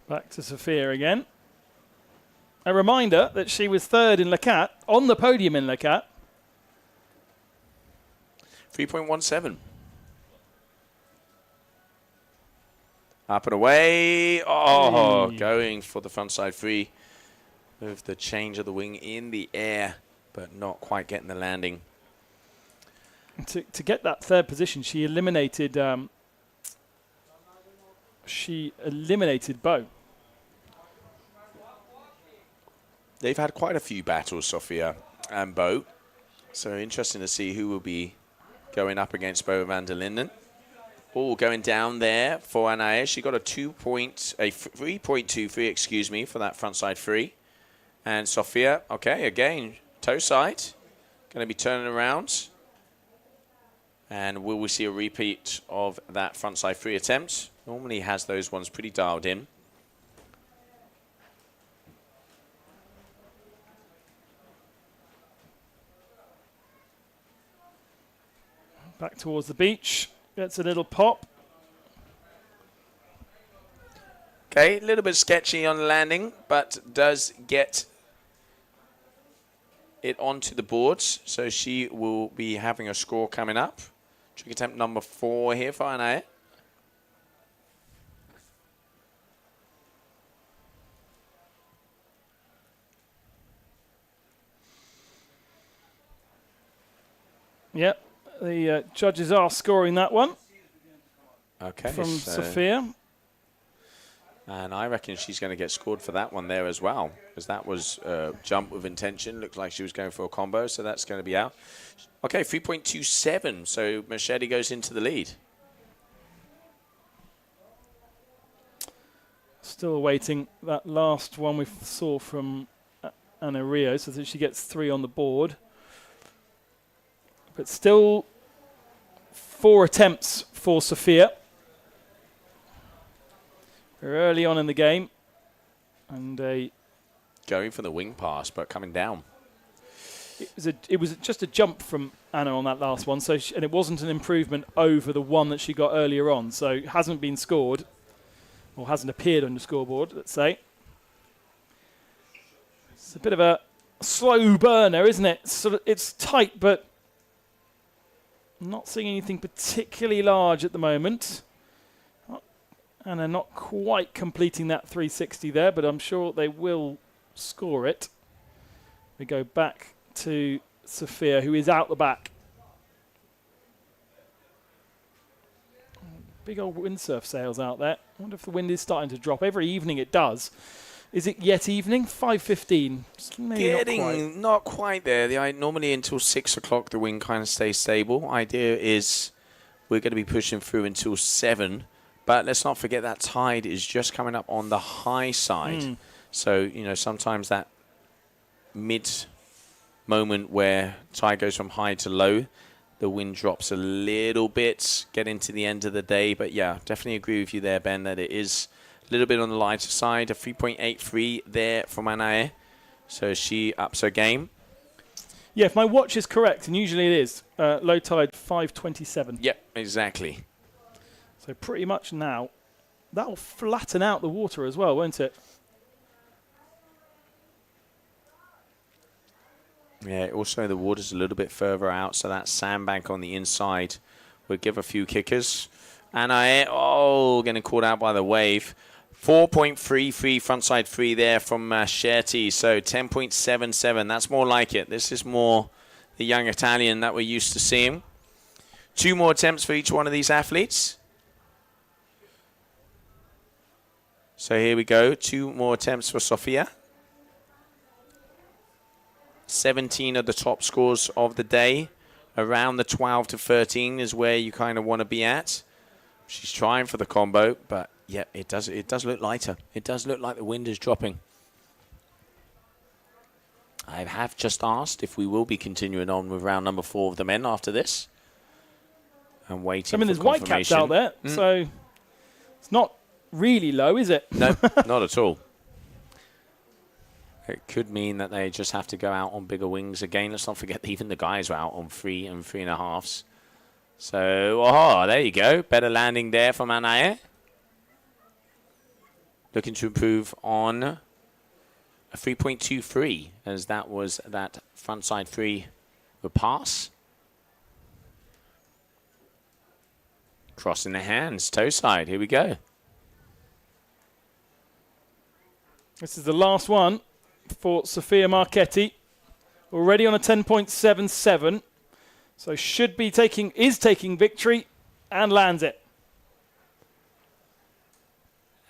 Back to Sofia again. A reminder that she was 3rd in Le Cat, on the podium in Le Cat. 3.17. Up and away. Oh, going for the front side 3. With the change of the wing in the air, but not quite getting the landing. To get that 3rd position, she eliminated Bo. They've had quite a few battles, Sofia and Bo. So interesting to see who will be going up against Bo van der Linden. Oh, going down there for Anae. She got a 3.23, excuse me, for that front side 3. And Sofia, okay, again, toe side. Going to be turning around. And will we see a repeat of that front side 3 attempt? Normally has those ones pretty dialed in. Back towards the beach. Gets a little pop. Okay, a little bit sketchy on the landing, but does get it onto the boards. So she will be having a score coming up. Trick attempt number 4 here for Anaya. Yep, the judges are scoring that one. Okay. From Sophia. And I reckon she's going to get scored for that one there as well, because that was jump with intention. Looked like she was going for a combo, so that's going to be out. Okay, 3.27, so Machete goes into the lead. Still awaiting that last one we saw from Ana Rio, so that she gets 3 on the board. But still 4 attempts for Sophia. We're early on in the game. And going for the wing pass, but coming down. It was just a jump from Anna on that last one, so and it wasn't an improvement over the one that she got earlier on, so it hasn't been scored, or hasn't appeared on the scoreboard, let's say. It's a bit of a slow burner, isn't it? It's tight, but I'm not seeing anything particularly large at the moment. And they're not quite completing that 360 there, but I'm sure they will score it. We go back to Sophia, who is out the back. Big old windsurf sails out there. I wonder if the wind is starting to drop. Every evening it does. Is it yet evening? 5:15. Getting not quite there. Normally until 6 o'clock the wind kind of stays stable. Idea is we're going to be pushing through until 7. But let's not forget that tide is just coming up on the high side. So, you know, sometimes that mid moment where tide goes from high to low, the wind drops a little bit, get into the end of the day. But yeah, definitely agree with you there, Ben, that it is a little bit on the lighter side. A 3.83 there from Anae. So she ups her game. Yeah, if my watch is correct, and usually it is, low tide 5:27. Yep, exactly. So pretty much now, that'll flatten out the water as well, won't it? Yeah, also the water's a little bit further out, so that sandbank on the inside would give a few kickers. And getting caught out by the wave. 4.33 frontside 3 there from Sherty, so 10.77. That's more like it. This is more the young Italian that we're used to seeing. 2 more attempts for each one of these athletes. So here we go. 2 more attempts for Sofia. 17 of the top scores of the day. Around the 12 to 13 is where you kind of want to be at. She's trying for the combo, but yeah, it does look lighter. It does look like the wind is dropping. I have just asked if we will be continuing on with round number 4 of the men after this. I'm waiting for confirmation. There's white caps out there, so it's not really low, is it? No, not at all. It could mean that they just have to go out on bigger wings again. Let's not forget that even the guys are out on 3 and 3.5s. So, there you go. Better landing there from Anae. Looking to improve on a 3.23, as that was that frontside 3 with pass. Crossing the hands, toe side. Here we go. This is the last one for Sophia Marchetti. Already on a 10.77. So is taking victory and lands it.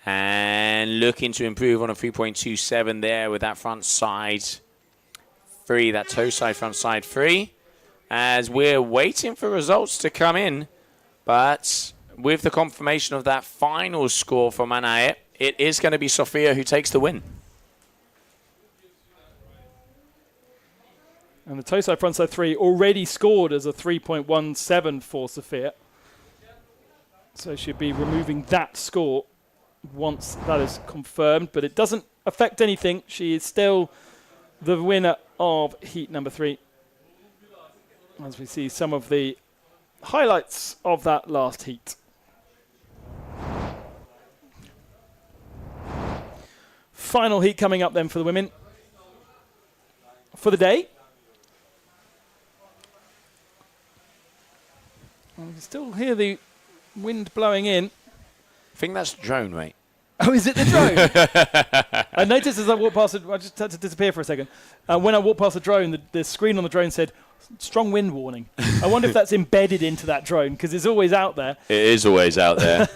And looking to improve on a 3.27 there with that front side 3, that toe side front side 3. As we're waiting for results to come in. But with the confirmation of that final score from Anae, it is going to be Sophia who takes the win. And the toe side frontside 3 already scored as a 3.17 for Sophia. So she'll be removing that score once that is confirmed. But it doesn't affect anything. She is still the winner of heat number 3. As we see some of the highlights of that last heat. Final heat coming up then for the women. For the day. Still hear the wind blowing in. I think that's the drone, mate. Oh, is it the drone? I noticed as I walked past it, I just had to disappear for a second. When I walked past the drone, the screen on the drone said, strong wind warning. I wonder if that's embedded into that drone, because it's always out there. It is always out there.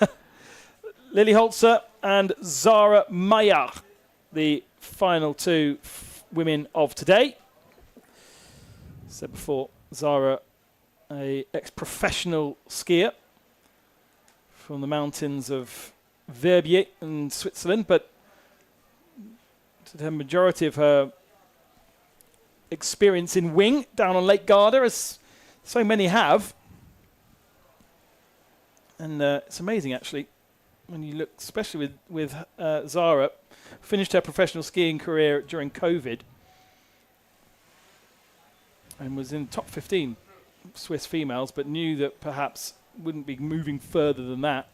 Lily Holzer and Zara Meyer, the final two women of today. Said before, Zara, a ex-professional skier from the mountains of Verbier in Switzerland, but the majority of her experience in wing down on Lake Garda, as so many have. And it's amazing, actually, when you look, especially with Zara, finished her professional skiing career during COVID and was in top 15 Swiss females, but knew that perhaps wouldn't be moving further than that.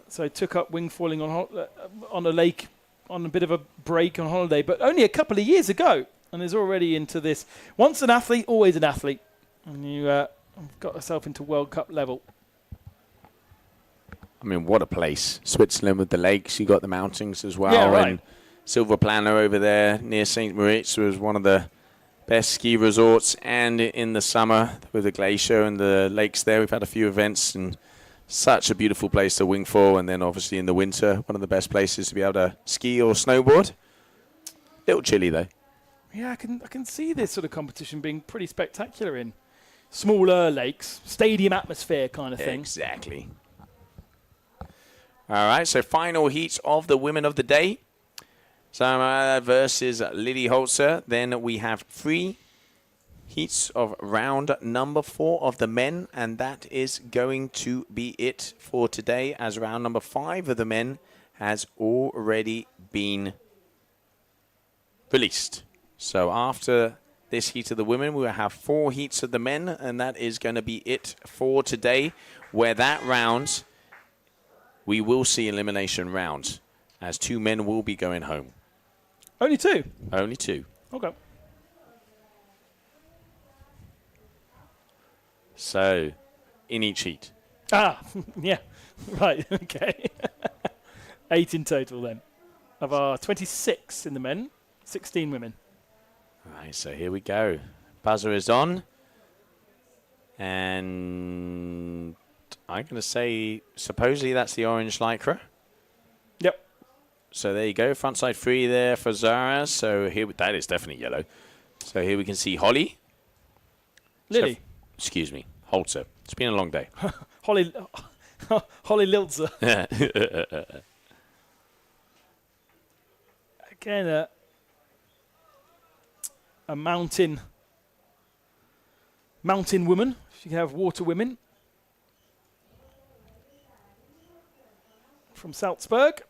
So took up wingfoiling on a lake on a bit of a break on holiday, but only a couple of years ago, and is already into this. Once an athlete, always an athlete. And you got yourself into World Cup level. I mean, what a place. Switzerland with the lakes. You got the mountains as well. Yeah, right. And Silver Plana over there near St. Moritz was one of the best ski resorts. And in the summer with the glacier and the lakes there, we've had a few events, and such a beautiful place to wingfoil. And then obviously in the winter, one of the best places to be able to ski or snowboard. Little chilly though. Yeah, I can see this sort of competition being pretty spectacular in smaller lakes, stadium atmosphere kind of thing. Exactly. All right, so final heats of the women of the day. Zara versus Lily Holzer. Then we have 3 heats of round number 4 of the men, and that is going to be it for today, as round number 5 of the men has already been released. So after this heat of the women, we will have 4 heats of the men, and that is going to be it for today, where that round we will see elimination rounds, as 2 men will be going home. Only 2? Only 2. Okay. So, in each heat. Ah, yeah. Right, okay. 8 in total then. Of our 26 in the men, 16 women. Right, so here we go. Buzzer is on. And I'm going to say, supposedly that's the orange lycra. Yep. So there you go, front side free there for Zara. So here, that is definitely yellow. So here we can see Holly. Lily. Excuse me, Holzer. It's been a long day. Holly Lilzer. Again, a mountain woman. She can have water women. From Salzburg.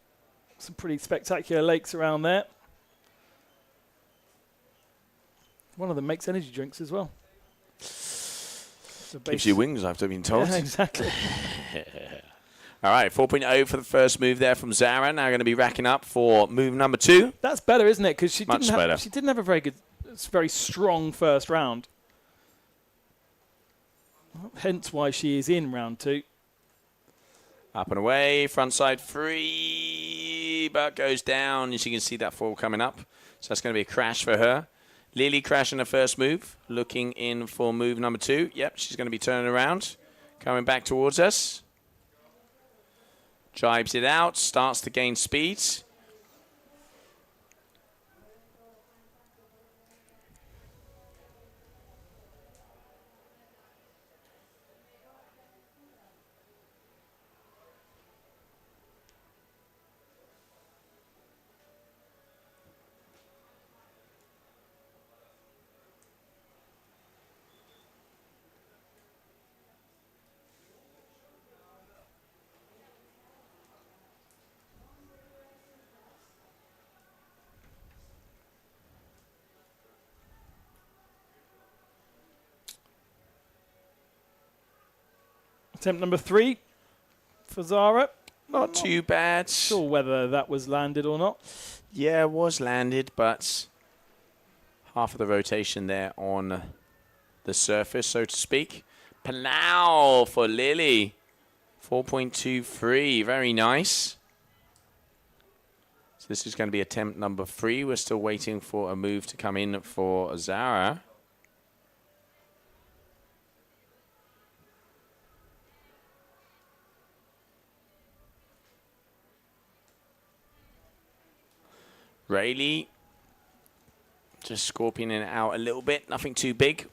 Some pretty spectacular lakes around there. One of them makes energy drinks as well. So Gives you wings, I've been told. Yeah, exactly. All right, 4.0 for the first move there from Zara. Now going to be racking up for move number 2. That's better, isn't it? Because she Much better. She didn't have a very strong first round. Hence why she is in round 2. Up and away, front side free, but goes down. As you can see that fall coming up. So that's going to be a crash for her. Lily crashing the first move, looking in for move number 2. Yep, she's going to be turning around, coming back towards us. Jibes it out, starts to gain speed. Attempt number 3 for Zara. Not too bad. Sure whether that was landed or not. Yeah, it was landed, but half of the rotation there on the surface, so to speak. Palau for Lily. 4.23. Very nice. So this is going to be attempt number 3. We're still waiting for a move to come in for Zara. Rayleigh just scorpioning it out a little bit. Nothing too big.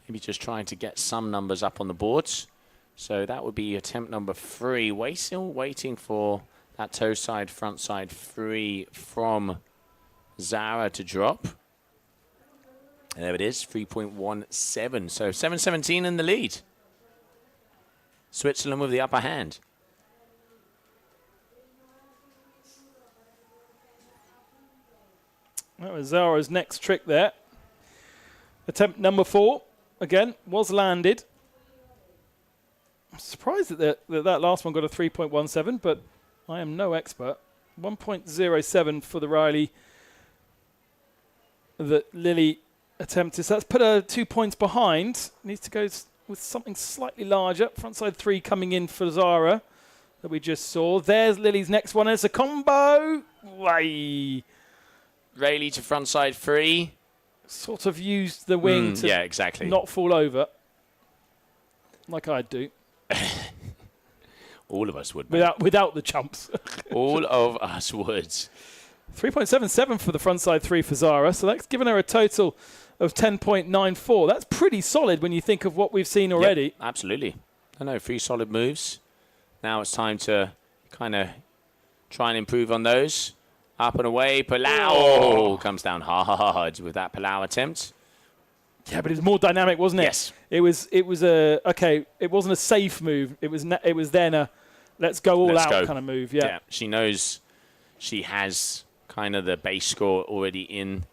Maybe just trying to get some numbers up on the boards. So that would be attempt number 3. We're still waiting for that toe side, front side 3 from Zara to drop. And there it is, 3.17. So 7.17 in the lead. Switzerland with the upper hand. That was Zara's next trick there. Attempt number 4, again, was landed. I'm surprised that that last one got a 3.17, but I am no expert. 1.07 for the Riley that Lily attempted. So that's put her 2 points behind. Needs to go with something slightly larger. Frontside 3 coming in for Zara that we just saw. There's Lily's next one. It's a combo. Way. Rayleigh to frontside 3. Sort of used the wing to yeah, exactly. not fall over. Like I'd do. All of us would. Without the chumps. All of us would. 3.77 for the frontside 3 for Zara. So that's given her a total of 10.94. That's pretty solid when you think of what we've seen already. Yep, absolutely. I know, 3 solid moves. Now it's time to kind of try and improve on those. Up and away, Palau comes down hard with that Palau attempt. Yeah, but it was more dynamic, wasn't it? Yes. It was a okay. It wasn't a safe move. It was then a let's go all out kind of move. Yeah. She knows she has kind of the base score already in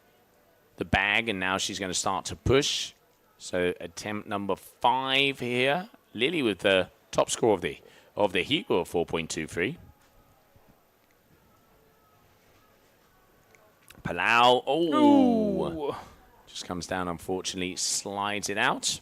the bag, and now she's going to start to push. So attempt number 5 here. Lily with the top score of the heat of 4.23. Palau, Ooh. Just comes down, unfortunately, slides it out.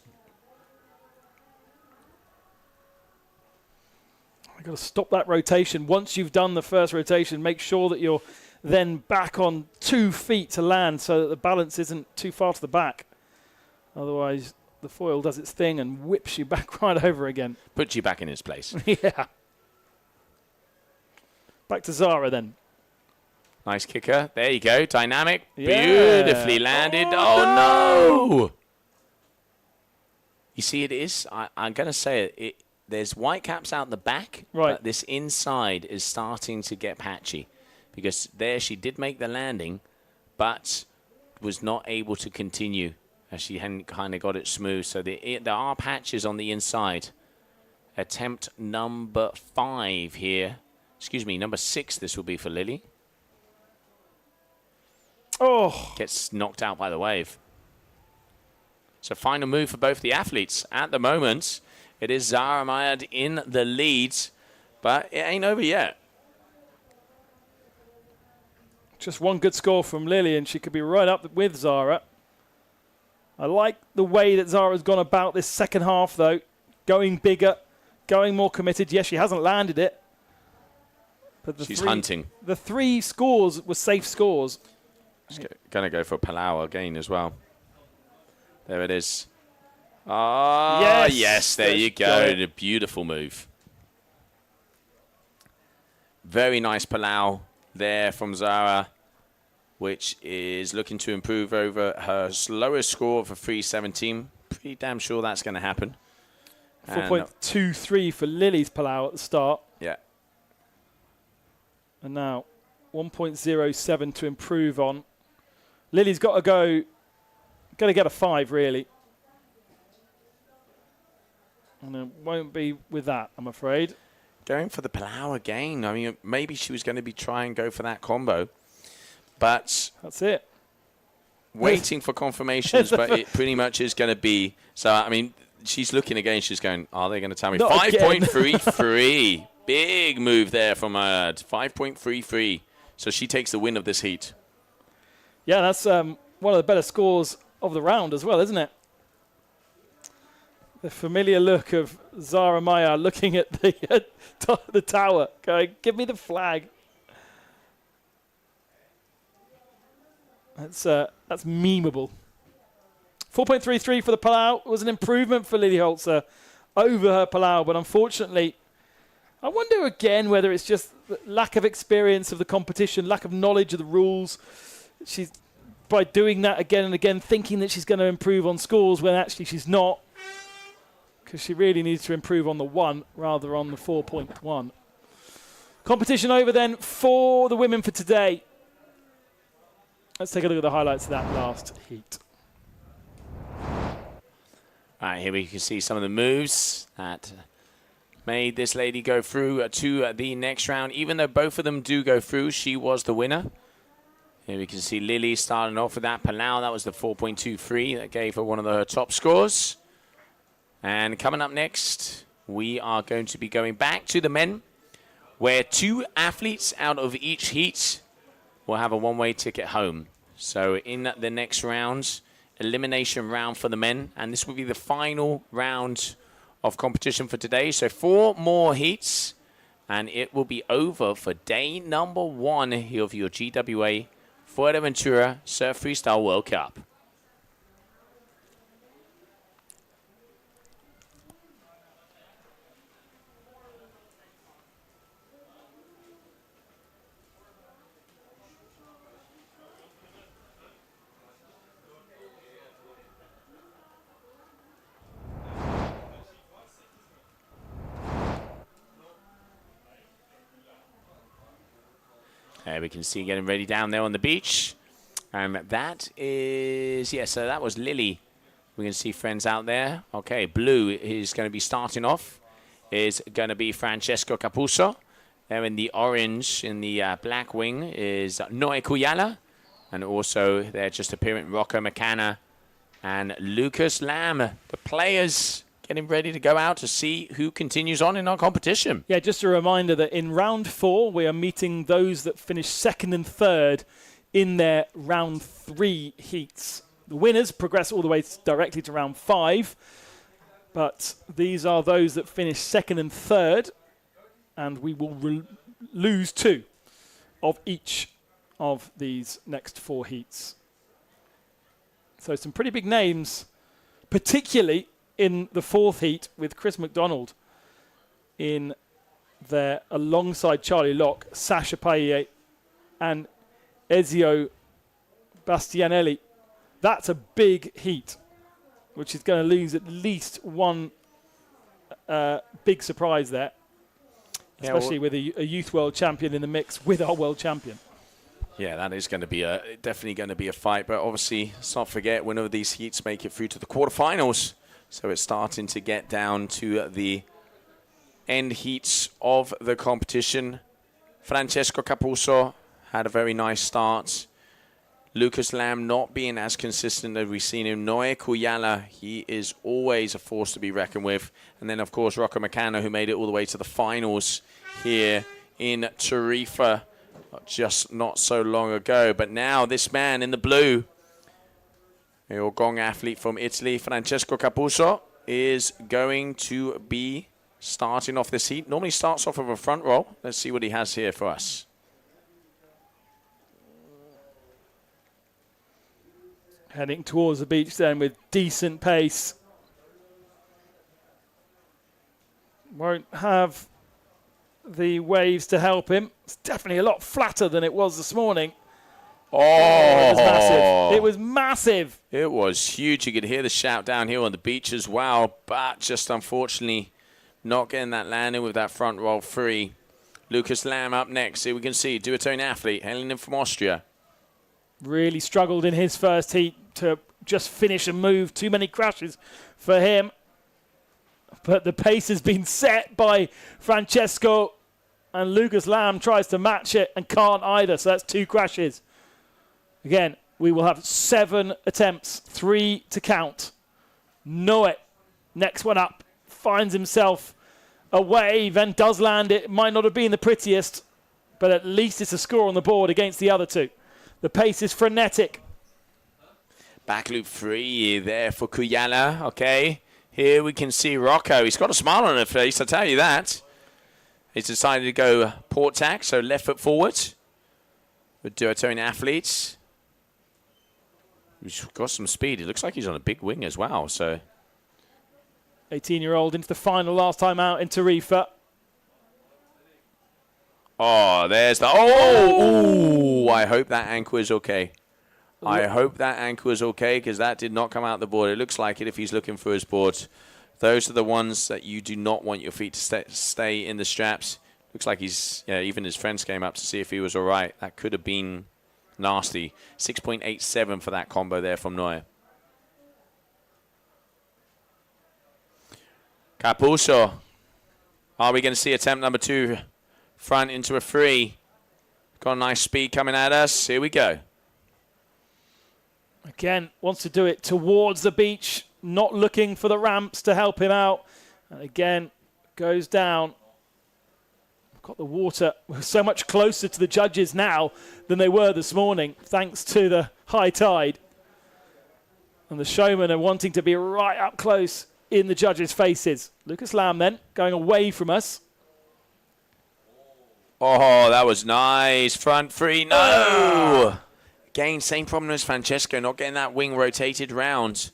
I've got to stop that rotation. Once you've done the first rotation, make sure that you're then back on 2 feet to land so that the balance isn't too far to the back. Otherwise, the foil does its thing and whips you back right over again. Puts you back in its place. Yeah. Back to Zara then. Nice kicker. There you go. Dynamic. Yeah. Beautifully landed. Oh, no! You see, it is. I'm going to say it. There's white caps out the back. Right. But this inside is starting to get patchy. Because there she did make the landing, but was not able to continue as she hadn't kind of got it smooth. So there are patches on the inside. Attempt number 5 here. Excuse me, number 6 this will be for Lily. Oh. Gets knocked out by the wave. So final move for both the athletes. At the moment, it is Zara Mayad in the lead, but it ain't over yet. Just one good score from Lily, and she could be right up with Zara. I like the way that Zara's gone about this second half, though. Going bigger, going more committed. Yes, she hasn't landed it. But She's hunting. The 3 scores were safe scores. She's going to go for Palau again as well. There it is. Ah, yes, there you go. A beautiful move. Very nice Palau there from Zara, which is looking to improve over her lowest score of a 3.17. Pretty damn sure that's going to happen. 4.23 for Lily's Palau at the start. Yeah. And now 1.07 to improve on. Lily's got to go, got to get a 5 really. And it won't be with that, I'm afraid. Going for the Palau again. I mean, maybe she was going to be trying and go for that combo. But that's it. Waiting for confirmations, but it pretty much is going to be. So, I mean, she's looking again. She's going, are they going to tell me? 5.33. Big move there from her. 5.33. So she takes the win of this heat. Yeah, that's one of the better scores of the round as well, isn't it? The familiar look of Zara Maya looking at the tower, going, give me the flag. That's memeable. 4.33 for the Palau. It was an improvement for Lily Holzer over her Palau, but unfortunately, I wonder again whether it's just lack of experience of the competition, lack of knowledge of the rules. She's, by doing that again and again, thinking that she's going to improve on scores when actually she's not, because she really needs to improve on the 1 rather on the 4.1. Competition over then for the women for today. Let's take a look at the highlights of that last heat. All right, here we can see some of the moves that made this lady go through to the next round. Even though both of them do go through, she was the winner. Here we can see Lily starting off with that Palau. That was the 4.23 that gave her one of her top scores. And coming up next, we are going to be going back to the men, where 2 athletes out of each heat will have a one-way ticket home. So in the next round, elimination round for the men, and this will be the final round of competition for today. So 4 more heats, and it will be over for day number 1 here of your GWA Fuerteventura Surf-Freestyle World Cup. We can see getting ready down there on the beach. That is, yeah, so that was Lily. We can see friends out there. Okay, blue is going to be starting off. Is going to be Francesco Capuzzo. There in the orange, in the black wing, is Noe Kuyala. And also there just appearing Rocco McCanna and Lucas Lamb. The players getting ready to go out to see who continues on in our competition. Yeah, just a reminder that in round 4, we are meeting those that finish 2nd and 3rd in their round 3 heats. The winners progress all the way directly to round 5, but these are those that finish 2nd and 3rd, and we will lose 2 of each of these next 4 heats. So some pretty big names, particularly in the 4th heat with Chris McDonald in there alongside Charlie Locke, Sasha Paillet and Ezio Bastianelli. That's a big heat, which is going to lose at least one big surprise there, especially with a youth world champion in the mix with our world champion. Yeah, that is going to be definitely going to be a fight, but obviously let's not forget winner of these heats make it through to the quarterfinals. So it's starting to get down to the end heats of the competition. Francesco Capuzzo had a very nice start. Lucas Lamb not being as consistent as we've seen him. Noe Kuyala, he is always a force to be reckoned with. And then, of course, Rocco McCanna, who made it all the way to the finals here in Tarifa just not so long ago. But now this man in the blue, a Gong athlete from Italy, Francesco Capuzzo, is going to be starting off this heat. Normally starts off with a front roll. Let's see what he has here for us. Heading towards the beach then with decent pace. Won't have the waves to help him. It's definitely a lot flatter than it was this morning. Oh, it was massive. It was massive. It was huge. You could hear the shout down here on the beach as well, but just unfortunately not getting that landing with that front roll free. Lucas Lamb up next. Here we can see duotone athlete hailing in from Austria. Really struggled in his first heat to just finish a move. Too many crashes for him. But the pace has been set by Francesco, and Lucas Lamb tries to match it and can't either. So that's 2 crashes. Again, we will have 7 attempts, 3 to count. Noe, next one up, finds himself a wave and does land it. Might not have been the prettiest, but at least it's a score on the board against the other 2. The pace is frenetic. Back loop 3 there for Kuyala, okay. Here we can see Rocco. He's got a smile on his face, I'll tell you that. He's decided to go port tack, so left foot forward. With duotone athletes. He's got some speed. It looks like he's on a big wing as well. So, 18-year-old into the final last time out in Tarifa. Oh, there's the... Oh! Ooh, I hope that ankle is okay. I hope that ankle is okay because that did not come out the board. It looks like it if he's looking for his board. Those are the ones that you do not want your feet to stay in the straps. Looks like he's... Yeah, even his friends came up to see if he was all right. That could have been nasty. 6.87 for that combo there from Neuer. Capuzzo. Are we going to see attempt number 2? Front into a free. Got a nice speed coming at us. Here we go. Again, wants to do it towards the beach, not looking for the ramps to help him out. And again, goes down. Got the water so much closer to the judges now than they were this morning, thanks to the high tide. And the showmen are wanting to be right up close in the judges' faces. Lucas Lamb then, going away from us. Oh, that was nice. Front free. No! Again, same problem as Francesco, not getting that wing rotated round.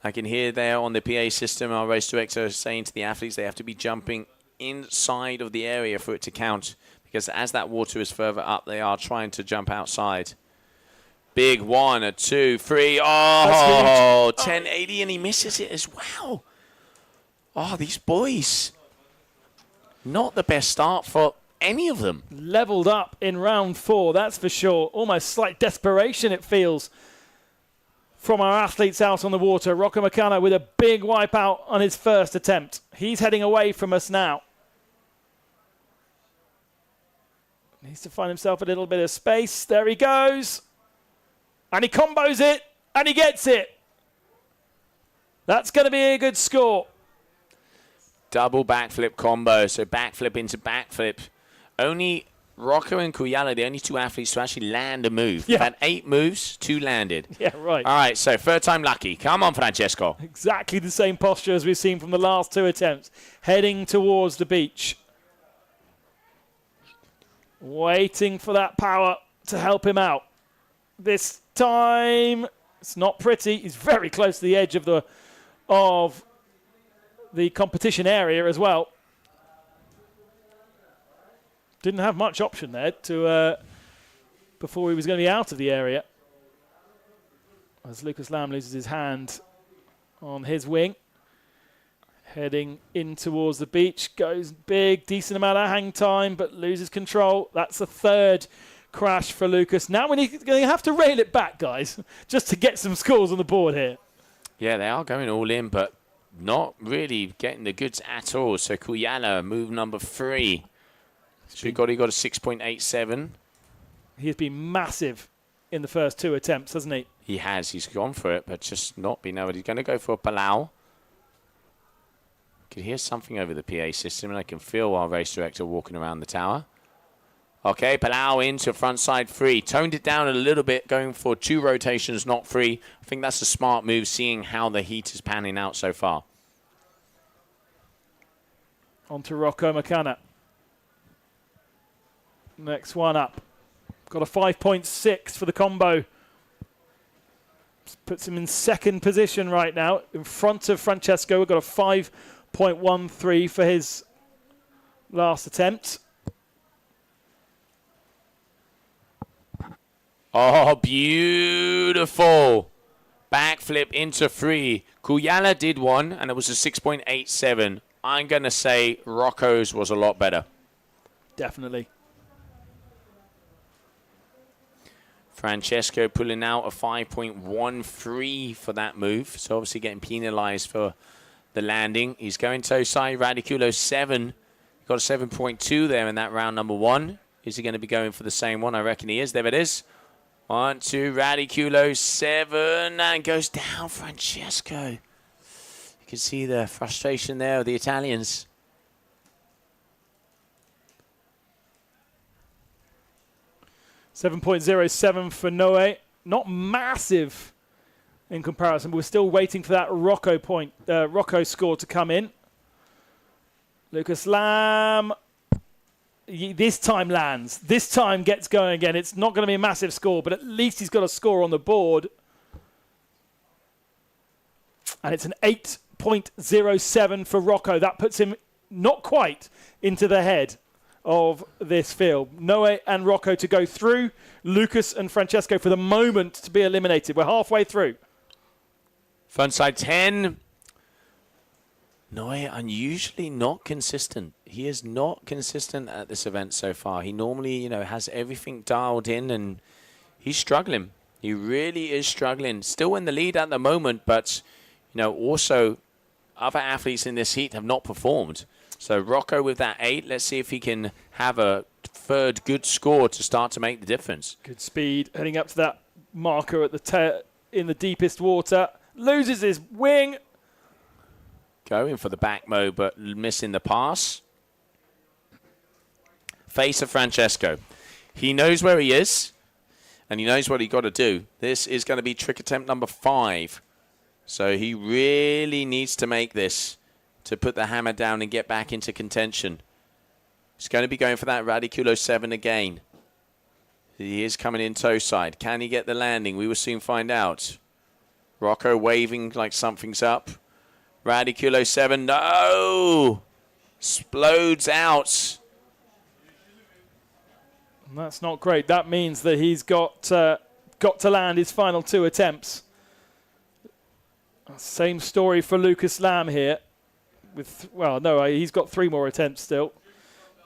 I can hear there on the PA system, our race director saying to the athletes they have to be jumping inside of the area for it to count. Because as that water is further up, they are trying to jump outside. Big 1, a 2, 3. Oh, 1080, and he misses it as well. Oh, these boys. Not the best start for any of them. Leveled up in round 4, that's for sure. Almost slight desperation, it feels, from our athletes out on the water. Rocco Macana with a big wipeout on his first attempt. He's heading away from us now. Needs to find himself a little bit of space. There he goes. And he combos it, and he gets it. That's going to be a good score. Double backflip combo, so backflip into backflip. Only Rocco and Kuyala, the only 2 athletes to actually land a move. Yeah. We've had 8 moves, 2 landed. Yeah, right. All right, so third time lucky. Come on, Francesco. Exactly the same posture as we've seen from the last 2 attempts. Heading towards the beach. Waiting for that power to help him out. This time, it's not pretty. He's very close to the edge of the competition area as well. Didn't have much option there before he was going to be out of the area. As Lucas Lamb loses his hand on his wing. Heading in towards the beach. Goes big, decent amount of hang time, but loses control. That's the 3rd crash for Lucas. Now we're going to have to rail it back, guys, just to get some scores on the board here. Yeah, they are going all in, but not really getting the goods at all. So Kuyala, move number 3. So he got a 6.87. He has been massive in the first 2 attempts, hasn't he? He has. He's gone for it, but just not been able. He's going to go for a Palau. I can hear something over the PA system, and I can feel our race director walking around the tower. Okay, Palau into front side free. Toned it down a little bit, going for 2 rotations, not 3. I think that's a smart move, seeing how the heat is panning out so far. On to Rocco Macana. Next one up. Got a 5.6 for the combo. Puts him in 2nd position right now, in front of Francesco. We've got a 5.13 for his last attempt. Oh, beautiful. Backflip into 3. Kuyala did one, and it was a 6.87. I'm going to say Rocco's was a lot better. Definitely. Francesco pulling out a 5.13 for that move. So obviously getting penalized for the landing. He's going toe side. Radiculo 7. Got a 7.2 there in that round number 1. Is he going to be going for the same one? I reckon he is. There it is. 1, 2, Radiculo 7. And goes down Francesco. You can see the frustration there of the Italians. 7.07 for Noe. Not massive in comparison. We're still waiting for that Rocco score to come in. Lucas Lamb, this time lands. This time gets going again. It's not going to be a massive score, but at least he's got a score on the board. And it's an 8.07 for Rocco. That puts him not quite into the head of this field. Noe and Rocco to go through. Lucas and Francesco for the moment to be eliminated. We're halfway through. Frontside 10. Noe unusually not consistent. He is not consistent at this event so far. He normally, has everything dialed in, and he's struggling. He really is struggling. Still in the lead at the moment, but, also other athletes in this heat have not performed. So Rocco with that 8. Let's see if he can have a third good score to start to make the difference. Good speed, heading up to that marker at the in the deepest water. Loses his wing. Going for the back mode, but missing the pass. Face of Francesco. He knows where he is, and he knows what he got to do. This is going to be trick attempt number 5. So he really needs to make this to put the hammer down and get back into contention. He's going to be going for that Radiculo 7 again. He is coming in toe side. Can he get the landing? We will soon find out. Rocco waving like something's up. Radiculo 7, no! Explodes out. That's not great. That means that he's got to land his final 2 attempts. Same story for Lucas Lamb here. He's got 3 more attempts still.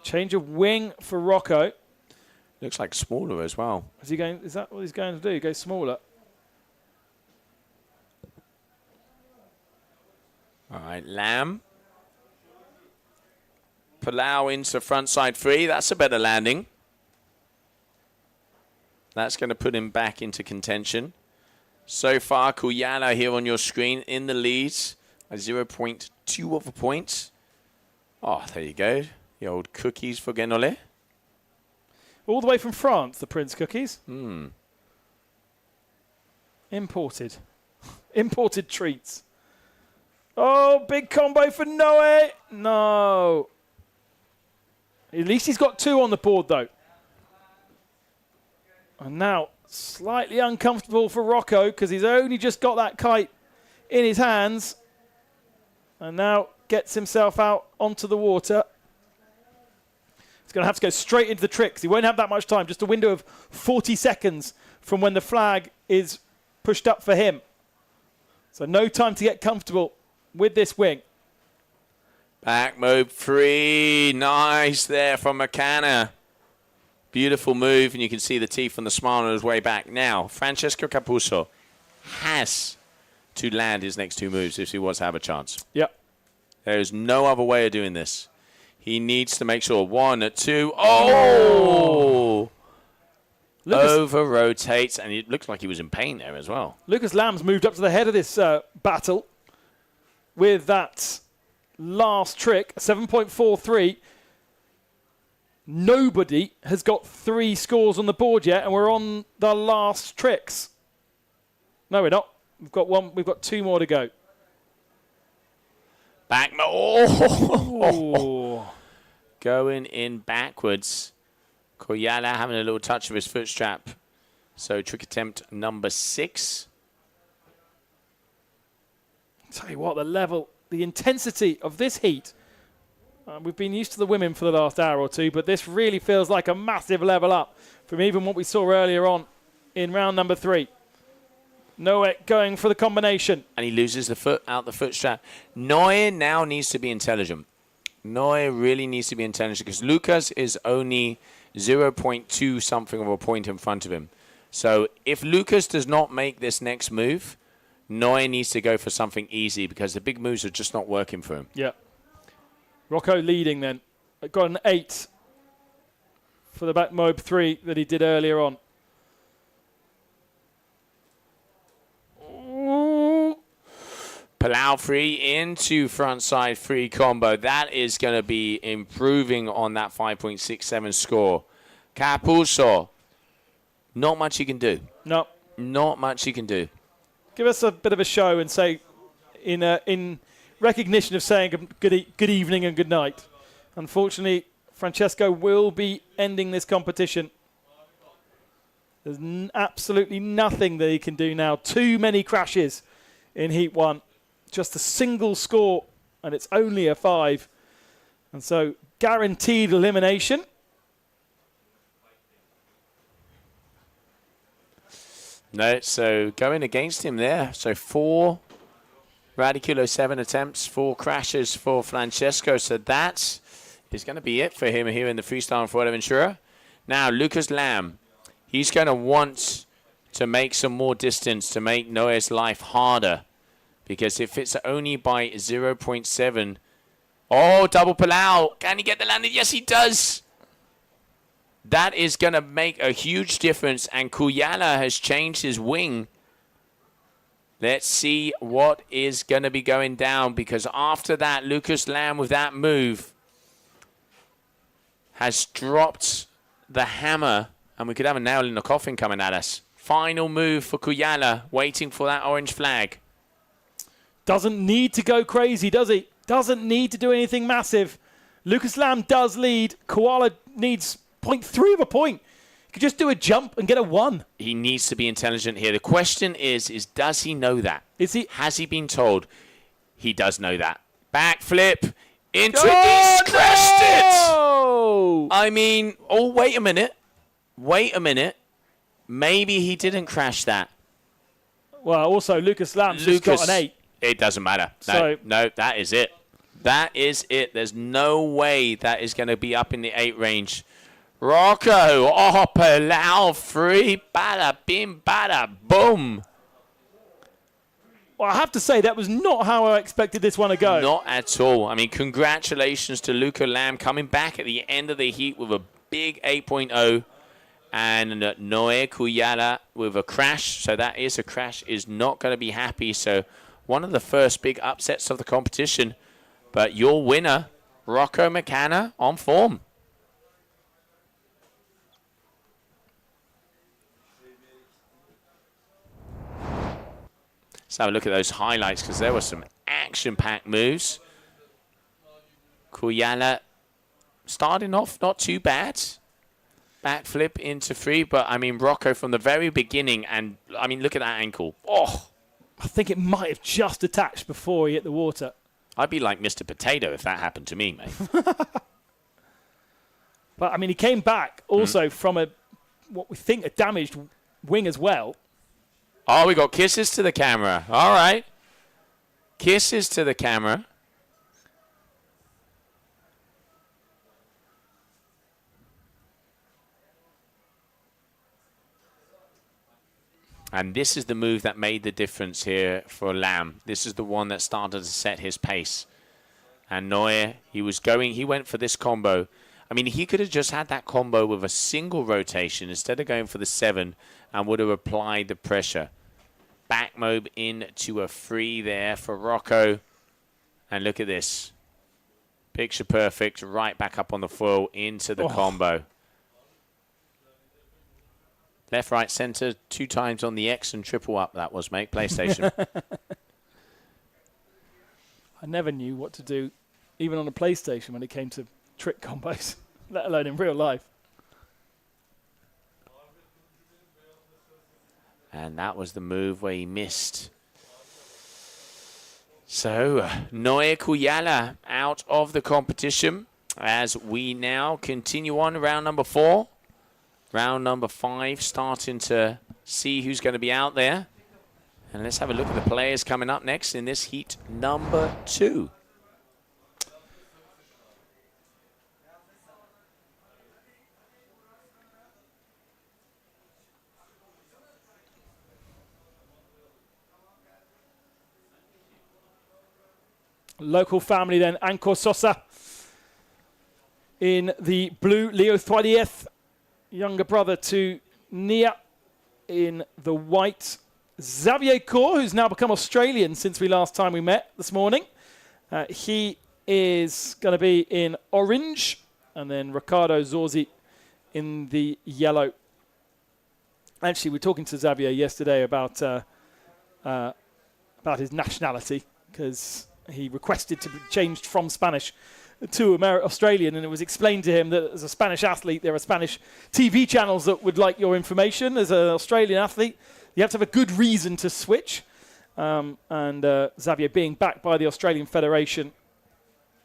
Change of wing for Rocco. Looks like smaller as well. Is that what he's going to do? Go smaller. All right, Lamb. Palau into frontside 3. That's a better landing. That's going to put him back into contention. So far, Kuyala here on your screen in the lead at 0.2 of a point. Oh, there you go. The old cookies for Genole. All the way from France, the Prince cookies. Imported. Imported treats. Oh, big combo for Noe. No. At least he's got 2 on the board, though. And now, slightly uncomfortable for Rocco because he's only just got that kite in his hands. And now gets himself out onto the water. He's going to have to go straight into the tricks. He won't have that much time. Just a window of 40 seconds from when the flag is pushed up for him. So no time to get comfortable with this wing. Back mode 3. Nice there from McCanna. Beautiful move, and you can see the teeth on the smile on his way back. Now, Francesco Capuzzo has to land his next 2 moves if he wants to have a chance. Yep. There is no other way of doing this. He needs to make sure 1, 2. Oh! Over rotates, and it looks like he was in pain there as well. Lucas Lamb's moved up to the head of this battle with that last trick, 7.43. Nobody has got 3 scores on the board yet, and we're on the last tricks. No, we're not. We've got 1. We've got 2 more to go. Back. Oh. Going in backwards. Koyala having a little touch of his foot strap. So trick attempt number 6. Tell you what, the level, the intensity of this heat. We've been used to the women for the last hour or 2, but this really feels like a massive level up from even what we saw earlier on in round number 3. Noe going for the combination. And he loses the foot strap. Noe now needs to be intelligent. Noe really needs to be intelligent because Lucas is only 0.2 something of a point in front of him. So if Lucas does not make this next move, Noe needs to go for something easy because the big moves are just not working for him. Yeah. Rocco leading then. Got an 8 for the back mob 3 that he did earlier on. Ooh. Palau 3 into frontside 3 combo. That is going to be improving on that 5.67 score. Capuzzo, not much he can do. No. Not much he can do. Give us a bit of a show and say, in recognition of saying good evening and good night. Unfortunately, Francesco will be ending this competition. There's absolutely nothing that he can do now. Too many crashes in Heat 1. Just a single score, and it's only a 5. And so, guaranteed elimination. No, so going against him there. So 4 Radiculo 7 attempts, 4 crashes for Francesco. So that is going to be it for him here in the freestyle in Fuerteventura. Now, Lucas Lamb, he's going to want to make some more distance to make Noé's life harder. Because if it's only by 0.7... Oh, double pull out. Can he get the landing? Yes, he does. That is going to make a huge difference. And Kuyala has changed his wing. Let's see what is going to be going down. Because after that, Lucas Lamb with that move has dropped the hammer. And we could have a nail in the coffin coming at us. Final move for Kuyala, waiting for that orange flag. Doesn't need to go crazy, does he? Doesn't need to do anything massive. Lucas Lamb does lead. Koala needs 0.3 of a point. He could just do a jump and get a 1. He needs to be intelligent here. The question is does he know that? Has he been told? He does know that. Backflip into it. He's crashed it. I mean, wait a minute. Wait a minute. Maybe he didn't crash that. Well, also, Lucas Lamb's just got an 8. It doesn't matter. No, that is it. That is it. There's no way that is going to be up in the 8 range. Rocco, Palau, 3, bada, bim, bada, boom. Well, I have to say, that was not how I expected this one to go. Not at all. I mean, congratulations to Luca Lamb coming back at the end of the heat with a big 8.0. And Noé Kuyala with a crash. So that is a crash. Is not going to be happy. So one of the first big upsets of the competition. But your winner, Rocco McCanna, on form. Let's have a look at those highlights because there were some action-packed moves. Kuyala starting off not too bad. Backflip into 3, but I mean, Rocco from the very beginning, and I mean, look at that ankle. Oh, I think it might have just attached before he hit the water. I'd be like Mr. Potato if that happened to me, mate. But I mean, he came back also from what we think a damaged wing as well. Oh, we got kisses to the camera. All right. Kisses to the camera. And this is the move that made the difference here for Lamb. This is the one that started to set his pace. And Neuer, he went for this combo. I mean, he could have just had that combo with a single rotation instead of going for the 7 and would have applied the pressure. Back mob into a 3 there for Rocco. And look at this. Picture perfect, right back up on the foil into the combo. Left, right, center, 2 times on the X and triple up that was, mate. PlayStation. I never knew what to do, even on a PlayStation, when it came to trick combos, let alone in real life. And that was the move where he missed. So, Noé Kuyala out of the competition as we now continue on round number 4. Round number 5, starting to see who's going to be out there. And let's have a look at the players coming up next in this heat number 2. Local family then, Anko Sosa in the blue, Leo Thwadieth, younger brother to Nia in the white. Xavier Kaur, who's now become Australian since we last time we met this morning. He is going to be in orange, and then Ricardo Zorzi in the yellow. Actually, we were talking to Xavier yesterday about about his nationality, because he requested to be changed from Spanish to Australian, and it was explained to him that as a Spanish athlete, there are Spanish TV channels that would like your information. As an Australian athlete, you have to have a good reason to switch. And Xavier being backed by the Australian Federation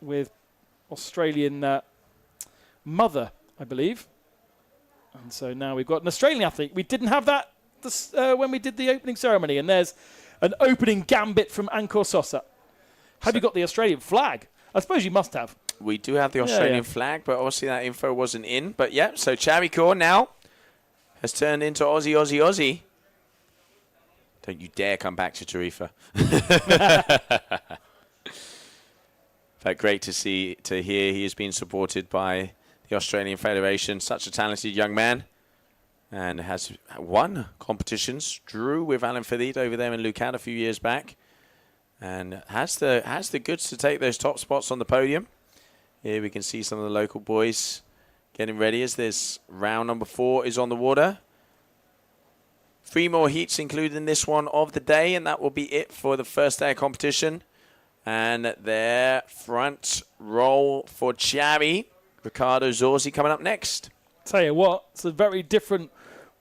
with Australian mother, I believe. And so now we've got an Australian athlete. We didn't have that when we did the opening ceremony. And there's an opening gambit from Ancor Sosa. Have you got the Australian flag? I suppose you must have. We do have the Australian flag, but obviously that info wasn't in. But yeah, so Chavi Core now has turned into Aussie, Aussie, Aussie. Don't you dare come back to Tarifa. But great to hear he is being supported by the Australian Federation. Such a talented young man, and has won competitions. Drew with Alan Fadid over there in Lucan a few years back, and has the goods to take those top spots on the podium. Here we can see some of the local boys getting ready as this round number 4 is on the water. 3 more heats included in this one of the day, and that will be it for the first day of competition. And their front roll for Chavi, Ricardo Zorzi, coming up next. Tell you what, it's a very different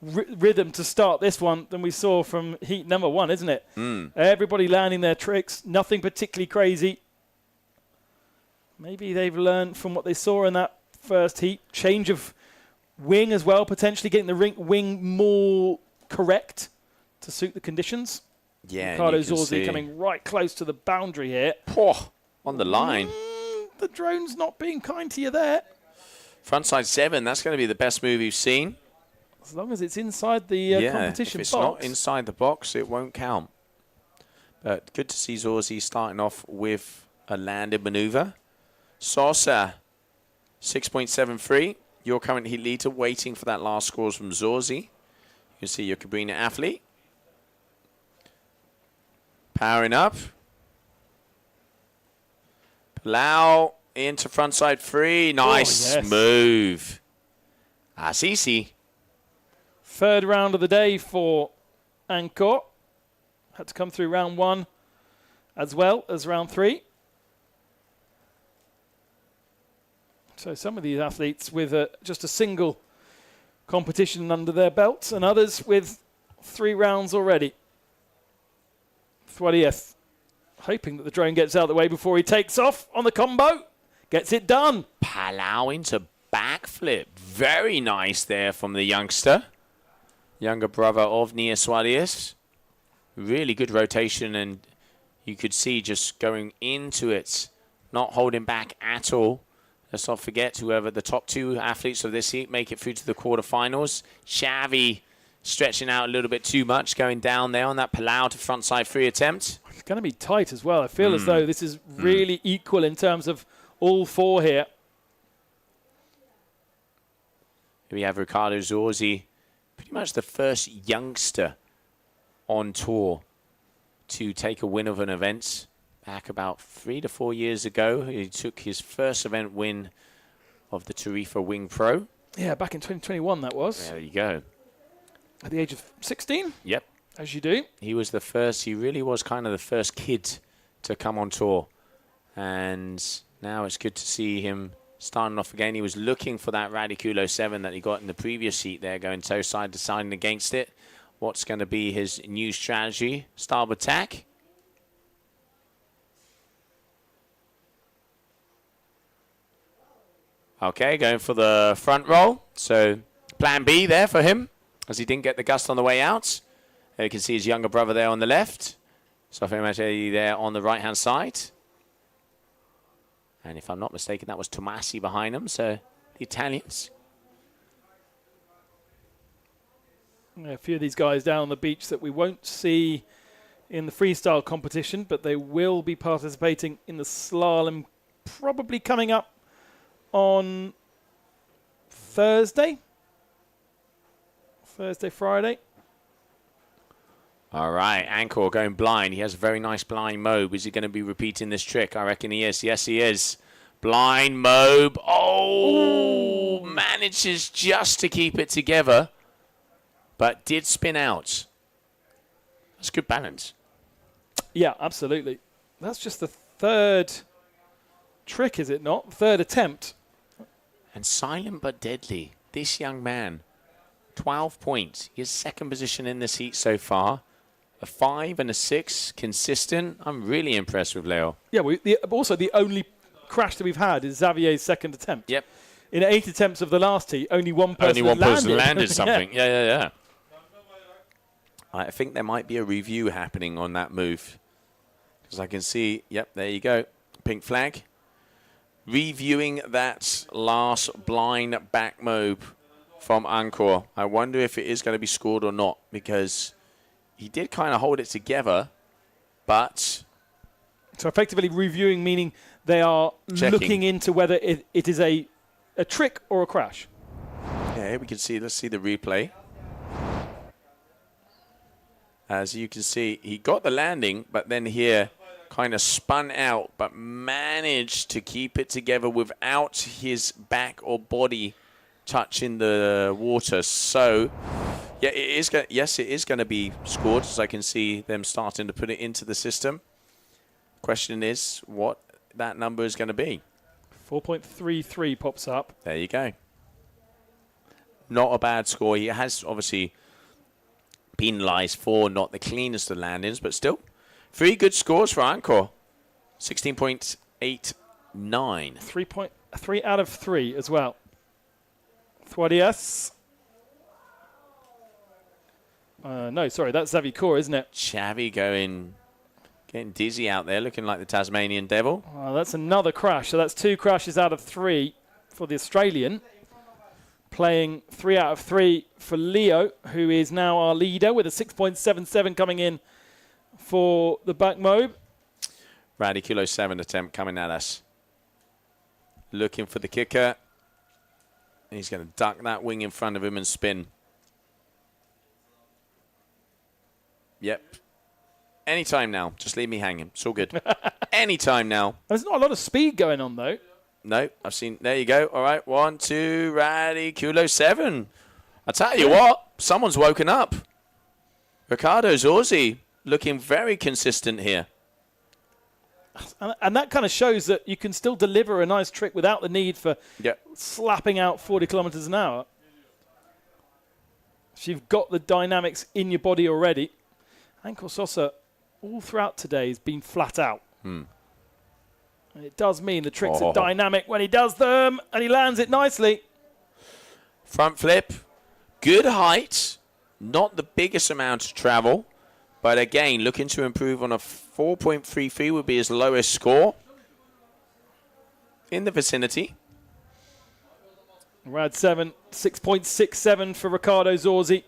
rhythm to start this one than we saw from heat number 1, isn't it? Everybody landing their tricks, nothing particularly crazy. Maybe they've learned from what they saw in that first heat. Change of wing as well, potentially getting the wing more correct to suit the conditions. Yeah, Ricardo Zorzi coming right close to the boundary here. On the line. The drone's not being kind to you there. Frontside 7, that's going to be the best move you've seen. As long as it's inside the competition box. If it's not inside the box, it won't count. But good to see Zorzi starting off with a landed maneuver. Sosa, 6.73. Your current heat leader, waiting for that last scores from Zorzi. You can see your Cabrini athlete. Powering up. Palau into frontside 3. Nice move. Assisi. Third round of the day for Ancor. Had to come through round 1 as well as round 3. So some of these athletes with just a single competition under their belts, and others with 3 rounds already. Thwadieth hoping that the drone gets out of the way before he takes off on the combo. Gets it done. Palau into backflip. Very nice there from the youngster. Younger brother of Nia Suarez. Really good rotation, and you could see just going into it, not holding back at all. Let's not forget, whoever the top 2 athletes of this heat make it through to the quarterfinals. Xavi stretching out a little bit too much, going down there on that Palau to frontside 3 attempt. It's going to be tight as well. I feel as though this is really equal in terms of all 4 here. Here we have Ricardo Zorzi, pretty much the first youngster on tour to take a win of an event. Back about 3 to 4 years ago, he took his first event win of the Tarifa Wing Pro. Yeah, back in 2021 that was. There you go. At the age of 16? Yep. As you do. He was the first, he really was kind of the first kid to come on tour. And now it's good to see him starting off again. He was looking for that Radiculo 7 that he got in the previous heat there, going toe side, deciding against it. What's going to be his new strategy? Starboard tack. Okay, going for the front roll. So plan B there for him, as he didn't get the gust on the way out. There you can see his younger brother there on the left. Sofia Mattei there on the right-hand side. And if I'm not mistaken, that was Tomasi behind him, so the Italians. Yeah, a few of these guys down on the beach that we won't see in the freestyle competition, but they will be participating in the slalom, probably coming up on Thursday, Friday. All right, Ancor going blind. He has a very nice blind mobe. Is he going to be repeating this trick? I reckon he is. Yes, he is. Blind mobe. Oh, manages just to keep it together, but did spin out. That's good balance. Yeah, absolutely. That's just the third trick, is it not? Third attempt. And silent but deadly. This young man, 12 points. His second position in this heat so far. A 5 and a 6, consistent. I'm really impressed with Leo. Yeah, also the only crash that we've had is Xavier's second attempt. Yep. In 8 attempts of the last heat, only one person landed something. Yeah. I think there might be a review happening on that move. Because I can see, yep, there you go. Pink flag. Reviewing that last blind back move from Angkor. I wonder if it is going to be scored or not, because he did kind of hold it together, but... So effectively reviewing, meaning they are looking into whether it is a trick or a crash. Yeah, here we can see, let's see the replay. As you can see, he got the landing, but then here kind of spun out, but managed to keep it together without his back or body touching the water. So, yeah, it is going to be scored, as I can see them starting to put it into the system. Question is what that number is going to be. 4.33 pops up. There you go. Not a bad score. He has obviously penalised for not the cleanest of landings, but still 3 good scores for Angkor. 16.89. 3.3 out of 3 as well. Thwadias. No, sorry, that's Xavi Core, isn't it? Xavi getting dizzy out there, looking like the Tasmanian devil. That's another crash. So that's 2 crashes out of 3 for the Australian. Playing 3 out of 3 for Leo, who is now our leader with a 6.77 coming in for the back mob. Rowdy Kilo 7 attempt coming at us. Looking for the kicker. He's going to duck that wing in front of him and spin. Yep. Anytime now. Just leave me hanging. It's all good. Anytime now. There's not a lot of speed going on, though. No, I've seen. There you go. All right. 1, 2, Rowdy Kilo 7. I tell you what, someone's woken up. Ricardo Zorzi looking very consistent here. And that kind of shows that you can still deliver a nice trick without the need for slapping out 40 kilometers an hour. If you've got the dynamics in your body already. Angkor Sosa, all throughout today, has been flat out. And it does mean the tricks are dynamic when he does them, and he lands it nicely. Front flip, good height, not the biggest amount of travel, but again, looking to improve on a 4.33 would be his lowest score. In the vicinity. Rad 7, 6.67 for Ricardo Zorzi.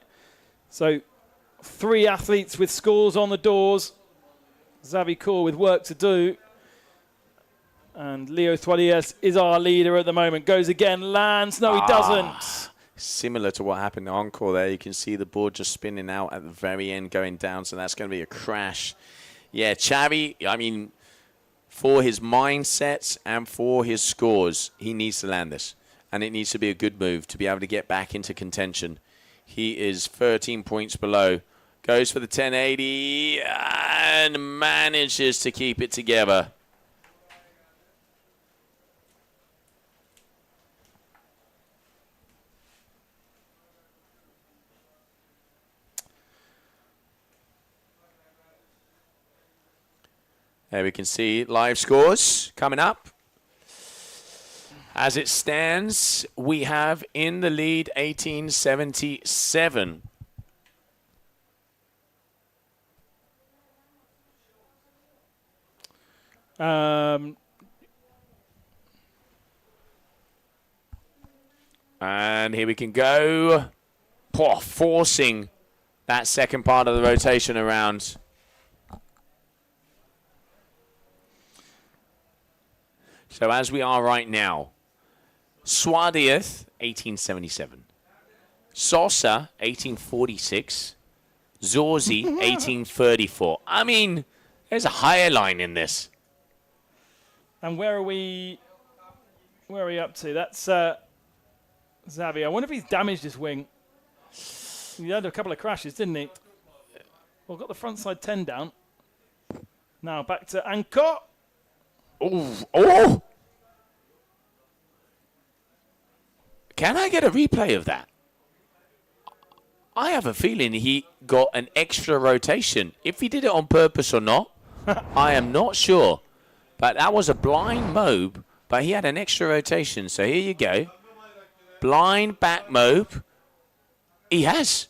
So 3 athletes with scores on the doors. Xavi Core with work to do. And Leo Thwadias is our leader at the moment. Goes again, lands. No, he doesn't. Similar to what happened to Encore there. You can see the board just spinning out at the very end going down. So that's going to be a crash. Yeah, Xavi, I mean, for his mindset and for his scores, he needs to land this. And it needs to be a good move to be able to get back into contention. He is 13 points below. Goes for the 1080 and manages to keep it together. There we can see live scores coming up. As it stands, we have in the lead 1877. And here we can go. Forcing that second part of the rotation around. So as we are right now, Swadiath, 1877. Sosa, 1846. Zorzi, 1834. I mean, there's a higher line in this. And where are we up to? That's Xavi. I wonder if he's damaged his wing. He had a couple of crashes, didn't he? Well, got the front side 10 down. Now back to Anko. Oh! Can I get a replay of that? I have a feeling he got an extra rotation. If he did it on purpose or not, I am not sure. But that was a blind mobe, but he had an extra rotation. So here you go. Blind back mobe. He has.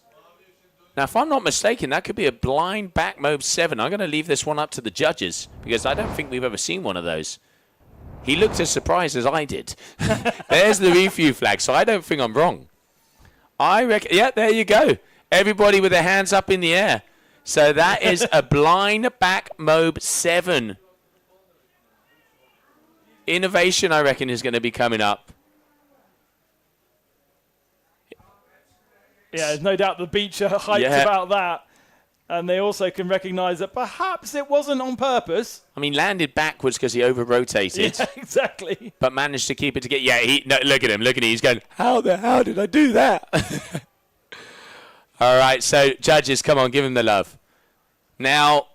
Now, if I'm not mistaken, that could be a blind back mobe 7. I'm going to leave this one up to the judges because I don't think we've ever seen one of those. He looked as surprised as I did. There's the review flag, so I don't think I'm wrong. I reckon, yeah, there you go. Everybody with their hands up in the air. So that is a blind back mobe 7. Innovation, I reckon, is going to be coming up. Yeah, there's no doubt the beach are hyped about that. And they also can recognise that perhaps it wasn't on purpose. I mean, landed backwards because he over-rotated. Yeah, exactly. But managed to keep it together. Yeah, no, look at him. He's going, how the hell did I do that? All right, so judges, come on, give him the love. Now,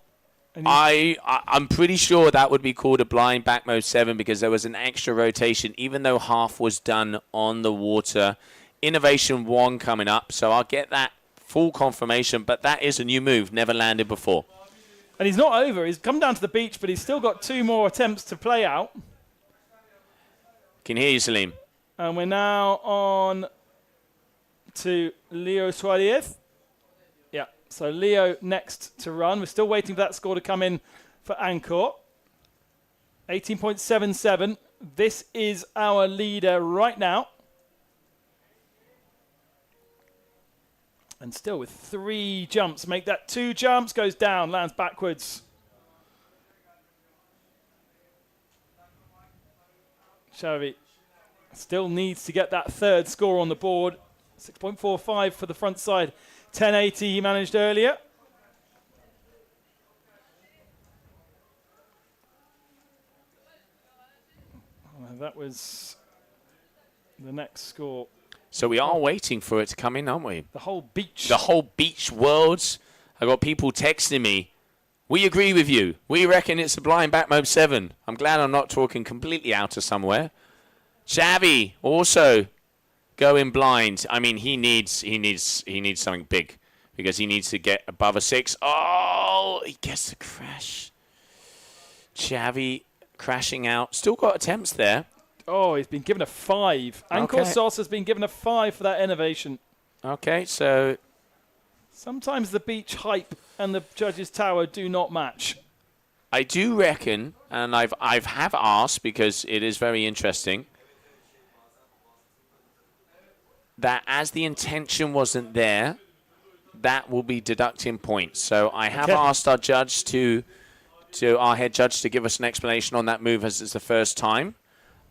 I'm pretty sure that would be called a blind back mode 7 because there was an extra rotation, even though half was done on the water. Innovation 1 coming up, so I'll get that full confirmation, but that is a new move, never landed before. And he's not over. He's come down to the beach, but he's still got 2 more attempts to play out. Can hear you, Salim. And we're now on to Leo Suarez. Yeah, so Leo next to run. We're still waiting for that score to come in for Angkor. 18.77. This is our leader right now. And still with 3 jumps. Make that 2 jumps. Goes down. Lands backwards. Xavi still needs to get that 3rd score on the board. 6.45 for the front side. 10.80 he managed earlier. That was the next score. So we are waiting for it to come in, aren't we? The whole beach. The whole beach worlds. I got people texting me. We agree with you. We reckon it's a blind back mode 7. I'm glad I'm not talking completely out of somewhere. Xavi also going blind. I mean, he needs something big because he needs to get above a 6. Oh, he gets the crash. Xavi crashing out. Still got attempts there. Oh, he's been given a 5. Angkor Sos has been given a 5 for that innovation. Okay, so sometimes the beach hype and the judges' tower do not match. I do reckon, and I've asked because it is very interesting, that as the intention wasn't there, that will be deducting points. So I have asked our judge to our head judge to give us an explanation on that move as it's the first time.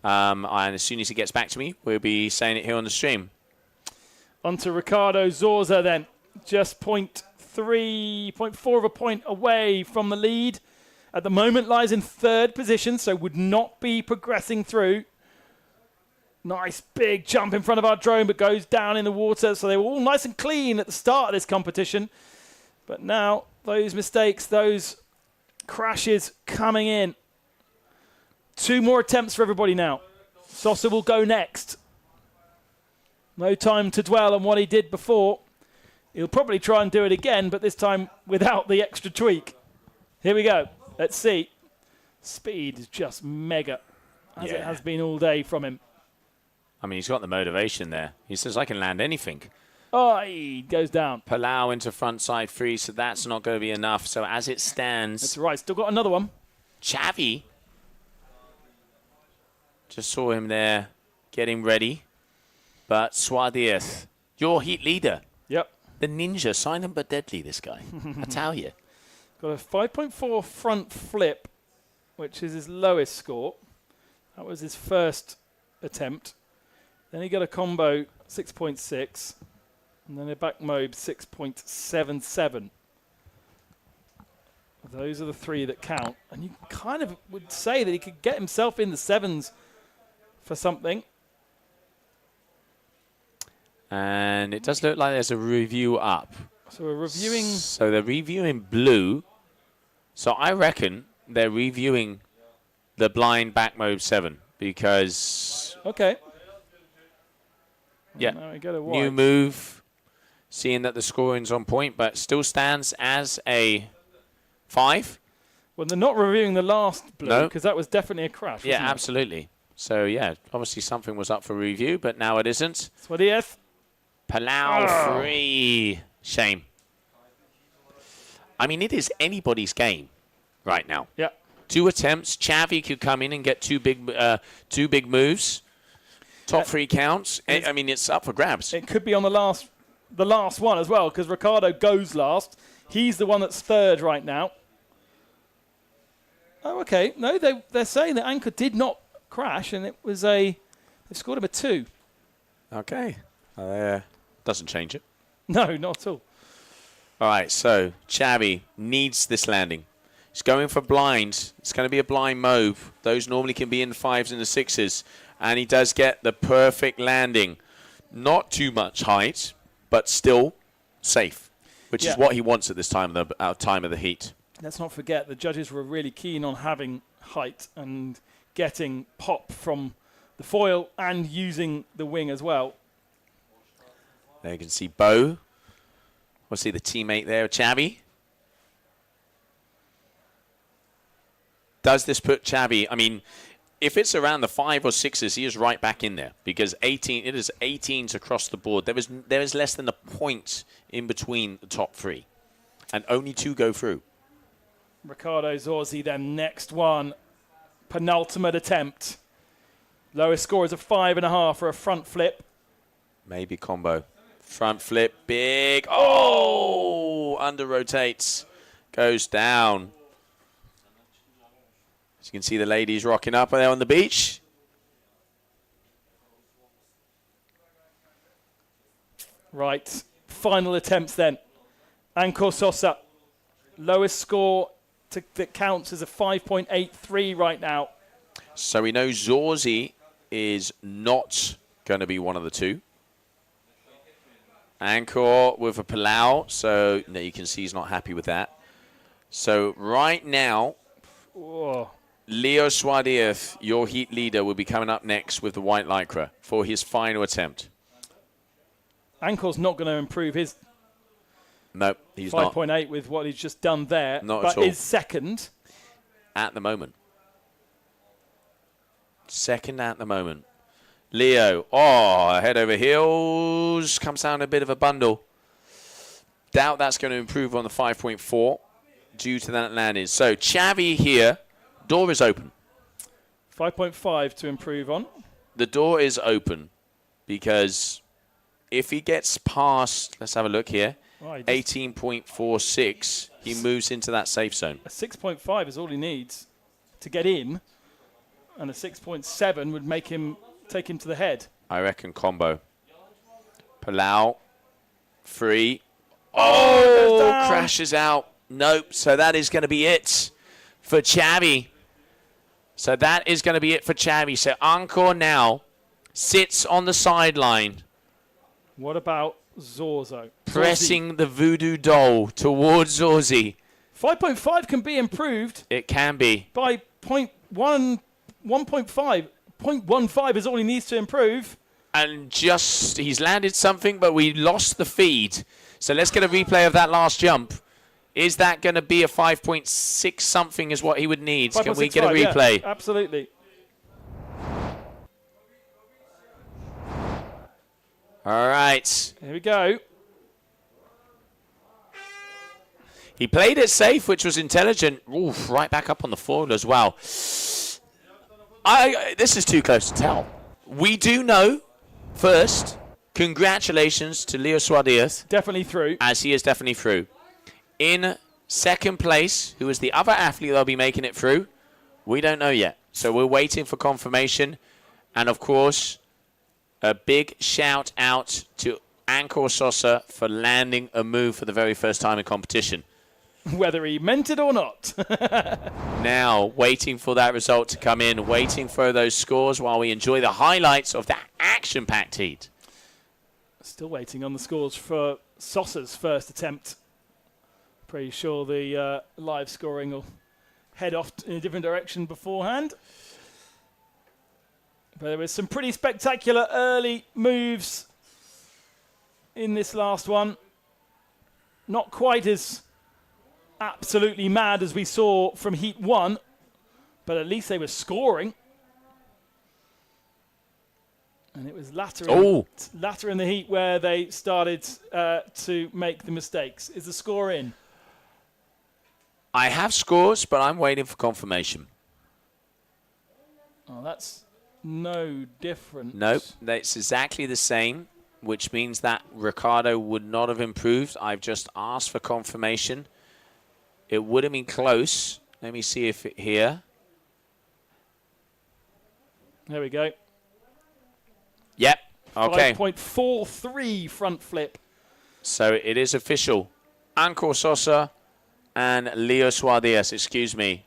And as soon as he gets back to me, we'll be saying it here on the stream. On to Ricardo Zorza then. Just 0.4 of a point away from the lead. At the moment lies in 3rd position, so would not be progressing through. Nice big jump in front of our drone, but goes down in the water. So they were all nice and clean at the start of this competition. But now those mistakes, those crashes coming in. 2 more attempts for everybody now. Sosa will go next. No time to dwell on what he did before. He'll probably try and do it again, but this time without the extra tweak. Here we go. Let's see. Speed is just mega, as it has been all day from him. I mean, he's got the motivation there. He says, I can land anything. Oh, he goes down. Palau into frontside 3, so that's not going to be enough. So as it stands... That's right. Still got another one. Xavi. Just saw him there getting ready. But Suarez, your heat leader. Yep. The ninja, silent but deadly, this guy. I tell you. Got a 5.4 front flip, which is his lowest score. That was his first attempt. Then he got a combo 6.6. And then a back mobe 6.77. Those are the 3 that count. And you kind of would say that he could get himself in the 7s for something. And it does look like there's a review up. So we're reviewing... So they're reviewing blue. So I reckon they're reviewing the blind back move 7 because... Okay. Yeah, Now we get a new white. move, seeing that the scoring's on point, but still stands as a 5. Well, they're not reviewing the last blue No. because that was definitely a crash. Yeah, wasn't it? absolutely. So, yeah, obviously something was up for review, but now it isn't. Suarez. Palau free. Shame. I mean, it is anybody's game right now. Yeah. 2 attempts. Xavi could come in and get two big moves. Top 3 counts. I mean, it's up for grabs. It could be on the last one as well because Ricardo goes last. He's the one that's third right now. Oh, okay. No, they're saying that Anchor did not crash, and it was they scored him a 2. Okay. Doesn't change it. No, not at all. All right, so Xavi needs this landing. He's going for blind. It's going to be a blind move. Those normally can be in the 5s and the 6s. And he does get the perfect landing. Not too much height, but still safe, which is what he wants at this time of the heat. Let's not forget the judges were really keen on having height and getting pop from the foil and using the wing as well. There you can see Bo. We'll see the teammate there, Xavi. Does this put Xavi, I mean, if it's around the 5 or 6s, he is right back in there because it is 18s across the board. There is less than a point in between the top 3, and only 2 go through. Ricardo Zorzi then next one. Penultimate attempt. Lowest score is a 5.5 for a front flip. Maybe combo. Front flip, big. Oh, under rotates. Goes down. As you can see the ladies rocking up there on the beach. Right, final attempts then. Anchor Sosa, lowest score that counts as a 5.83 right now. So we know Zorzi is not going to be one of the 2. Anchor with a Palau, so you can see he's not happy with that. So right now, Leo Suarez, your heat leader, will be coming up next with the white lycra for his final attempt. Anchor's not going to improve his No, he's not. 5.8 with what he's just done there, Not but at all. is second. At the moment. Second at the moment. Leo, head over heels. Comes down a bit of a bundle. Doubt that's going to improve on the 5.4 due to that landing. So Xavi here, door is open. 5.5 to improve on. The door is open because if he gets past, let's have a look here, 18.46, he moves into that safe zone. A 6.5 is all he needs to get in, and a 6.7 would make him take him to the head. I reckon combo. Palau, free. Oh, crashes out. Nope. So that is going to be it for Xavi. So that is going to be it for Xavi. So Encore now sits on the sideline. What about Zorzo? Pressing the voodoo doll towards Zorzi. 5.5 can be improved It can be. by 1.5. 0.15 is all he needs to improve. And just, he's landed something, but we lost the feed. So let's get a replay of that last jump. Is that going to be a 5.6 something is what he would need? Can we get a replay? Yeah, absolutely. All right. Here we go. He played it safe, which was intelligent. Oof, right back up on the foil as well. This is too close to tell. We do know, first, congratulations to Leo Suarez. Definitely through. As he is definitely through. In second place, who is the other athlete they'll be making it through, we don't know yet. So we're waiting for confirmation. And, of course, a big shout out to Anchor Sosa for landing a move for the very first time in competition. Whether he meant it or not. Now, waiting for that result to come in, waiting for those scores while we enjoy the highlights of that action-packed heat. Still waiting on the scores for Sosa's first attempt. Pretty sure the live scoring will head off in a different direction beforehand. But there was some pretty spectacular early moves in this last one. Not quite as absolutely mad as we saw from Heat 1, but at least they were scoring. And it was latter in the heat where they started to make the mistakes. Is the score in? I have scores, but I'm waiting for confirmation. Oh, that's no different. Nope, that's exactly the same, which means that Ricardo would not have improved. I've just asked for confirmation. It would have been close. Let me see if it here. There we go. Yep. Okay. 5.43 front flip. So it is official. Anko Sosa and Leo Suarez,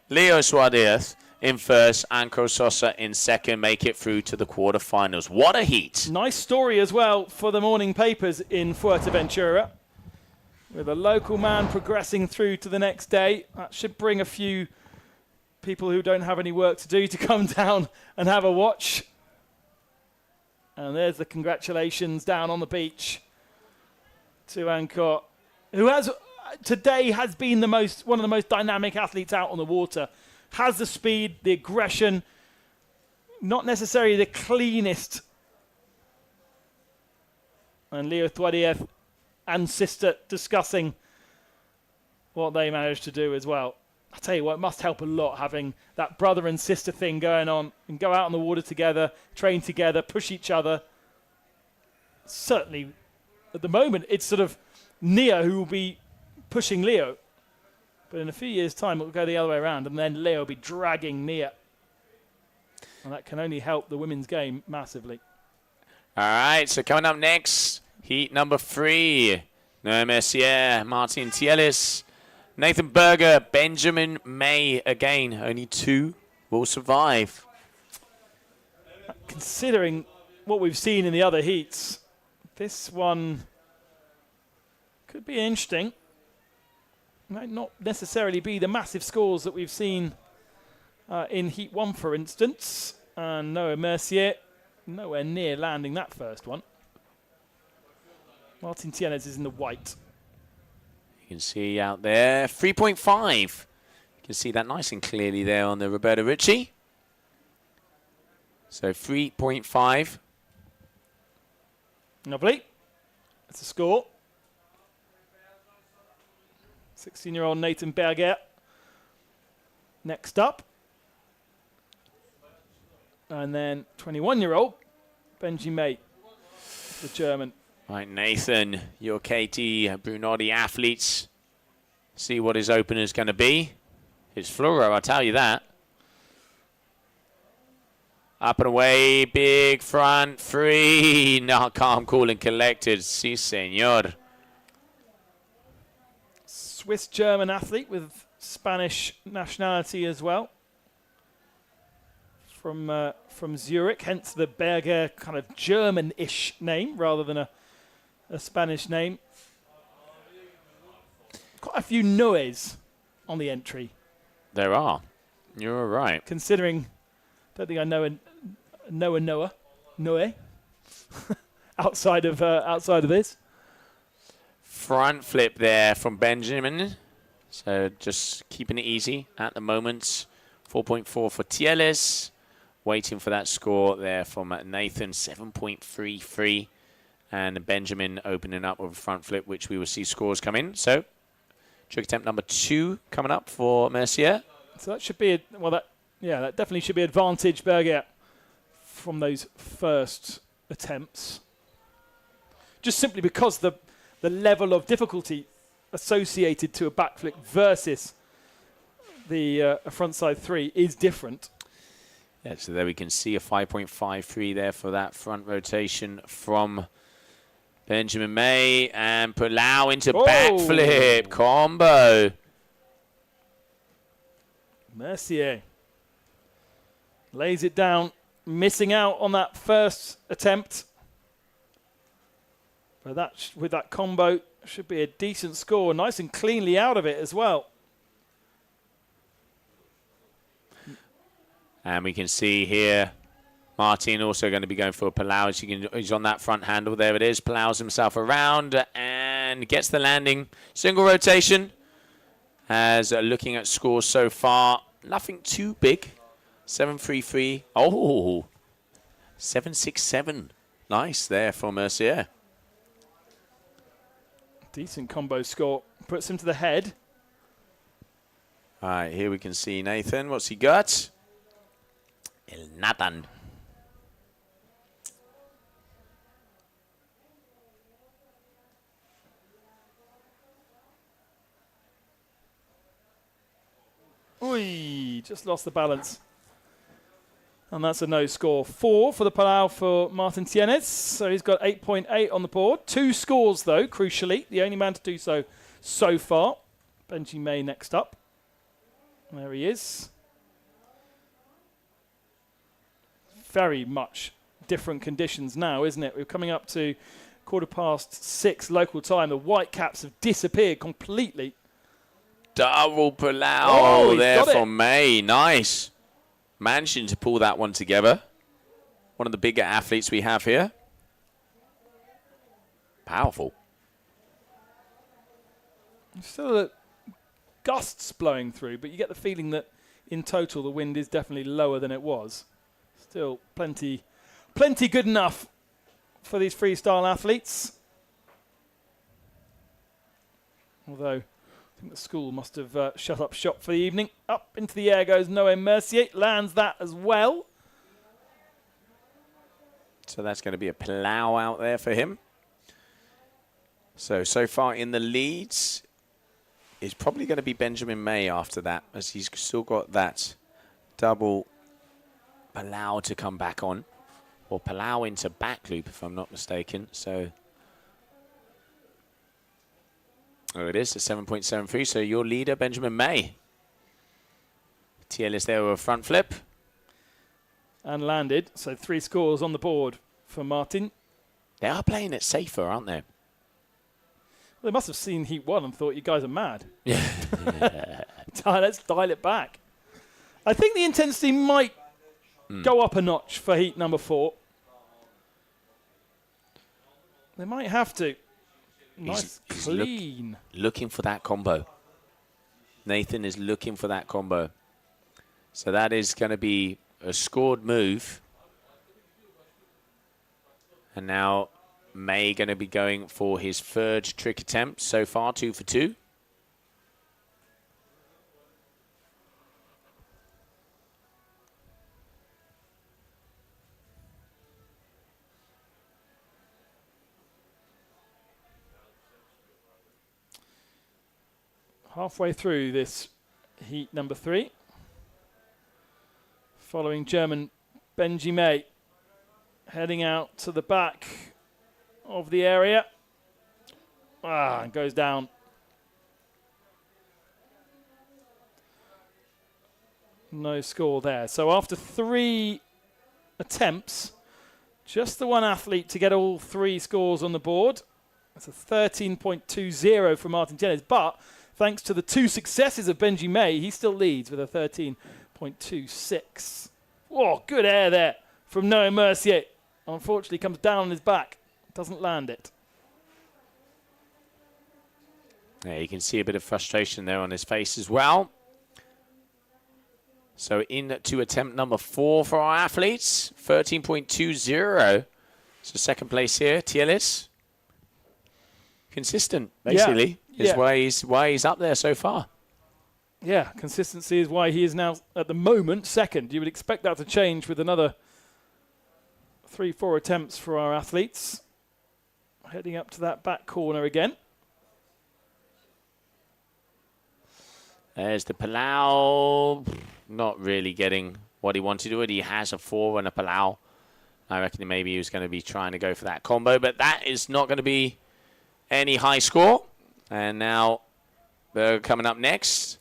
Leo Suarez in first, Anko Sosa in second, make it through to the quarterfinals. What a heat. Nice story as well for the morning papers in Fuerteventura, with a local man progressing through to the next day. That should bring a few people who don't have any work to do to come down and have a watch. And there's the congratulations down on the beach to Anko, who today has been one of the most dynamic athletes out on the water. Has the speed, the aggression, not necessarily the cleanest. And Leo Suarez and sister discussing what they managed to do as well. I tell you what, it must help a lot having that brother and sister thing going on and go out on the water together, train together, push each other. Certainly, at the moment, it's sort of Nia who will be pushing Leo. But in a few years' time, it will go the other way around, and then Leo will be dragging Nia. And that can only help the women's game massively. All right, so coming up next, heat number 3. Noé Mercier, Martin Tielis, Nathan Berger, Benjamin May again. Only 2 will survive. Considering what we've seen in the other heats, this one could be interesting. Might not necessarily be the massive scores that we've seen in Heat 1, for instance. And Noé Mercier nowhere near landing that first one. Martin Tienes is in the white. You can see out there, 3.5. You can see that nice and clearly there on the Roberto Ricci. So 3.5. Lovely. That's a score. 16-year-old Nathan Berger. Next up. And then 21-year-old Benji May, the German. Right, Nathan, your KT Brunotti athletes. See what his opener is going to be. It's fluoro, I'll tell you that. Up and away, big front, free. Now calm, cool, and collected. Si, senor. Swiss-German athlete with Spanish nationality as well. From Zurich, hence the Berger kind of German-ish name rather than a Spanish name. Quite a few Noes on the entry. There are. You're right. Considering, don't think I know a Noe outside of this. Front flip there from Benjamin. So just keeping it easy at the moment. 4.4 for Tielis. Waiting for that score there from Nathan, 7.33. And Benjamin opening up with a front flip, which we will see scores come in. So, trick attempt number 2 coming up for Mercier. So that should be, that definitely should be advantage Berger from those first attempts. Just simply because the level of difficulty associated to a backflip versus the a frontside 3 is different. Yeah, so there we can see a 5.53 there for that front rotation from Benjamin May. And Palau into backflip combo. Mercier lays it down, missing out on that first attempt. But with that combo, should be a decent score. Nice and cleanly out of it as well. And we can see here Martin also going to be going for a Palau. He's on that front handle. There it is. Palaus himself around and gets the landing. Single rotation. As looking at scores so far, nothing too big. 7-3-3. Oh, 7-6-7. Nice there for Mercier. Decent combo score. Puts him to the head. All right, here we can see Nathan. What's he got? El Nathan. Oi, just lost the balance. And that's a no score. 4 for the Palau for Martin Tienes. So he's got 8.8 on the board. 2 scores, though, crucially. The only man to do so far. Benji May next up. There he is. Very much different conditions now, isn't it? We're coming up to 6:15 local time. The Whitecaps have disappeared completely. Double Palau there for May. Nice. Managing to pull that one together. One of the bigger athletes we have here. Powerful. Still gusts blowing through, but you get the feeling that in total the wind is definitely lower than it was. Still plenty good enough for these freestyle athletes. Although I think the school must have shut up shop for the evening. Up into the air goes Noé Mercier. Lands that as well. So that's going to be a Palau out there for him. So far in the leads is probably going to be Benjamin May after that, as he's still got that double Palau to come back on. Or Palau into back loop, if I'm not mistaken. So... oh, it is a 7.73. So your leader, Benjamin May. TL is there with a front flip. And landed. So 3 scores on the board for Martin. They are playing it safer, aren't they? Well, they must have seen Heat 1 and thought, you guys are mad. Yeah. Let's dial it back. I think the intensity might go up a notch for Heat number 4. They might have to. Nice, he's clean. Looking for that combo. Nathan is looking for that combo. So that is going to be a scored move. And now May going to be going for his 3rd trick attempt. So far, 2 for 2. Halfway through this Heat number 3. Following German Benji May. Heading out to the back of the area. And goes down. No score there. So after 3 attempts, just the one athlete to get all 3 scores on the board. That's a 13.20 for Martin Tienes. But thanks to the 2 successes of Benji May, he still leads with a 13.26. Oh, good air there from Noé Mercier. Unfortunately, comes down on his back. Doesn't land it. Yeah, you can see a bit of frustration there on his face as well. So in to attempt number 4 for our athletes. 13.20. So second place here, Tielis. Consistent, basically, is why he's up there so far. Yeah, consistency is why he is now, at the moment, second. You would expect that to change with another 3-4 attempts for our athletes. Heading up to that back corner again. There's the Palau. Not really getting what he wanted to do. He has a 4 and a Palau. I reckon maybe he was going to be trying to go for that combo, but that is not going to be any high score. And now they're coming up next.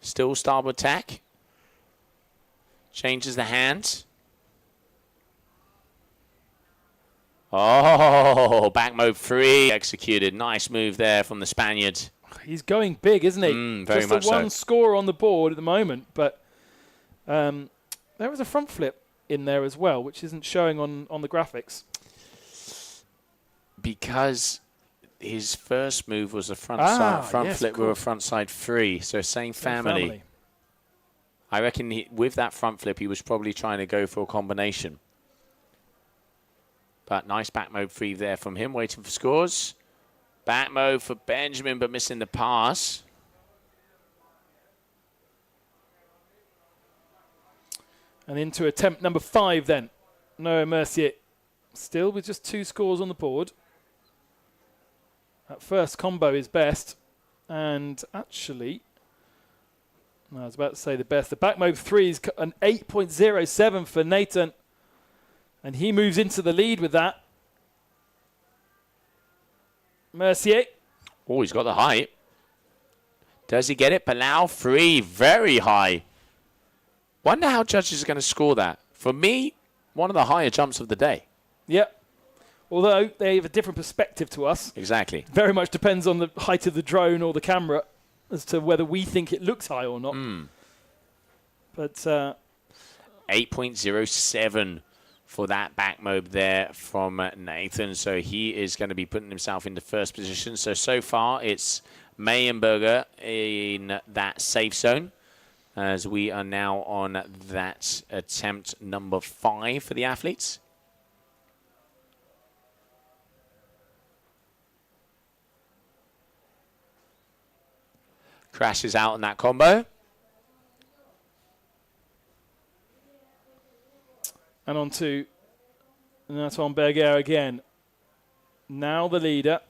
Still starboard tack. Changes the hands. Oh, back mode 3 executed. Nice move there from the Spaniard. He's going big, isn't he? Very Just much the one so. score on the board at the moment, but There was a front flip in there as well, which isn't showing on the graphics. Because his first move was a front flip with a front side 3. So same family. I reckon with that front flip, he was probably trying to go for a combination. But nice back mode 3 there from him, waiting for scores. Back mode for Benjamin, but missing the pass. And into attempt number 5 then. Noah Mercier still with just 2 scores on the board. That first combo is best. And actually, I was about to say the best. The back mode 3 is an 8.07 for Nathan. And he moves into the lead with that. Mercier. Oh, he's got the height. Does he get it? Palau 3, very high. Wonder how judges are going to score that. For me, one of the higher jumps of the day. Yep. Although they have a different perspective to us. Exactly. Very much depends on the height of the drone or the camera as to whether we think it looks high or not. But 8.07 for that back mode there from Nathan. So he is going to be putting himself into first position. So far it's Mayenberger in that safe zone, as we are now on that attempt number 5 for the athletes. Crashes out on that combo. And on to Nathan Berger again. Now the leader.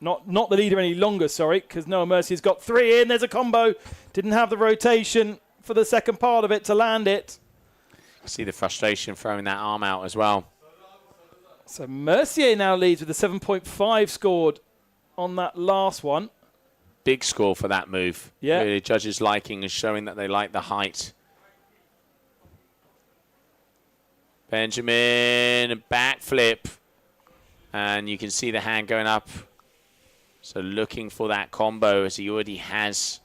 Not the leader any longer, sorry, because Noah Mercier's got 3 in. There's a combo. Didn't have the rotation for the second part of it to land it. See the frustration throwing that arm out as well. So Mercier now leads with a 7.5 scored on that last one. Big score for that move. Yeah. Really, judges liking and showing that they like the height. Benjamin, backflip. And you can see the hand going up. So looking for that combo, as he already has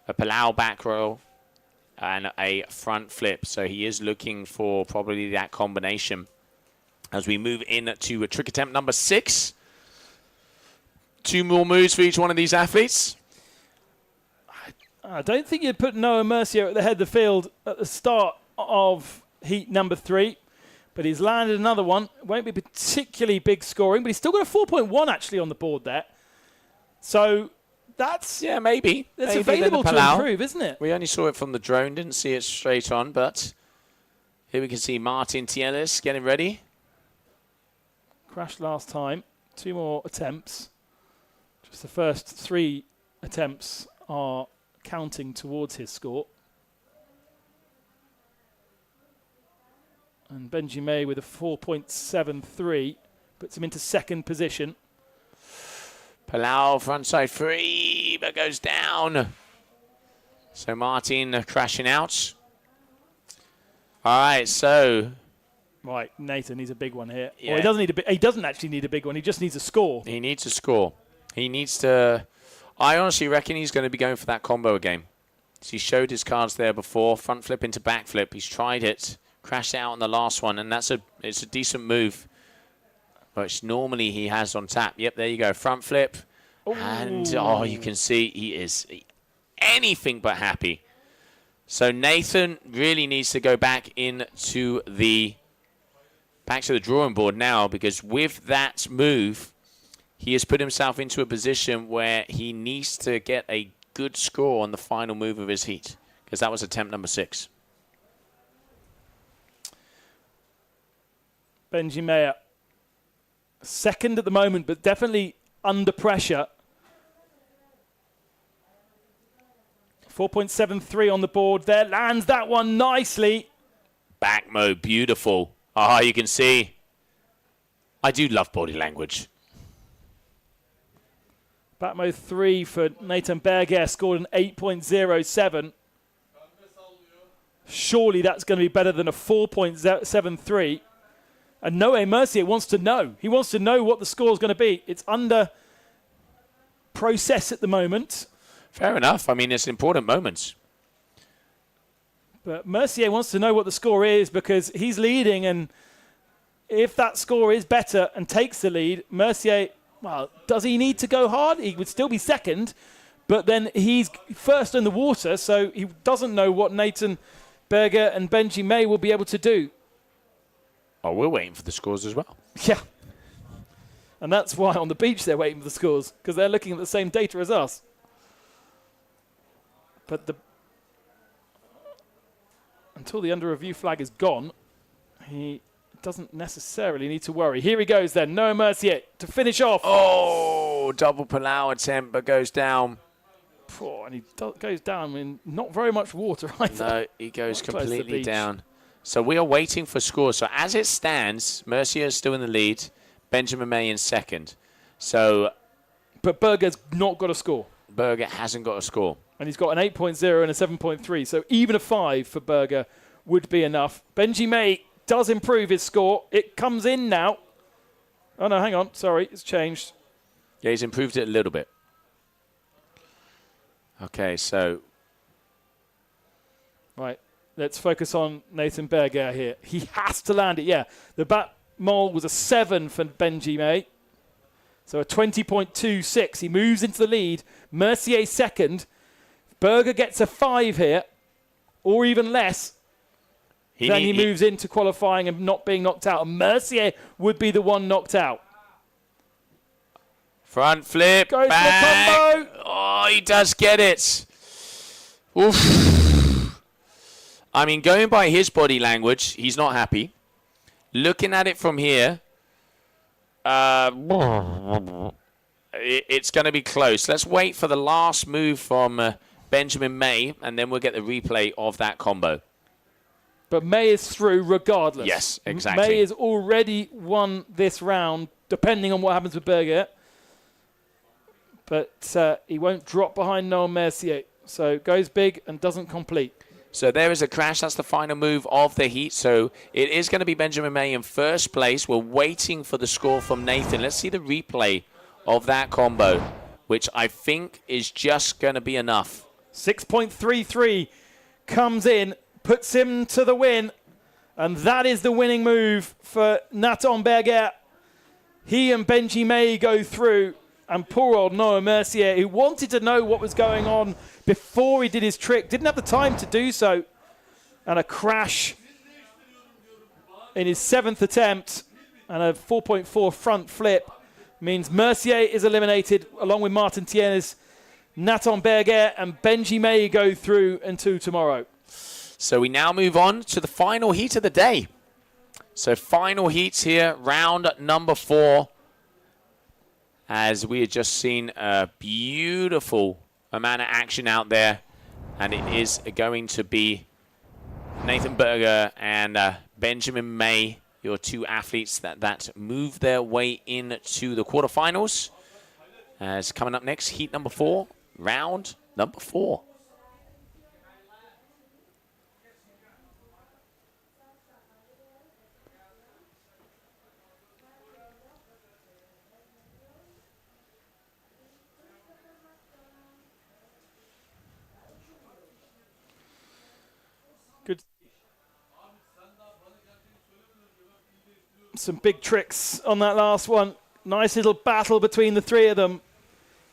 a Palau back roll and a front flip. So he is looking for probably that combination. As we move in to a trick attempt number 6. 2 more moves for each one of these athletes. I don't think you'd put Noah Mercier at the head of the field at the start of heat number 3, but he's landed another one. Won't be particularly big scoring, but he's still got a 4.1 actually on the board there. So that's maybe available to improve, isn't it? We only saw it from the drone, didn't see it straight on, but here we can see Martin Tielis getting ready. Crashed last time. 2 more attempts. Just the first 3 attempts are counting towards his score. And Benji May with a 4.73 puts him into second position. Palau frontside 3, but goes down. So Martin crashing out. All right, so right, Nathan needs a big one here. Yeah. Well, he doesn't need he doesn't actually need a big one. He just needs a score. He needs a score. He needs to. I honestly reckon he's going to be going for that combo again. So he showed his cards there before. Front flip into back flip. He's tried it. Crashed out on the last one, and it's a decent move, which normally he has on tap. Yep, there you go. Front flip. Ooh. And, you can see he is anything but happy. So Nathan really needs to go back to the drawing board now, because with that move, he has put himself into a position where he needs to get a good score on the final move of his heat, because that was attempt number 6. Benji Mayer, second at the moment, but definitely under pressure. 4.73 on the board there. Lands that one nicely. Back mode, beautiful. You can see. I do love body language. Back mode 3 for Nathan Berger, scored an 8.07. Surely that's going to be better than a 4.73. And Noah Mercier wants to know. He wants to know what the score is going to be. It's under process at the moment. Fair enough. I mean, it's important moments. But Mercier wants to know what the score is because he's leading, and if that score is better and takes the lead, Mercier, well, does he need to go hard? He would still be second, but then he's first in the water, so he doesn't know what Nathan Berger and Benji May will be able to do. Oh, we're waiting for the scores as well. Yeah. And that's why on the beach they're waiting for the scores, because they're looking at the same data as us. But until the under review flag is gone, he doesn't necessarily need to worry. Here he goes then, Noah Mercier to finish off. Oh, double Palau attempt, but goes down. And he goes down in not very much water either. No, he goes completely down. So we are waiting for scores. So as it stands, Mercier is still in the lead, Benjamin May in second. So, but Berger's not got a score. Berger hasn't got a score. And he's got an 8.0 and a 7.3. So even a 5 for Berger would be enough. Benji May does improve his score. It comes in now. Oh, no, hang on. Sorry, it's changed. Yeah, he's improved it a little bit. Okay, so. Right, let's focus on Nathan Berger here. He has to land it, yeah. The bat mole was a 7 for Benji May. So a 20.26. He moves into the lead. Mercier second. Berger gets a 5 here, or even less. Then he moves into qualifying and not being knocked out. And Mercier would be the one knocked out. Front flip, goes back. For the combo. Oh, he does get it. Oof. I mean, going by his body language, he's not happy. Looking at it from here, it's going to be close. Let's wait for the last move from Benjamin May, and then we'll get the replay of that combo. But May is through regardless. Yes, exactly. May has already won this round, depending on what happens with Berger. But he won't drop behind Noah Mercier. So goes big and doesn't complete. So there is a crash. That's the final move of the heat. So it is going to be Benjamin May in first place. We're waiting for the score from Nathan. Let's see the replay of that combo, which I think is just going to be enough. 6.33 comes in, puts him to the win. And that is the winning move for Nathan Berger. He and Benji May go through. And poor old Noah Mercier, who wanted to know what was going on before he did his trick, didn't have the time to do so. And a crash in his 7th attempt and a 4.4 front flip means Mercier is eliminated along with Martin Tienes. Nathan Berger and Benji May go through until tomorrow. So we now move on to the final heat of the day. So final heats here, round number 4. As we had just seen a beautiful amount of action out there. And it is going to be Nathan Berger and Benjamin May, your two athletes that move their way into the quarterfinals. As coming up next, heat number 4, round number 4. Good. Some big tricks on that last one. Nice little battle between the three of them.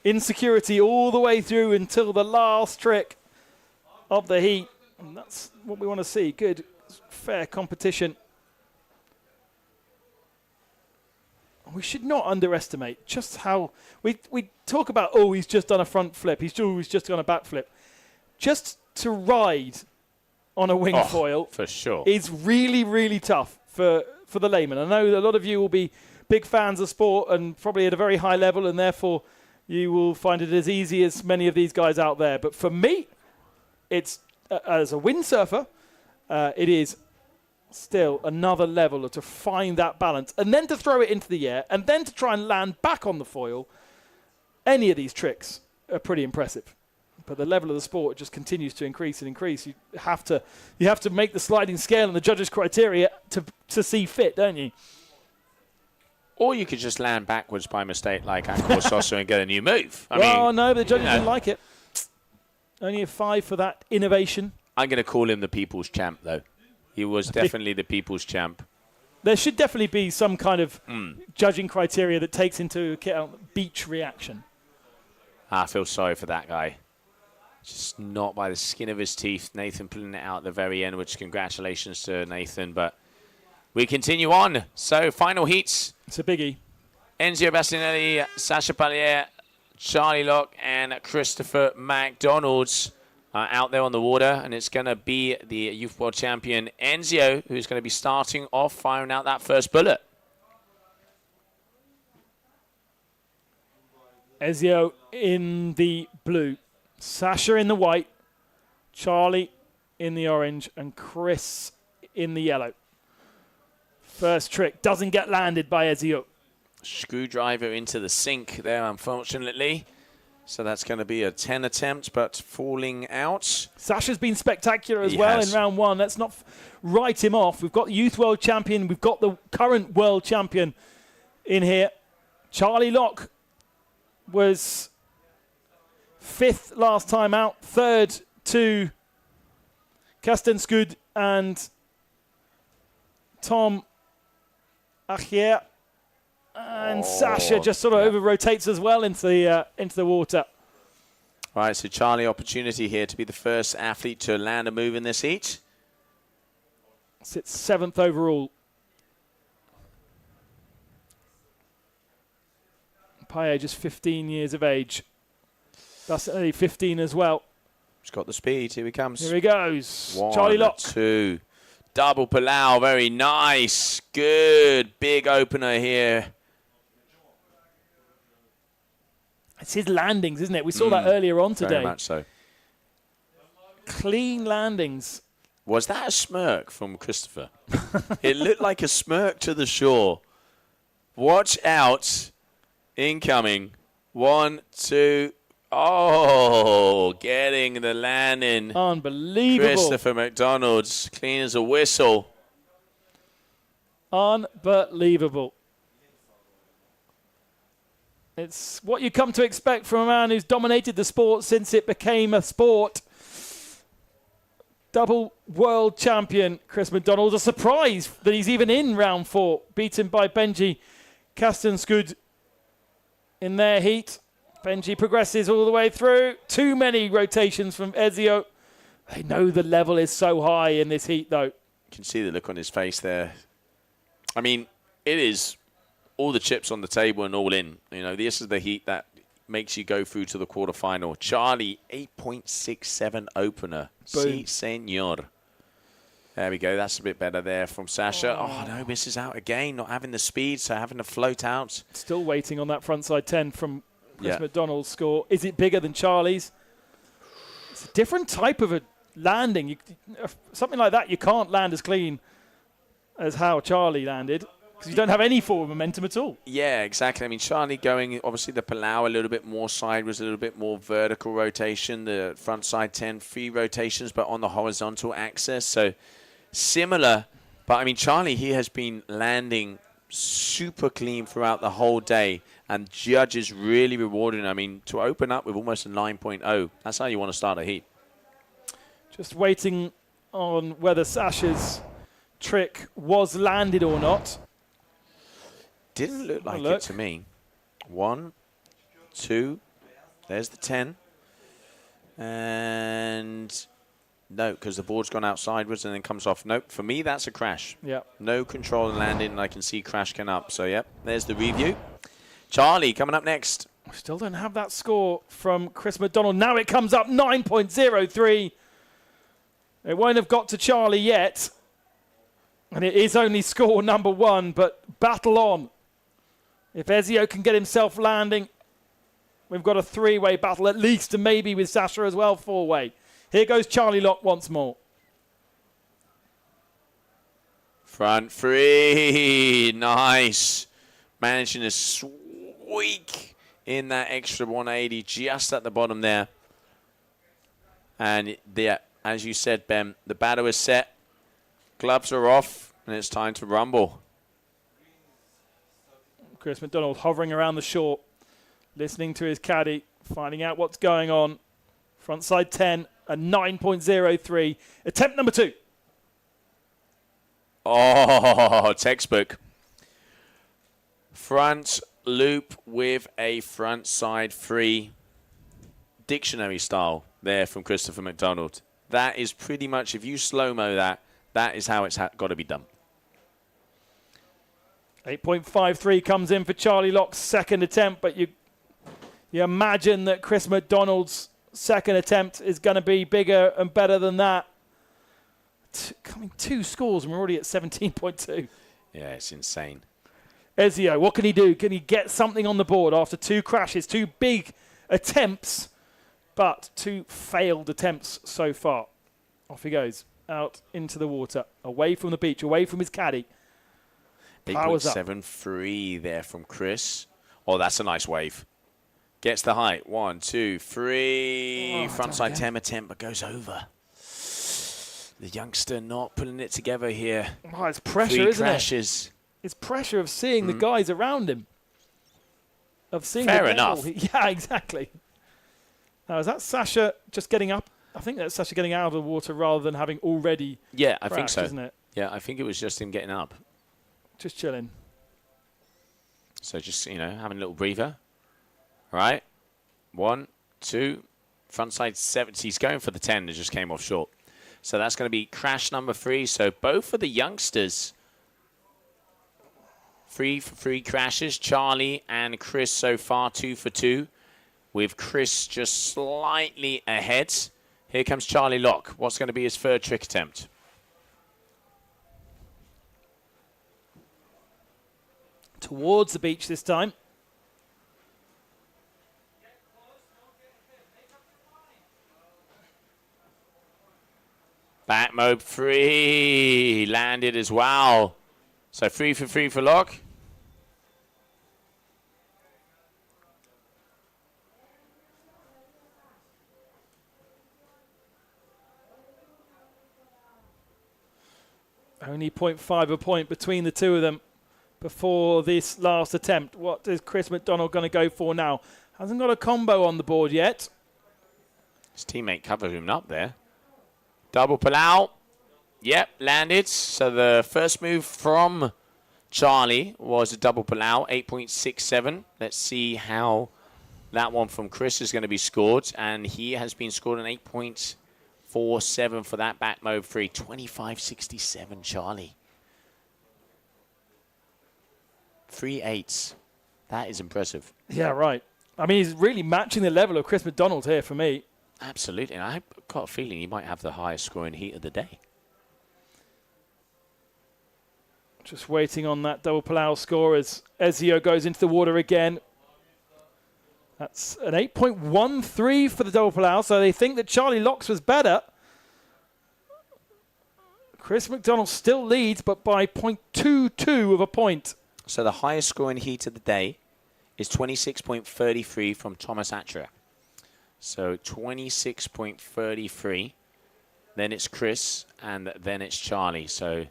Insecurity all the way through until the last trick of the heat. And that's what we want to see. Good, fair competition. We should not underestimate just how... We talk about, oh, he's just done a front flip. He's just done a back flip. Just to ride on a Wingfoil for sure is really, really tough for the layman. I know that a lot of you will be big fans of sport and probably at a very high level, and therefore you will find it as easy as many of these guys out there. But for me, it's as a windsurfer, it is still another level to find that balance and then to throw it into the air and then to try and land back on the foil. Any of these tricks are pretty impressive. But the level of the sport just continues to increase and increase. You have to make the sliding scale and the judges' criteria to see fit, don't you? Or you could just land backwards by mistake like Akor Sosa and get a new move. No, but the judges didn't like it. Only a 5 for that innovation. I'm going to call him the people's champ, though. He was definitely the people's champ. There should definitely be some kind of judging criteria that takes into account beach reaction. I feel sorry for that guy. Just not by the skin of his teeth. Nathan pulling it out at the very end, which congratulations to Nathan. But we continue on. So, final heats. It's a biggie. Enzio Bastinelli, Sasha Pallier, Charlie Locke, and Christopher McDonald's are out there on the water. And it's going to be the Youth World Champion, Enzio, who's going to be starting off, firing out that first bullet. Ezio in the blue, Sasha in the white, Charlie in the orange, and Chris in the yellow. First trick doesn't get landed by Ezio. Screwdriver into the sink there, unfortunately. So that's going to be a 10 attempt, but falling out. Sasha's been spectacular as well in round one. Let's not write him off. We've got the Youth World Champion. We've got the current World Champion in here. Charlie Locke was 5th last time out. 3rd to Kastenskud and Tom Achier. And Sasha just sort of over-rotates as well into the water. All right, so Charlie, opportunity here to be the first athlete to land a move in this heat. Sits 7th overall. Paye just 15 years of age. That's only 15 as well. He's got the speed. Here he comes. Here he goes. 1, Charlie Locke. 2. Double Palau. Very nice. Good. Big opener here. It's his landings, isn't it? We saw that earlier on today. Very much so. Clean landings. Was that a smirk from Christopher? It looked like a smirk to the shore. Watch out. Incoming. 1, 2. Oh, getting the landing. Unbelievable. Christopher McDonald's, clean as a whistle. Unbelievable. It's what you come to expect from a man who's dominated the sport since it became a sport. Double world champion Chris McDonald. A surprise that he's even in round 4, beaten by Benji Kastenskud in their heat. Benji progresses all the way through. Too many rotations from Ezio. They know the level is so high in this heat, though. You can see the look on his face there. I mean, it is all the chips on the table and all in. You know, this is the heat that makes you go through to the quarterfinal. Charlie, 8.67 opener. Si, senor. There we go. That's a bit better there from Sasha. Oh, no, misses out again. Not having the speed, so having to float out. Still waiting on that frontside 10 from Chris McDonald's score. Is it bigger than Charlie's? It's a different type of a landing. Something like that you can't land as clean as how Charlie landed, because you don't have any forward momentum at all. Yeah, exactly. I mean, Charlie going, obviously, the Palau a little bit more sideways, a little bit more vertical rotation. The front side 10, 3 rotations, but on the horizontal axis. So similar. But, I mean, Charlie, he has been landing super clean throughout the whole day. And judges really rewarding. I mean, to open up with almost a 9.0, that's how you want to start a heat. Just waiting on whether Sasha's trick was landed or not. Didn't look like it to me. 1, 2, there's the 10. And no, because the board's gone out sideways and then comes off. Nope, for me, that's a crash. Yeah. No control and landing, and I can see crash can up. So, yep, there's the review. Charlie coming up next. We still don't have that score from Chris McDonald. Now it comes up 9.03. It won't have got to Charlie yet. And it is only score number 1, but battle on. If Ezio can get himself landing, we've got a 3-way battle at least, and maybe with Sasha as well, 4-way. Here goes Charlie Locke once more. Front 3. Nice. Managing to squeak in that extra 180 just at the bottom there. And yeah, as you said, Ben, the battle is set. Gloves are off, and it's time to rumble. Chris McDonald hovering around the shore, listening to his caddy, finding out what's going on. Frontside 10, a 9.03. Attempt number 2. Oh, textbook. Front loop with a front side free. Dictionary style there from Christopher McDonald. That is pretty much, if you slow-mo that, that is how it's got to be done. 8.53 comes in for Charlie Locke's second attempt, but you imagine that Chris McDonald's second attempt is going to be bigger and better than that. Coming 2 scores and we're already at 17.2. Yeah, it's insane. Ezio, what can he do? Can he get something on the board after 2 crashes, 2 big attempts, but 2 failed attempts so far? Off he goes, out into the water, away from the beach, away from his caddy. 8.73 there from Chris. Oh, that's a nice wave. Gets the height. 1, 2, 3. Oh, Frontside 10 attempt, but goes over. The youngster not putting it together here. Oh, it's pressure, 3 isn't crashes. it? It's pressure of seeing the guys around him. Of seeing Fair the enough. ball. Yeah, exactly. Now, is that Sasha just getting up? I think that's Sasha getting out of the water rather than having already Yeah, I crashed, think so. Isn't it? Yeah, I think it was just him getting up. Just chilling. So just, having a little breather. All right. 1, 2. Frontside 70. He's going for the 10 that just came off short. So that's going to be crash number 3. So both of the youngsters, 3 for 3 crashes. Charlie and Chris so far 2 for 2. With Chris just slightly ahead. Here comes Charlie Locke. What's going to be his third trick attempt? Towards the beach this time. Back mode 3. Landed as well. So 3 for 3 for Locke. Only 0.5 a point between the two of them before this last attempt. What is Chris McDonald going to go for now? Hasn't got a combo on the board yet. His teammate covered him up there. Double pull out. Yep, landed. So the first move from Charlie was a double pull out, 8.67. Let's see how that one from Chris is going to be scored. And he has been scored an 8.47 for that back mode 3. 25.67, Charlie. 3 8s. That is impressive. Yeah, right. I mean, he's really matching the level of Chris McDonald here for me. Absolutely. And I've got a feeling he might have the highest scoring heat of the day. Just waiting on that double Palau score as Ezio goes into the water again. That's an 8.13 for the double Palau, so they think that Charlie Locke's was better. Chris McDonald still leads, but by 0.22 of a point. So the highest scoring heat of the day is 26.33 from Thomas Attra. So 26.33. Then it's Chris, and then it's Charlie. So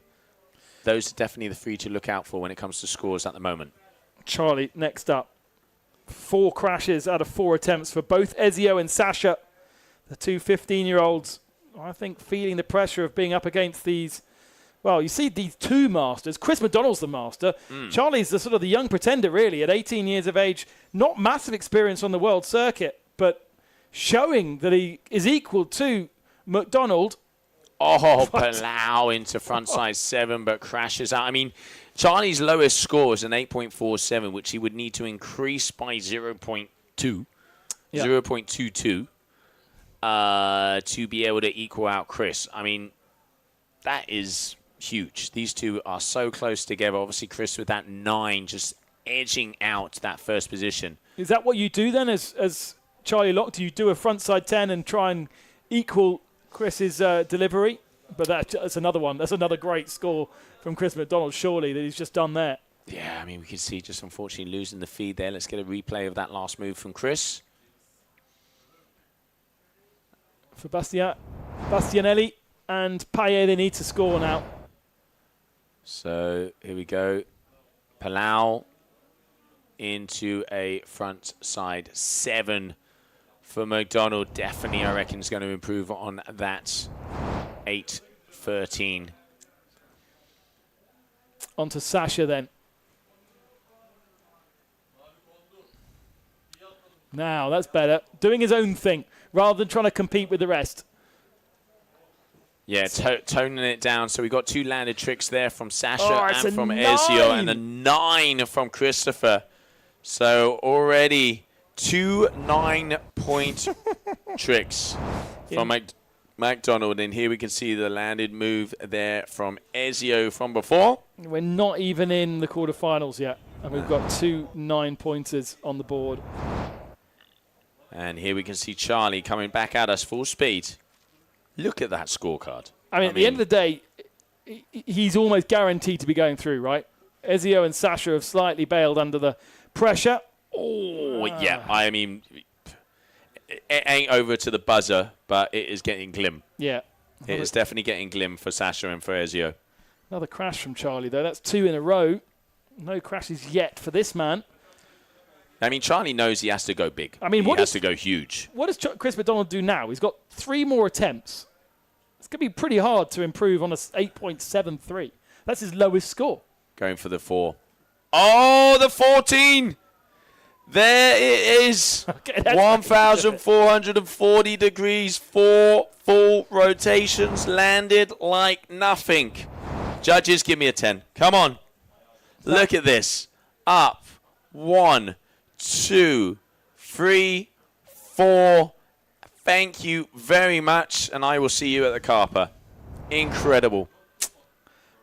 those are definitely the 3 to look out for when it comes to scores at the moment. Charlie next up. 4 crashes out of 4 attempts for both Ezio and Sasha. The two 15-year-olds, I think, feeling the pressure of being up against these. Well, you see these 2 masters. Chris McDonald's the master. Charlie's the sort of the young pretender, really, at 18 years of age. Not massive experience on the world circuit, but showing that he is equal to McDonald. Oh, Palau into frontside 7, but crashes out. I mean, Charlie's lowest score is an 8.47, which he would need to increase by 0.2, Yeah. 0.22, to be able to equal out Chris. I mean, that is huge. These two are so close together. Obviously, Chris with that 9 just edging out that first position. Is that what you do then as Charlie Locke? Do you do a frontside 10 and try and equal Chris's delivery? But that's another one. That's another great score from Chris McDonald, surely, that he's just done there. Yeah, I mean, we can see just unfortunately losing the feed there. Let's get a replay of that last move from Chris. For Bastianelli and Payet, they need to score now. So here we go. Palau into a front side 7 for McDonald. Definitely, I reckon, is going to improve on that 8:13. On to Sasha then. Now, that's better. Doing his own thing rather than trying to compete with the rest. Yeah, toning it down. So we got 2 landed tricks there from Sasha and from 9. Ezio, and a 9 from Christopher. So already 2 9-point tricks from McDonald. And here we can see the landed move there from Ezio from before. We're not even in the quarterfinals yet, and we've got 2 9-pointers on the board. And here we can see Charlie coming back at us full speed. Look at that scorecard. I mean, at the end of the day, he's almost guaranteed to be going through, right? Ezio and Sasha have slightly bailed under the pressure. Oh, yeah. I mean, it ain't over to the buzzer, but it is getting glim. Yeah. It is definitely getting glim for Sasha and for Ezio. Another crash from Charlie, though. That's 2 in a row. No crashes yet for this man. I mean, Charlie knows he has to go big. I mean, he has to go huge. What does Chris McDonald do now? He's got 3 more attempts. It's going to be pretty hard to improve on a 8.73. That's his lowest score. Going for the 4. Oh, the 14! There it is. Okay, 1,440 degrees, 4 full rotations, landed like nothing. Judges, give me a 10. Come on. Look at this. Up. 1, 2, 3, 4. Thank you very much, and I will see you at the Carper. Incredible.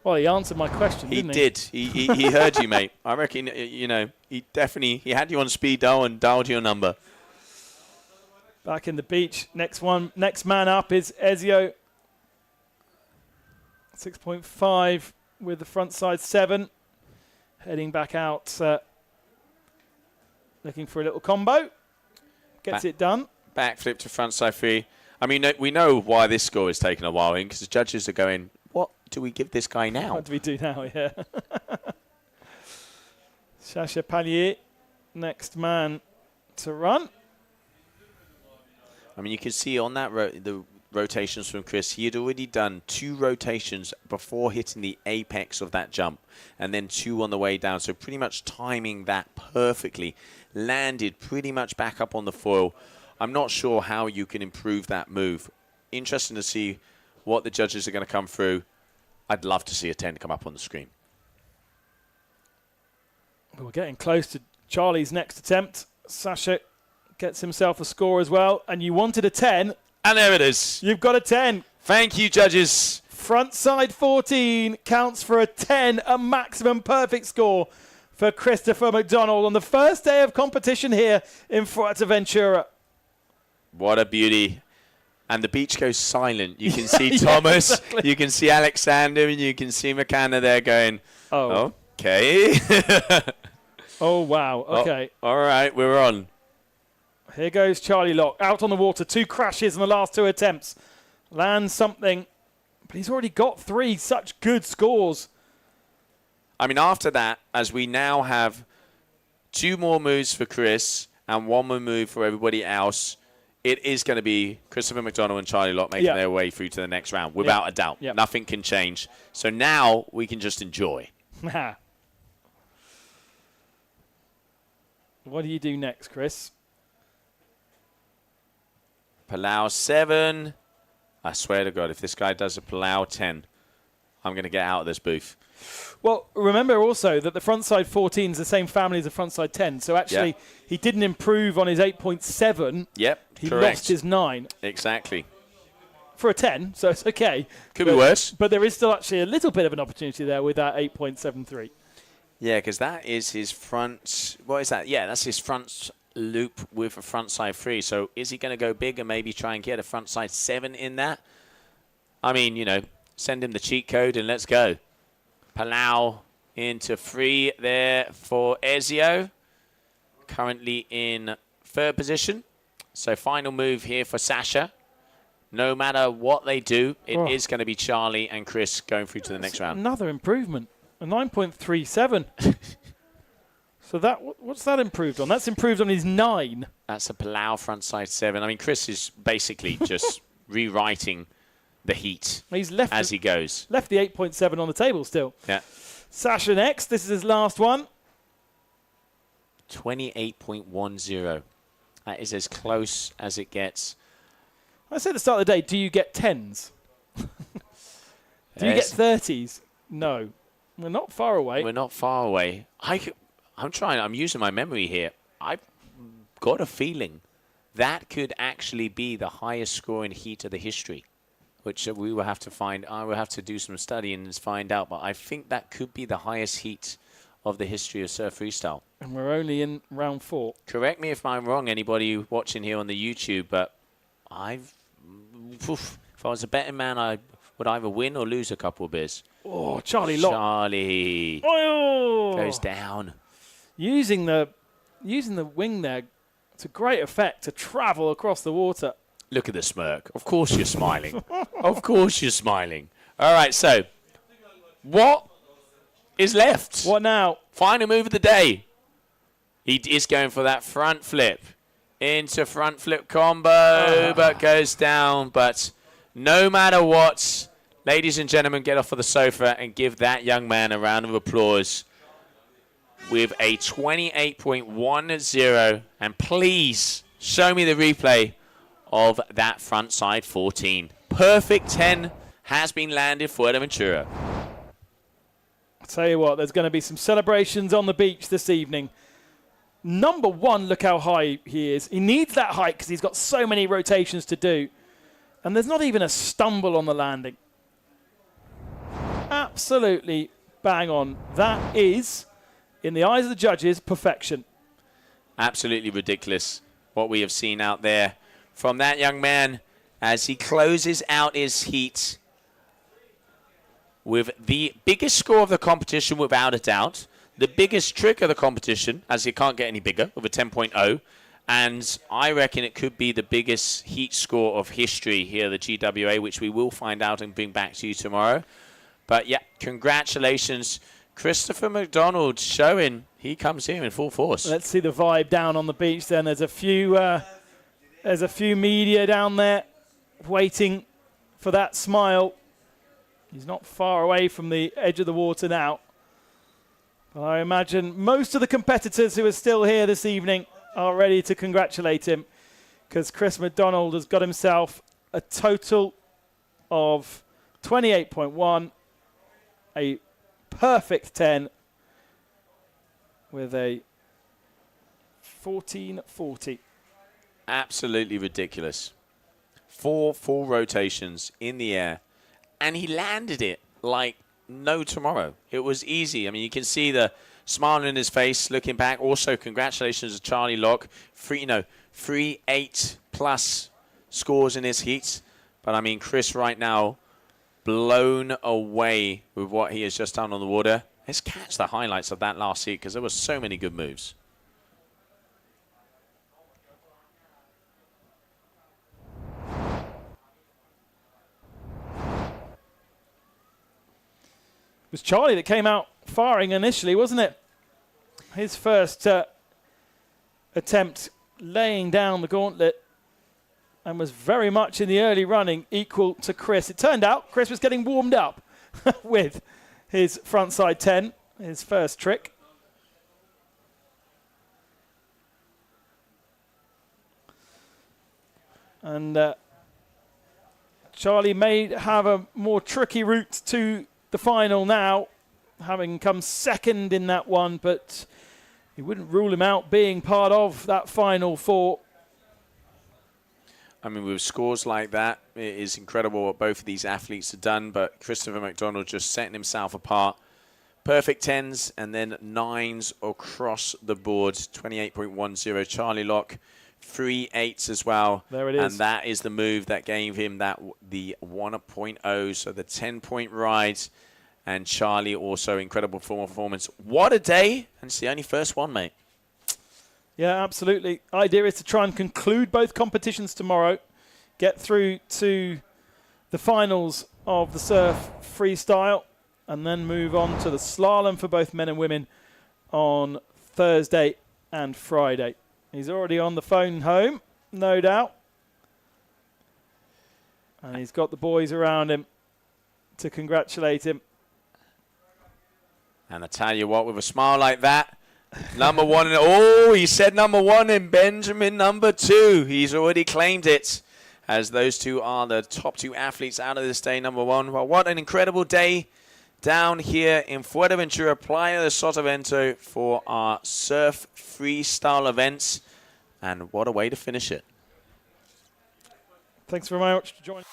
Well, he answered my question, didn't he? He heard you, mate. I reckon, you know, he had you on speed dial and dialed your number. Back in the beach. Next man up is Ezio. 6.5 with the front side 7. Heading back out, looking for a little combo. Gets it done. Backflip to front side 3. I mean, we know why this score is taking a while in, because the judges are going, what do we give this guy now? What do we do now? Yeah. Sasha Pallier, next man to run. I mean, you can see on that the rotations from Chris, he had already done 2 rotations before hitting the apex of that jump, and then 2 on the way down. So pretty much timing that perfectly. Landed pretty much back up on the foil. I'm not sure how you can improve that move. Interesting to see what the judges are going to come through. I'd love to see a 10 come up on the screen. We're getting close to Charlie's next attempt. Sasha gets himself a score as well. And you wanted a 10. And there it is. You've got a 10. Thank you, judges. Front side 14 counts for a 10, a maximum perfect score for Christopher McDonald on the first day of competition here in Fuerteventura. What a beauty. And the beach goes silent. You can see Thomas, exactly. You can see Alexander, and you can see McCanna there going, oh, okay. Oh, wow. Okay. Oh, all right, we're on. Here goes Charlie Locke. Out on the water. 2 crashes in the last 2 attempts. Lands something. But he's already got 3 such good scores. I mean, after that, as we now have 2 more moves for Chris and 1 more move for everybody else, it is going to be Christopher McDonald and Charlie Locke making their way through to the next round, without a doubt. Yep. Nothing can change. So now we can just enjoy. What do you do next, Chris? Palau 7. I swear to God, if this guy does a Palau 10, I'm going to get out of this booth. Well, remember also that the frontside 14 is the same family as the frontside 10. So actually, he didn't improve on his 8.7. Yep, he correct. lost his 9. Exactly. For a 10, so it's okay. Could be worse. But there is still actually a little bit of an opportunity there with that 8.73. Yeah, because that is his front. What is that? Yeah, that's his front loop with a front side 3. So is he going to go big and maybe try and get a front side 7 in that? I mean, you know, send him the cheat code and let's go. Palau into 3 there for Ezio. Currently in 3rd position. So final move here for Sasha. No matter what they do, it is going to be Charlie and Chris going through to the next round. Another improvement. A 9.37. So what's that improved on? That's improved on his 9. That's a Palau frontside 7. I mean, Chris is basically just rewriting the heat He's left as he goes. Left the 8.7 on the table still. Yeah. Sasha next. This is his last one. 28.10. That is as close as it gets. I said at the start of the day, do you get 10s? Do you get 30s? No. We're not far away. We're not far away. I'm using my memory here. I've got a feeling that could actually be the highest scoring heat of the history, which we will have to find. I will have to do some study and find out, but I think that could be the highest heat of the history of surf freestyle. And we're only in round 4. Correct me if I'm wrong, anybody watching here on the YouTube, but if I was a betting man, I would either win or lose a couple of beers. Oh, Charlie Lock. Charlie goes down. Using the wing there to great effect to travel across the water. Look at the smirk. Of course you're smiling. Of course you're smiling. All right, so what is left? What now? Final move of the day. He is going for that front flip. Into front flip combo, but goes down. But no matter what, ladies and gentlemen, get off of the sofa and give that young man a round of applause with a 28.10. And please show me the replay of that front side 14. Perfect 10 has been landed for Fuerteventura. I'll tell you what, there's going to be some celebrations on the beach this evening. Number 1, look how high he is. He needs that height because he's got so many rotations to do. And there's not even a stumble on the landing. Absolutely bang on. That is, in the eyes of the judges, perfection. Absolutely ridiculous what we have seen out there from that young man as he closes out his heat with the biggest score of the competition without a doubt. The biggest trick of the competition, as it can't get any bigger, with a 10.0. And I reckon it could be the biggest heat score of history here, the GWA, which we will find out and bring back to you tomorrow. But yeah, congratulations. Christopher McDonald showing he comes here in full force. Let's see the vibe down on the beach then. There's a few media down there waiting for that smile. He's not far away from the edge of the water now. I imagine most of the competitors who are still here this evening are ready to congratulate him because Chris McDonald has got himself a total of 28.1, a perfect 10 with a 14.40. Absolutely ridiculous. 4 full rotations in the air, and he landed it like no tomorrow. It was easy. I mean, you can see the smile in his face looking back. Also, congratulations to Charlie Locke. 3.8+ scores in his heats. But I mean, Chris right now blown away with what he has just done on the water. Let's catch the highlights of that last heat because there were so many good moves. It was Charlie that came out firing initially, wasn't it? His first attempt laying down the gauntlet and was very much in the early running equal to Chris. It turned out Chris was getting warmed up with his frontside 10, his first trick. And Charlie may have a more tricky route to the final now, having come second in that one, but he wouldn't rule him out being part of that final 4. I mean, with scores like that, it is incredible what both of these athletes have done, but Christopher McDonald just setting himself apart. Perfect 10s and then 9s across the board. 28.10. Charlie Locke, 3 8s as well. There it is. And that is the move that gave him the 1.0, so the 10-point ride. And Charlie also incredible performance. What a day. And it's the only first one, mate. Yeah, absolutely. Idea is to try and conclude both competitions tomorrow, get through to the finals of the surf freestyle, and then move on to the slalom for both men and women on Thursday and Friday. He's already on the phone home, no doubt. And he's got the boys around him to congratulate him. And I tell you what, with a smile like that, number one. Oh, he said number one in Benjamin number two. He's already claimed it, as those two are the top two athletes out of this day, number one. Well, what an incredible day down here in Fuerteventura, Playa de Sotavento, for our surf freestyle events. And what a way to finish it. Thanks very much for joining.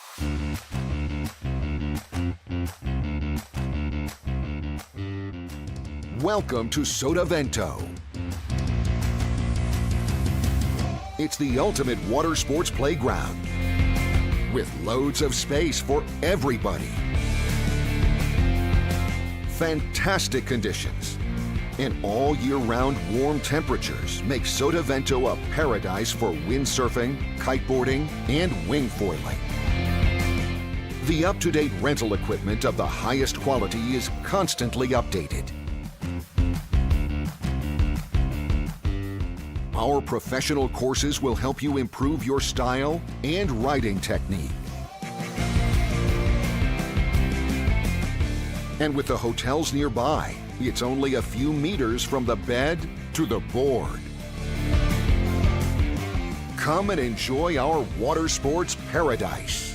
Welcome to Sotavento. It's the ultimate water sports playground with loads of space for everybody. Fantastic conditions and all year-round warm temperatures make Sotavento a paradise for windsurfing, kiteboarding, and wingfoiling. The up-to-date rental equipment of the highest quality is constantly updated. Our professional courses will help you improve your style and riding technique. And with the hotels nearby, it's only a few meters from the bed to the board. Come and enjoy our water sports paradise.